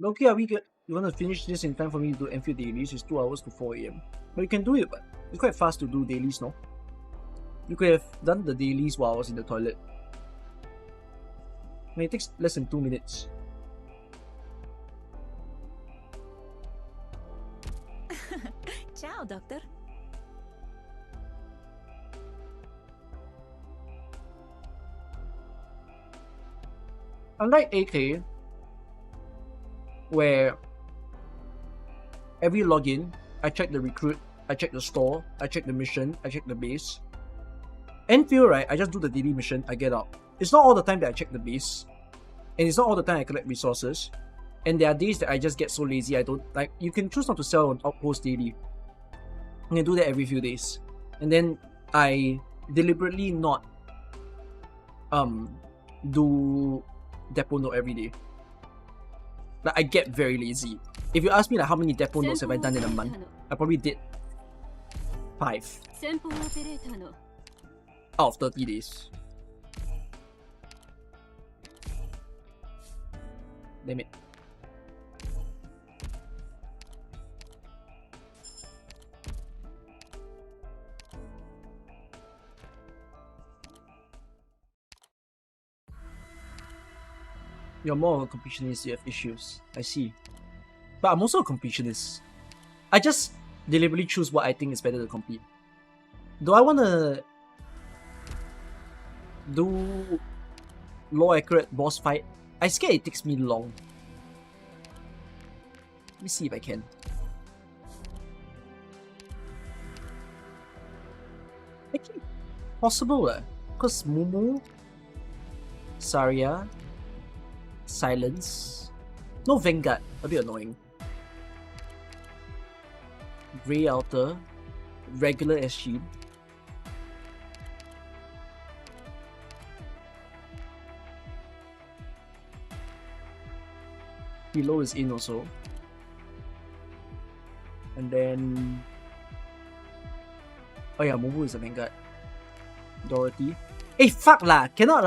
A: Okay, are we good? You want to finish this in time for me to do Enfield dailies? It's 2 hours to 4 AM. But you can do it, but it's quite fast to do dailies, no? You could have done the dailies while I was in the toilet. I mean, it takes less than 2 minutes.
G: Ciao, Doctor.
A: unlike AK, where every login, I check the recruit, I check the store, I check the mission, I check the base. Enfield, right, I just do the daily mission, I get out. It's not all the time that I check the base, and it's not all the time I collect resources. And there are days that I just get so lazy, I don't, like, you can choose not to sell on Outpost daily. You can do that every few days. And then I deliberately not do depot note every day. Like, I get very lazy. If you ask me like how many depot notes have I done in a month, I probably did 5 out of 30 days. Damn it. You're more of a completionist, you have issues. I see. But I'm also a completionist. I just deliberately choose what I think is better to complete. Do I want to do low accurate boss fight? I scared it takes me long. Let me see if I can. Actually, possible because Mumu, Saria, Silence, no Vanguard, a bit annoying. Grey Outer, regular SG. Below is in also. And then... oh yeah, Mumu is a Vanguard. Dorothy. Hey, fuck lah! Cannot.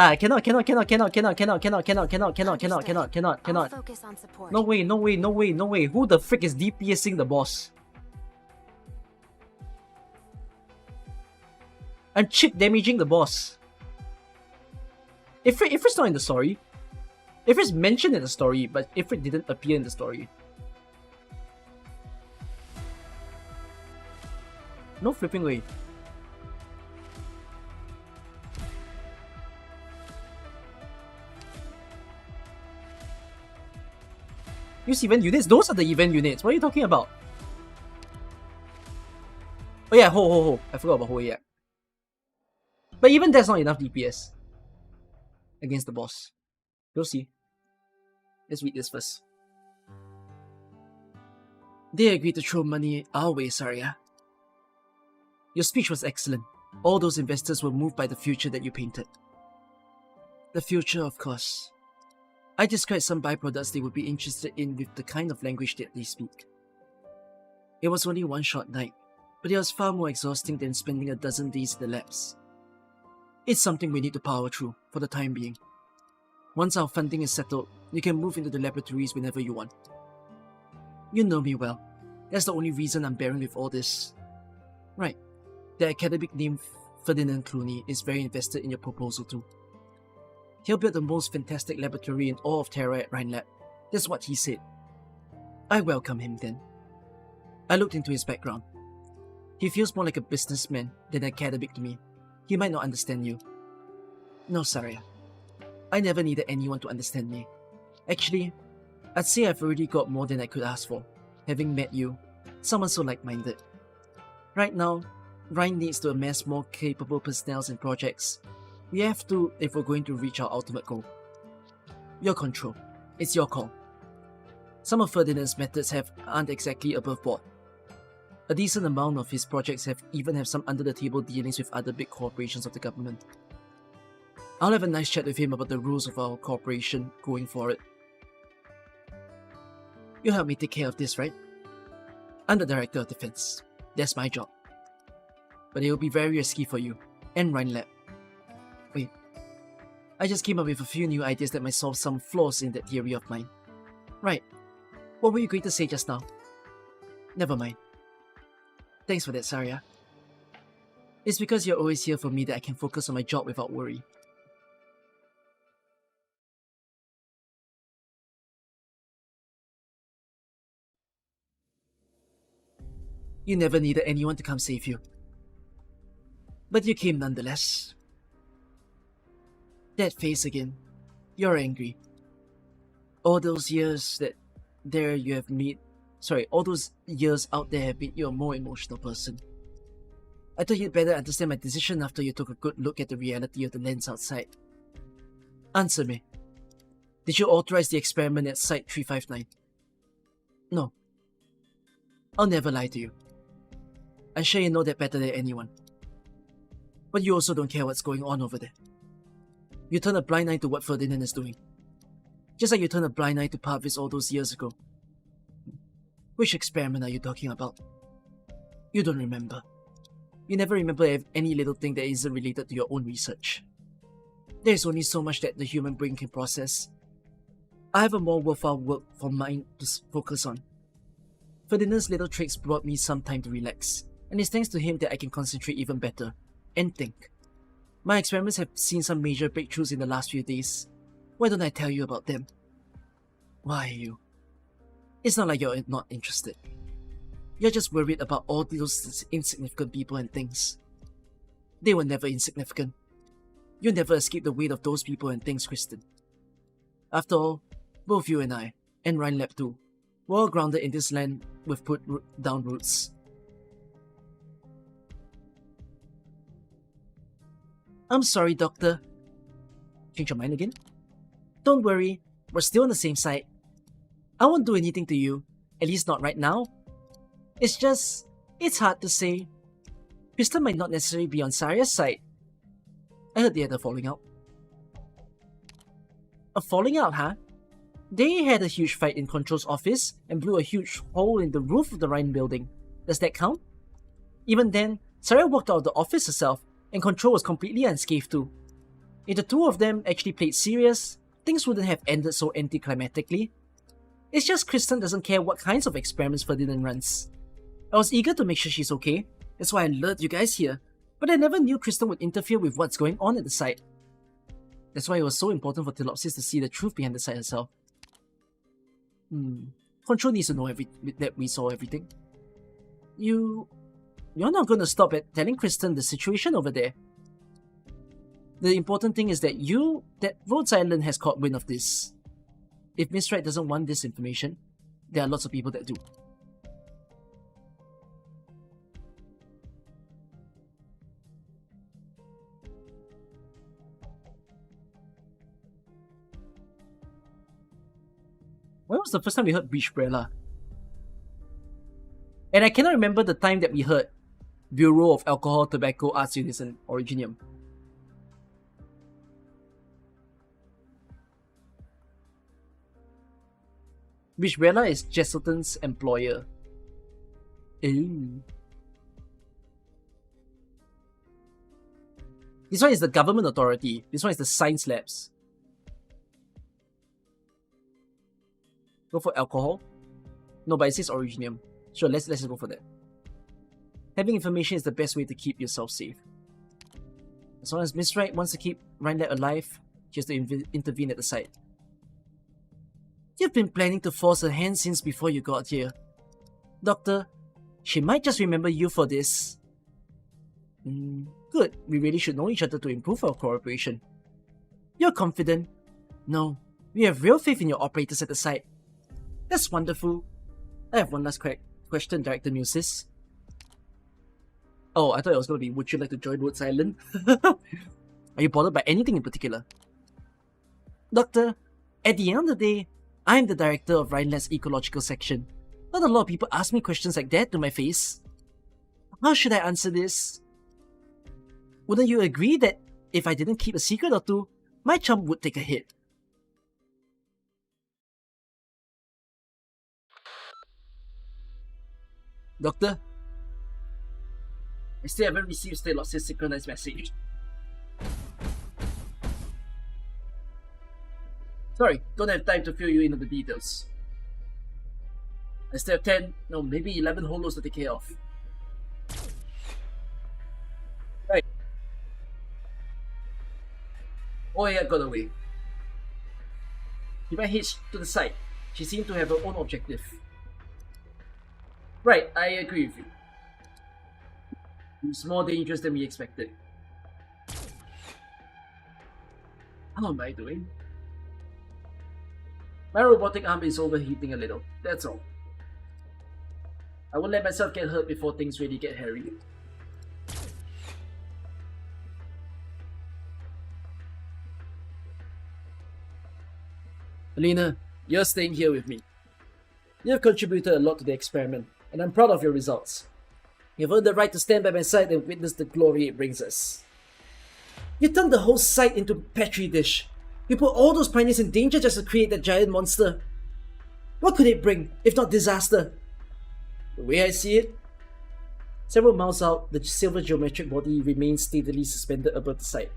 A: No way. Who the frick is DPSing the boss? I'm chip damaging the boss. If it's not in the story, if it's mentioned in the story, but if it didn't appear in the story, no flipping way. Use event units? Those are the event units. What are you talking about? Oh yeah, Ho. I forgot about Ho, yeah. But even that's not enough DPS against the boss. You'll see. Let's read this first. They agreed to throw money our way, Saria. Your speech was excellent. All those investors were moved by the future that you painted. The future, of course. I described some byproducts they would be interested in with the kind of language that they speak. It was only one short night, but it was far more exhausting than spending a dozen days in the labs. It's something we need to power through for the time being. Once our funding is settled, you can move into the laboratories whenever you want. You know me well. That's the only reason I'm bearing with all this. Right. The academic named Ferdinand Clooney is very invested in your proposal too. He'll build the most fantastic laboratory in all of Terra at Rhinelab. That's what he said. I welcome him then. I looked into his background. He feels more like a businessman than academic to me. He might not understand you. No, Saria. I never needed anyone to understand me. Actually, I'd say I've already got more than I could ask for, having met you, someone so like-minded. Right now, Rhine needs to amass more capable personnel and projects. We have to if we're going to reach our ultimate goal. Your control. It's your call. Some of Ferdinand's methods aren't exactly above board. A decent amount of his projects even have some under-the-table dealings with other big corporations of the government. I'll have a nice chat with him about the rules of our corporation going forward. You'll help me take care of this, right? I'm the Director of Defense. That's my job. But it will be very risky for you, and Rhinelab. Wait. I just came up with a few new ideas that might solve some flaws in that theory of mine. Right. What were you going to say just now? Never mind. Thanks for that, Saria. It's because you're always here for me that I can focus on my job without worry. You never needed anyone to come save you. But you came nonetheless. That face again. You're angry. All those years that there you have made... Sorry, all those years out there have made you a more emotional person. I thought you'd better understand my decision after you took a good look at the reality of the lens outside. Answer me. Did you authorize the experiment at Site 359? No. I'll never lie to you. I'm sure you know that better than anyone. But you also don't care what's going on over there. You turn a blind eye to what Ferdinand is doing. Just like you turned a blind eye to Parvis all those years ago. Which experiment are you talking about? You don't remember. You never remember any little thing that isn't related to your own research. There's only so much that the human brain can process. I have a more worthwhile work for mine to focus on. Ferdinand's little tricks brought me some time to relax, and it's thanks to him that I can concentrate even better, and think. My experiments have seen some major breakthroughs in the last few days. Why don't I tell you about them? Why you? It's not like you're not interested. You're just worried about all those insignificant people and things. They were never insignificant. You'll never escape the weight of those people and things, Kristen. After all, both you and I, and Ryan Lab too, we're all grounded in this land with put down roots. I'm sorry, Doctor. Change your mind again? Don't worry, we're still on the same side. I won't do anything to you, at least not right now. It's just, it's hard to say. Kristen might not necessarily be on Saria's side. I heard they had a falling out. A falling out, huh? They had a huge fight in Control's office and blew a huge hole in the roof of the Rhine building. Does that count? Even then, Saria walked out of the office herself, and Control was completely unscathed too. If the two of them actually played serious, things wouldn't have ended so anticlimactically. It's just Kristen doesn't care what kinds of experiments Ferdinand runs. I was eager to make sure she's okay, that's why I lured you guys here, but I never knew Kristen would interfere with what's going on at the site. That's why it was so important for Telopsis to see the truth behind the site herself. Control needs to know that we saw everything. You're not going to stop at telling Kristen the situation over there. The important thing is that Rhodes Island has caught wind of this. If Miss Wright doesn't want this information, there are lots of people that do. When was the first time we heard Beachbrella? And I cannot remember the time that we heard Bureau of Alcohol, Tobacco, Arts, Units, and Originium. Beachbrella is Jesselton's employer. Ooh. This one is the government authority. This one is the science labs. Go for alcohol? No, but it says Originium. Sure, let's just go for that. Having information is the best way to keep yourself safe. As long as Miss Wright wants to keep Rhinelander alive, she has to intervene at the site. You've been planning to force her hand since before you got here. Doctor, she might just remember you for this. Good. We really should know each other to improve our cooperation. You're confident? No. We have real faith in your operators at the site. That's wonderful. I have one last question, Director Musis. Oh, I thought it was going to be, would you like to join Rhodes Island? Are you bothered by anything in particular? Doctor, at the end of the day, I'm the director of Rhineland's ecological section. Not a lot of people ask me questions like that to my face. How should I answer this? Wouldn't you agree that if I didn't keep a secret or two, my chum would take a hit? Doctor? I still haven't received Stalos's synchronized message. Sorry, don't have time to fill you in on the details. I still have 10, no, maybe 11 holos to take care of. Right. Oh yeah, got away. He went hitched to the side. She seemed to have her own objective. Right, I agree with you. It's more dangerous than we expected. How am I doing? My robotic arm is overheating a little, that's all. I won't let myself get hurt before things really get hairy. Alina, you're staying here with me. You have contributed a lot to the experiment, and I'm proud of your results. You've earned the right to stand by my side and witness the glory it brings us. You turned the whole site into a petri dish. You put all those pioneers in danger just to create that giant monster. What could it bring, if not disaster? The way I see it, several miles out, the silver geometric body remains steadily suspended above the site.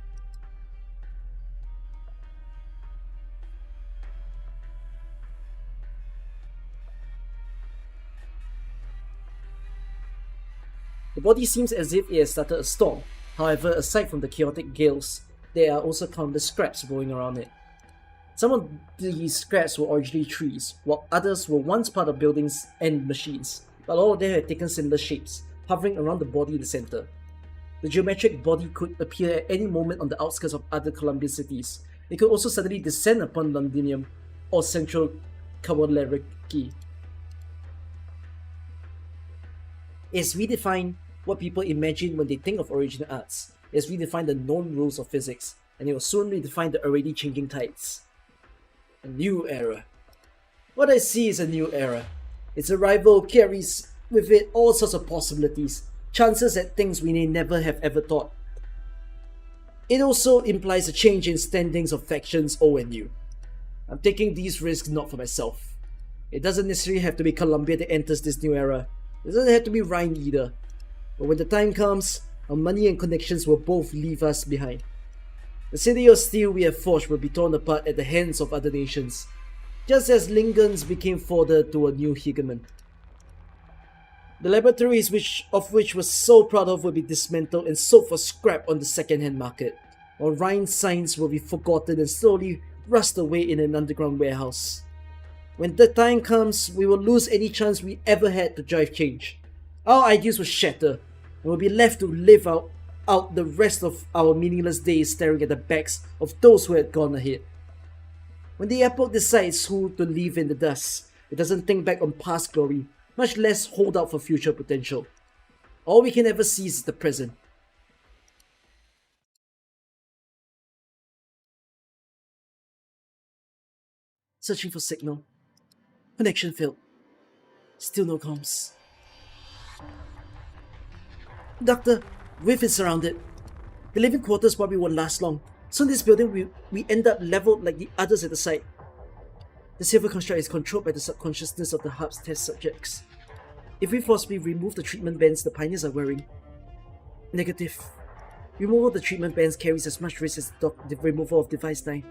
A: The body seems as if it has started a storm. However, aside from the chaotic gales, there are also countless scraps rolling around it. Some of these scraps were originally trees, while others were once part of buildings and machines, but all of them had taken similar shapes, hovering around the body in the center. The geometric body could appear at any moment on the outskirts of other Colombian cities. It could also suddenly descend upon Londinium or Central Kawaleriki. It's redefined what people imagine when they think of original arts. It's redefined the known rules of physics, and it will soon redefine the already changing tides. A new era. What I see is a new era. Its arrival carries with it all sorts of possibilities, chances at things we may never have ever thought. It also implies a change in standings of factions old and new. I'm taking these risks not for myself. It doesn't necessarily have to be Colombia that enters this new era. It doesn't have to be Rhine either. But when the time comes, our money and connections will both leave us behind. The city of steel we have forged will be torn apart at the hands of other nations, just as Lincoln's became fodder to a new hegemon. The laboratories which we're so proud of will be dismantled and sold for scrap on the second-hand market, while Rhine science will be forgotten and slowly rust away in an underground warehouse. When the time comes, we will lose any chance we ever had to drive change. Our ideals will shatter, and we'll be left to live out the rest of our meaningless days staring at the backs of those who had gone ahead. When the epoch decides who to leave in the dust, it doesn't think back on past glory, much less hold out for future potential. All we can ever see is the present. Searching for signal. Connection failed. Still no comms. Doctor, we've been surrounded. The living quarters probably won't last long. Soon this building we end up leveled like the others at the site. The silver construct is controlled by the subconsciousness of the hub's test subjects. If we forcibly remove the treatment bands the pioneers are wearing... Negative. Removal of the treatment bands carries as much risk as the removal of device 9.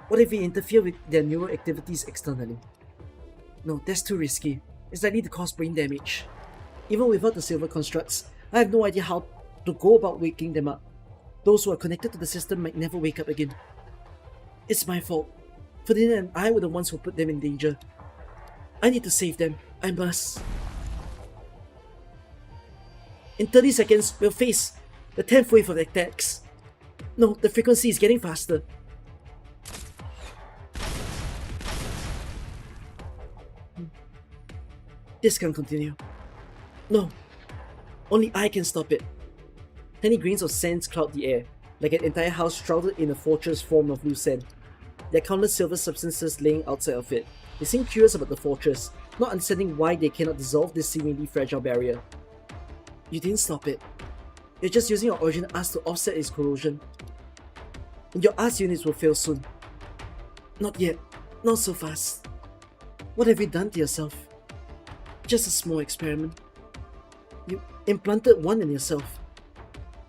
A: What if we interfere with their neural activities externally? No, that's too risky. It's likely to cause brain damage. Even without the silver constructs, I have no idea how to go about waking them up. Those who are connected to the system might never wake up again. It's my fault. Ferdinand and I were the ones who put them in danger. I need to save them. I must. In 30 seconds, we'll face the 10th wave of attacks. No, the frequency is getting faster. This can't continue. No. Only I can stop it. Tiny grains of sand cloud the air, like an entire house shrouded in a fortress formed of loose sand. There are countless silver substances laying outside of it. They seem curious about the fortress, not understanding why they cannot dissolve this seemingly fragile barrier. You didn't stop it. You're just using your original arts to offset its corrosion. And your arts units will fail soon. Not yet. Not so fast. What have you done to yourself? Just a small experiment. You implanted one in yourself.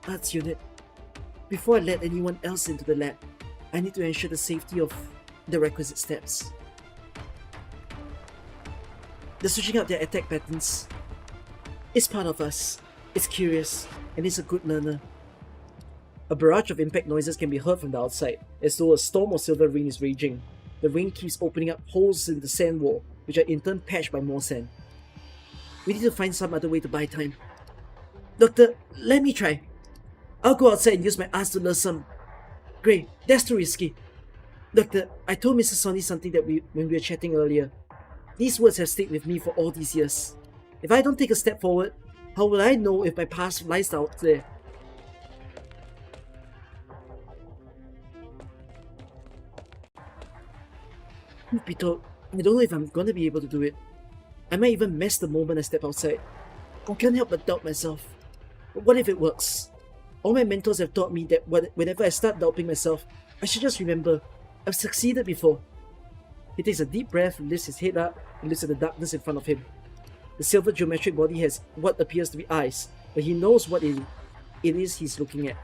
A: Arts unit. Before I let anyone else into the lab, I need to ensure the safety of the requisite steps. They're switching out their attack patterns. It's part of us. It's curious, and it's a good learner. A barrage of impact noises can be heard from the outside, as though a storm of silver rain is raging. The rain keeps opening up holes in the sand wall, which are in turn patched by more sand. We need to find some other way to buy time. Doctor, let me try. I'll go outside and use my arts to lure some... Grey, that's too risky. Doctor, I told Mrs. Sonny something when we were chatting earlier. These words have stayed with me for all these years. If I don't take a step forward, how will I know if my past lies out there? Truth be told, I don't know if I'm gonna be able to do it. I might even mess the moment I step outside. I can't help but doubt myself. But what if it works? All my mentors have taught me that whenever I start doubting myself, I should just remember, I've succeeded before. He takes a deep breath, lifts his head up, and looks at the darkness in front of him. The silver geometric body has what appears to be eyes, but he knows what it is he's looking at.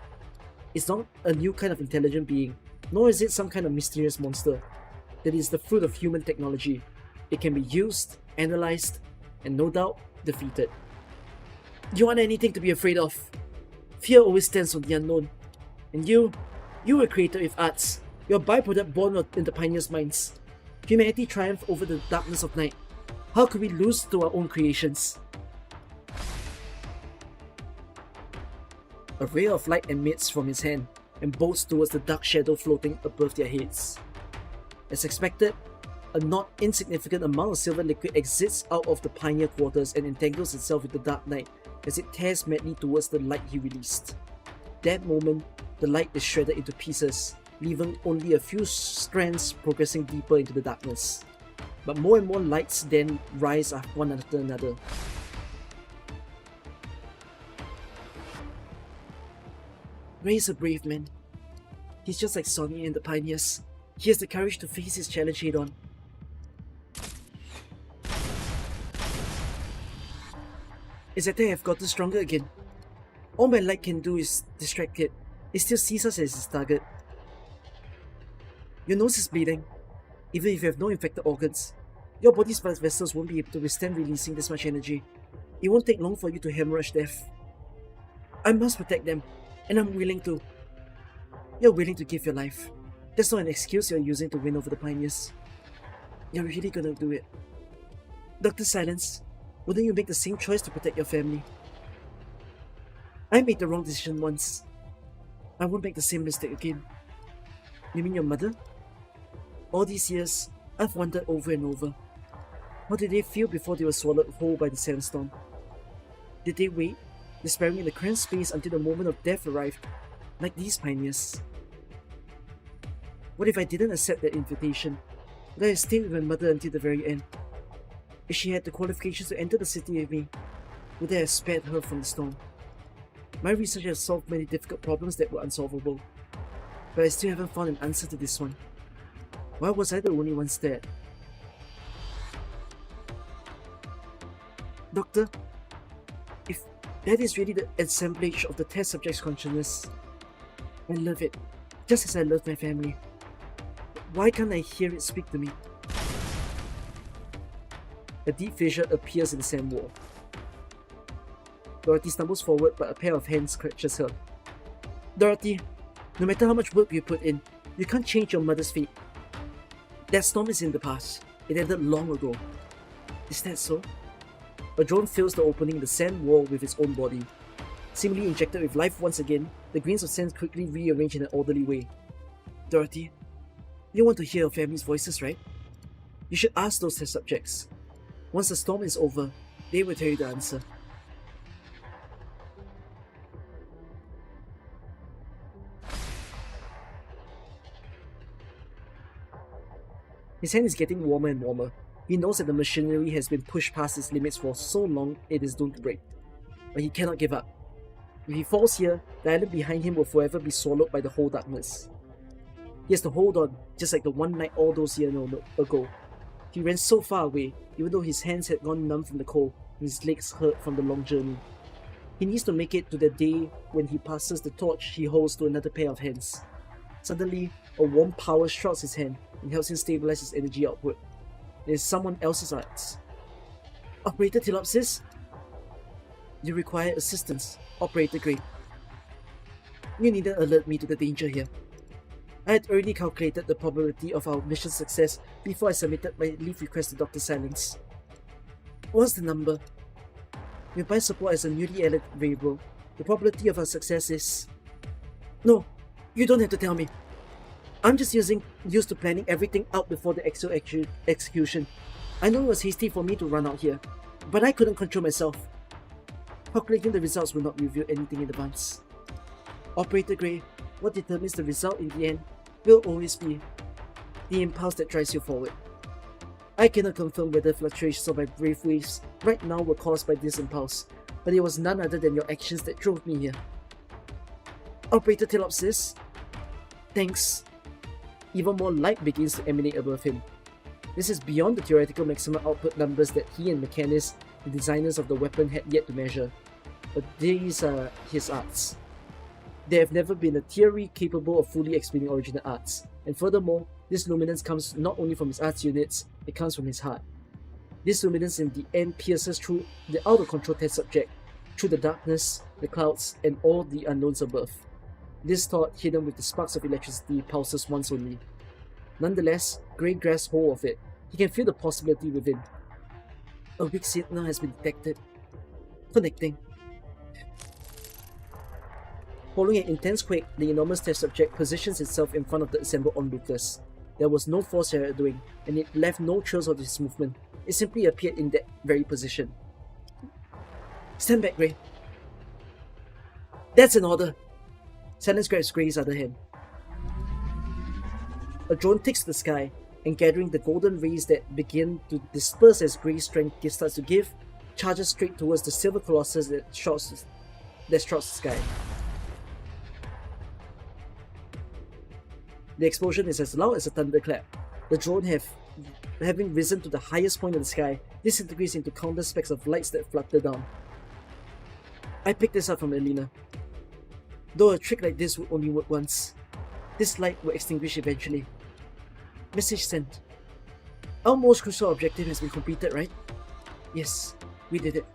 A: It's not a new kind of intelligent being, nor is it some kind of mysterious monster. That is the fruit of human technology. It can be used, analyzed, and no doubt, defeated. You want anything to be afraid of? Fear always stands for the unknown. And you were created with arts. You're a byproduct born in the pioneers' minds. Humanity triumphed over the darkness of night. How could we lose to our own creations? A ray of light emits from his hand and bolts towards the dark shadow floating above their heads. As expected, a not insignificant amount of silver liquid exits out of the pioneer quarters and entangles itself with the dark night as it tears madly towards the light he released. That moment, the light is shredded into pieces, leaving only a few strands progressing deeper into the darkness. But more and more lights then rise one after another. Ray is a brave man. He's just like Sonny and the pioneers. He has the courage to face his challenge head on. It's that I have gotten stronger again. All my light can do is distract it. It still sees us as its target. Your nose is bleeding. Even if you have no infected organs, your body's blood vessels won't be able to withstand releasing this much energy. It won't take long for you to hemorrhage death. I must protect them, and I'm willing to. You're willing to give your life. That's not an excuse you're using to win over the pioneers. You're really gonna do it. Dr. Silence, wouldn't you make the same choice to protect your family? I made the wrong decision once. I won't make the same mistake again. You mean your mother? All these years, I've wondered over and over. How did they feel before they were swallowed whole by the sandstorm? Did they wait, despairing in the cramped space until the moment of death arrived, like these pioneers? What if I didn't accept that invitation? Would I have stayed with my mother until the very end? If she had the qualifications to enter the city with me, would I have spared her from the storm? My research has solved many difficult problems that were unsolvable, but I still haven't found an answer to this one. Why was I the only one spared? Doctor, if that is really the assemblage of the test subject's consciousness, I love it, just as I love my family. Why can't I hear it speak to me? A deep fissure appears in the sand wall. Dorothy stumbles forward, but a pair of hands clutches her. Dorothy, no matter how much work you put in, you can't change your mother's fate. That storm is in the past. It ended long ago. Is that so? A drone fills the opening in the sand wall with its own body. Seemingly injected with life once again, the grains of sand quickly rearrange in an orderly way. Dorothy, you want to hear your family's voices, right? You should ask those test subjects. Once the storm is over, they will tell you the answer. His hand is getting warmer and warmer. He knows that the machinery has been pushed past its limits for so long it is doomed to break. But he cannot give up. If he falls here, the island behind him will forever be swallowed by the whole darkness. He has to hold on, just like the one night all those years ago. He ran so far away, even though his hands had gone numb from the cold and his legs hurt from the long journey. He needs to make it to the day when he passes the torch he holds to another pair of hands. Suddenly, a warm power shrouds his hand and helps him stabilize his energy output. It is someone else's arts. Operator Telopsis? You require assistance, Operator Gray. You needn't alert me to the danger here. I had already calculated the probability of our mission's success before I submitted my leave request to Dr. Silence. What's the number? With my support as a newly added variable, the probability of our success is... No, you don't have to tell me. I'm just used to planning everything out before the actual execution. I know it was hasty for me to run out here, but I couldn't control myself. Calculating the results will not reveal anything in advance. Operator Gray, what determines the result in the end will always be the impulse that drives you forward. I cannot confirm whether fluctuations of my brave waves right now were caused by this impulse, but it was none other than your actions that drove me here. Operator Telopsis, thanks. Even more light begins to emanate above him. This is beyond the theoretical maximum output numbers that he and Mechanis, the designers of the weapon, had yet to measure. But these are his arts. There have never been a theory capable of fully explaining original arts, and furthermore, this luminance comes not only from his arts units, it comes from his heart. This luminance in the end pierces through the out-of-control test subject, through the darkness, the clouds, and all the unknowns above. This thought, hidden with the sparks of electricity, pulses once only. Nonetheless, Gray grasps hold of it. He can feel the possibility within. A weak signal has been detected. Connecting. Following an intense quake, the enormous test subject positions itself in front of the assembled onlookers. There was no foreshadowing, and it left no trails of its movement. It simply appeared in that very position. Stand back, Gray. That's an order. Silence grabs Gray's other hand. A drone takes to the sky, and gathering the golden rays that begin to disperse as Gray's strength starts to give, charges straight towards the silver colossus that shrouds the sky. The explosion is as loud as a thunderclap. The drone, having risen to the highest point of the sky, disintegrates into countless specks of lights that flutter down. I picked this up from Elena. Though a trick like this would only work once, this light will extinguish eventually. Message sent. Our most crucial objective has been completed, right? Yes, we did it.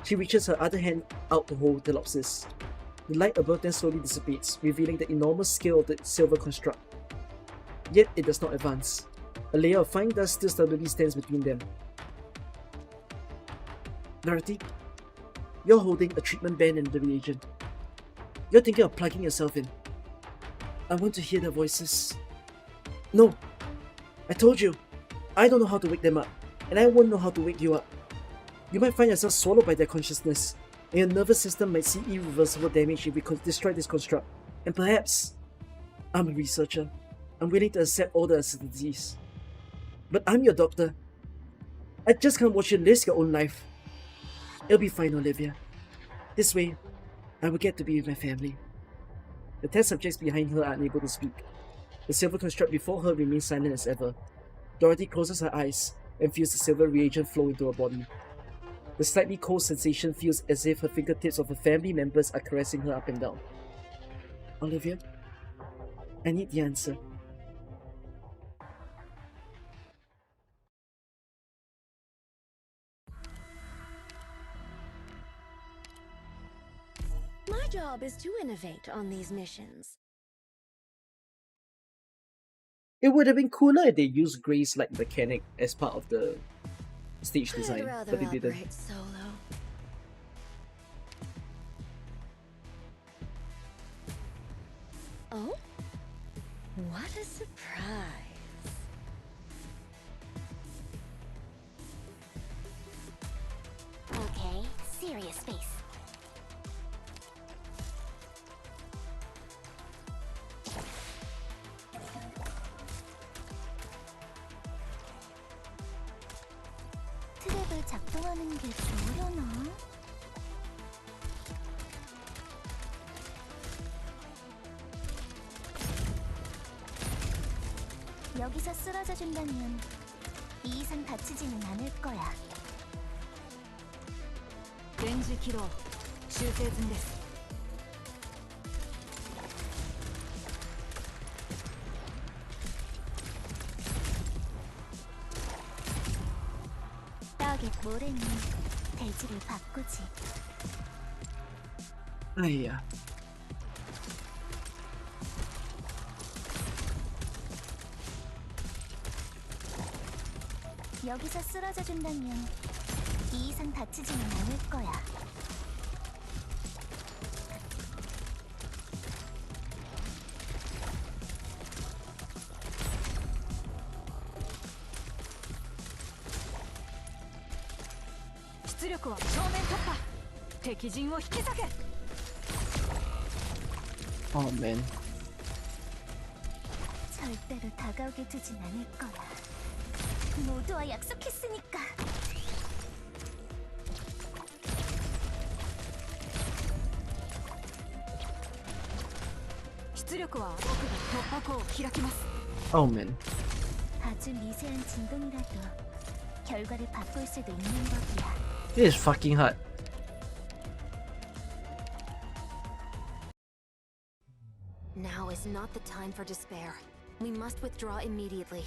A: She reaches her other hand out to hold Telopsis. The light above them slowly dissipates, revealing the enormous scale of the silver construct. Yet it does not advance. A layer of fine dust still sturdily stands between them. Dorothy, you're holding a treatment band in the reagent. You're thinking of plugging yourself in. I want to hear their voices. No! I told you! I don't know how to wake them up, and I won't know how to wake you up. You might find yourself swallowed by their consciousness, and your nervous system might see irreversible damage if we destroy this construct. And perhaps, I'm a researcher. I'm willing to accept all the uncertainties. But I'm your doctor. I just can't watch you risk your own life. It'll be fine, Olivia. This way, I will get to be with my family. The test subjects behind her are unable to speak. The silver construct before her remains silent as ever. Dorothy closes her eyes and feels the silver reagent flow into her body. The slightly cold sensation feels as if her fingertips of her family members are caressing her up and down. Olivia, I need the answer.
B: My job is to innovate on these missions.
A: It would have been cooler if they used Gray's like mechanic as part of the stage design,
B: I'd rather
A: but they didn't.
B: operate solo. Oh? What a surprise. Okay, serious face. 트랩을 작동하는 게 좋으려나? 여기서 쓰러져 준다면 이 이상 다치지는 않을 거야.
E: 電磁起動修正済みです。
B: 타겟 모래는 대지를 바꾸지.
A: 아이야.
B: 여기서 쓰러져 준다면 이 이상 다치지는 않을 거야.
E: 出力は正面突破。敵陣を引き裂け。
A: Oh man.
B: 절대로 다가오게 두진 않을 거야. 모두와 약속했으니까.
A: Oh man.
B: 아주 미세한 진동이라도 결과를 바꿀 수도 있는 법이야.
A: It is fucking hard.
B: Now is not the time for despair. We must withdraw immediately.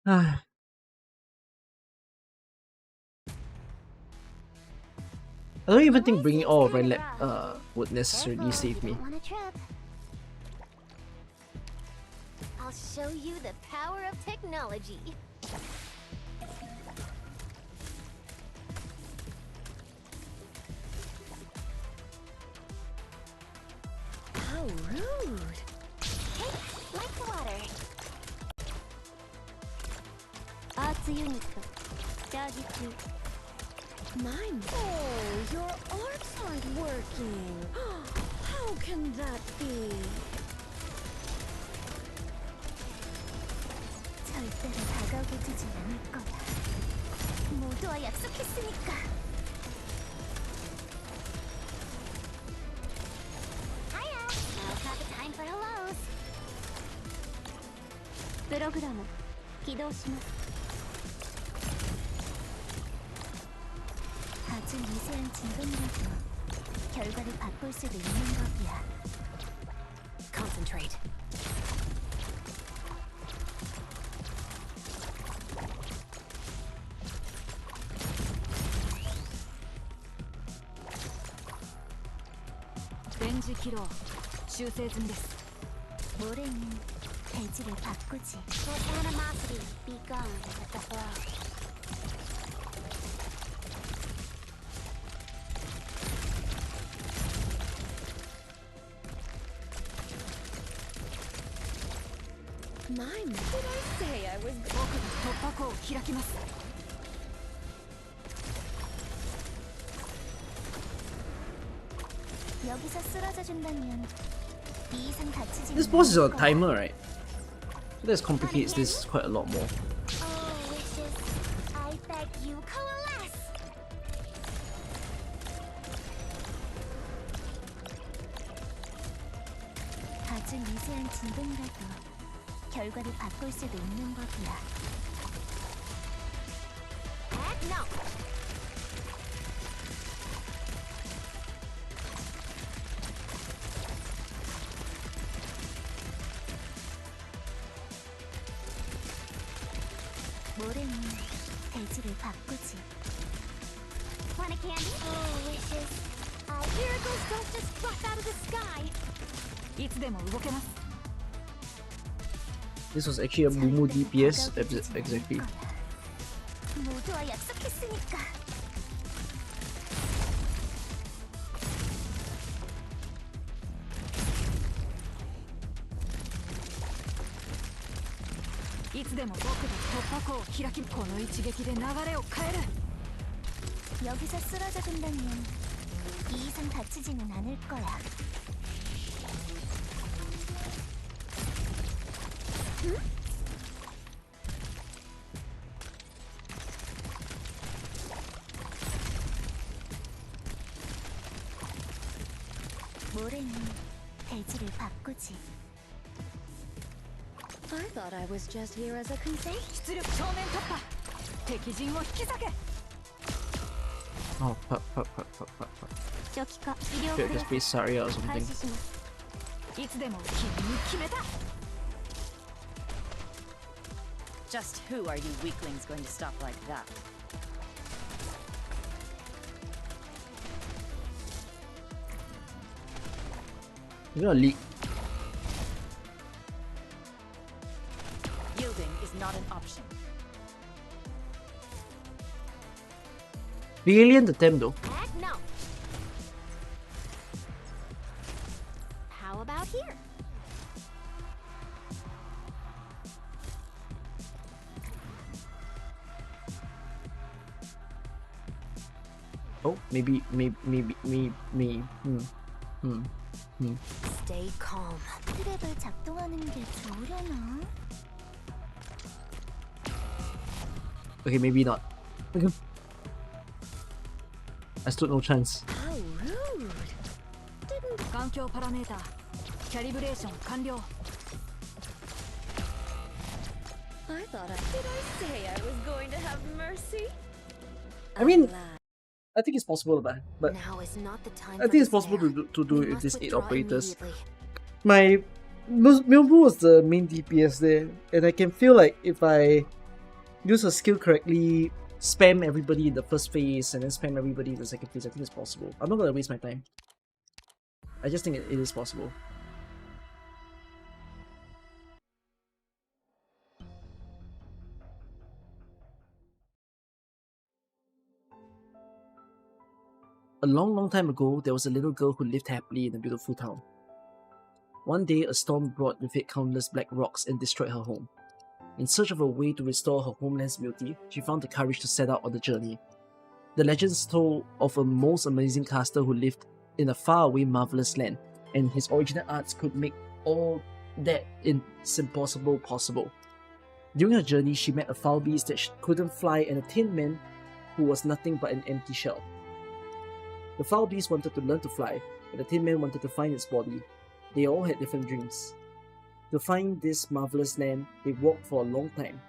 A: I don't even think bringing all of Red would necessarily save me.
B: I'll show you the power of technology. How rude! Hey, like water. Arts unit. Charge 2. Mine. Oh, your arts aren't working. How can that be? 절대로 다가오게 두진 않을 거야. 모두와 약속했으니까. Hiya. Now's not the time for hellos. 프로그램起動します. 아주 미세한 진동이라도 결과를 바꿀 수도 있는 법이야. Concentrate.
E: 렌즈 기로修正済みです.
B: 모래는 대지를 바꾸지. Let animosity be gone at the flow. Mine. Did I say I was?
E: 僕が突破口を開きます.
B: 여기서 쓰러져 준다면 이 이상 다치지.
A: This boss is on a timer, right? This complicates this quite a lot more.
B: Oh, wishes. I beg you, coalesce. 아주 미세한 진동이라도 결과를 바꿀 수도 있는 법이야. Heck no. 모래는 대지를 바꾸지. Want a candy? Oh, wishes. Miracles don't just drop out of the sky.
E: いつでも動けます.
A: This was actually a Mumu DPS exactly.
B: 모두와 약속했으니까.
E: いつでも僕が突破口を開き、この一撃で流れを変える.
B: 여기서 쓰러져 준다면 이 이상 다치지는 않을 거야. 응? 모래는 대지를 바꾸지. I thought I was just here as a concession.
E: 出力正面突破. 敵陣を引き裂け.
A: Oh, fuck.
B: 初期化医療
A: Should have just be Saria or
B: 開
A: something.
B: 始します。
E: いつでも君に決めた.
G: Just who are you weaklings going to stop like that?
A: You're gonna leak.
G: Yielding is not an option.
A: Brilliant attempt though.
B: Heck no. How about here?
A: Oh, maybe.
B: Stay calm. 트랩을 작동하는 게 좋으려나?
A: Okay, maybe not. Okay. I stood no chance.
B: How rude. Didn't
E: 環境パラメータキャリブレーション完了
B: I thought Did I say I was going to have mercy?
A: I mean, I think it's possible, but
B: Now is not the time
A: I
B: for
A: think it's possible
B: despair.
A: to do
B: We
A: it with
B: must
A: these 8
B: withdraw
A: operators.
B: immediately.
A: My Milbu was the main DPS there, and I can feel like if I use her skill correctly, spam everybody in the first phase and then spam everybody in the second phase, I think it's possible. I'm not gonna waste my time. I just think it is possible. A long time ago, there was a little girl who lived happily in a beautiful town. One day, a storm brought with it countless black rocks and destroyed her home. In search of a way to restore her homeland's beauty, she found the courage to set out on the journey. The legends told of a most amazing caster who lived in a faraway marvelous land, and his original arts could make all that impossible possible. During her journey, she met a foul beast that couldn't fly and a tin man who was nothing but an empty shell. The foul beast wanted to learn to fly, and the tin man wanted to find its body. They all had different dreams. To find this marvelous land, they walked for a long time.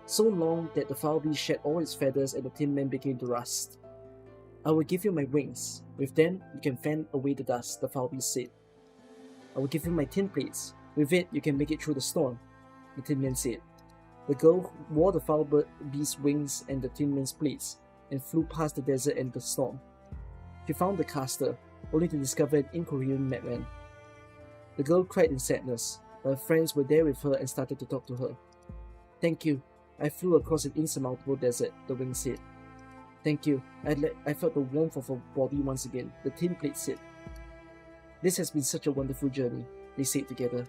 A: So long that the foul beast shed all its feathers and the tin man began to rust. I will give you my wings. With them, you can fan away the dust, the foul beast said. I will give you my tin plates. With it, you can make it through the storm, the tin man said. The girl wore the foul beast's wings and the tin man's plates, and flew past the desert and the storm. She found the caster, only to discover an incoherent madman. The girl cried in sadness, but her friends were there with her and started to talk to her. Thank you. I flew across an insurmountable desert, the wing said. Thank you. I felt the warmth of her body once again, the tin plate said. This has been such a wonderful journey, they said together.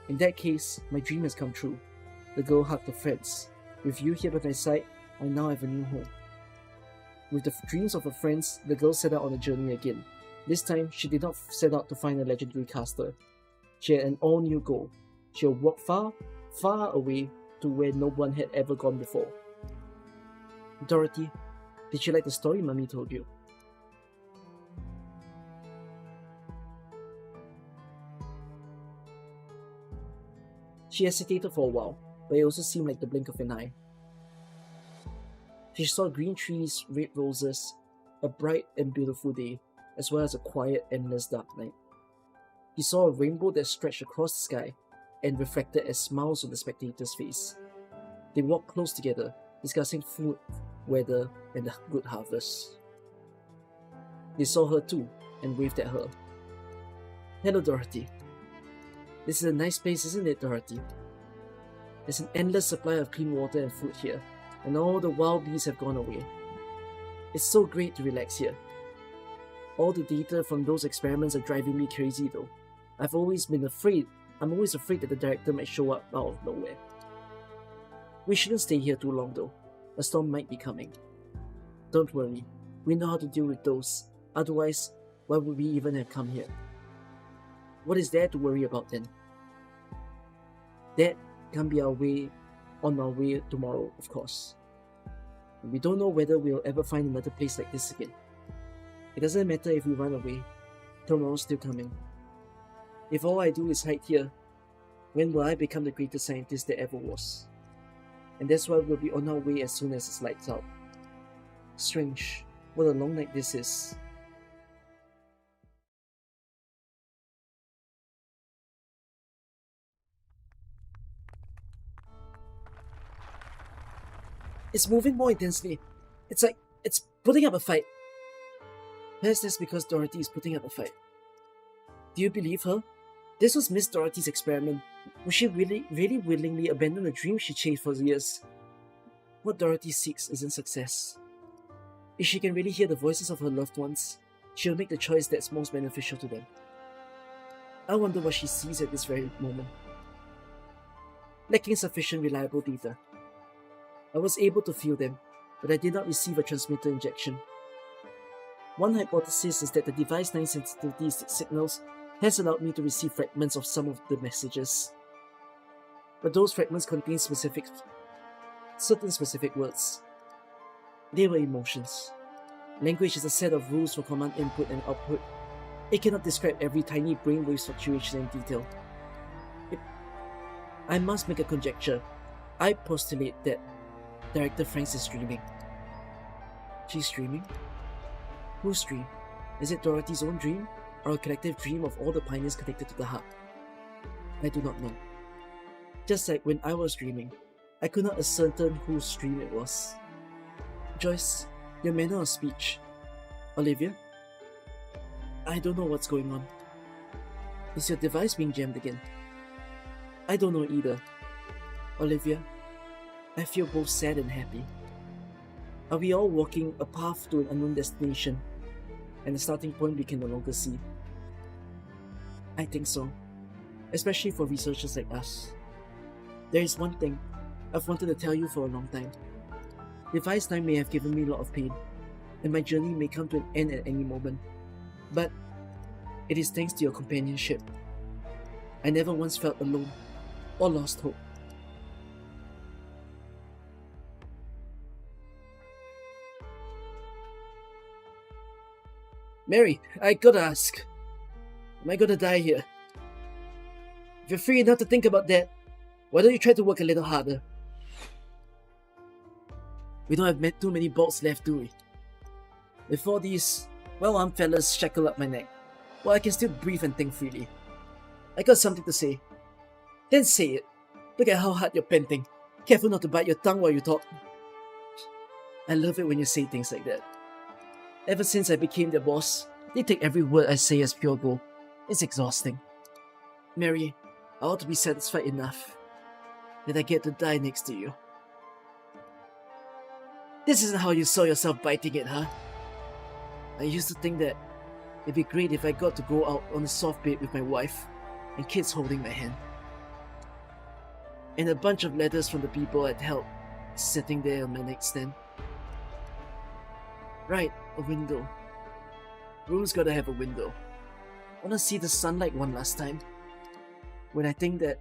A: In that case, my dream has come true. The girl hugged her friends. With you here by my side, I now have a new home. With the dreams of her friends, the girl set out on a journey again. This time, she did not set out to find a legendary caster. She had an all-new goal. She would walk far, far away to where no one had ever gone before. Dorothy, did you like the story Mummy told you? She hesitated for a while, but it also seemed like the blink of an eye. She saw green trees, red roses, a bright and beautiful day, as well as a quiet, endless dark night. He saw a rainbow that stretched across the sky and reflected as smiles on the spectator's face. They walked close together, discussing food, weather, and the good harvest. They saw her too, and waved at her. Hello, Dorothy. This is a nice place, isn't it, Dorothy? There's an endless supply of clean water and food here, and all the wild bees have gone away. It's so great to relax here. All the data from those experiments are driving me crazy though. I'm always afraid that the director might show up out of nowhere. We shouldn't stay here too long though. A storm might be coming. Don't worry, we know how to deal with those. Otherwise, why would we even have come here? What is there to worry about then? That can be on our way tomorrow, of course. We don't know whether we'll ever find another place like this again. It doesn't matter if we run away, tomorrow's still coming. If all I do is hide here, when will I become the greatest scientist there ever was? And that's why we'll be on our way as soon as it's lights out. Strange, what a long night this is. It's moving more intensely. It's like it's putting up a fight. Perhaps that's because Dorothy is putting up a fight. Do you believe her? This was Miss Dorothy's experiment. Would she really willingly abandon the dream she chased for years? What Dorothy seeks isn't success. If she can really hear the voices of her loved ones, she'll make the choice that's most beneficial to them. I wonder what she sees at this very moment. Lacking sufficient reliable data. I was able to feel them, but I did not receive a transmitter injection. One hypothesis is that the device 9 sensitivity signals has allowed me to receive fragments of some of the messages. But those fragments contain certain specific words. They were emotions. Language is a set of rules for command input and output. It cannot describe every tiny brainwave fluctuation in detail. I must make a conjecture. I postulate that Director Franks is dreaming. She's dreaming? Whose dream? Is it Dorothy's own dream, or a collective dream of all the pioneers connected to the hub? I do not know. Just like when I was dreaming, I could not ascertain whose dream it was. Joyce, your manner of speech. Olivia? I don't know what's going on. Is your device being jammed again? I don't know either. Olivia, I feel both sad and happy. Are we all walking a path to an unknown destination, and a starting point we can no longer see? I think so, especially for researchers like us. There is one thing I've wanted to tell you for a long time. Device 9 may have given me a lot of pain, and my journey may come to an end at any moment, but it is thanks to your companionship. I never once felt alone or lost hope. Mary, I gotta ask. Am I gonna die here? If you're free enough to think about that, why don't you try to work a little harder? We don't have too many bolts left, do we? With all these well-armed fellas shackled up my neck, well, I can still breathe and think freely. I got something to say. Then say it. Look at how hard you're panting. Careful not to bite your tongue while you talk. I love it when you say things like that. Ever since I became their boss, they take every word I say as pure gold. It's exhausting. Mary, I ought to be satisfied enough that I get to die next to you. This isn't how you saw yourself biting it, huh? I used to think that it'd be great if I got to go out on a soft bed with my wife and kids holding my hand. And a bunch of letters from the people I'd helped sitting there on my nightstand. Right, a window. Room's gotta have a window. Wanna see the sunlight one last time. When I think that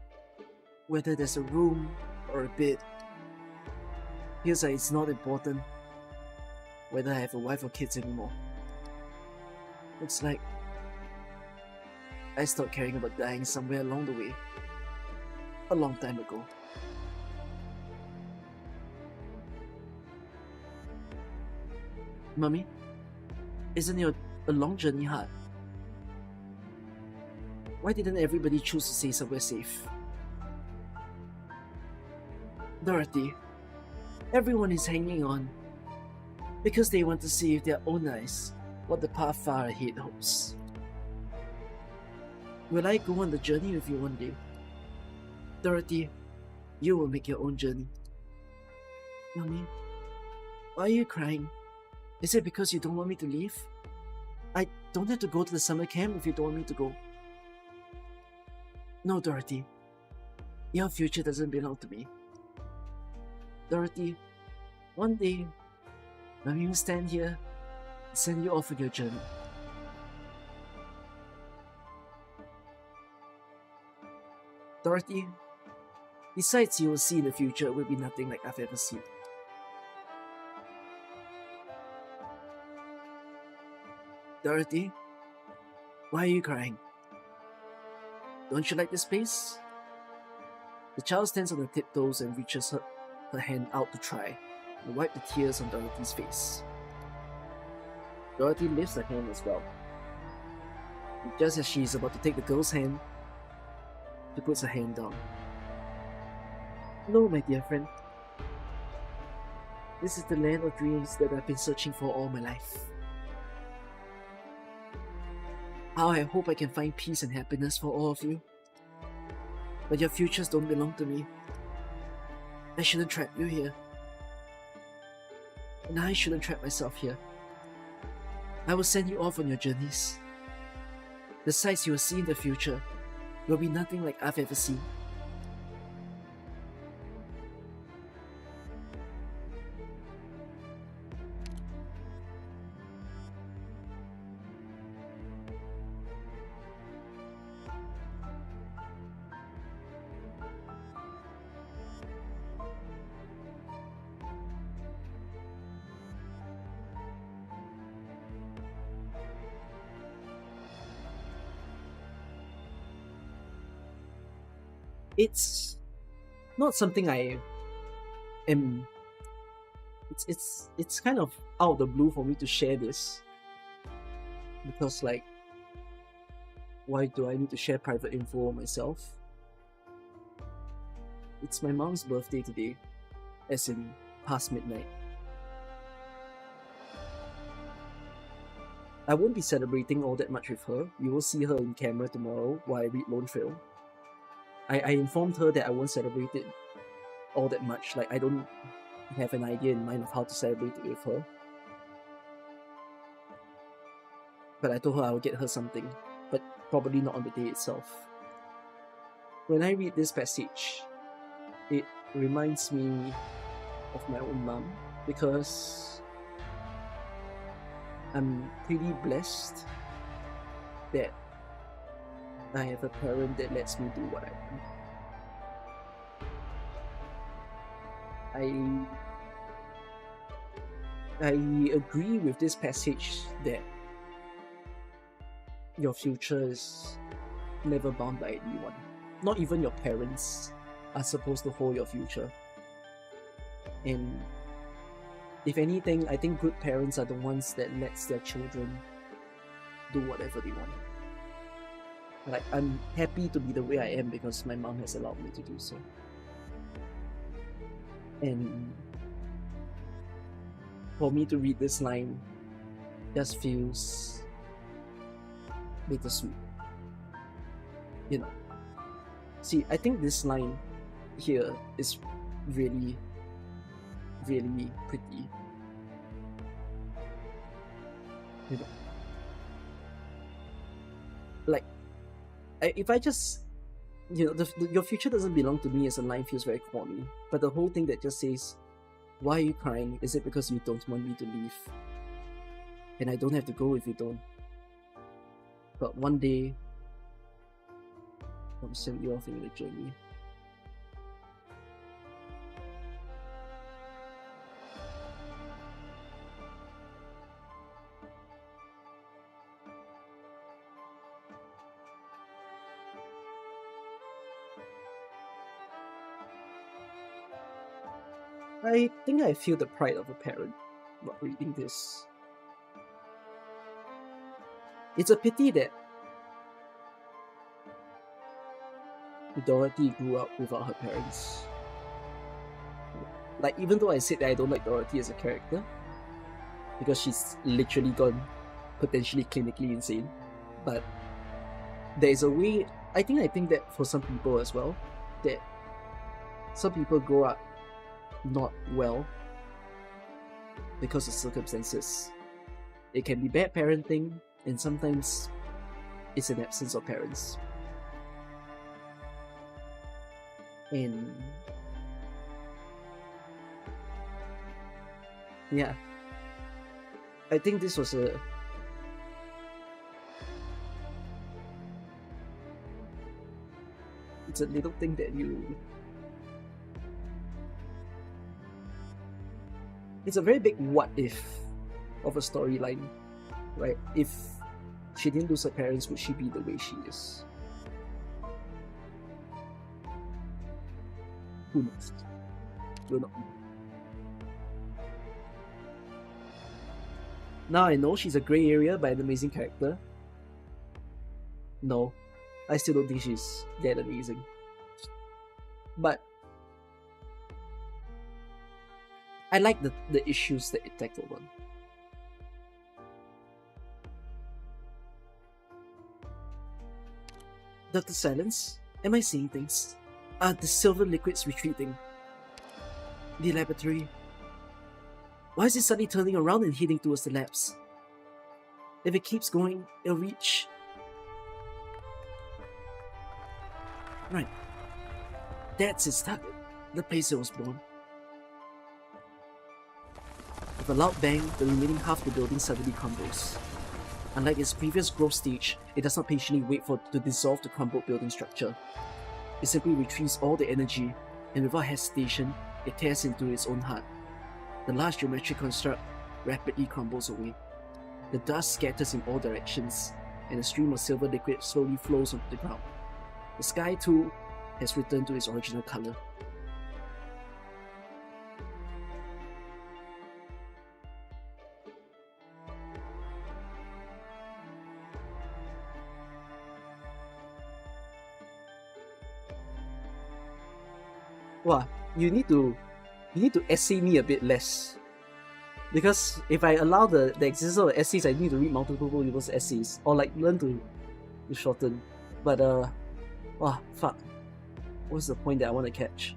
A: whether there's a room or a bed, feels like it's not important whether I have a wife or kids anymore. Looks like I stopped caring about dying somewhere along the way, a long time ago. Mummy, isn't your a long journey hard? Why didn't everybody choose to stay somewhere safe? Dorothy, everyone is hanging on because they want to see with their own eyes what the path far ahead holds. Will I go on the journey with you one day? Dorothy, you will make your own journey. Mommy, why are you crying? Is it because you don't want me to leave? I don't have to go to the summer camp if you don't want me to go. No, Dorothy. Your future doesn't belong to me. Dorothy, one day, Mommy will stand here and send you off on your journey. Dorothy, the sights you will see in the future will be nothing like I've ever seen. Dorothy, why are you crying? Don't you like this place? The child stands on her tiptoes and reaches her hand out to try and wipe the tears on Dorothy's face. Dorothy lifts her hand as well. And just as she is about to take the girl's hand, she puts her hand down. No, my dear friend. This is the land of dreams that I've been searching for all my life. How I hope I can find peace and happiness for all of you. But your futures don't belong to me. I shouldn't trap you here. And I shouldn't trap myself here. I will send you off on your journeys. The sights you will see in the future will be nothing like I've ever seen. it's not something I am. It's kind of out of the blue for me to share this, because like, why do I need to share private info on myself? It's my mom's birthday today, as in past midnight. I won't be celebrating all that much with her. You will see her in camera tomorrow while I read Lone Trail. I informed her that I won't celebrate it all that much. Like, I don't have an idea in mind of how to celebrate it with her. But I told her I would get her something, but probably not on the day itself. When I read this passage, it reminds me of my own mom, because I'm pretty blessed that I have a parent that lets me do what I want. I agree with this passage that your future is never bound by anyone. Not even your parents are supposed to hold your future. And if anything, I think good parents are the ones that lets their children do whatever they want. Like, I'm happy to be the way I am because my mom has allowed me to do so. And for me to read this line just feels bittersweet. You know. See, I think this line here is really, really pretty. You know. Like, if I just, you know, your future doesn't belong to me as a line feels very corny. But the whole thing that just says, why are you crying? Is it because you don't want me to leave? And I don't have to go if you don't. But one day, I'll send you off in the journey. I think I feel the pride of a parent while reading this. It's a pity that Dorothy grew up without her parents. Like, even though I said that I don't like Dorothy as a character, because she's literally gone potentially clinically insane, but there is a way, I think that for some people as well, that some people grow up not well because of circumstances. It can be bad parenting, and sometimes it's an absence of parents. And yeah, I think this was it's a little thing that it's a very big what if of a storyline, right? If she didn't lose her parents, would she be the way she is? Who knows? We'll not know. Now I know she's a grey area but an amazing character. No, I still don't think she's that amazing. But I like the issues that it tackled on. Dr. Silence, am I seeing things? Are the silver liquids retreating? The laboratory. Why is it suddenly turning around and heading towards the labs? If it keeps going, it'll reach. Right. That's its target. The place it was born. With a loud bang, the remaining half of the building suddenly crumbles. Unlike its previous growth stage, it does not patiently wait for it to dissolve the crumbled building structure. It simply retrieves all the energy, and without hesitation, it tears into its own heart. The large geometric construct rapidly crumbles away. The dust scatters in all directions, and a stream of silver liquid slowly flows onto the ground. The sky, too, has returned to its original color. Wow, you need to essay me a bit less. Because if I allow the existence of essays, I need to read multiple people's essays. Or like learn to shorten. But wow, fuck. What's the point that I want to catch?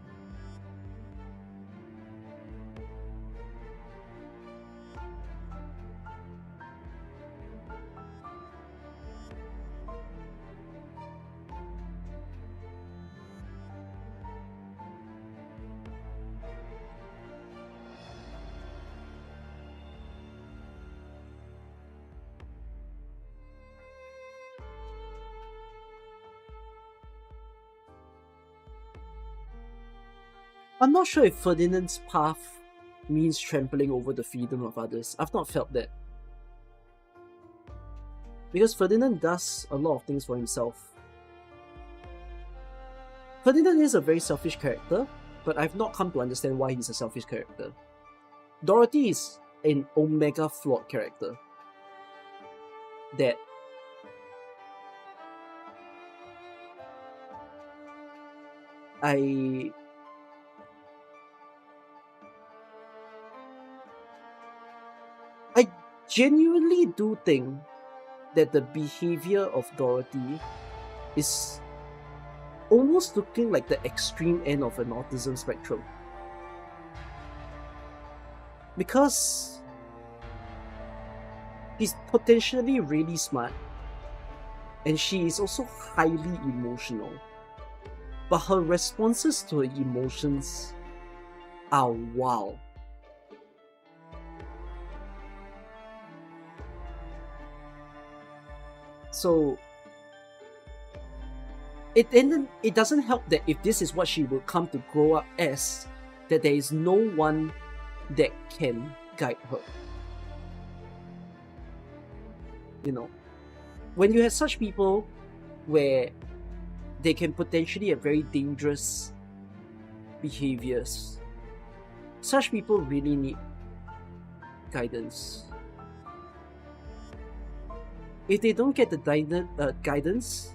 A: I'm not sure if Ferdinand's path means trampling over the freedom of others. I've not felt that. Because Ferdinand does a lot of things for himself. Ferdinand is a very selfish character, but I've not come to understand why he's a selfish character. Dorothy is an omega flawed character. That I genuinely do think that the behavior of Dorothy is almost looking like the extreme end of an autism spectrum. Because she's potentially really smart, and she is also highly emotional. But her responses to her emotions are wild. So it doesn't help that if this is what she will come to grow up as, that there is no one that can guide her. You know, when you have such people where they can potentially have very dangerous behaviors, such people really need guidance. If they don't get the guidance,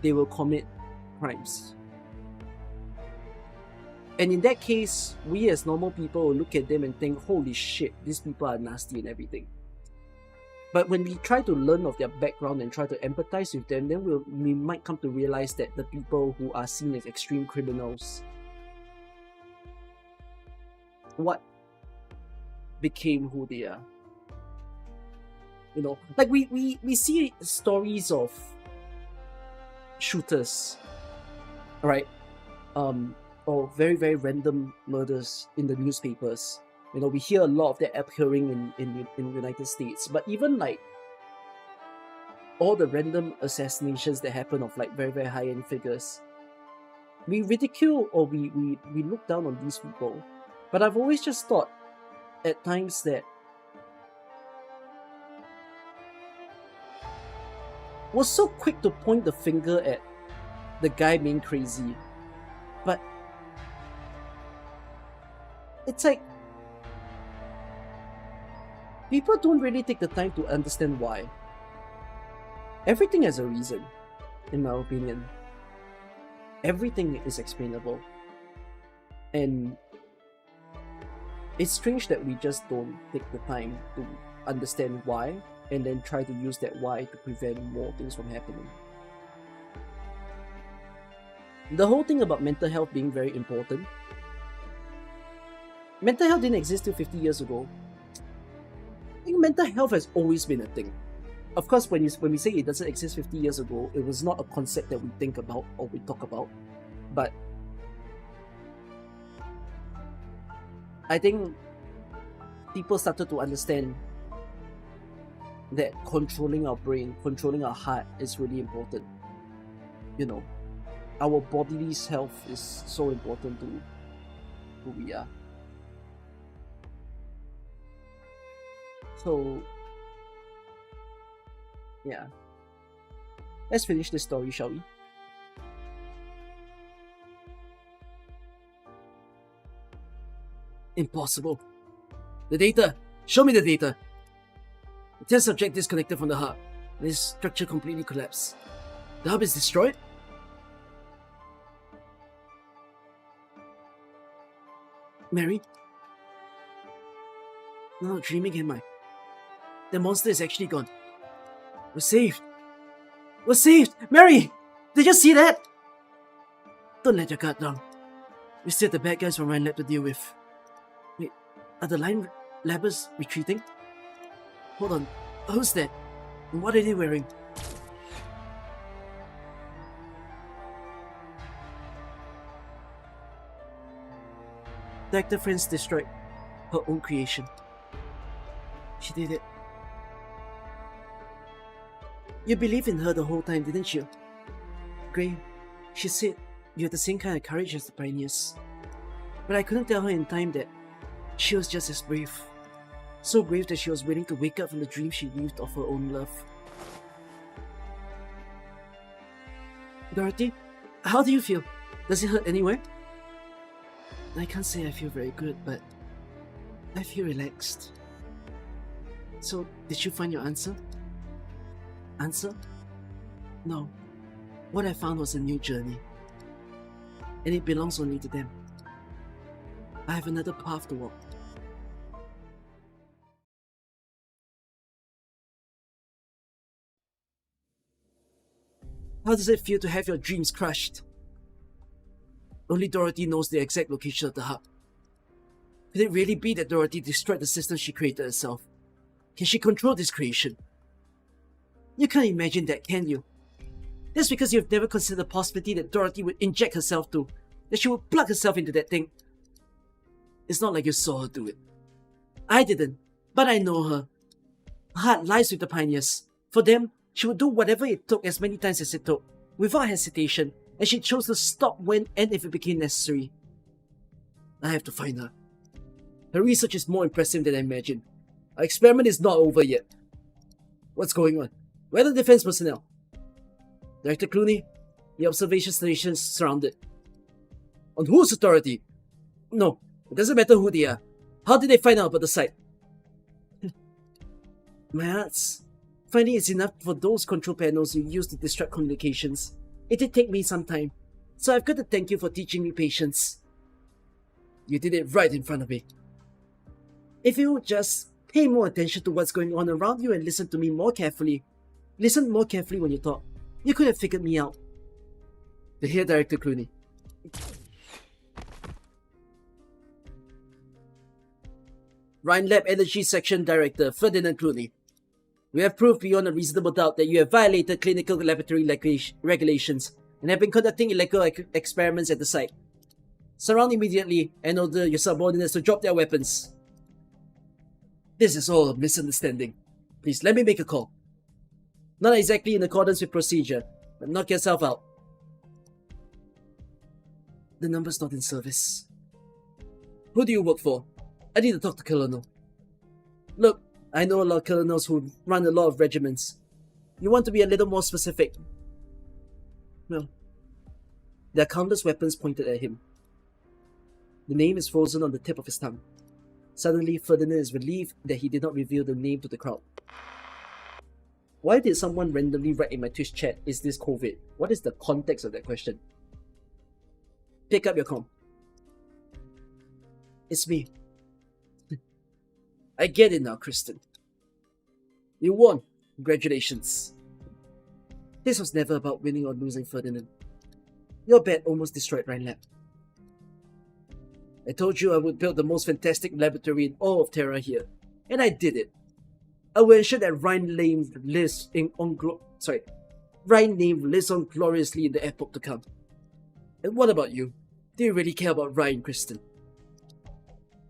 A: they will commit crimes. And in that case, we as normal people will look at them and think, holy shit, these people are nasty and everything. But when we try to learn of their background and try to empathize with them, then we might come to realize that the people who are seen as extreme criminals, what became who they are. You know, like we see stories of shooters, right? Or very, very random murders in the newspapers. You know, we hear a lot of that occurring in the United States. But even like all the random assassinations that happen of like very, very high-end figures, we ridicule or we look down on these people. But I've always just thought at times that was so quick to point the finger at the guy being crazy. But it's like people don't really take the time to understand why. Everything has a reason, in my opinion. Everything is explainable. And it's strange that we just don't take the time to understand why and then try to use that why to prevent more things from happening. The whole thing about mental health being very important. Mental health didn't exist till 50 years ago. I think mental health has always been a thing. Of course, when we say it doesn't exist 50 years ago, it was not a concept that we think about or we talk about. But I think people started to understand that controlling our brain, controlling our heart is really important. You know, our body's health is so important to who we are. So, yeah. Let's finish this story, shall we? Impossible. The data! Show me the data! The test subject disconnected from the hub, and his structure completely collapsed. The hub is destroyed? Mary? I'm not dreaming, am I? The monster is actually gone. We're saved! We're saved! Mary! Did you see that? Don't let your guard down. We still have the bad guys from Rhine Lab to deal with. Wait, are the line labbers retreating? Hold on, who's that? And what are they wearing? The actor friends destroyed her own creation. She did it. You believed in her the whole time, didn't you? Gray, she said you had the same kind of courage as the pioneers. But I couldn't tell her in time that she was just as brave. So brave that she was willing to wake up from the dream she weaved of her own love. Dorothy, how do you feel? Does it hurt anywhere? I can't say I feel very good, but I feel relaxed. So, did you find your answer? Answer? No. What I found was a new journey. And it belongs only to them. I have another path to walk. How does it feel to have your dreams crushed? Only Dorothy knows the exact location of the hub. Could it really be that Dorothy destroyed the system she created herself? Can she control this creation? You can't imagine that, can you? That's because you've never considered the possibility that Dorothy would inject herself to, that she would plug herself into that thing. It's not like you saw her do it. I didn't, but I know her. Her heart lies with the pioneers. For them, she would do whatever it took as many times as it took, without hesitation, and she chose to stop when and if it became necessary. I have to find her. Her research is more impressive than I imagined. Our experiment is not over yet. What's going on? Where are the defense personnel? Director Clooney, the observation station is surrounded. On whose authority? No, it doesn't matter who they are. How did they find out about the site? My hearts. Finding it's enough for those control panels you use to disrupt communications. It did take me some time, so I've got to thank you for teaching me patience. You did it right in front of me. If you would just pay more attention to what's going on around you and listen to me more carefully, listen more carefully when you talk, you could have figured me out. The head Director Clooney. Rhine Lab Energy Section Director Ferdinand Clooney. We have proved beyond a reasonable doubt that you have violated clinical laboratory regulations and have been conducting illegal experiments at the site. Surround immediately and order your subordinates to drop their weapons. This is all a misunderstanding. Please let me make a call. Not exactly in accordance with procedure, but knock yourself out. The number's not in service. Who do you work for? I need to talk to Colonel. Look, I know a lot of colonels who run a lot of regiments. You want to be a little more specific? Well, there are countless weapons pointed at him. The name is frozen on the tip of his tongue. Suddenly, Ferdinand is relieved that he did not reveal the name to the crowd. Why did someone randomly write in my Twitch chat, "Is this COVID?" What is the context of that question? Pick up your comm. It's me. I get it now, Kristen. You won. Congratulations. This was never about winning or losing, Ferdinand. Your bet almost destroyed Rhine Lab. I told you I would build the most fantastic laboratory in all of Terra here, and I did it. I will ensure that Rhine name lives on gloriously in the epoch to come. And what about you? Do you really care about Rhine, Kristen?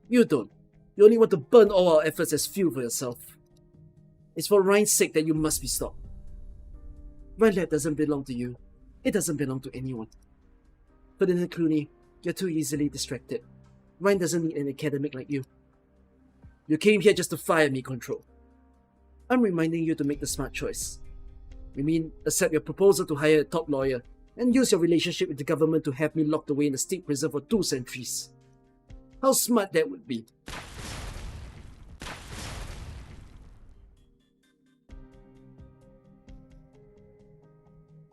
A: You don't. You only want to burn all our efforts as fuel for yourself. It's for Rhine's sake that you must be stopped. Rhine Lab doesn't belong to you. It doesn't belong to anyone. Ferdinand Clooney, you're too easily distracted. Rhine doesn't need an academic like you. You came here just to fire me, Control. I'm reminding you to make the smart choice. You mean accept your proposal to hire a top lawyer and use your relationship with the government to have me locked away in a state prison for 2 centuries. How smart that would be.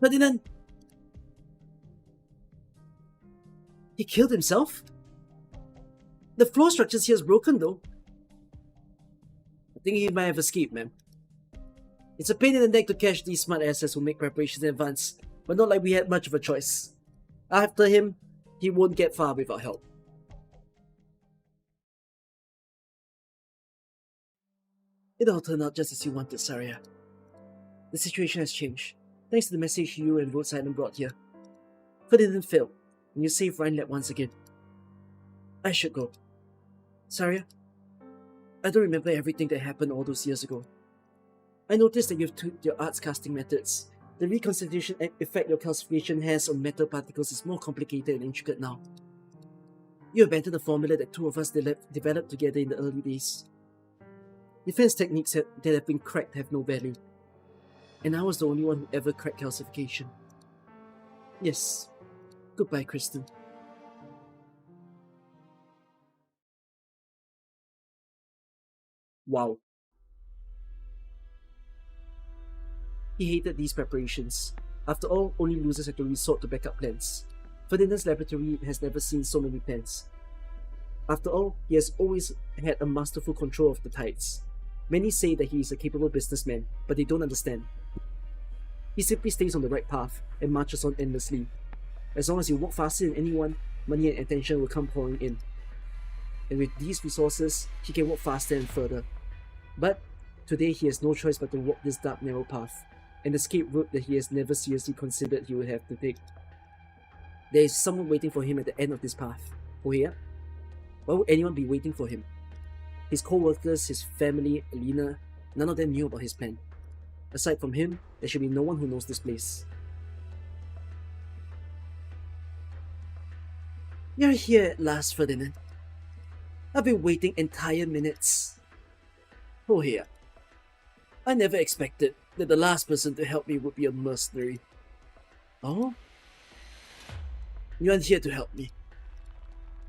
A: Ferdinand! He killed himself? The floor structures here is broken though. I think he might have escaped, man. It's a pain in the neck to catch these smart asses who make preparations in advance, but not like we had much of a choice. After him, he won't get far without help. It all turned out just as you wanted, Saria. The situation has changed, thanks to the message you and Rhode Island brought here. Ferdinand failed, and you saved Rhineland once again. I should go. Saria, I don't remember everything that happened all those years ago. I noticed that you've tweaked your arts casting methods. The reconstitution effect your calcification has on metal particles is more complicated and intricate now. You abandoned the formula that two of us developed together in the early days. Defense techniques that have been cracked have no value. And I was the only one who ever cracked calcification. Yes. Goodbye, Kristen. Wow. He hated these preparations. After all, only losers have to resort to backup plans. Ferdinand's laboratory has never seen so many plans. After all, he has always had a masterful control of the tides. Many say that he is a capable businessman, but they don't understand. He simply stays on the right path and marches on endlessly. As long as you walk faster than anyone, money and attention will come pouring in. And with these resources, he can walk faster and further. But today he has no choice but to walk this dark, narrow path, an escape route that he has never seriously considered he would have to take. There is someone waiting for him at the end of this path. Oh yeah? Why would anyone be waiting for him? His co-workers, his family, Alina, none of them knew about his plan. Aside from him, there should be no one who knows this place. You're here at last, Ferdinand. I've been waiting entire minutes. Oh here. I never expected that the last person to help me would be a mercenary. Oh? You aren't here to help me.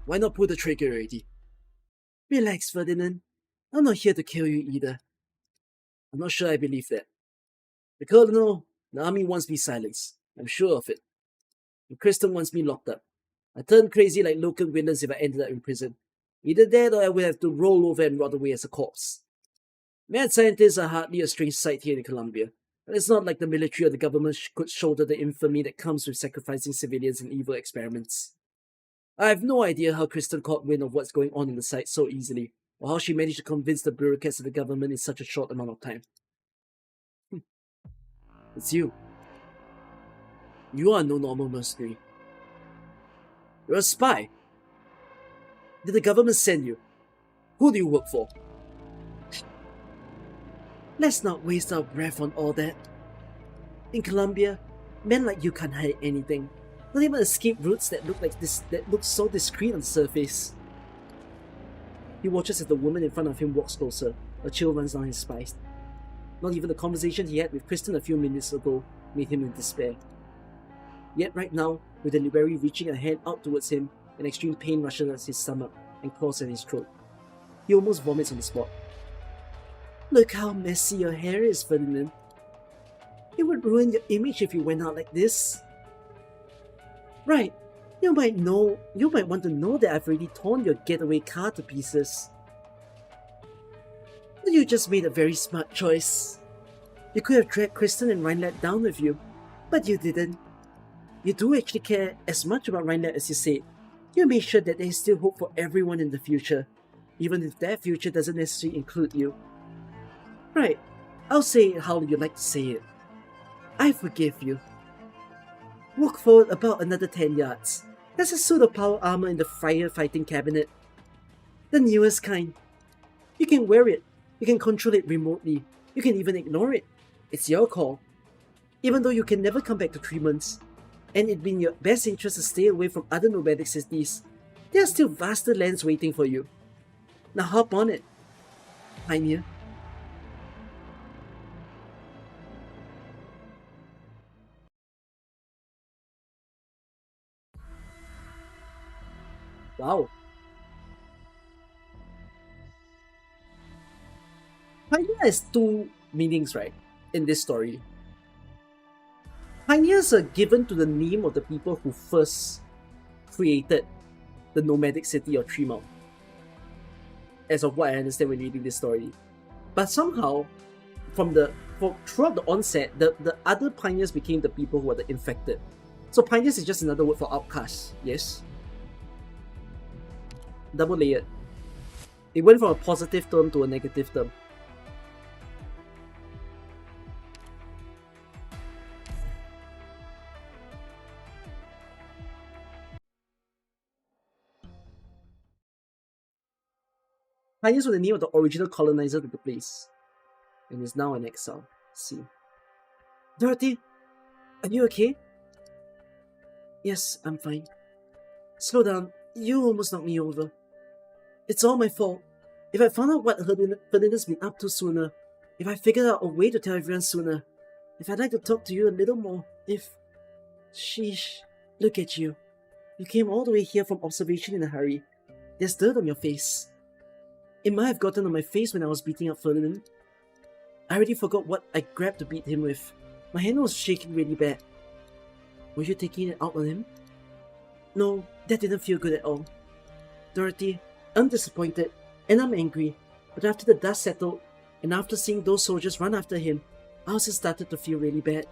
A: Why not pull the trigger already? Relax, Ferdinand. I'm not here to kill you either. I'm not sure I believe that. The Colonel, the army wants me silenced. I'm sure of it. And Kristen wants me locked up. I turn crazy like local villains if I ended up in prison. Either that or I would have to roll over and rot away as a corpse. Mad scientists are hardly a strange sight here in Colombia, but it's not like the military or the government could shoulder the infamy that comes with sacrificing civilians in evil experiments. I have no idea how Kristen caught wind of what's going on in the site so easily, or how she managed to convince the bureaucrats of the government in such a short amount of time. It's you. You are no normal mercenary. You're a spy. Did the government send you? Who do you work for? Let's not waste our breath on all that. In Colombia, men like you can't hide anything. Not even escape routes that look so discreet on the surface. He watches as the woman in front of him walks closer. A chill runs down his spine. Not even the conversation he had with Kristen a few minutes ago made him in despair. Yet right now, with the library reaching a hand out towards him, an extreme pain rushes at his stomach and claws at his throat. He almost vomits on the spot. Look how messy your hair is, Ferdinand. It would ruin your image if you went out like this. Right, you might want to know that I've already torn your getaway car to pieces. But you just made a very smart choice. You could have dragged Kristen and Rhineland down with you, but you didn't. You do actually care as much about Rhineland as you said. You made sure that there is still hope for everyone in the future, even if that future doesn't necessarily include you. Right, I'll say it how you like to say it. I forgive you. Walk forward about another 10 yards. There's a suit of power armor in the firefighting cabinet. The newest kind. You can wear it. You can control it remotely. You can even ignore it. It's your call. Even though you can never come back to 3 months, and it'd be in your best interest to stay away from other nomadic cities, there are still vaster lands waiting for you. Now hop on it, pioneer. Wow. has two meanings, right, in this story. Pioneers are given to the name of the people who first created the nomadic city of Tremount, as of what I understand when reading this story. But somehow, throughout the onset, the other pioneers became the people who are the infected. So pioneers is just another word for outcasts, yes? Double layered. It went from a positive term to a negative term. Pioneers were the name of the original colonizer of the place, and is now in exile. Let's see. Dorothy, are you okay? Yes, I'm fine. Slow down, you almost knocked me over. It's all my fault. If I found out what Ferdinand's been up to sooner, if I figured out a way to tell everyone sooner, if I'd like to talk to you a little more, if... Sheesh, look at you. You came all the way here from observation in a hurry. There's dirt on your face. It might have gotten on my face when I was beating up Ferdinand. I already forgot what I grabbed to beat him with. My hand was shaking really bad. Were you taking it out on him? No, that didn't feel good at all. Dorothy, I'm disappointed, and I'm angry, but after the dust settled, and after seeing those soldiers run after him, I also started to feel really bad.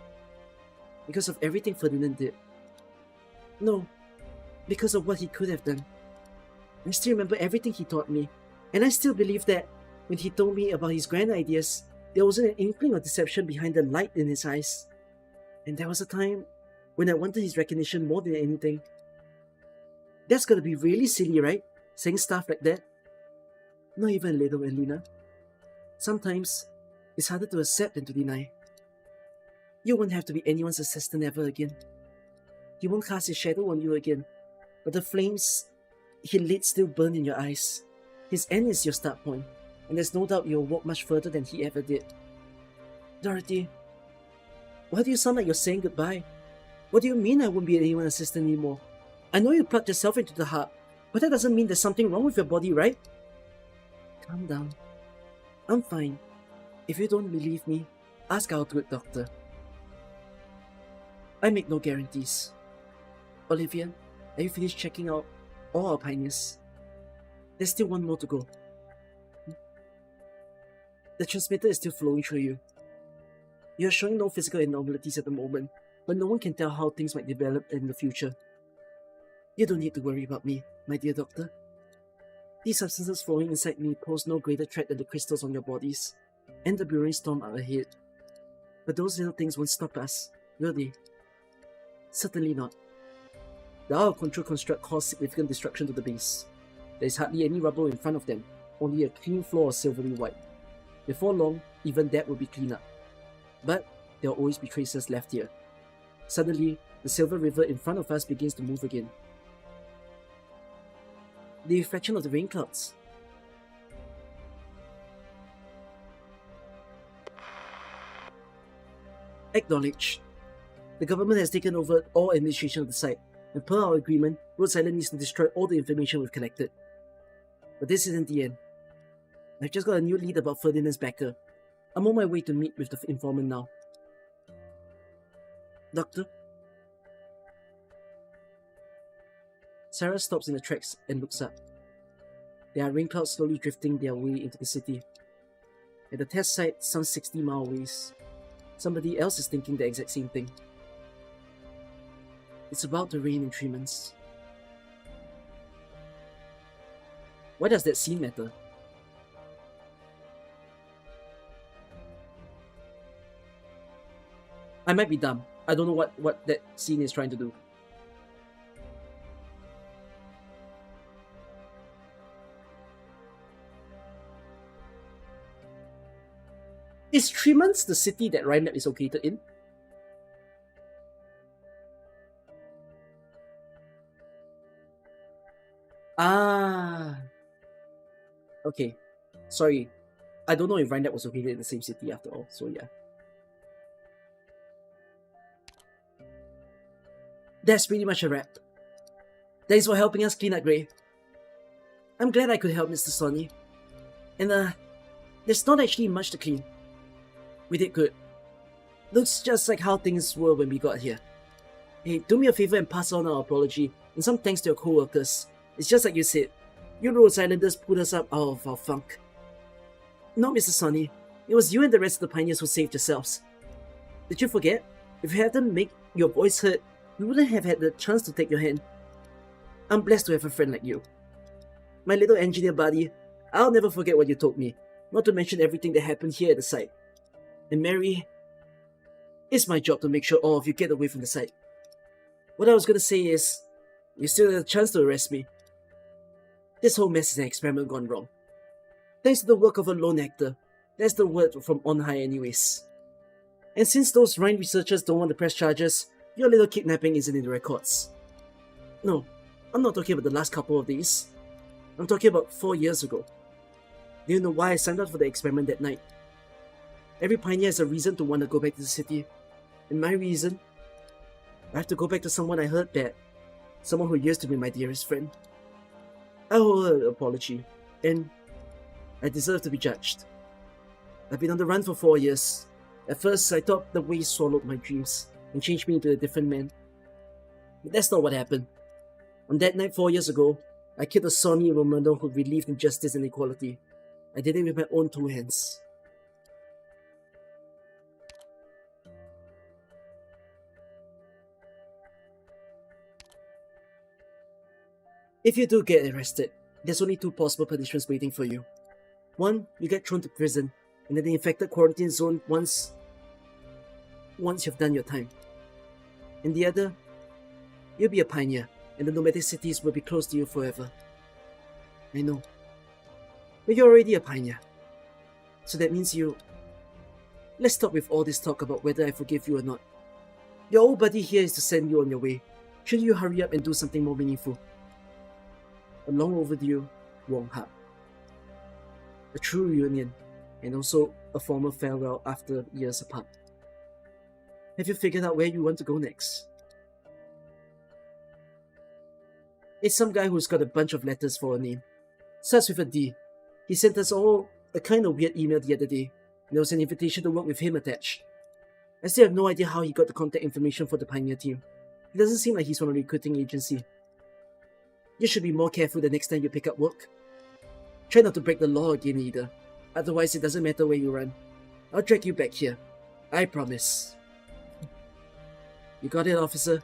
A: Because of everything Ferdinand did. No, because of what he could have done. I still remember everything he taught me, and I still believe that when he told me about his grand ideas, there wasn't an inkling of deception behind the light in his eyes. And there was a time when I wanted his recognition more than anything. That's gotta be really silly, right? Saying stuff like that? Not even a little, Elena. Sometimes, it's harder to accept than to deny. You won't have to be anyone's assistant ever again. He won't cast his shadow on you again, but the flames he lit still burn in your eyes. His end is your start point, and there's no doubt you'll walk much further than he ever did. Dorothy, why do you sound like you're saying goodbye? What do you mean I won't be anyone's assistant anymore? I know you plugged yourself into the heart, but that doesn't mean there's something wrong with your body, right? Calm down. I'm fine. If you don't believe me, ask our good doctor. I make no guarantees. Olivia, are you finished checking out all our pioneers? There's still one more to go. The transmitter is still flowing through you. You're showing no physical abnormalities at the moment, but no one can tell how things might develop in the future. You don't need to worry about me, my dear doctor. These substances flowing inside me pose no greater threat than the crystals on your bodies, and the brewing storm are ahead. But those little things won't stop us, will they? Certainly not. The out-of-control construct caused significant destruction to the base. There is hardly any rubble in front of them, only a clean floor of silvery white. Before long, even that will be cleaned up. But there will always be traces left here. Suddenly, the silver river in front of us begins to move again. The reflection of the rain clouds. Acknowledged. The government has taken over all administration of the site, and per our agreement, Rhodes Island needs to destroy all the information we've collected. But this isn't the end. I've just got a new lead about Ferdinand's backer. I'm on my way to meet with the informant now. Doctor? Sarah stops in the tracks and looks up. There are rain clouds slowly drifting their way into the city. At the test site, some 60 miles away, somebody else is thinking the exact same thing. It's about to rain in 3 months. Why does that scene matter? I might be dumb. I don't know what that scene is trying to do. Is Tremont the city that Rhymnap is located in? Ah. Okay. Sorry. I don't know if Rhymnap was located in the same city after all, so yeah. That's pretty much a wrap. Thanks for helping us clean up Grey. I'm glad I could help, Mr. Sonny. And There's not actually much to clean. We did good. Looks just like how things were when we got here. Hey, do me a favor and pass on our apology, and some thanks to your co-workers. It's just like you said. You Rhodes Islanders pulled us up out of our funk. No, Mr. Sonny. It was you and the rest of the pioneers who saved yourselves. Did you forget? If you hadn't made your voice heard, we wouldn't have had the chance to take your hand. I'm blessed to have a friend like you. My little engineer buddy, I'll never forget what you told me, not to mention everything that happened here at the site. And Mary, it's my job to make sure all of you get away from the site. What I was gonna say is, you still had a chance to arrest me. This whole mess is an experiment gone wrong. Thanks to the work of a lone actor. That's the word from on high anyways. And since those Rhine researchers don't want to press charges, your little kidnapping isn't in the records. No, I'm not talking about the last couple of days. I'm talking about 4 years ago. Do you know why I signed up for the experiment that night? Every pioneer has a reason to want to go back to the city. And my reason? I have to go back to someone I hurt bad. Someone who used to be my dearest friend. I owe her an apology. And I deserve to be judged. I've been on the run for 4 years. At first, I thought the waste swallowed my dreams and changed me into a different man. But that's not what happened. On that night 4 years ago, I killed a Sonny Romano who believed in justice and equality. I did it with my own 2 hands. If you do get arrested, there's only 2 possible punishments waiting for you. 1, you get thrown to prison, and then the infected quarantine zone once you've done your time. And the other, you'll be a pioneer, and the nomadic cities will be close to you forever. I know. But you're already a pioneer. So that means you... Let's stop with all this talk about whether I forgive you or not. Your old buddy here is to send you on your way. Shouldn't you hurry up and do something more meaningful? A long overdue Wong Hap. A true reunion, and also a formal farewell after years apart. Have you figured out where you want to go next? It's some guy who's got a bunch of letters for a name. Starts with a D. He sent us all a kind of weird email the other day. There was an invitation to work with him attached. I still have no idea how he got the contact information for the Pioneer team. It doesn't seem like he's from a recruiting agency. You should be more careful the next time you pick up work. Try not to break the law again either. Otherwise it doesn't matter where you run. I'll drag you back here. I promise. You got it, officer?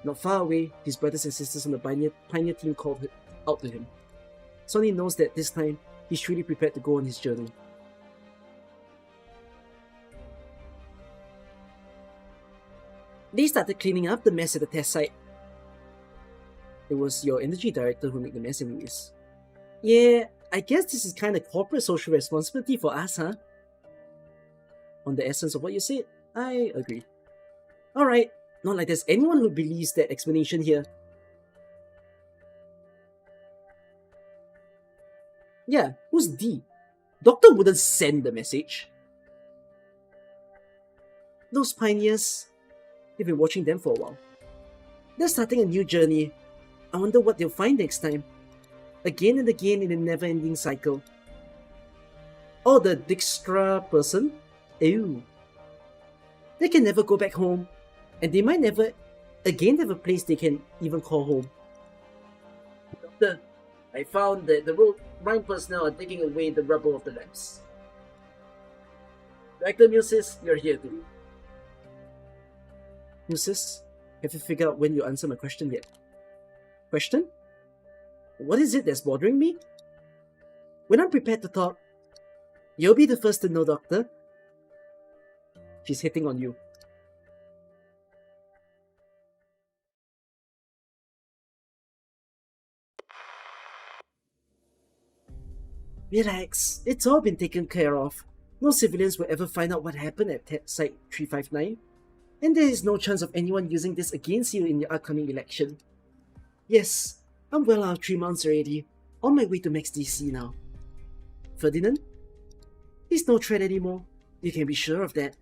A: Not far away, his brothers and sisters on the Pioneer team called out to him. Sonny knows that this time, he's truly prepared to go on his journey. They started cleaning up the mess at the test site. It was your energy director who made the mess anyways. Yeah, I guess this is kind of corporate social responsibility for us, huh? On the essence of what you said, I agree. Alright, not like there's anyone who believes that explanation here. Yeah, who's D? Doctor wouldn't send the message. Those pioneers, they've been watching them for a while. They're starting a new journey. I wonder what they'll find next time. Again and again in a never-ending cycle. Oh, the Dijkstra person? Ew. They can never go back home. And they might never again have a place they can even call home. Doctor, I found that the Rhine personnel are taking away the rubble of the labs. Director Musis, you're here too. Musis, have you figured out when you answer my question yet? Question? What is it that's bothering me? When I'm prepared to talk, you'll be the first to know, Doctor. She's hitting on you. Relax, it's all been taken care of. No civilians will ever find out what happened at Site 359. And there is no chance of anyone using this against you in your upcoming election. Yes, I'm well out of 3 months already, on my way to Max DC now. Ferdinand? He's no threat anymore, you can be sure of that.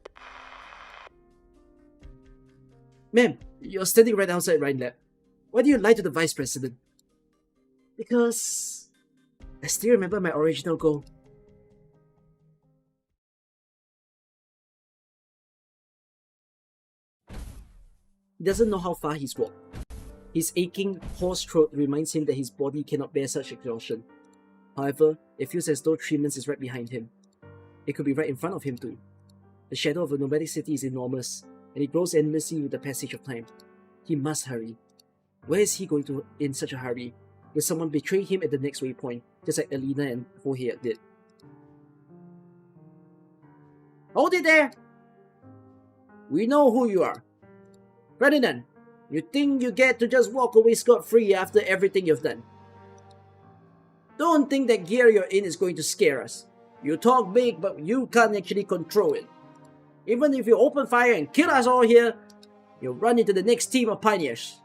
A: Ma'am, you're standing right outside Rhine Lab. Why do you lie to the Vice President? Because I still remember my original goal. He doesn't know how far he's walked. His aching, hoarse throat reminds him that his body cannot bear such exhaustion. However, it feels as though Tremens is right behind him. It could be right in front of him too. The shadow of a nomadic city is enormous, and it grows endlessly with the passage of time. He must hurry. Where is he going to in such a hurry? Will someone betray him at the next waypoint, just like Alina and Hohe did? Hold it there! We know who you are. Ferdinand, you think you get to just walk away scot-free after everything you've done? Don't think that gear you're in is going to scare us. You talk big, but you can't actually control it. Even if you open fire and kill us all here, you'll run into the next team of pioneers.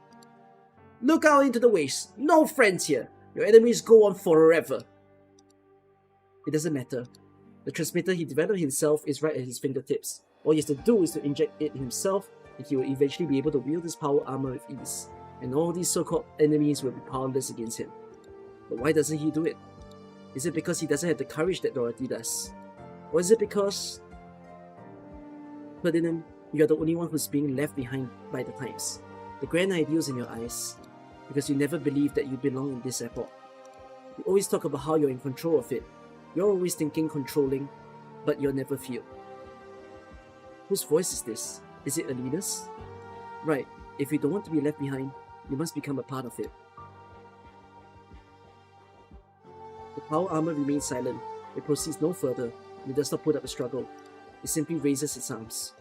A: Look out into the waste. No friends here. Your enemies go on forever. It doesn't matter. The transmitter he developed himself is right at his fingertips. All he has to do is to inject it himself, and he will eventually be able to wield his power armor with ease, and all these so-called enemies will be powerless against him. But why doesn't he do it? Is it because he doesn't have the courage that Dorothy does? Or is it because... Ferdinand, you're the only one who's being left behind by the times. The grand ideals in your eyes. Because you never believed that you belong in this epoch. You always talk about how you're in control of it. You're always thinking controlling, but you'll never feel. Whose voice is this? Is it Alina's? Right, if you don't want to be left behind, you must become a part of it. The power armor remains silent. It proceeds no further, and it does not put up a struggle. It simply raises its arms,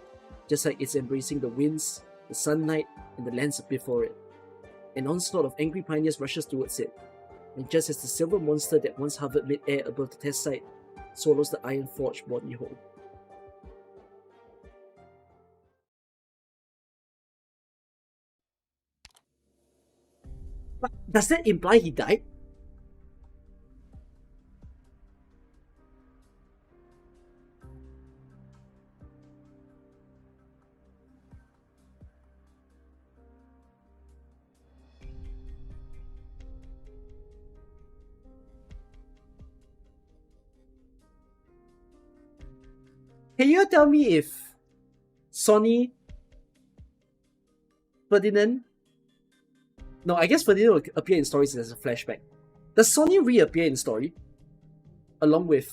A: just like it's embracing the winds, the sunlight, and the lands before it. An onslaught of angry pioneers rushes towards it, and just as the silver monster that once hovered mid-air above the test site swallows the iron-forged body whole. But does that imply he died? Can you tell me if Sonny, Ferdinand... No, I guess Ferdinand will appear in stories as a flashback. Does Sonny reappear in story? Along with...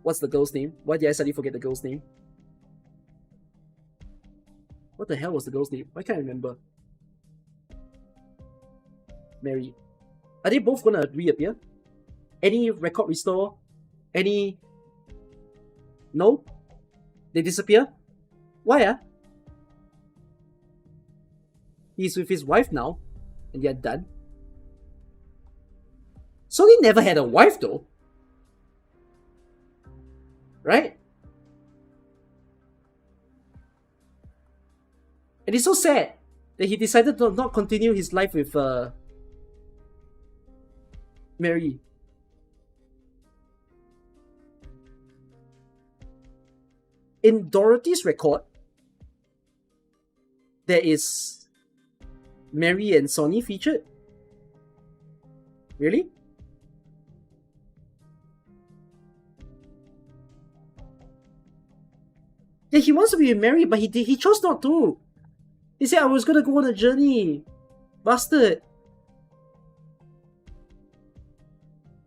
A: What's the girl's name? Why did I suddenly forget the girl's name? What the hell was the girl's name? I can't remember. Mary. Are they both gonna reappear? Any record restore? Any... No? They disappear? Why He's with his wife now, and they're done. Sonny never had a wife though. Right? And it's so sad that he decided to not continue his life with Mary. In Dorothy's record, there is Mary and Sonny featured. Really? Yeah, he wants to be with Mary, but he chose not to. He said, I was gonna go on a journey. Bastard.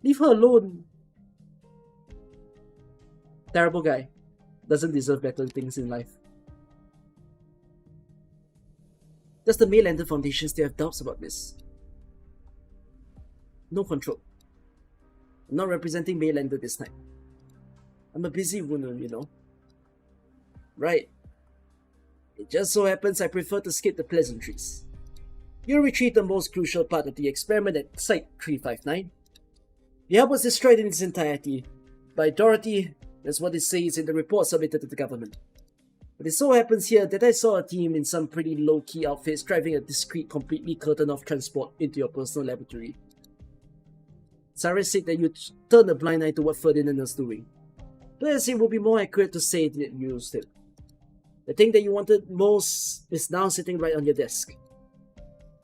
A: Leave her alone. Terrible guy. Doesn't deserve better things in life. Does the Maylander Foundation still have doubts about this? No control. I'm not representing Maylander this time. I'm a busy woman, you know. Right. It just so happens I prefer to skip the pleasantries. You retrieved the most crucial part of the experiment at Site 359. The hub was destroyed in its entirety by Dorothy. That's what it says in the report submitted to the government. But it so happens here that I saw a team in some pretty low-key outfits driving a discreet, completely curtain-off transport into your personal laboratory. Cyrus said that you turned a blind eye to what Ferdinand was doing. Perhaps it would be more accurate to say that you used it. The thing that you wanted most is now sitting right on your desk.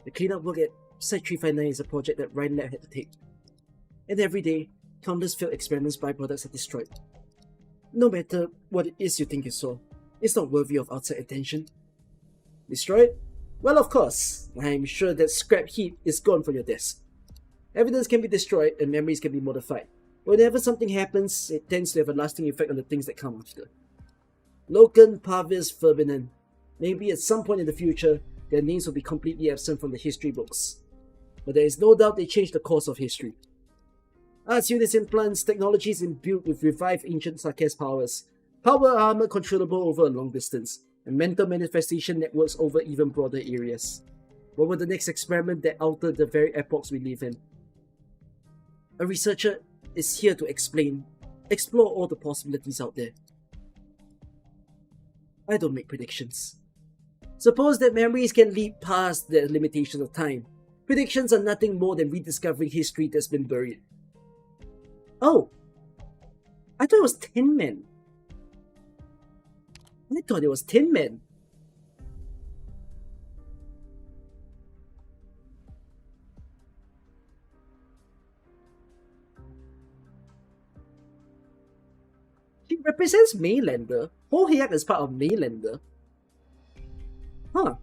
A: The cleanup work at Site 359 is a project that Ryan Lab had to take. And every day, countless failed experiments byproducts are destroyed. No matter what it is you think you saw, it's not worthy of outside attention. Destroy it, Well, of course, I'm sure that scrap heap is gone from your desk. Evidence can be destroyed and memories can be modified. Whenever something happens, it tends to have a lasting effect on the things that come after. Loken, Parvis, Ferdinand. Maybe at some point in the future, their names will be completely absent from the history books. But there is no doubt they changed the course of history. Arts units implants, technologies imbued with revived ancient Sarkis powers, power armor controllable over a long distance, and mental manifestation networks over even broader areas. What were the next experiment that altered the very epochs we live in? A researcher is here to explore all the possibilities out there. I don't make predictions. Suppose that memories can leap past the limitations of time. Predictions are nothing more than rediscovering history that's been buried. Oh! I thought it was Tin Men. I thought it was Tin Men. She represents Maylander. Hoheyak is part of Maylander. Huh.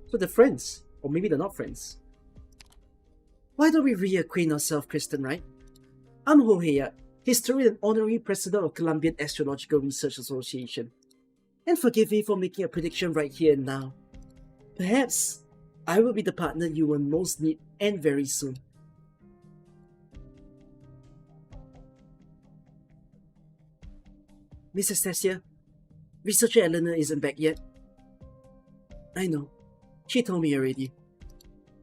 A: So they're friends. Or maybe they're not friends. Why don't we reacquaint ourselves, Kristen, right? I'm Hoheyak, historian and honorary president of Columbian Astrological Research Association. And forgive me for making a prediction right here and now. Perhaps I will be the partner you will most need, and very soon. Miss Estasia, researcher Eleanor isn't back yet. I know. She told me already.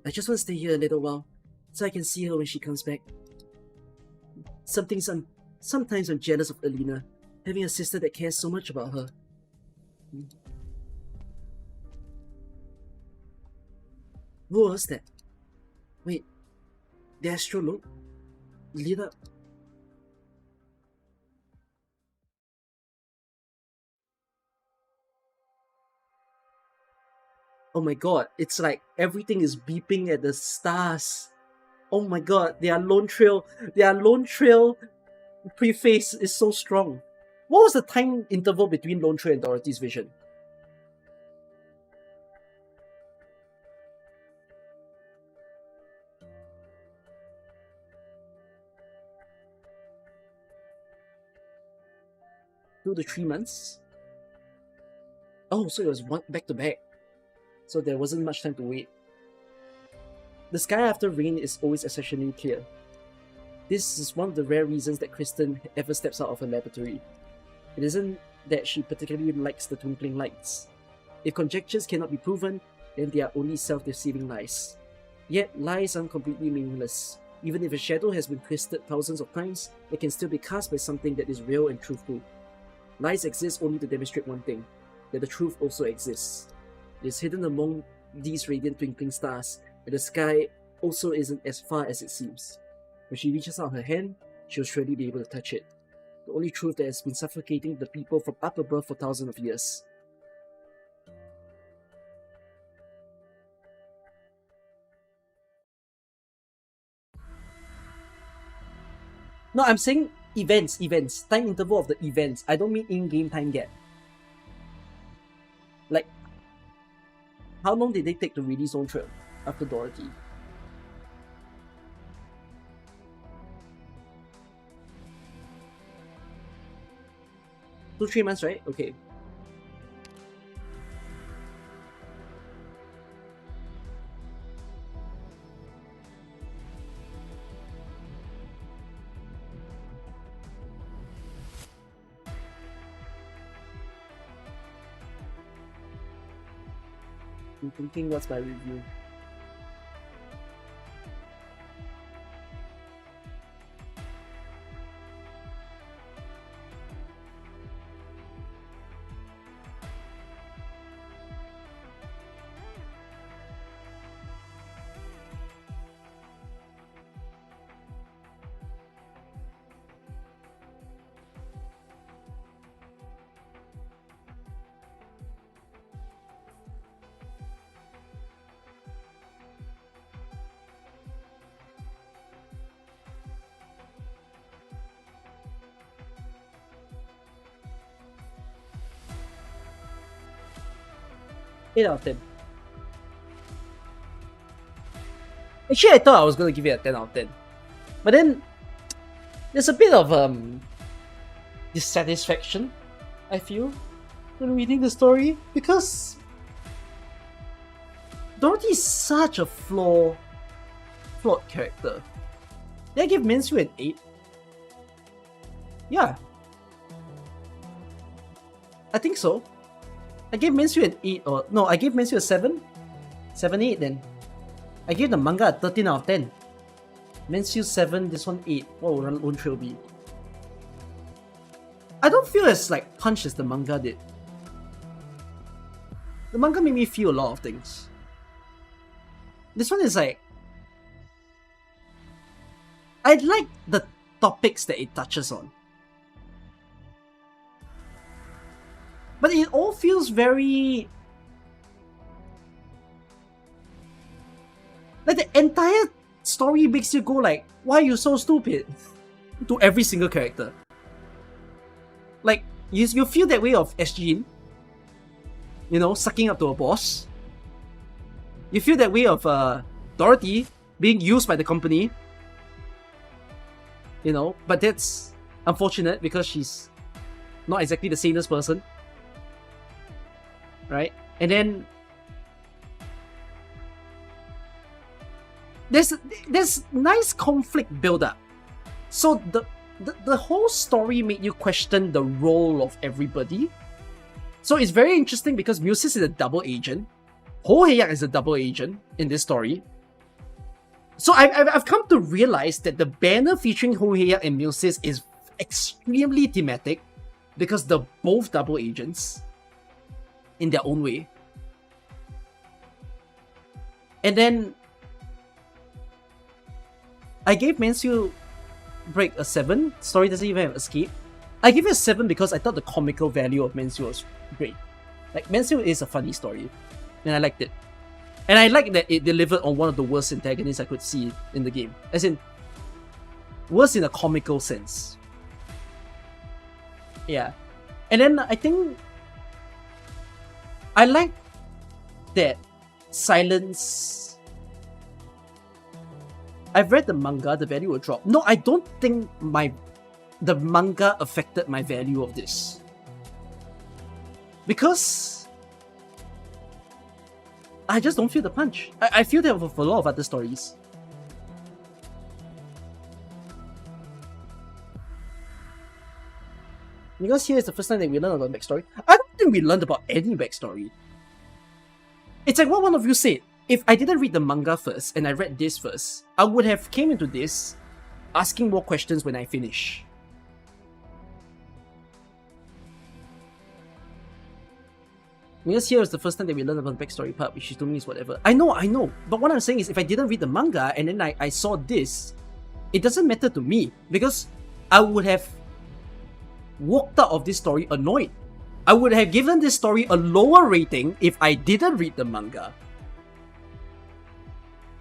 A: I just want to stay here a little while, so I can see her when she comes back. Sometimes I'm jealous of Alina, having a sister that cares so much about her. Who was that? Wait, the astrologue? Lit up. Oh my god, it's like everything is beeping at the stars. Oh my god, their lone trail preface is so strong. What was the time interval between Lone Trail and Dorothy's vision? Two to 3 months? Oh, so it was one back to back. So there wasn't much time to wait. The sky after rain is always exceptionally clear. This is one of the rare reasons that Kristen ever steps out of her laboratory. It isn't that she particularly likes the twinkling lights. If conjectures cannot be proven, then they are only self-deceiving lies. Yet lies aren't completely meaningless. Even if a shadow has been twisted thousands of times, it can still be cast by something that is real and truthful. Lies exist only to demonstrate one thing, that the truth also exists. It is hidden among these radiant twinkling stars, and the sky also isn't as far as it seems. When she reaches out her hand, she'll surely be able to touch it. The only truth that has been suffocating the people from up above for thousands of years. No, I'm saying events. Time interval of the events. I don't mean in-game time gap. Like, how long did they take to release Lone Trail after Dorothy? 2-3 months, right? Okay. I'm thinking what's my review. Eight out of 10. Actually, I thought I was gonna give it a 10 out of 10. But then, there's a bit of dissatisfaction, I feel, when reading the story, because Dorothy is such a flawed character. Did I give Mensue an 8? Yeah. I think so. I gave Mensue an 8, or no, I gave Mensue a 7? 7, 8 then. I gave the manga a 13 out of 10. Mensue 7, this one 8. What would Lone Trail be? I don't feel as like punched as the manga did. The manga made me feel a lot of things. This one is like, I like the topics that it touches on. But it all feels very... like the entire story makes you go like, why are you so stupid? To every single character. Like, you feel that way of SG, you know, sucking up to a boss. You feel that way of Dorothy being used by the company. You know, but that's unfortunate because she's not exactly the sanest person. Right? And then there's nice conflict build up. So the whole story made you question the role of everybody. So it's very interesting because Musis is a double agent. Hoheyak is a double agent in this story. So I've come to realize that the banner featuring Hoheyak and Musis is extremely thematic because they're both double agents in their own way. And then I gave Mensue Break a 7. Story doesn't even have escape. I give it a 7 because I thought the comical value of Mensue was great. Like, Mensue is a funny story, and I liked it. And I like that it delivered on one of the worst antagonists I could see in the game. As in, worse in a comical sense. Yeah. And then I think I like that Silence... I've read the manga, the value will drop. No, I don't think the manga affected my value of this. Because I just don't feel the punch. I feel that with a lot of other stories. Because here is the first time that we learn about backstory. I don't think we learned about any backstory. It's like what one of you said. If I didn't read the manga first and I read this first, I would have came into this asking more questions when I finish. Because here is the first time that we learned about the backstory part, which to me is whatever. I know. But what I'm saying is if I didn't read the manga and then I saw this, it doesn't matter to me because I would have walked out of this story annoyed. I would have given this story a lower rating if I didn't read the manga.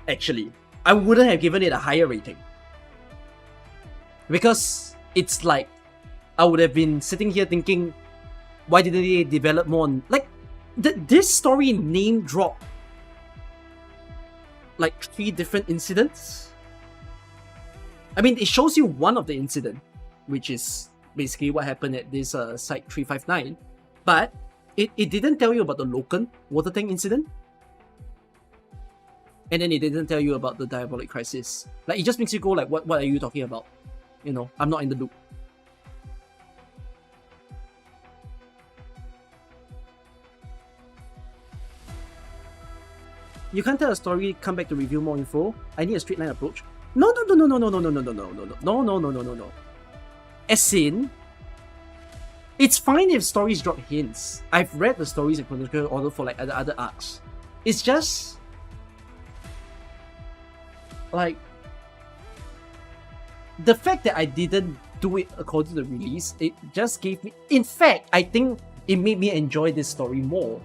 A: Actually, I wouldn't have given it a higher rating. Because it's like, I would have been sitting here thinking, why didn't they develop more on... Like, this story name dropped like 3 different incidents. I mean, it shows you one of the incident, which is basically what happened at this Site 359. But it didn't tell you about the Loken water tank incident. And then it didn't tell you about the Diabolic Crisis. Like, it just makes you go like, what are you talking about? You know, I'm not in the loop. You can't tell a story, come back to review more info. I need a straight line approach. No. As in, it's fine if stories drop hints. I've read the stories in chronological order for like other arcs. It's just like the fact that I didn't do it according to the release, it just gave me... In fact, I think it made me enjoy this story more.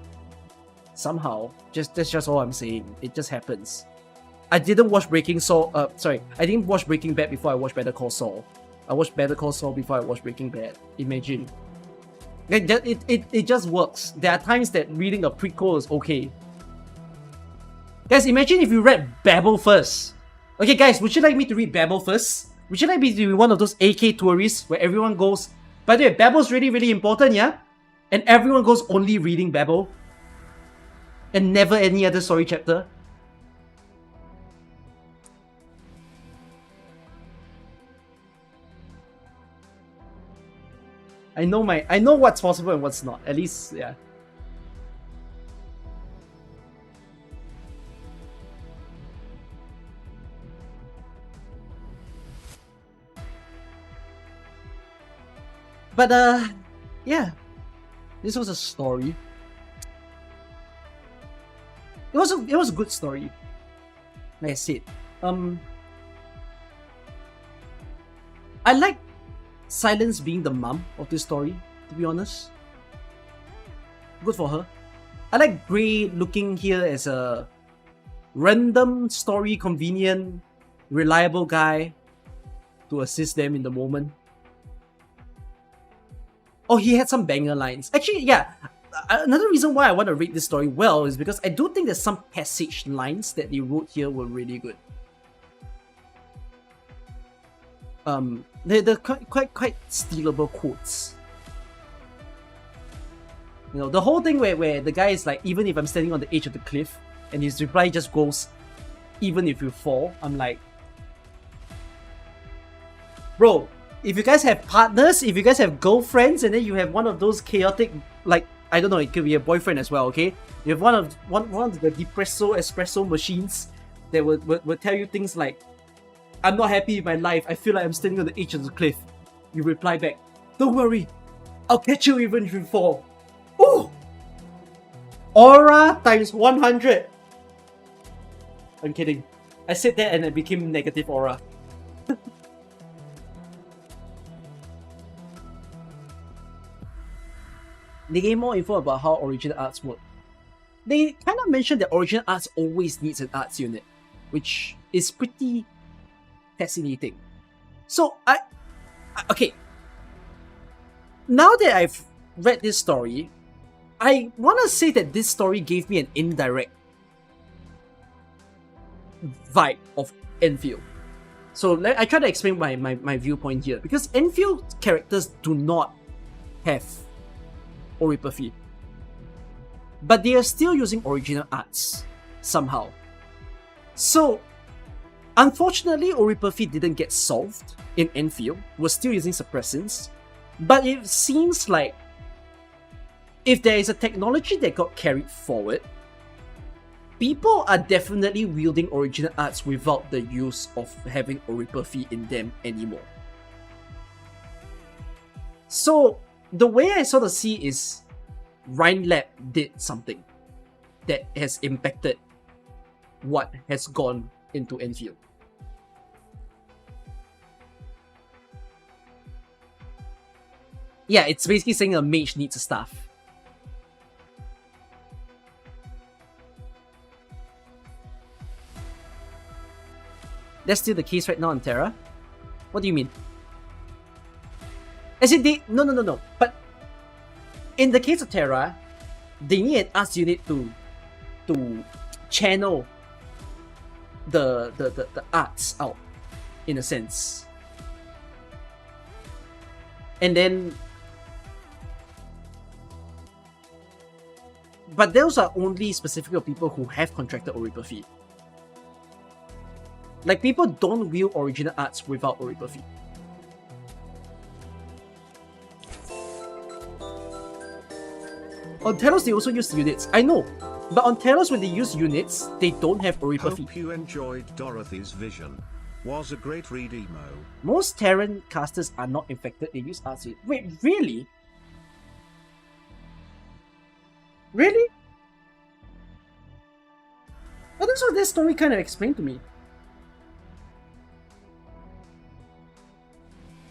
A: Somehow. That's just all I'm saying. It just happens. I didn't watch I didn't watch Breaking Bad before I watched Better Call Saul. I watched Better Call Saul before I watched Breaking Bad. Imagine. It just works. There are times that reading a prequel is okay. Guys, imagine if you read Babel first. Okay, guys, would you like me to read Babel first? Would you like me to be one of those AK tourists where everyone goes, by the way, Babel's really, really important, yeah? And everyone goes only reading Babel? And never any other story chapter? I know what's possible and what's not. At least, yeah. But yeah, this was a story. It was a good story. Like I said, I like Silence being the mom of this story. To be honest, good for her. I like Grey looking here as a random story, convenient, reliable guy to assist them in the moment. Oh, he had some banger lines. Actually, yeah, another reason why I want to rate this story well is because I do think there's some passage lines that they wrote here were really good. They're quite stealable quotes. You know, the whole thing where the guy is like, even if I'm standing on the edge of the cliff, and his reply just goes, even if you fall, I'm like, bro, if you guys have partners, if you guys have girlfriends, and then you have one of those chaotic, like, I don't know, it could be a boyfriend as well, okay? You have one of the depresso espresso machines that will tell you things like, I'm not happy with my life, I feel like I'm standing on the edge of the cliff. You reply back, don't worry, I'll catch you even if you fall. Ooh! Aura times 100. I'm kidding. I said that and it became negative aura. They gave more info about how original arts work. They kind of mentioned that original arts always needs an arts unit, which is pretty fascinating. So, okay. Now that I've read this story, I want to say that this story gave me an indirect vibe of Enfield. So, I try to explain my viewpoint here. Because Enfield characters do not have oripathy, but they are still using original arts somehow. So, unfortunately, oripathy didn't get solved in Enfield. We're still using suppressants, but it seems like if there is a technology that got carried forward, people are definitely wielding original arts without the use of having oripathy in them anymore. So, the way I sort of see is Rhinelab did something that has impacted what has gone into Enfield. Yeah, it's basically saying a mage needs a staff. That's still the case right now on Terra? What do you mean? As in they... No. But in the case of Terra, they need an arts unit to channel the arts out, in a sense. And then... But those are only specific of people who have contracted oripathy. Like, people don't wield original arts without oripathy. On Telos, they also use units. I know, but on Telos, when they use units, they don't have oripathy.
I: Hope you enjoyed Dorothy's vision. Was a great read, emo.
A: Most Terran casters are not infected, they use arts. Wait, really? Really? But that's what this story kind of explained to me.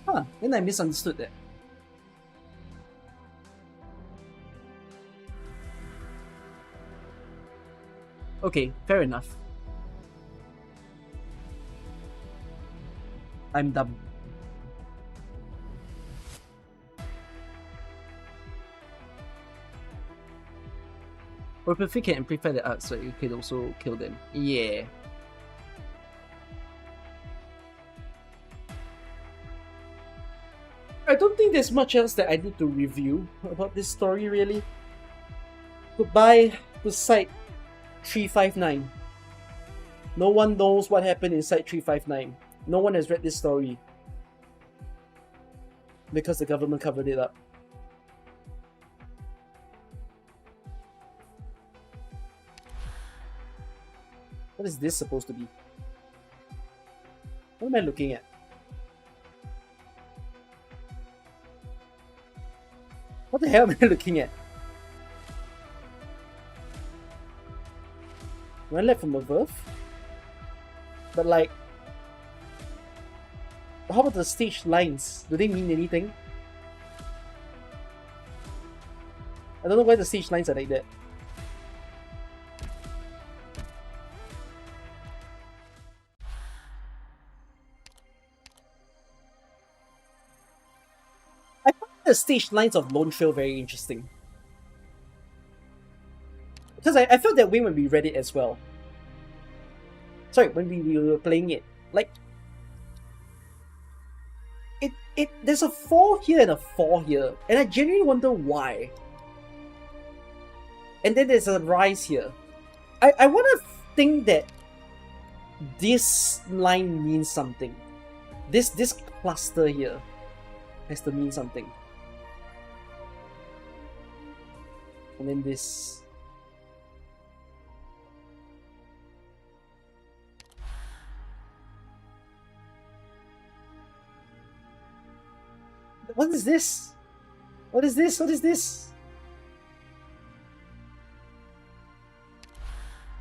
A: Huh, then I misunderstood that. Okay, fair enough. I'm dumb. Or if you can amplify the art, so you can also kill them. Yeah. I don't think there's much else that I need to review about this story, really. Goodbye to Site 359. No one knows what happened in Site 359. No one has read this story. Because the government covered it up. What is this supposed to be? What am I looking at? What the hell am I looking at? Run left from above? But like... How about the stage lines? Do they mean anything? I don't know why the stage lines are like that. I find the stage lines of Lone Trail very interesting. Because I felt that way when we read it as well. Sorry, when we were playing it. Like, there's a 4 here and a 4 here, and I genuinely wonder why. And then there's a rise here. I want to think that this line means something. This cluster here has to mean something. And then this. What is this? What is this? What is this?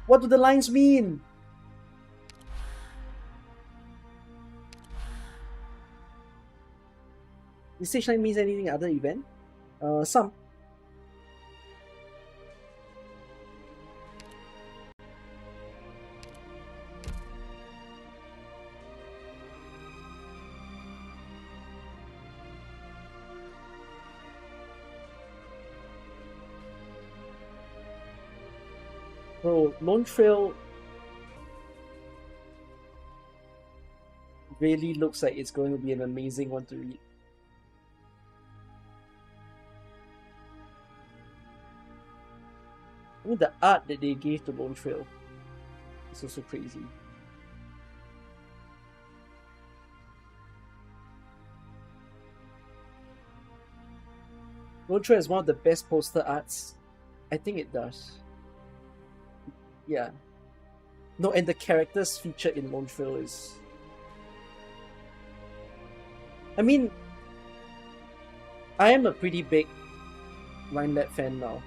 A: What do the lines mean? This stage line means anything other event? Some. Bro, Lone Trail really looks like it's going to be an amazing one to read. I mean, the art that they gave to Lone Trail is also crazy. Lone Trail is one of the best poster arts. I think it does. Yeah. No, and the characters featured in Lone Trail is... I mean, I am a pretty big Rhineland fan now.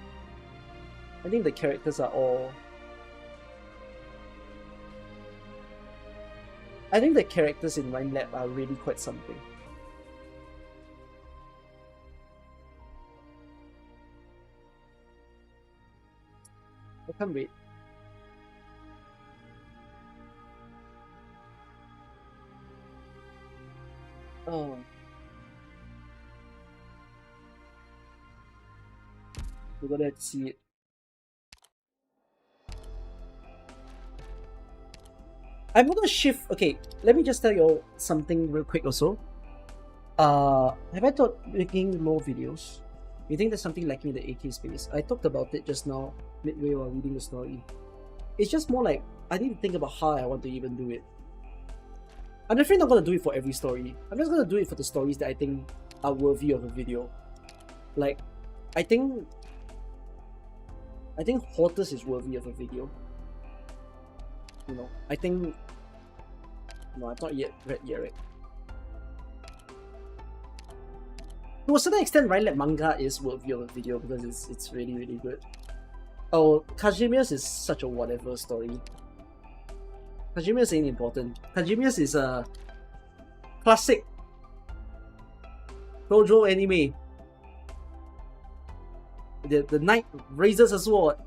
A: I think the characters are all... I think the characters in Rhineland are really quite something. I can't wait. Oh. We're gonna have to see it. I'm gonna shift. Okay, let me just tell you all something real quick also. Have I thought making more videos? You think there's something lacking in the AK space? I talked about it just now, midway while reading the story. It's just more like, I need to think about how I want to even do it. I'm definitely not gonna do it for every story. I'm just gonna do it for the stories that I think are worthy of a video. Like, I think Hortus is worthy of a video. You know, I think... No, I've not yet read yet, right? To a certain extent, Rhineland manga is worthy of a video because it's really, really good. Oh, Kazimius is such a whatever story. Kazimius ain't important. Kazimius is a classic Dojo anime. The knight raises a sword.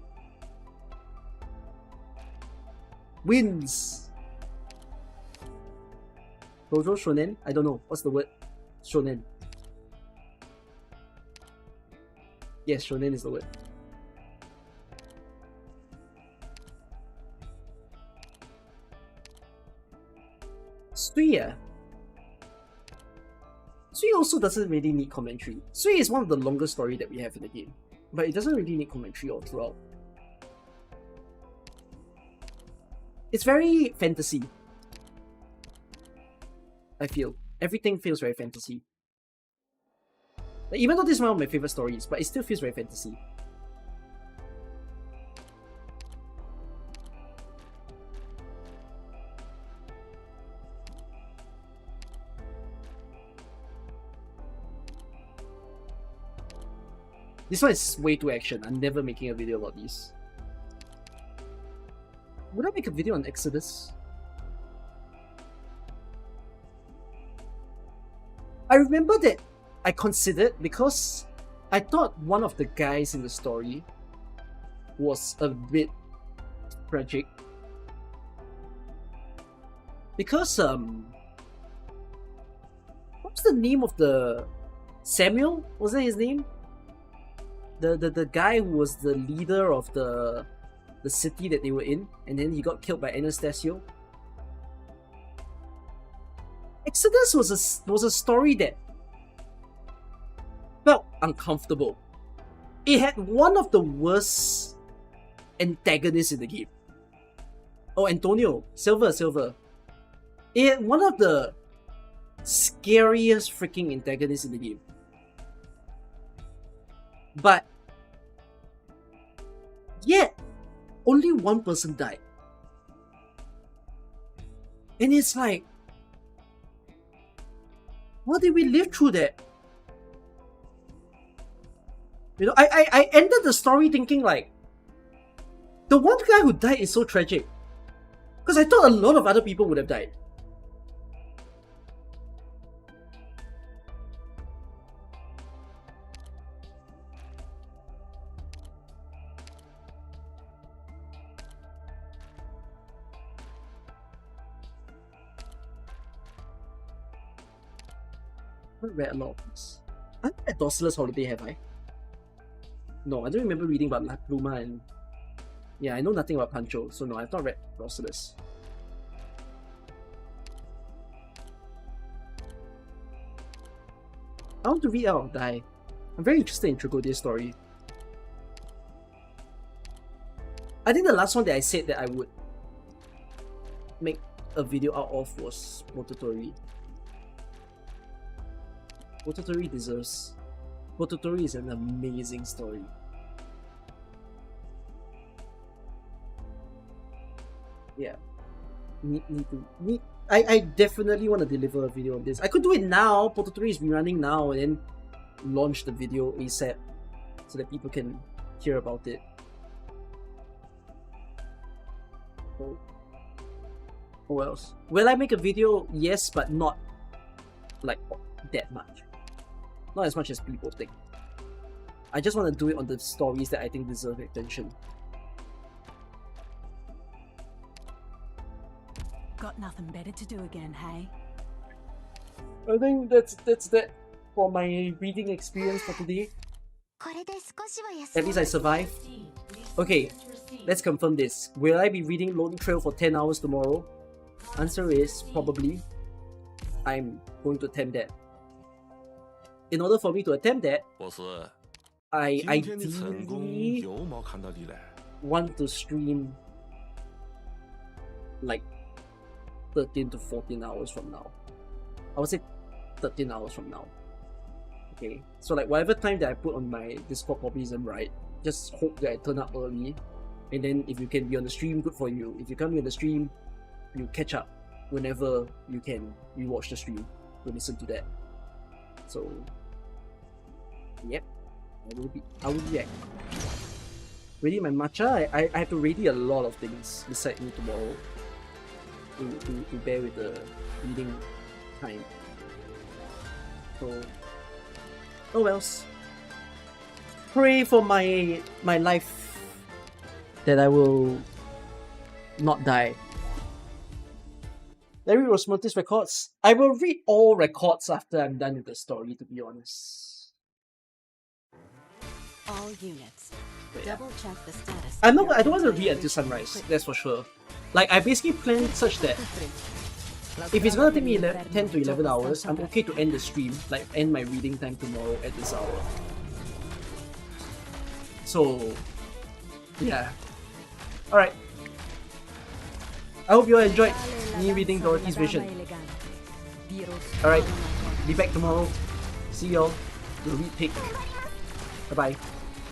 A: Wins. Dojo shonen? I don't know. What's the word? Shonen. Yes, shonen is the word. Sui, Sui also doesn't really need commentary. Sui is one of the longest story that we have in the game, but it doesn't really need commentary all throughout. It's very fantasy. I feel. Everything feels very fantasy. Like, even though this is one of my favorite stories, but it still feels very fantasy. This one is way too action. I'm never making a video about this. Would I make a video on Exodus? I remember that I considered because I thought one of the guys in the story was a bit tragic. Because what's the name of the Samuel? Was that his name? The guy who was the leader of the city that they were in, and then he got killed by Anastasio. Exodus was a story that felt uncomfortable. It had one of the worst antagonists in the game. Oh, Antonio, Silver. It had one of the scariest freaking antagonists in the game. But yet, only one person died. And it's like, how did we live through that? You know, I ended the story thinking like, the one guy who died is so tragic. Because I thought a lot of other people would have died. I haven't read a lot of this. I haven't read Dorcelus Holiday, have I? No, I don't remember reading about La Pluma and... Yeah, I know nothing about Pancho, so no, I've not read Dorcelus. I want to read Out of Die. I'm very interested in Trigodia's story. I think the last one that I said that I would make a video out of was Mototori. Mototori deserves... Mototori is an amazing story. Yeah. I definitely want to deliver a video on this. I could do it now. Mototori is running now and then launch the video ASAP so that people can hear about it. Oh. What else? Will I make a video? Yes, but not like that much. Not as much as people think. I just want to do it on the stories that I think deserve attention.
J: Got nothing better to do again, hey?
A: I think that's that for my reading experience for today. At least I survived. Okay, let's confirm this. Will I be reading Lonely Trail for 10 hours tomorrow? Answer is probably. I'm going to attempt that. In order for me to attempt that, I ideally want to stream like 13 to 14 hours from now. I would say 13 hours from now. Okay, so like whatever time that I put on my Discord probably isn't right. Just hope that I turn up early, and then if you can be on the stream, good for you. If you can't be on the stream, you catch up whenever you can. You watch the stream to listen to that. So, yep, I will react. Ready my matcha? I have to ready a lot of things beside me tomorrow to bear with the reading time. So, oh wells. Pray for my life that I will not die. Larry Rosmontis records. I will read all records after I'm done with the story, to be honest.
E: All units. Double check the status.
A: I don't want to read until sunrise, that's for sure. Like, I basically planned such that If it's gonna take me 10 to 11 hours, I'm okay to end the stream, like end my reading time tomorrow at this hour. So, yeah. Alright. I hope you all enjoyed me reading Dorothy's Vision. Alright, be back tomorrow. See y'all. We'll read Pig. Bye bye.